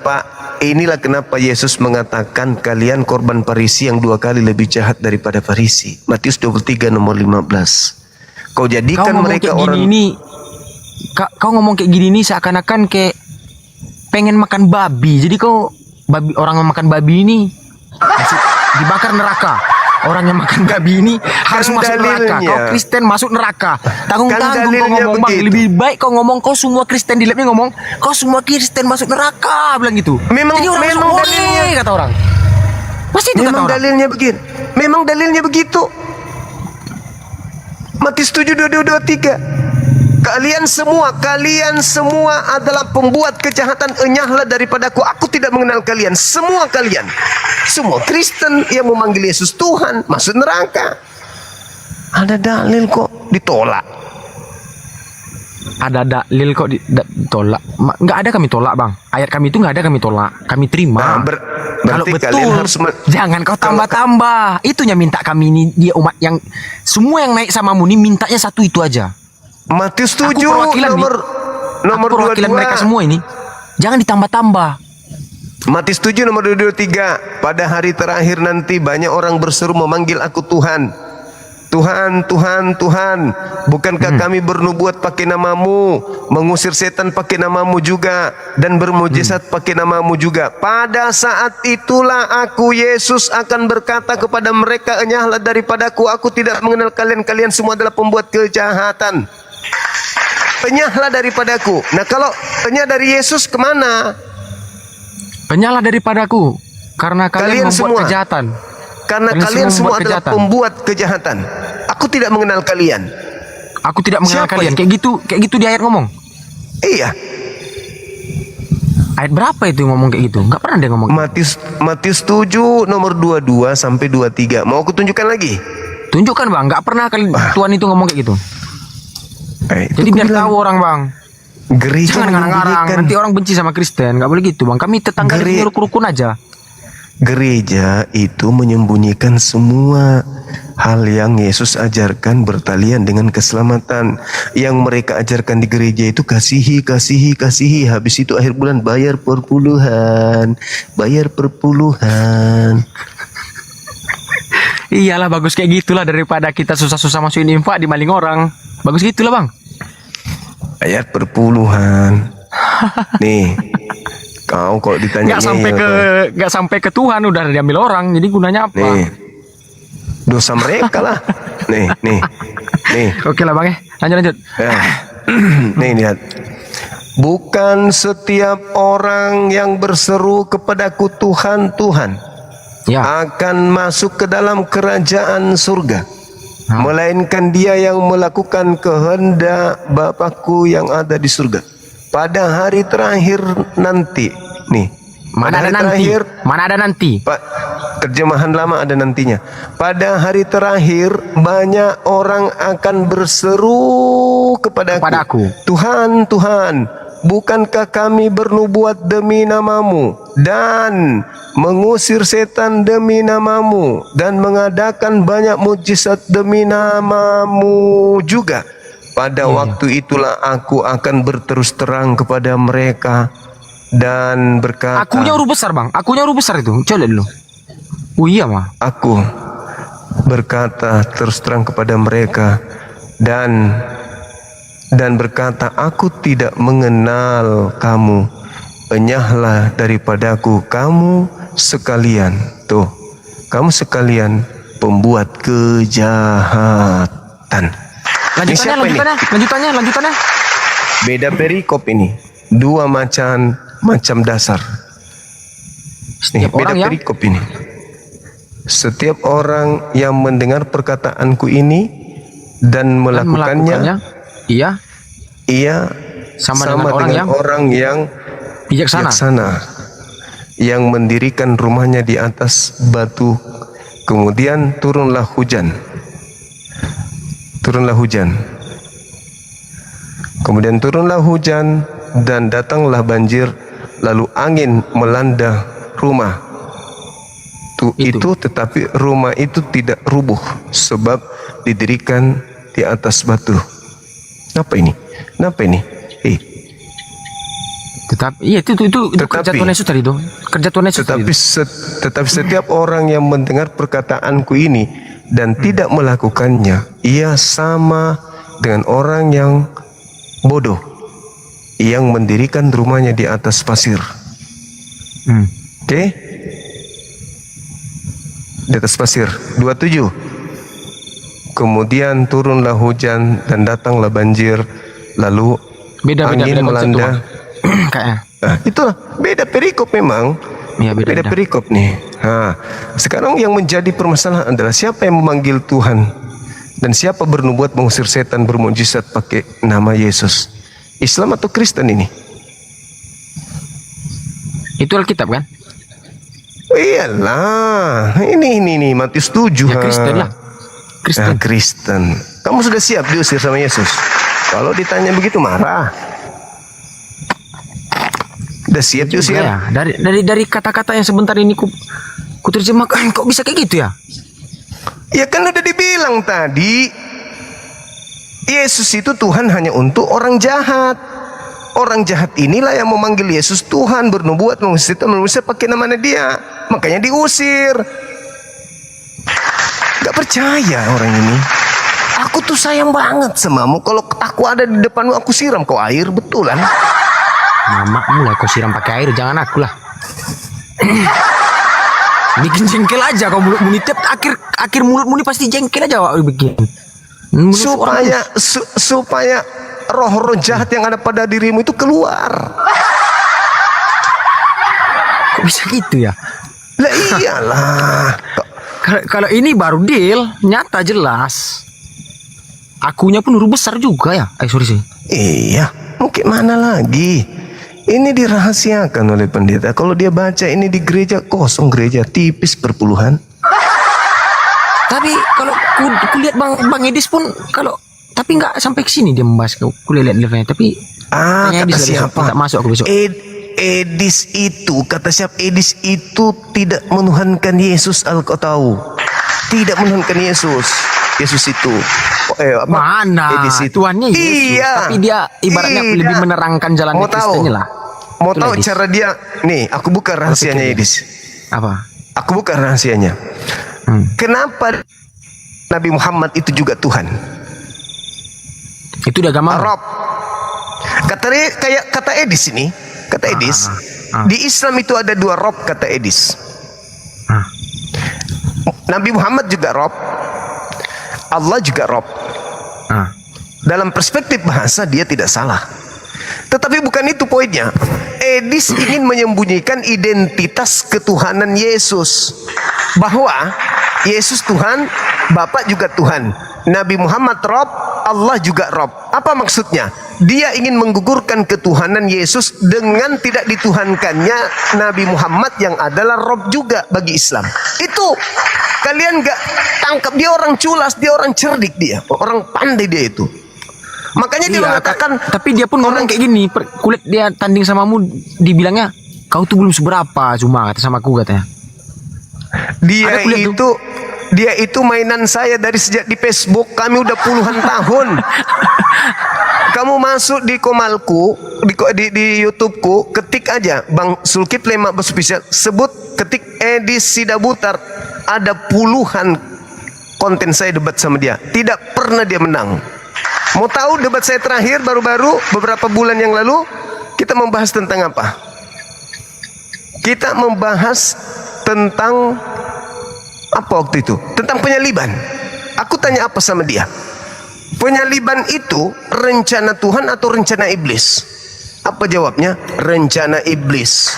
Inilah kenapa Yesus mengatakan kalian korban Farisi yang 2 kali lebih jahat daripada Farisi. Matius 23 nomor 15. Kau jadikan mereka orang kau ngomong kayak gini nih seakan-akan kayak pengen makan babi. Jadi kau orang yang makan babi ini dibakar neraka. Orang yang makan babi ini harus masuk neraka. Kau Kristen masuk neraka. Tanggung-tanggung kau ngomong bang. Lebih baik kau ngomong kau semua Kristen di labnya ngomong kau semua Kristen masuk neraka bilang gitu. Memang dalilnya kata orang. Pasti itu memang kata dalilnya begini. Memang dalilnya begitu. Matius 7 22 23. Kalian semua adalah pembuat kejahatan, enyahlah daripadaku. Aku tidak mengenal kalian. Semua kalian. Semua Kristen yang memanggil Yesus Tuhan masuk neraka. Ada dalil kok ditolak. Ada dalil kok ditolak. Nggak ada kami tolak bang. Ayat kami itu nggak ada kami tolak. Kami terima. Kalau betul jangan kau tambah-tambah. Itunya minta kami ini dia umat yang semua yang naik sama Muni mintanya satu itu aja. Matius 7 nomor 22. Mereka semua ini jangan ditambah-tambah. Matius 7 nomor 23. Pada hari terakhir nanti banyak orang berseru memanggil aku Tuhan. Tuhan, Tuhan, Tuhan, bukankah kami bernubuat pakai namamu, mengusir setan pakai namamu juga, dan bermujizat pakai namamu juga. Pada saat itulah aku Yesus akan berkata kepada mereka, enyahlah daripadaku, aku tidak mengenal kalian, kalian semua adalah pembuat kejahatan. Enyahlah daripadaku. Nah kalau enyah dari Yesus kemana? Enyahlah daripadaku, karena kalian membuat semua kejahatan. Karena kalian semua adalah pembuat kejahatan. Aku tidak mengenal kalian. Aku tidak mengenal kalian. Kayak gitu di ayat ngomong. Iya. Ayat berapa itu ngomong kayak gitu? Enggak pernah dia ngomong. Matius 7 nomor 22 sampai 23. Mau aku tunjukkan lagi? Tunjukkan bang. Enggak pernah Tuhan itu ngomong kayak gitu. Jadi biar tahu orang bang. Gereja jangan ngarang-ngarang. Nanti orang benci sama Kristen. Enggak boleh gitu bang. Kami tetangga rukun aja. Gereja itu menyembunyikan semua hal yang Yesus ajarkan bertalian dengan keselamatan. Yang mereka ajarkan di gereja itu kasihi, kasihi, kasihi. Habis itu akhir bulan bayar perpuluhan, bayar perpuluhan. Iyalah, bagus kayak gitulah daripada kita susah-susah masukin infak di maling orang. Bagus gitulah, Bang. Bayar perpuluhan. Nih, kau kalau ditanya Nggak sampai ke Tuhan udah diambil orang. Jadi gunanya apa? nih, dosa mereka lah. Nih. Oke lah, Bang, ya. Lanjut. Ya. Nih lihat. Bukan setiap orang yang berseru kepadaku Tuhan, Tuhan, akan masuk ke dalam kerajaan surga, melainkan dia yang melakukan kehendak Bapakku yang ada di surga. Pada hari terakhir nanti, nih, Mana ada nanti? Pak, terjemahan lama ada nantinya. Pada hari terakhir banyak orang akan berseru kepadaku, Tuhan, Tuhan, bukankah kami bernubuat demi namamu dan mengusir setan demi namamu dan mengadakan banyak mujizat demi namamu juga? Pada waktu itulah aku akan berterus terang kepada mereka dan berkata, Akunya huruf besar, Bang. Akunya huruf besar itu. Coba lihat dulu. Oh iya, mah. Aku berkata terus terang kepada mereka dan berkata, aku tidak mengenal kamu. Enyahlah daripadaku kamu sekalian. Tuh, kamu sekalian pembuat kejahatan. Lanjutannya. Beda perikop ini. Dua macam dasar. Setiap beda orang perikop ini. Setiap orang yang mendengar perkataanku ini dan melakukannya, ia sama dengan orang yang bijaksana, yang mendirikan rumahnya di atas batu. Kemudian turunlah hujan. Kemudian turunlah hujan dan datanglah banjir, lalu angin melanda rumah itu, tetapi rumah itu tidak rubuh sebab didirikan di atas batu. Apa ini? Kerja Tuhan Yesus tadi itu. Kerja Tuhan Yesus tadi. Tetapi setiap orang yang mendengar perkataanku ini dan tidak melakukannya, ia sama dengan orang yang bodoh yang mendirikan rumahnya di atas pasir. Oke? Di atas pasir. 27. Kemudian turunlah hujan dan datanglah banjir, lalu angin melanda. Nah, itulah beda perikop memang. Ya, beda perikop nih. Nah, sekarang yang menjadi permasalahan adalah siapa yang memanggil Tuhan dan siapa bernubuat mengusir setan bermujizat pakai nama Yesus. Islam atau Kristen ini? Itu Alkitab kan? Iyalah, ini Matius 7. Ya, Kristen lah. Kristen. Kamu sudah siap diusir sama Yesus? Kalau ditanya begitu marah. Udah siap diusir? Ya, dari kata-kata yang sebentar ini ku terjemahkan, kok bisa kayak gitu ya? Ya kan udah dibilang tadi, Yesus itu Tuhan hanya untuk orang jahat. Orang jahat inilah yang memanggil Yesus Tuhan, bernubuat mengusir pakai namanya dia. Makanya diusir. Gak percaya orang ini. Aku tuh sayang banget samamu. Kalau aku ada di depanmu, aku siram kau air, betulan. Mamamu lah kau siram pakai air, jangan aku lah. Bikin jengkel aja kau mulut muni, tiap akhir mulut muni pasti jengkel aja wak bikin. Supaya roh-roh jahat yang ada pada dirimu itu keluar. Kok bisa gitu ya? Lah iyalah. Kalau ini baru deal, nyata jelas. Akunya pun huruf besar juga ya. Sorry sih. Iya, mungkin mana lagi? Ini dirahasiakan oleh pendeta. Kalau dia baca ini di gereja, kosong gereja, tipis perpuluhan. Tapi kalau kulihat Bang Edis pun tapi nggak sampai ke sini dia membahas. Kulihat levelnya, tapi kata siapa? Tak masuk aku besok. Edis itu, kata siapa? Edis itu tidak menuhankan Yesus, kau tahu? Tidak menuhankan Yesus. Yesus itu Mana? Edis itu Tuhannya Yesus. Iya. Tapi dia ibaratnya Iya. lebih menerangkan jalan Mau tahu? Kristennya lah. Mau Itulah tahu Edis. cara dia? Nih, aku buka rahasianya Edis. Apa? Aku buka rahasianya. Kenapa Nabi Muhammad itu juga Tuhan? Itu di agama Rob. Kata Edis ini, kata Edis, di Islam itu ada 2 Rob, kata Edis. Nabi Muhammad juga Rob, Allah juga Rob. Dalam perspektif bahasa dia tidak salah. Tetapi bukan itu poinnya. Edis ingin menyembunyikan identitas ketuhanan Yesus. Bahwa Yesus Tuhan, Bapa juga Tuhan. Nabi Muhammad Rob, Allah juga Rob. Apa maksudnya? Dia ingin menggugurkan ketuhanan Yesus dengan tidak dituhankannya Nabi Muhammad yang adalah Rob juga bagi Islam. Itu kalian gak tangkap, dia orang culas, dia orang cerdik, dia orang pandai dia itu. Makanya dia mengatakan, tapi dia pun ngomong kayak gini, kulit dia tanding samamu, dibilangnya kau tuh belum seberapa, cuma kata sama aku katanya. Dia itu mainan saya dari sejak di Facebook. Kami udah puluhan tahun. Kamu masuk di Komalku, di YouTubeku, ketik aja Bang Sulkifli Ma'bas Official, sebut ketik Edis Sidabutar, ada puluhan konten saya debat sama dia. Tidak pernah dia menang. Mau tahu debat saya terakhir baru-baru beberapa bulan yang lalu, kita membahas tentang apa? Kita membahas tentang apa waktu itu? Tentang penyaliban. Aku tanya apa sama dia? Penyaliban itu rencana Tuhan atau rencana iblis? Apa jawabnya? Rencana iblis.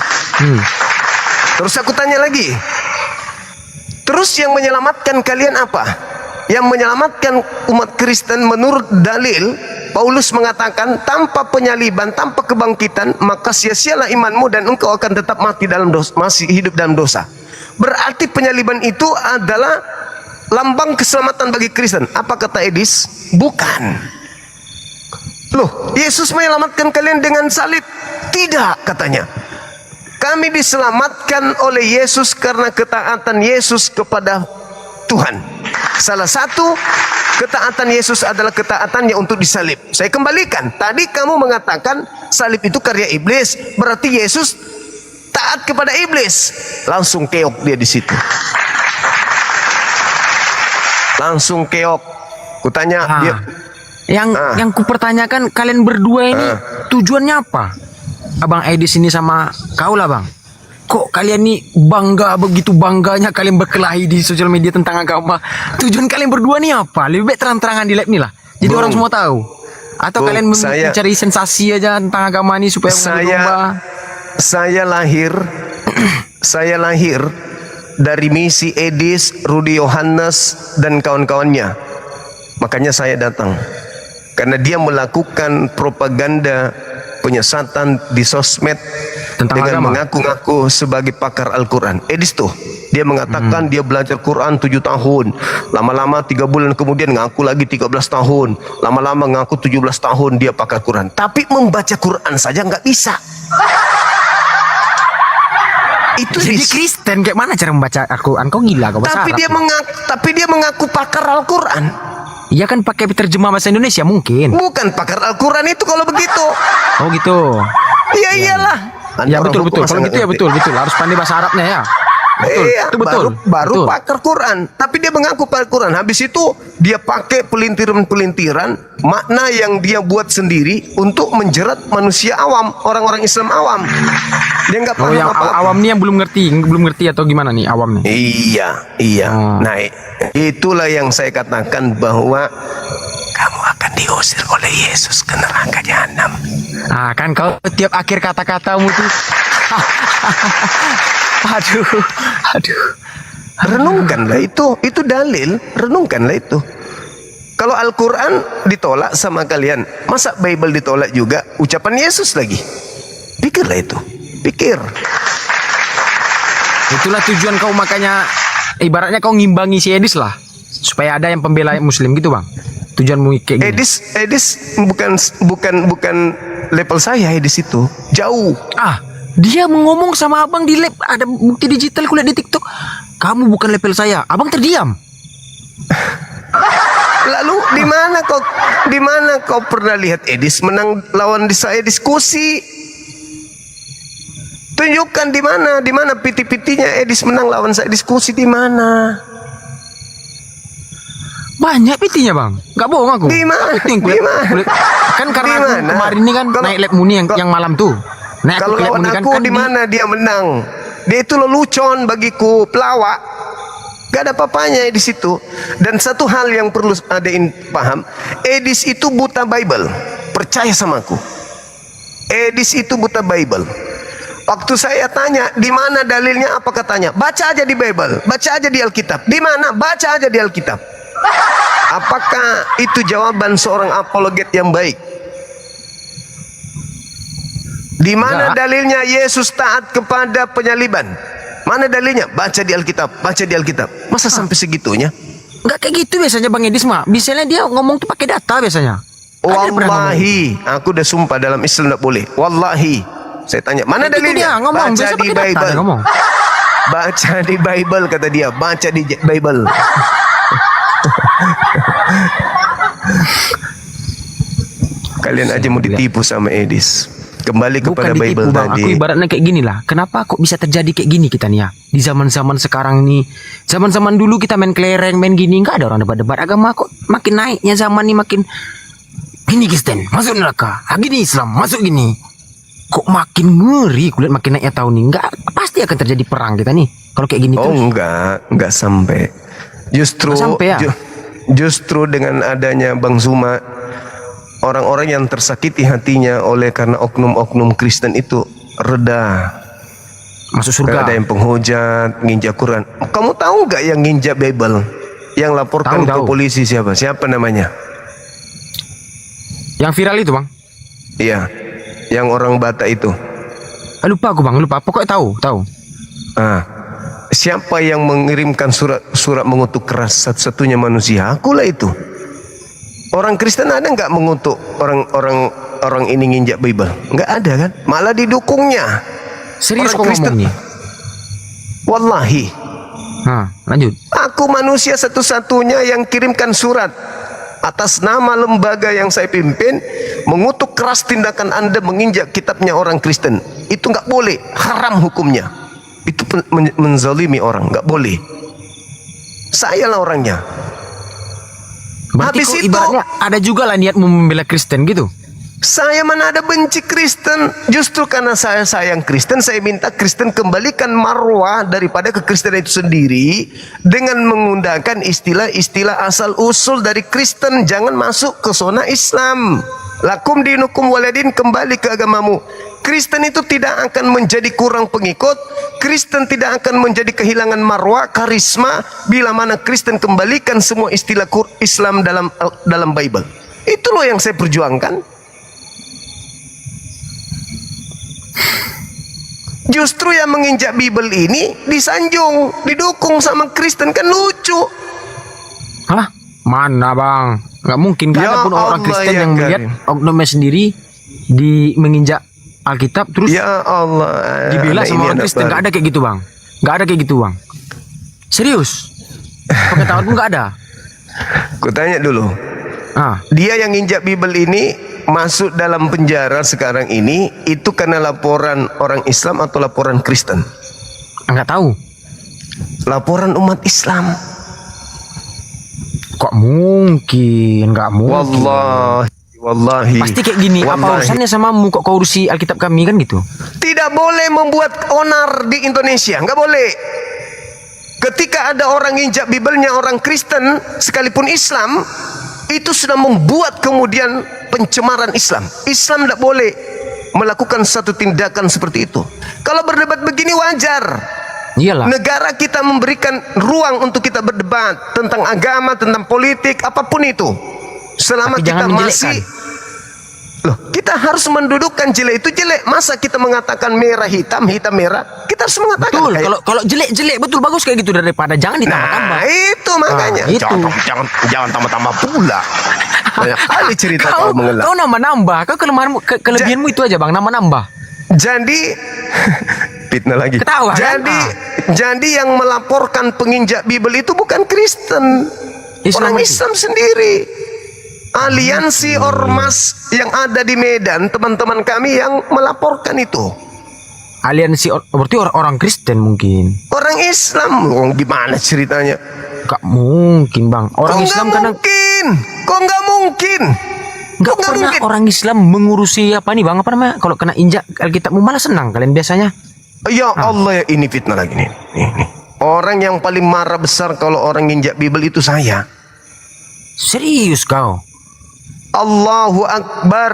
Terus aku tanya lagi. Terus yang menyelamatkan kalian apa? Yang menyelamatkan umat Kristen menurut dalil Paulus mengatakan, tanpa penyaliban, tanpa kebangkitan, maka sia-sialah imanmu dan engkau akan tetap mati dalam dosa, masih hidup dalam dosa. Berarti penyaliban itu adalah lambang keselamatan bagi Kristen. Apa kata Edis? Bukan. Loh, Yesus menyelamatkan kalian dengan salib? Tidak, katanya. Kami diselamatkan oleh Yesus karena ketaatan Yesus kepada Tuhan. Salah satu ketaatan Yesus adalah ketaatannya untuk disalib. Saya kembalikan. Tadi kamu mengatakan salib itu karya iblis. Berarti Yesus taat kepada iblis. Langsung keok dia di situ. Langsung keok. Kutanya dia. Yang kupertanyakan, kalian berdua ini tujuannya apa? Abang Edis ini sama kau lah bang. Kok kalian nih begitu bangganya kalian berkelahi di sosial media tentang agama? Tujuan kalian berdua nih apa? Lebih baik terang-terangan di live nih lah. Jadi orang semua tahu. Atau kalian mencari sensasi aja tentang agama ini supaya saya lahir dari misi Edis, Rudy Yohanes dan kawan-kawannya. Makanya saya datang. Karena dia melakukan propaganda penyesatan di sosmed tentang dengan mengaku-ngaku sebagai pakar Al-Quran. Edis tuh, dia mengatakan dia belajar Quran 7 tahun. Lama-lama 3 bulan kemudian ngaku lagi 13 tahun. Lama-lama ngaku 17 tahun dia pakar Quran. Tapi membaca Quran saja nggak bisa. Itu jadi Kristen kayak mana cara membaca Al-Quran? Kau gila kau bahasa tapi Arab. Tapi dia mengaku pakar Al-Quran. Iya kan pakai terjemah bahasa Indonesia mungkin. Bukan pakar Al-Quran itu kalau begitu. Oh gitu. Iya iyalah. Ya betul. Kalau gitu ya betul. Harus pandai bahasa Arabnya ya. Betul. Iya, betul. Baru pakar Quran. Tapi dia mengaku pakar Quran. Habis itu dia pakai pelintiran-pelintiran makna yang dia buat sendiri untuk menjerat manusia awam, orang-orang Islam awam. Dia nggak paham yang apa-apa. awam nih yang belum ngerti atau gimana nih awam nih? Iya. Nah, itulah yang saya katakan bahwa kamu akan diusir oleh Yesus ke neraka jahanam. Ah, kan kau tiap akhir kata-katamu tuh. Aduh. Renungkanlah itu dalil, renungkanlah itu. Kalau Al-Quran ditolak sama kalian, masa Bible ditolak juga? Ucapan Yesus lagi. Pikirlah itu, pikir. Itulah tujuan kau, makanya ibaratnya kau ngimbangi si Edis lah, supaya ada yang pembela Muslim gitu bang. Tujuanmu kayak gini. Edis bukan level saya. Edis itu jauh. Dia ngomong sama abang di lab, ada bukti digital kulihat di TikTok. Kamu bukan level saya. Abang terdiam. Lalu di mana kau pernah lihat Edis menang lawan saya diskusi? Tunjukkan di mana piti-pitinya Edis menang lawan saya diskusi di mana? Banyak pitinya bang, nggak bohong aku. Di mana? Kan karena aku kemarin ini kan naik lab Muni yang malam tuh. Naik Kalau ke lab lawan Muni aku di mana dia menang? Dia itu lelucon bagiku, pelawak. Gak ada papanya di situ. Dan satu hal yang perlu adain paham, Edis itu buta Bible. Percaya sama aku. Edis itu buta Bible. Waktu saya tanya, di mana dalilnya? Apa katanya? Baca aja di Bible, baca aja di Alkitab. Di mana? Baca aja di Alkitab. Apakah itu jawaban seorang apologet yang baik? Di mana dalilnya Yesus taat kepada penyaliban? Mana dalilnya? Baca di Alkitab, baca di Alkitab. Masa sampai segitunya? Nggak kayak gitu biasanya Bang Edis mah. Biasanya dia ngomong tuh pakai data biasanya. Wallahi, aku udah sumpah dalam Islam tidak boleh. Wallahi, saya tanya mana dalilnya? Dia ngomong, baca di Bible. Baca di Bible kata dia. Baca di Bible. Kalian aja mau ditipu sama Edis. Kembali kepada Bukan Bible ditipu, Bang. tadi. Aku ibaratnya kayak gini lah. Kenapa kok bisa terjadi kayak gini kita nih ya? Di zaman-zaman sekarang nih. Zaman-zaman dulu kita main kelereng, main gini. Nggak ada orang debat-debat agama kok. Makin naiknya zaman nih makin. Gini Kristen, masuk neraka. Gini Islam, masuk gini. Kok makin ngeri. Kulihat makin naiknya tahun ini. Nggak, pasti akan terjadi perang kita nih. Kalau kayak gini Oh terus. enggak sampai. Justru Nggak sampai, ya? Justru dengan adanya Bang Zuma, orang-orang yang tersakiti hatinya oleh karena oknum-oknum Kristen itu reda. Masuk surga. Ada yang penghujat, nginjak Quran. Kamu tahu nggak yang nginjak Bible? Yang laporkan ke polisi siapa? Siapa namanya? Yang viral itu Bang? Iya, yang orang Batak itu. Lupa aku Bang, lupa. Pokoknya tahu. Siapa yang mengirimkan surat mengutuk keras satu-satunya manusia? Akulah itu. Orang Kristen ada nggak mengutuk orang ini nginjak Bible? Nggak ada kan? Malah didukungnya. Serius kok Kristen ngomong nih? Wallahi. Lanjut. Aku manusia satu-satunya yang kirimkan surat atas nama lembaga yang saya pimpin mengutuk keras tindakan Anda menginjak kitabnya orang Kristen. Itu nggak boleh, haram hukumnya. Itu menzalimi orang, nggak boleh. Saya lah orangnya. Berarti kok ibaratnya ada juga lah niat membela Kristen gitu. Saya mana ada benci Kristen. Justru karena saya sayang Kristen, saya minta Kristen kembalikan marwah daripada kekristenan itu sendiri dengan menggunakan istilah-istilah asal usul dari Kristen. Jangan masuk ke zona Islam. Lakum dinukum waladin, kembali ke agamamu. Kristen itu tidak akan menjadi kurang pengikut. Kristen tidak akan menjadi kehilangan marwah, karisma bila mana Kristen kembalikan semua istilah Islam dalam Bible. Itu loh yang saya perjuangkan. Justru yang menginjak Bible ini disanjung, didukung sama Kristen, kan lucu. Hah? Mana Bang? Nggak mungkin. Gak ada pun orang Kristen yang melihat oknumnya sendiri menginjak Alkitab terus ya Allah dibela sama orang Kristen. Nggak ada kayak gitu Bang. Nggak ada kayak gitu Bang. Serius. Pengetahuan pun nggak ada. Ku tanya dulu. Dia yang injak Bible ini masuk dalam penjara sekarang ini itu karena laporan orang Islam atau laporan Kristen? Enggak tahu. Laporan umat Islam. Kok mungkin? Enggak mungkin. Wallahi. Pasti kayak gini. Apa urusannya sama mu kok urusi Alkitab kami kan gitu? Tidak boleh membuat onar di Indonesia. Enggak boleh. Ketika ada orang injak Bible-nya orang Kristen sekalipun Islam, itu sudah membuat kemudian pencemaran Islam. Islam tidak boleh melakukan satu tindakan seperti itu. Kalau berdebat begini wajar. Iyalah. Negara kita memberikan ruang untuk kita berdebat tentang agama, tentang politik, apapun itu. Selama kita masih kita harus mendudukkan jelek itu jelek. Masa kita mengatakan merah hitam, hitam merah? Kita harus mengatakan betul. Kalau jelek betul bagus kayak gitu daripada jangan ditambah-tambah. Nah, itu makanya. Jangan tambah-tambah pula. Banyak kali cerita kau mengelak. Kau nambah-nambah. Kau kelebihanmu itu aja Bang, nambah-nambah. Jadi fitnah lagi. Ketawa, kan? Jadi yang melaporkan penginjak Bible itu bukan Kristen, orang Islam sendiri. Aliansi ormas yang ada di Medan, teman-teman kami yang melaporkan itu. Aliansi berarti orang Kristen mungkin. Orang Islam, gimana ceritanya? Gak mungkin bang. Orang Islam kadang. Kok nggak mungkin? Nggak pernah orang Islam mengurusi apa nih bang? Apa namanya? Kalau kena injak Alkitabmu malah senang kalian biasanya. Ya Allah, ya ini fitnah lagi nih. Nih. Orang yang paling marah besar kalau orang injak Bible itu saya. Serius kau? Allahu Akbar.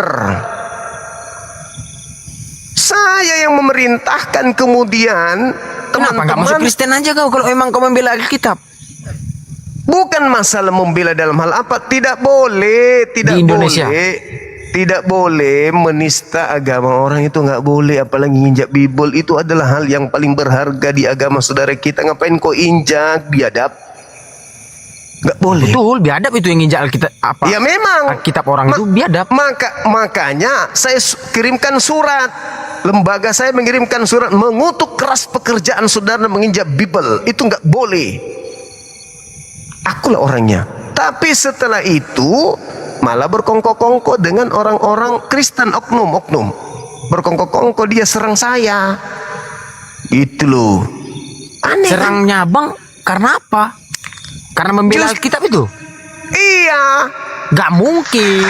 Saya yang memerintahkan kemudian. Kenapa nggak masuk Kristen aja kau kalau emang kau membela Alkitab? Bukan masalah membela dalam hal apa. Tidak boleh. Tidak di Indonesia. boleh. Tidak boleh menista agama orang itu, nggak boleh. Apalagi injak Bible itu adalah hal yang paling berharga di agama saudara kita. Ngapain kau injak? Biadab. Nggak boleh. Betul, biadab itu yang injak Alkitab apa? Ya memang. Alkitab orang itu biadab. Makanya saya kirimkan surat. Lembaga saya mengirimkan surat mengutuk keras pekerjaan saudara menginjak Bible. Itu nggak boleh. Akulah orangnya. Tapi setelah itu malah berkongko-kongko dengan orang-orang Kristen, oknum. Berkongko-kongko, dia serang saya. Itu loh. Aneh. Serangnya bang karena apa? Karena membela Alkitab itu? Iya. Gak mungkin.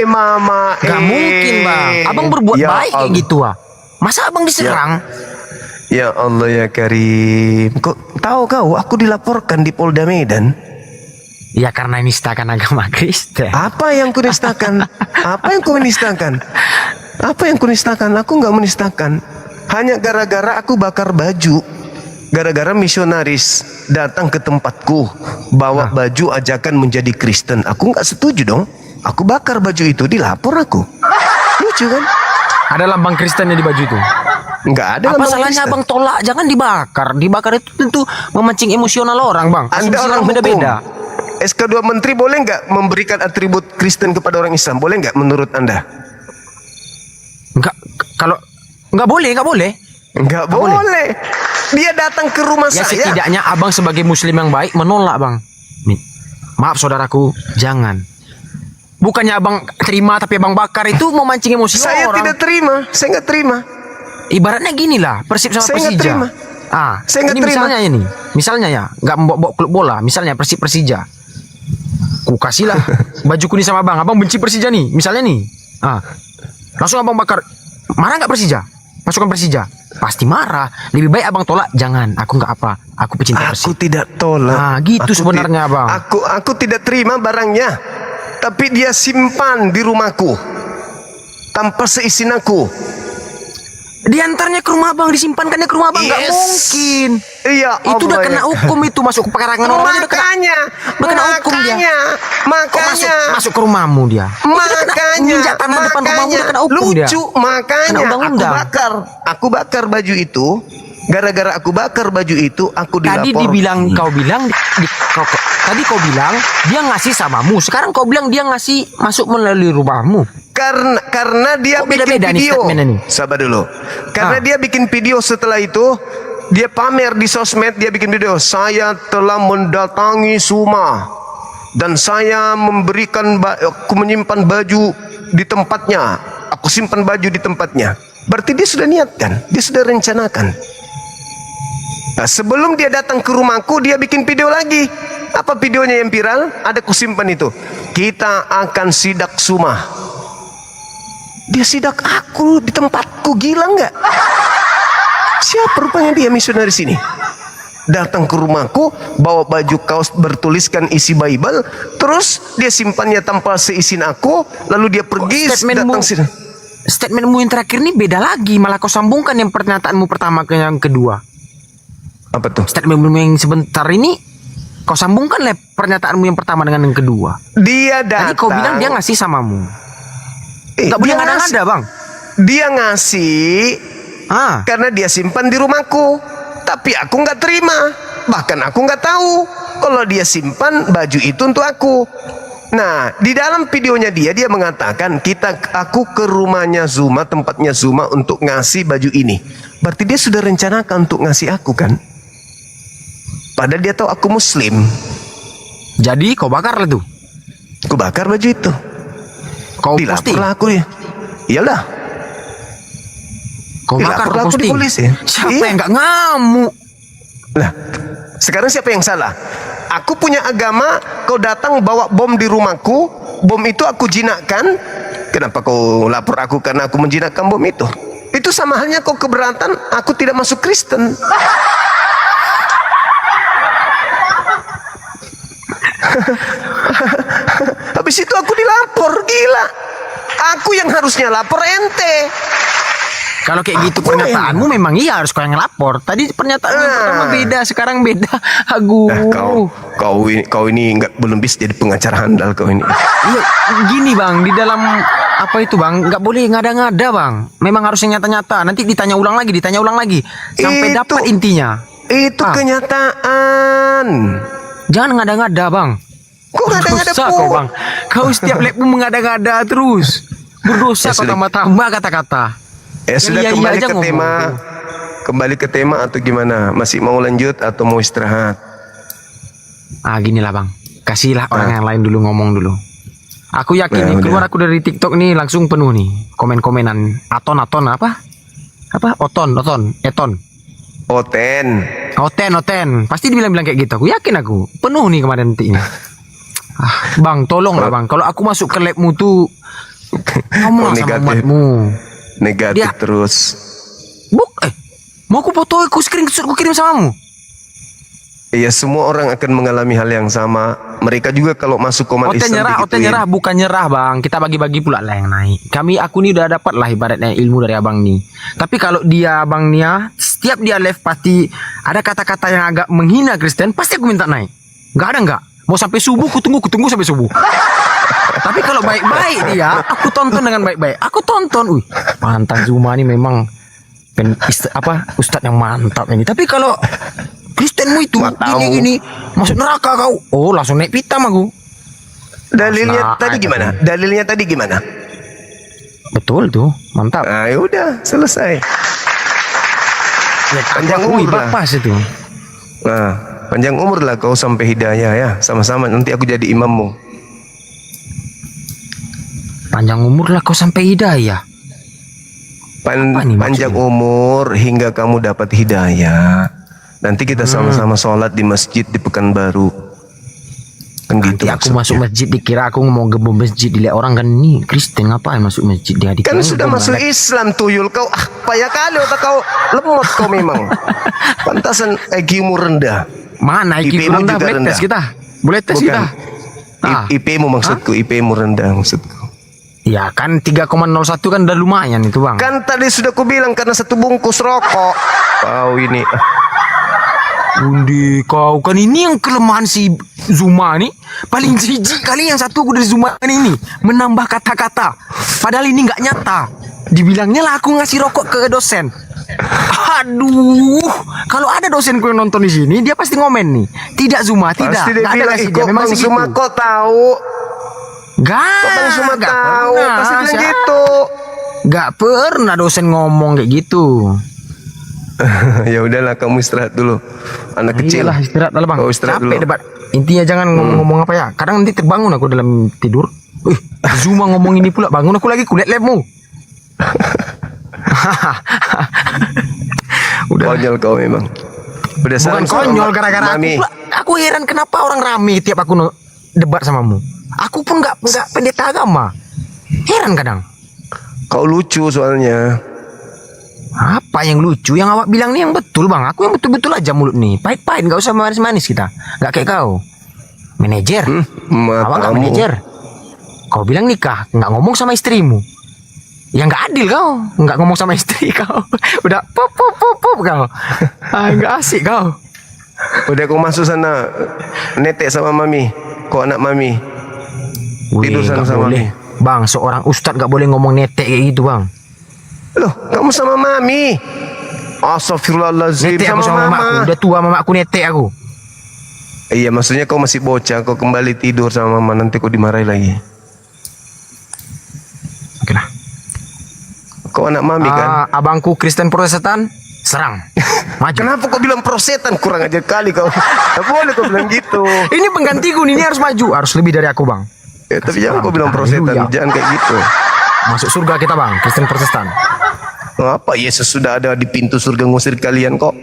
Mama. Gak mungkin bang. Abang berbuat baik kayak gitu ah. Masa abang diserang? Ya Allah ya Karim. Kok tahu kau aku dilaporkan di Polda Medan? Ya karena nistakan agama Kristen. Apa yang kunistakan? Apa yang kau nistakan? Apa yang kunistakan? Aku nggak menistakan. Hanya gara-gara aku bakar baju. Gara-gara misionaris datang ke tempatku bawa baju ajakan menjadi Kristen. Aku nggak setuju dong. Aku bakar baju itu, dilapor aku. Lucu kan? Ada lambang Kristennya di baju itu? Nggak ada. Apa salahnya abang tolak? Jangan dibakar. Dibakar itu tentu memancing emosional orang bang. Anda orang beda-beda. SK2 Menteri boleh nggak memberikan atribut Kristen kepada orang Islam? Boleh nggak menurut Anda? Nggak. Kalau nggak boleh. Nggak boleh. Dia datang ke rumah ya, saya. Setidaknya abang sebagai Muslim yang baik menolak bang. Maaf saudaraku, jangan. Bukannya abang terima tapi abang bakar itu memancing emosi saya orang. Tidak terima. Saya nggak terima. Ibaratnya gini lah, Persib sama saya Persija. Terima. Saya ini misalnya ini, misalnya ya, nggak membawa klub bola, misalnya Persib Persija. Ku kasih lah baju kuning sama abang benci Persija nih, misalnya nih. Langsung abang bakar, marah nggak Persija? Pasukan Persija pasti marah. Lebih baik abang tolak, jangan. Aku nggak apa, aku pecinta Persib. Aku tidak tolak. Gitu sebenarnya abang. Aku tidak terima barangnya, tapi dia simpan di rumahku tanpa seizin aku. Diantarnya ke rumah abang, disimpankannya ke rumah abang, nggak mungkin. Iya, itu udah kena hukum itu, masuk ke pekarangan orang. Makanya hukum dia. Makanya masuk ke rumahmu dia. Makanya depan rumahmu udah kena hukum dia. Lucu, makanya aku bakar baju itu. Gara-gara aku bakar baju itu, aku dilapor. Tadi kau bilang dia ngasih samamu. Sekarang kau bilang dia ngasih masuk melalui rumahmu. Karena dia bikin video. Sabar dulu. Karena dia bikin video setelah itu, dia pamer di sosmed, dia bikin video. Saya telah mendatangi Suma dan saya aku menyimpan baju di tempatnya. Aku simpan baju di tempatnya. Berarti dia sudah niatkan, dia sudah rencanakan. Nah, sebelum dia datang ke rumahku, dia bikin video lagi. Apa videonya yang viral? Ada kusimpan itu. Kita akan sidak Suma. Dia sidak aku di tempatku, gila nggak? Siapa rupanya dia misionaris ini? Datang ke rumahku, bawa baju kaos bertuliskan isi Bible, terus dia simpannya tanpa seizin aku, lalu dia pergi datang sini. Statementmu yang terakhir ini beda lagi, malah kau sambungkan yang pernyataanmu pertama ke yang kedua. Apa tuh? Statementmu yang sebentar ini kau sambungkan lah pernyataanmu yang pertama dengan yang kedua. Dia datang. Tadi kau bilang dia ngasih samamu. Gak boleh ngada-ngada bang. Dia ngasih karena dia simpan di rumahku. Tapi aku nggak terima. Bahkan aku nggak tahu kalau dia simpan baju itu untuk aku. Nah, di dalam videonya dia mengatakan aku ke rumahnya Zuma, tempatnya Zuma untuk ngasih baju ini. Berarti dia sudah rencanakan untuk ngasih aku kan? Padahal dia tahu aku Muslim. Jadi kau bakar lah tuh. Aku bakar baju itu. Kau dilapor posting. lah aku ya. Iyalah. Kau bakar, Dilapor kau lah aku di posting. polisi ya. Siapa Iya. yang nggak ngamuk? Lah, sekarang siapa yang salah? Aku punya agama, kau datang bawa bom di rumahku, bom itu aku jinakkan. Kenapa kau lapor aku karena aku menjinakkan bom itu? Itu sama halnya kau keberatan aku tidak masuk Kristen. Habis itu aku dilapor, gila. Aku yang harusnya lapor ente. Kalau kayak gitu pernyataanmu memang iya harus kau yang lapor. Tadi pernyataan yang pertama beda, sekarang beda. Agu. Kau ini belum bisa jadi pengacara handal kau ini. Iya, gini bang, di dalam apa itu bang, nggak boleh ngada-ngada bang. Memang harusnya nyata-nyata. Nanti ditanya ulang lagi, sampai dapat intinya. Itu kenyataan. Jangan ngada-ngada bang. Kok ngada-ngada Berdosa kau bang. Kau setiap labmu mengada-ngada terus. Berdosa kau tambah-tambah kata-kata. Sudah Iya, kembali aja ke ngomong. tema. Kembali ke tema atau gimana? Masih mau lanjut atau mau istirahat? Gini lah bang. Kasihlah orang yang lain dulu ngomong dulu. Aku yakin nih, keluar aku dari TikTok nih langsung penuh nih komen-komenan. Aton apa? Oton. Oten. Pasti dibilang-bilang kayak gitu. Aku yakin aku. Penuh nih kemarin nantinya. Bang, tolong lah bang. Kalau aku masuk ke labmu tuh ngomong sama umatmu. Negatif terus. Mau aku foto, aku screenshot, aku kirim samamu. Iya, semua orang akan mengalami hal yang sama. Mereka juga kalau masuk koman Oten Islam nyerah, bukan nyerah bang. Kita bagi-bagi pula lah yang naik. Aku nih udah dapat lah ibaratnya ilmu dari abang nih. Tapi kalau dia abang nih setiap dia live pasti ada kata-kata yang agak menghina Kristen, pasti aku minta naik. Nggak. Mau sampai subuh, ku tunggu sampai subuh. Tapi kalau baik-baik dia, aku tonton dengan baik-baik. Aku tonton, mantan Zuma ini memang ustadz yang mantap ini. Tapi kalau Kristenmu itu gini masuk neraka kau. Oh, langsung naik pitam aku. Dalilnya tadi gimana? Betul tuh, mantap. Nah, yaudah, selesai. Ya, panjang umur lah. Pas itu. Nah, panjang umur lah kau sampai hidayah ya. Sama-sama nanti aku jadi imammu. Panjang umur lah kau sampai hidayah. Panjang umur hingga kamu dapat hidayah. Nanti kita sama-sama sholat di masjid di Pekanbaru. Kan gitu. Nanti aku masuk masjid dikira aku mau gebom masjid, dilihat orang kan ini Kristen ngapain masuk masjid dia dikira. Kan sudah masuk Islam tuyul kau. Payah kali otak kau, lemot kau memang. Pantasan IQ-mu rendah. Mana IQ rendah? Boleh tes kita. Boleh tes kita. IP-mu maksudku, IP-mu rendah maksudku. Ya kan 3,01 kan udah lumayan itu bang. Kan tadi sudah ku bilang karena satu bungkus rokok. Kau ini. Undi kau kan ini yang kelemahan si Zuma nih. Paling jijik kali yang satu aku dari Zuma ini menambah kata-kata. Padahal ini nggak nyata. Dibilangnya lah aku ngasih rokok ke dosen. Aduh, kalau ada dosenku yang nonton di sini dia pasti ngomen nih. Tidak Zuma, tidak. Pasti dia bilang dia memang segitu. Zuma kok tahu. Gak Zuma tahu. Pasti bilang gitu. Gak pernah dosen ngomong kayak gitu. Ya udahlah, kamu istirahat dulu. Anak kecil. Iyalah, istirahat lah bang. Kau istirahat Capek dulu. debat. Intinya jangan ngomong apa ya. Kadang nanti terbangun aku dalam tidur. Zuma ngomong ini pula, bangun aku lagi kulihat labmu. Udah. Konyol kau memang. Udah Bukan konyol gara-gara aku heran kenapa orang rame tiap aku debat samamu. Aku pun nggak pendeta agama. Heran kadang. Kau lucu soalnya. Apa yang lucu? Yang awak bilang nih yang betul bang. Aku yang betul-betul aja mulut nih. Pahit-pahit, nggak usah manis-manis kita. Nggak kayak kau. Manajer. Awak nggak manajer. Kau bilang nikah, nggak ngomong sama istrimu. Ya nggak adil kau. Nggak ngomong sama istri kau. Udah pop kau. Nggak asik kau. Udah kau masuk sana. Netek sama mami. Kau anak mami. Tidur sana sama mami. Bang, seorang ustadz nggak boleh ngomong netek kayak gitu bang. Loh, kamu sama mami. Astagfirullahaladzim. Netek aku sama mamaku. Udah tua mamaku netek aku. Iya, maksudnya kau masih bocah, kau kembali tidur sama mama, nanti kau dimarahi lagi. Oke lah. Kau anak mami kan? Abangku Kristen Protestan, serang. Maju. Kenapa kau bilang prosetan? Kurang ajar kali kau. Tak boleh kau bilang gitu. Ini penggantiku nih, ini harus maju, harus lebih dari aku, Bang. Ya, tapi jangan kau bilang prosetan, jangan kayak gitu. Masuk surga kita, Bang, Kristen Protestan. Apa Yesus sudah ada di pintu surga ngusir kalian kok?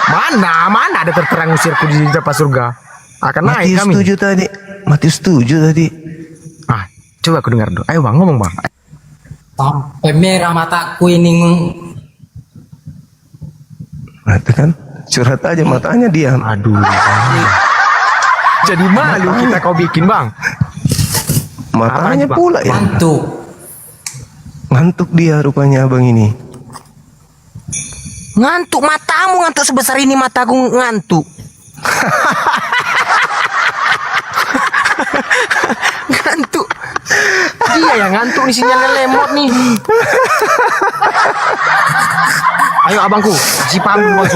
Mana ada terterang usirku di depan surga. Akan naik Matius kami. 7 tadi. Matius 7 tadi. Coba aku dengar dulu. Ayo Bang, ngomong Bang. Sampai merah mataku ini. Nah, itu kan curhat aja matanya diam. Aduh. Jadi malu kita kau bikin Bang. Matanya pula ya. Ngantuk dia rupanya abang ini. Ngantuk matamu, ngantuk sebesar ini mataku ngantuk. Ngantuk. Dia yang ngantuk nih, sinyalnya lemot nih. Ayo abangku, kasih paham dulu.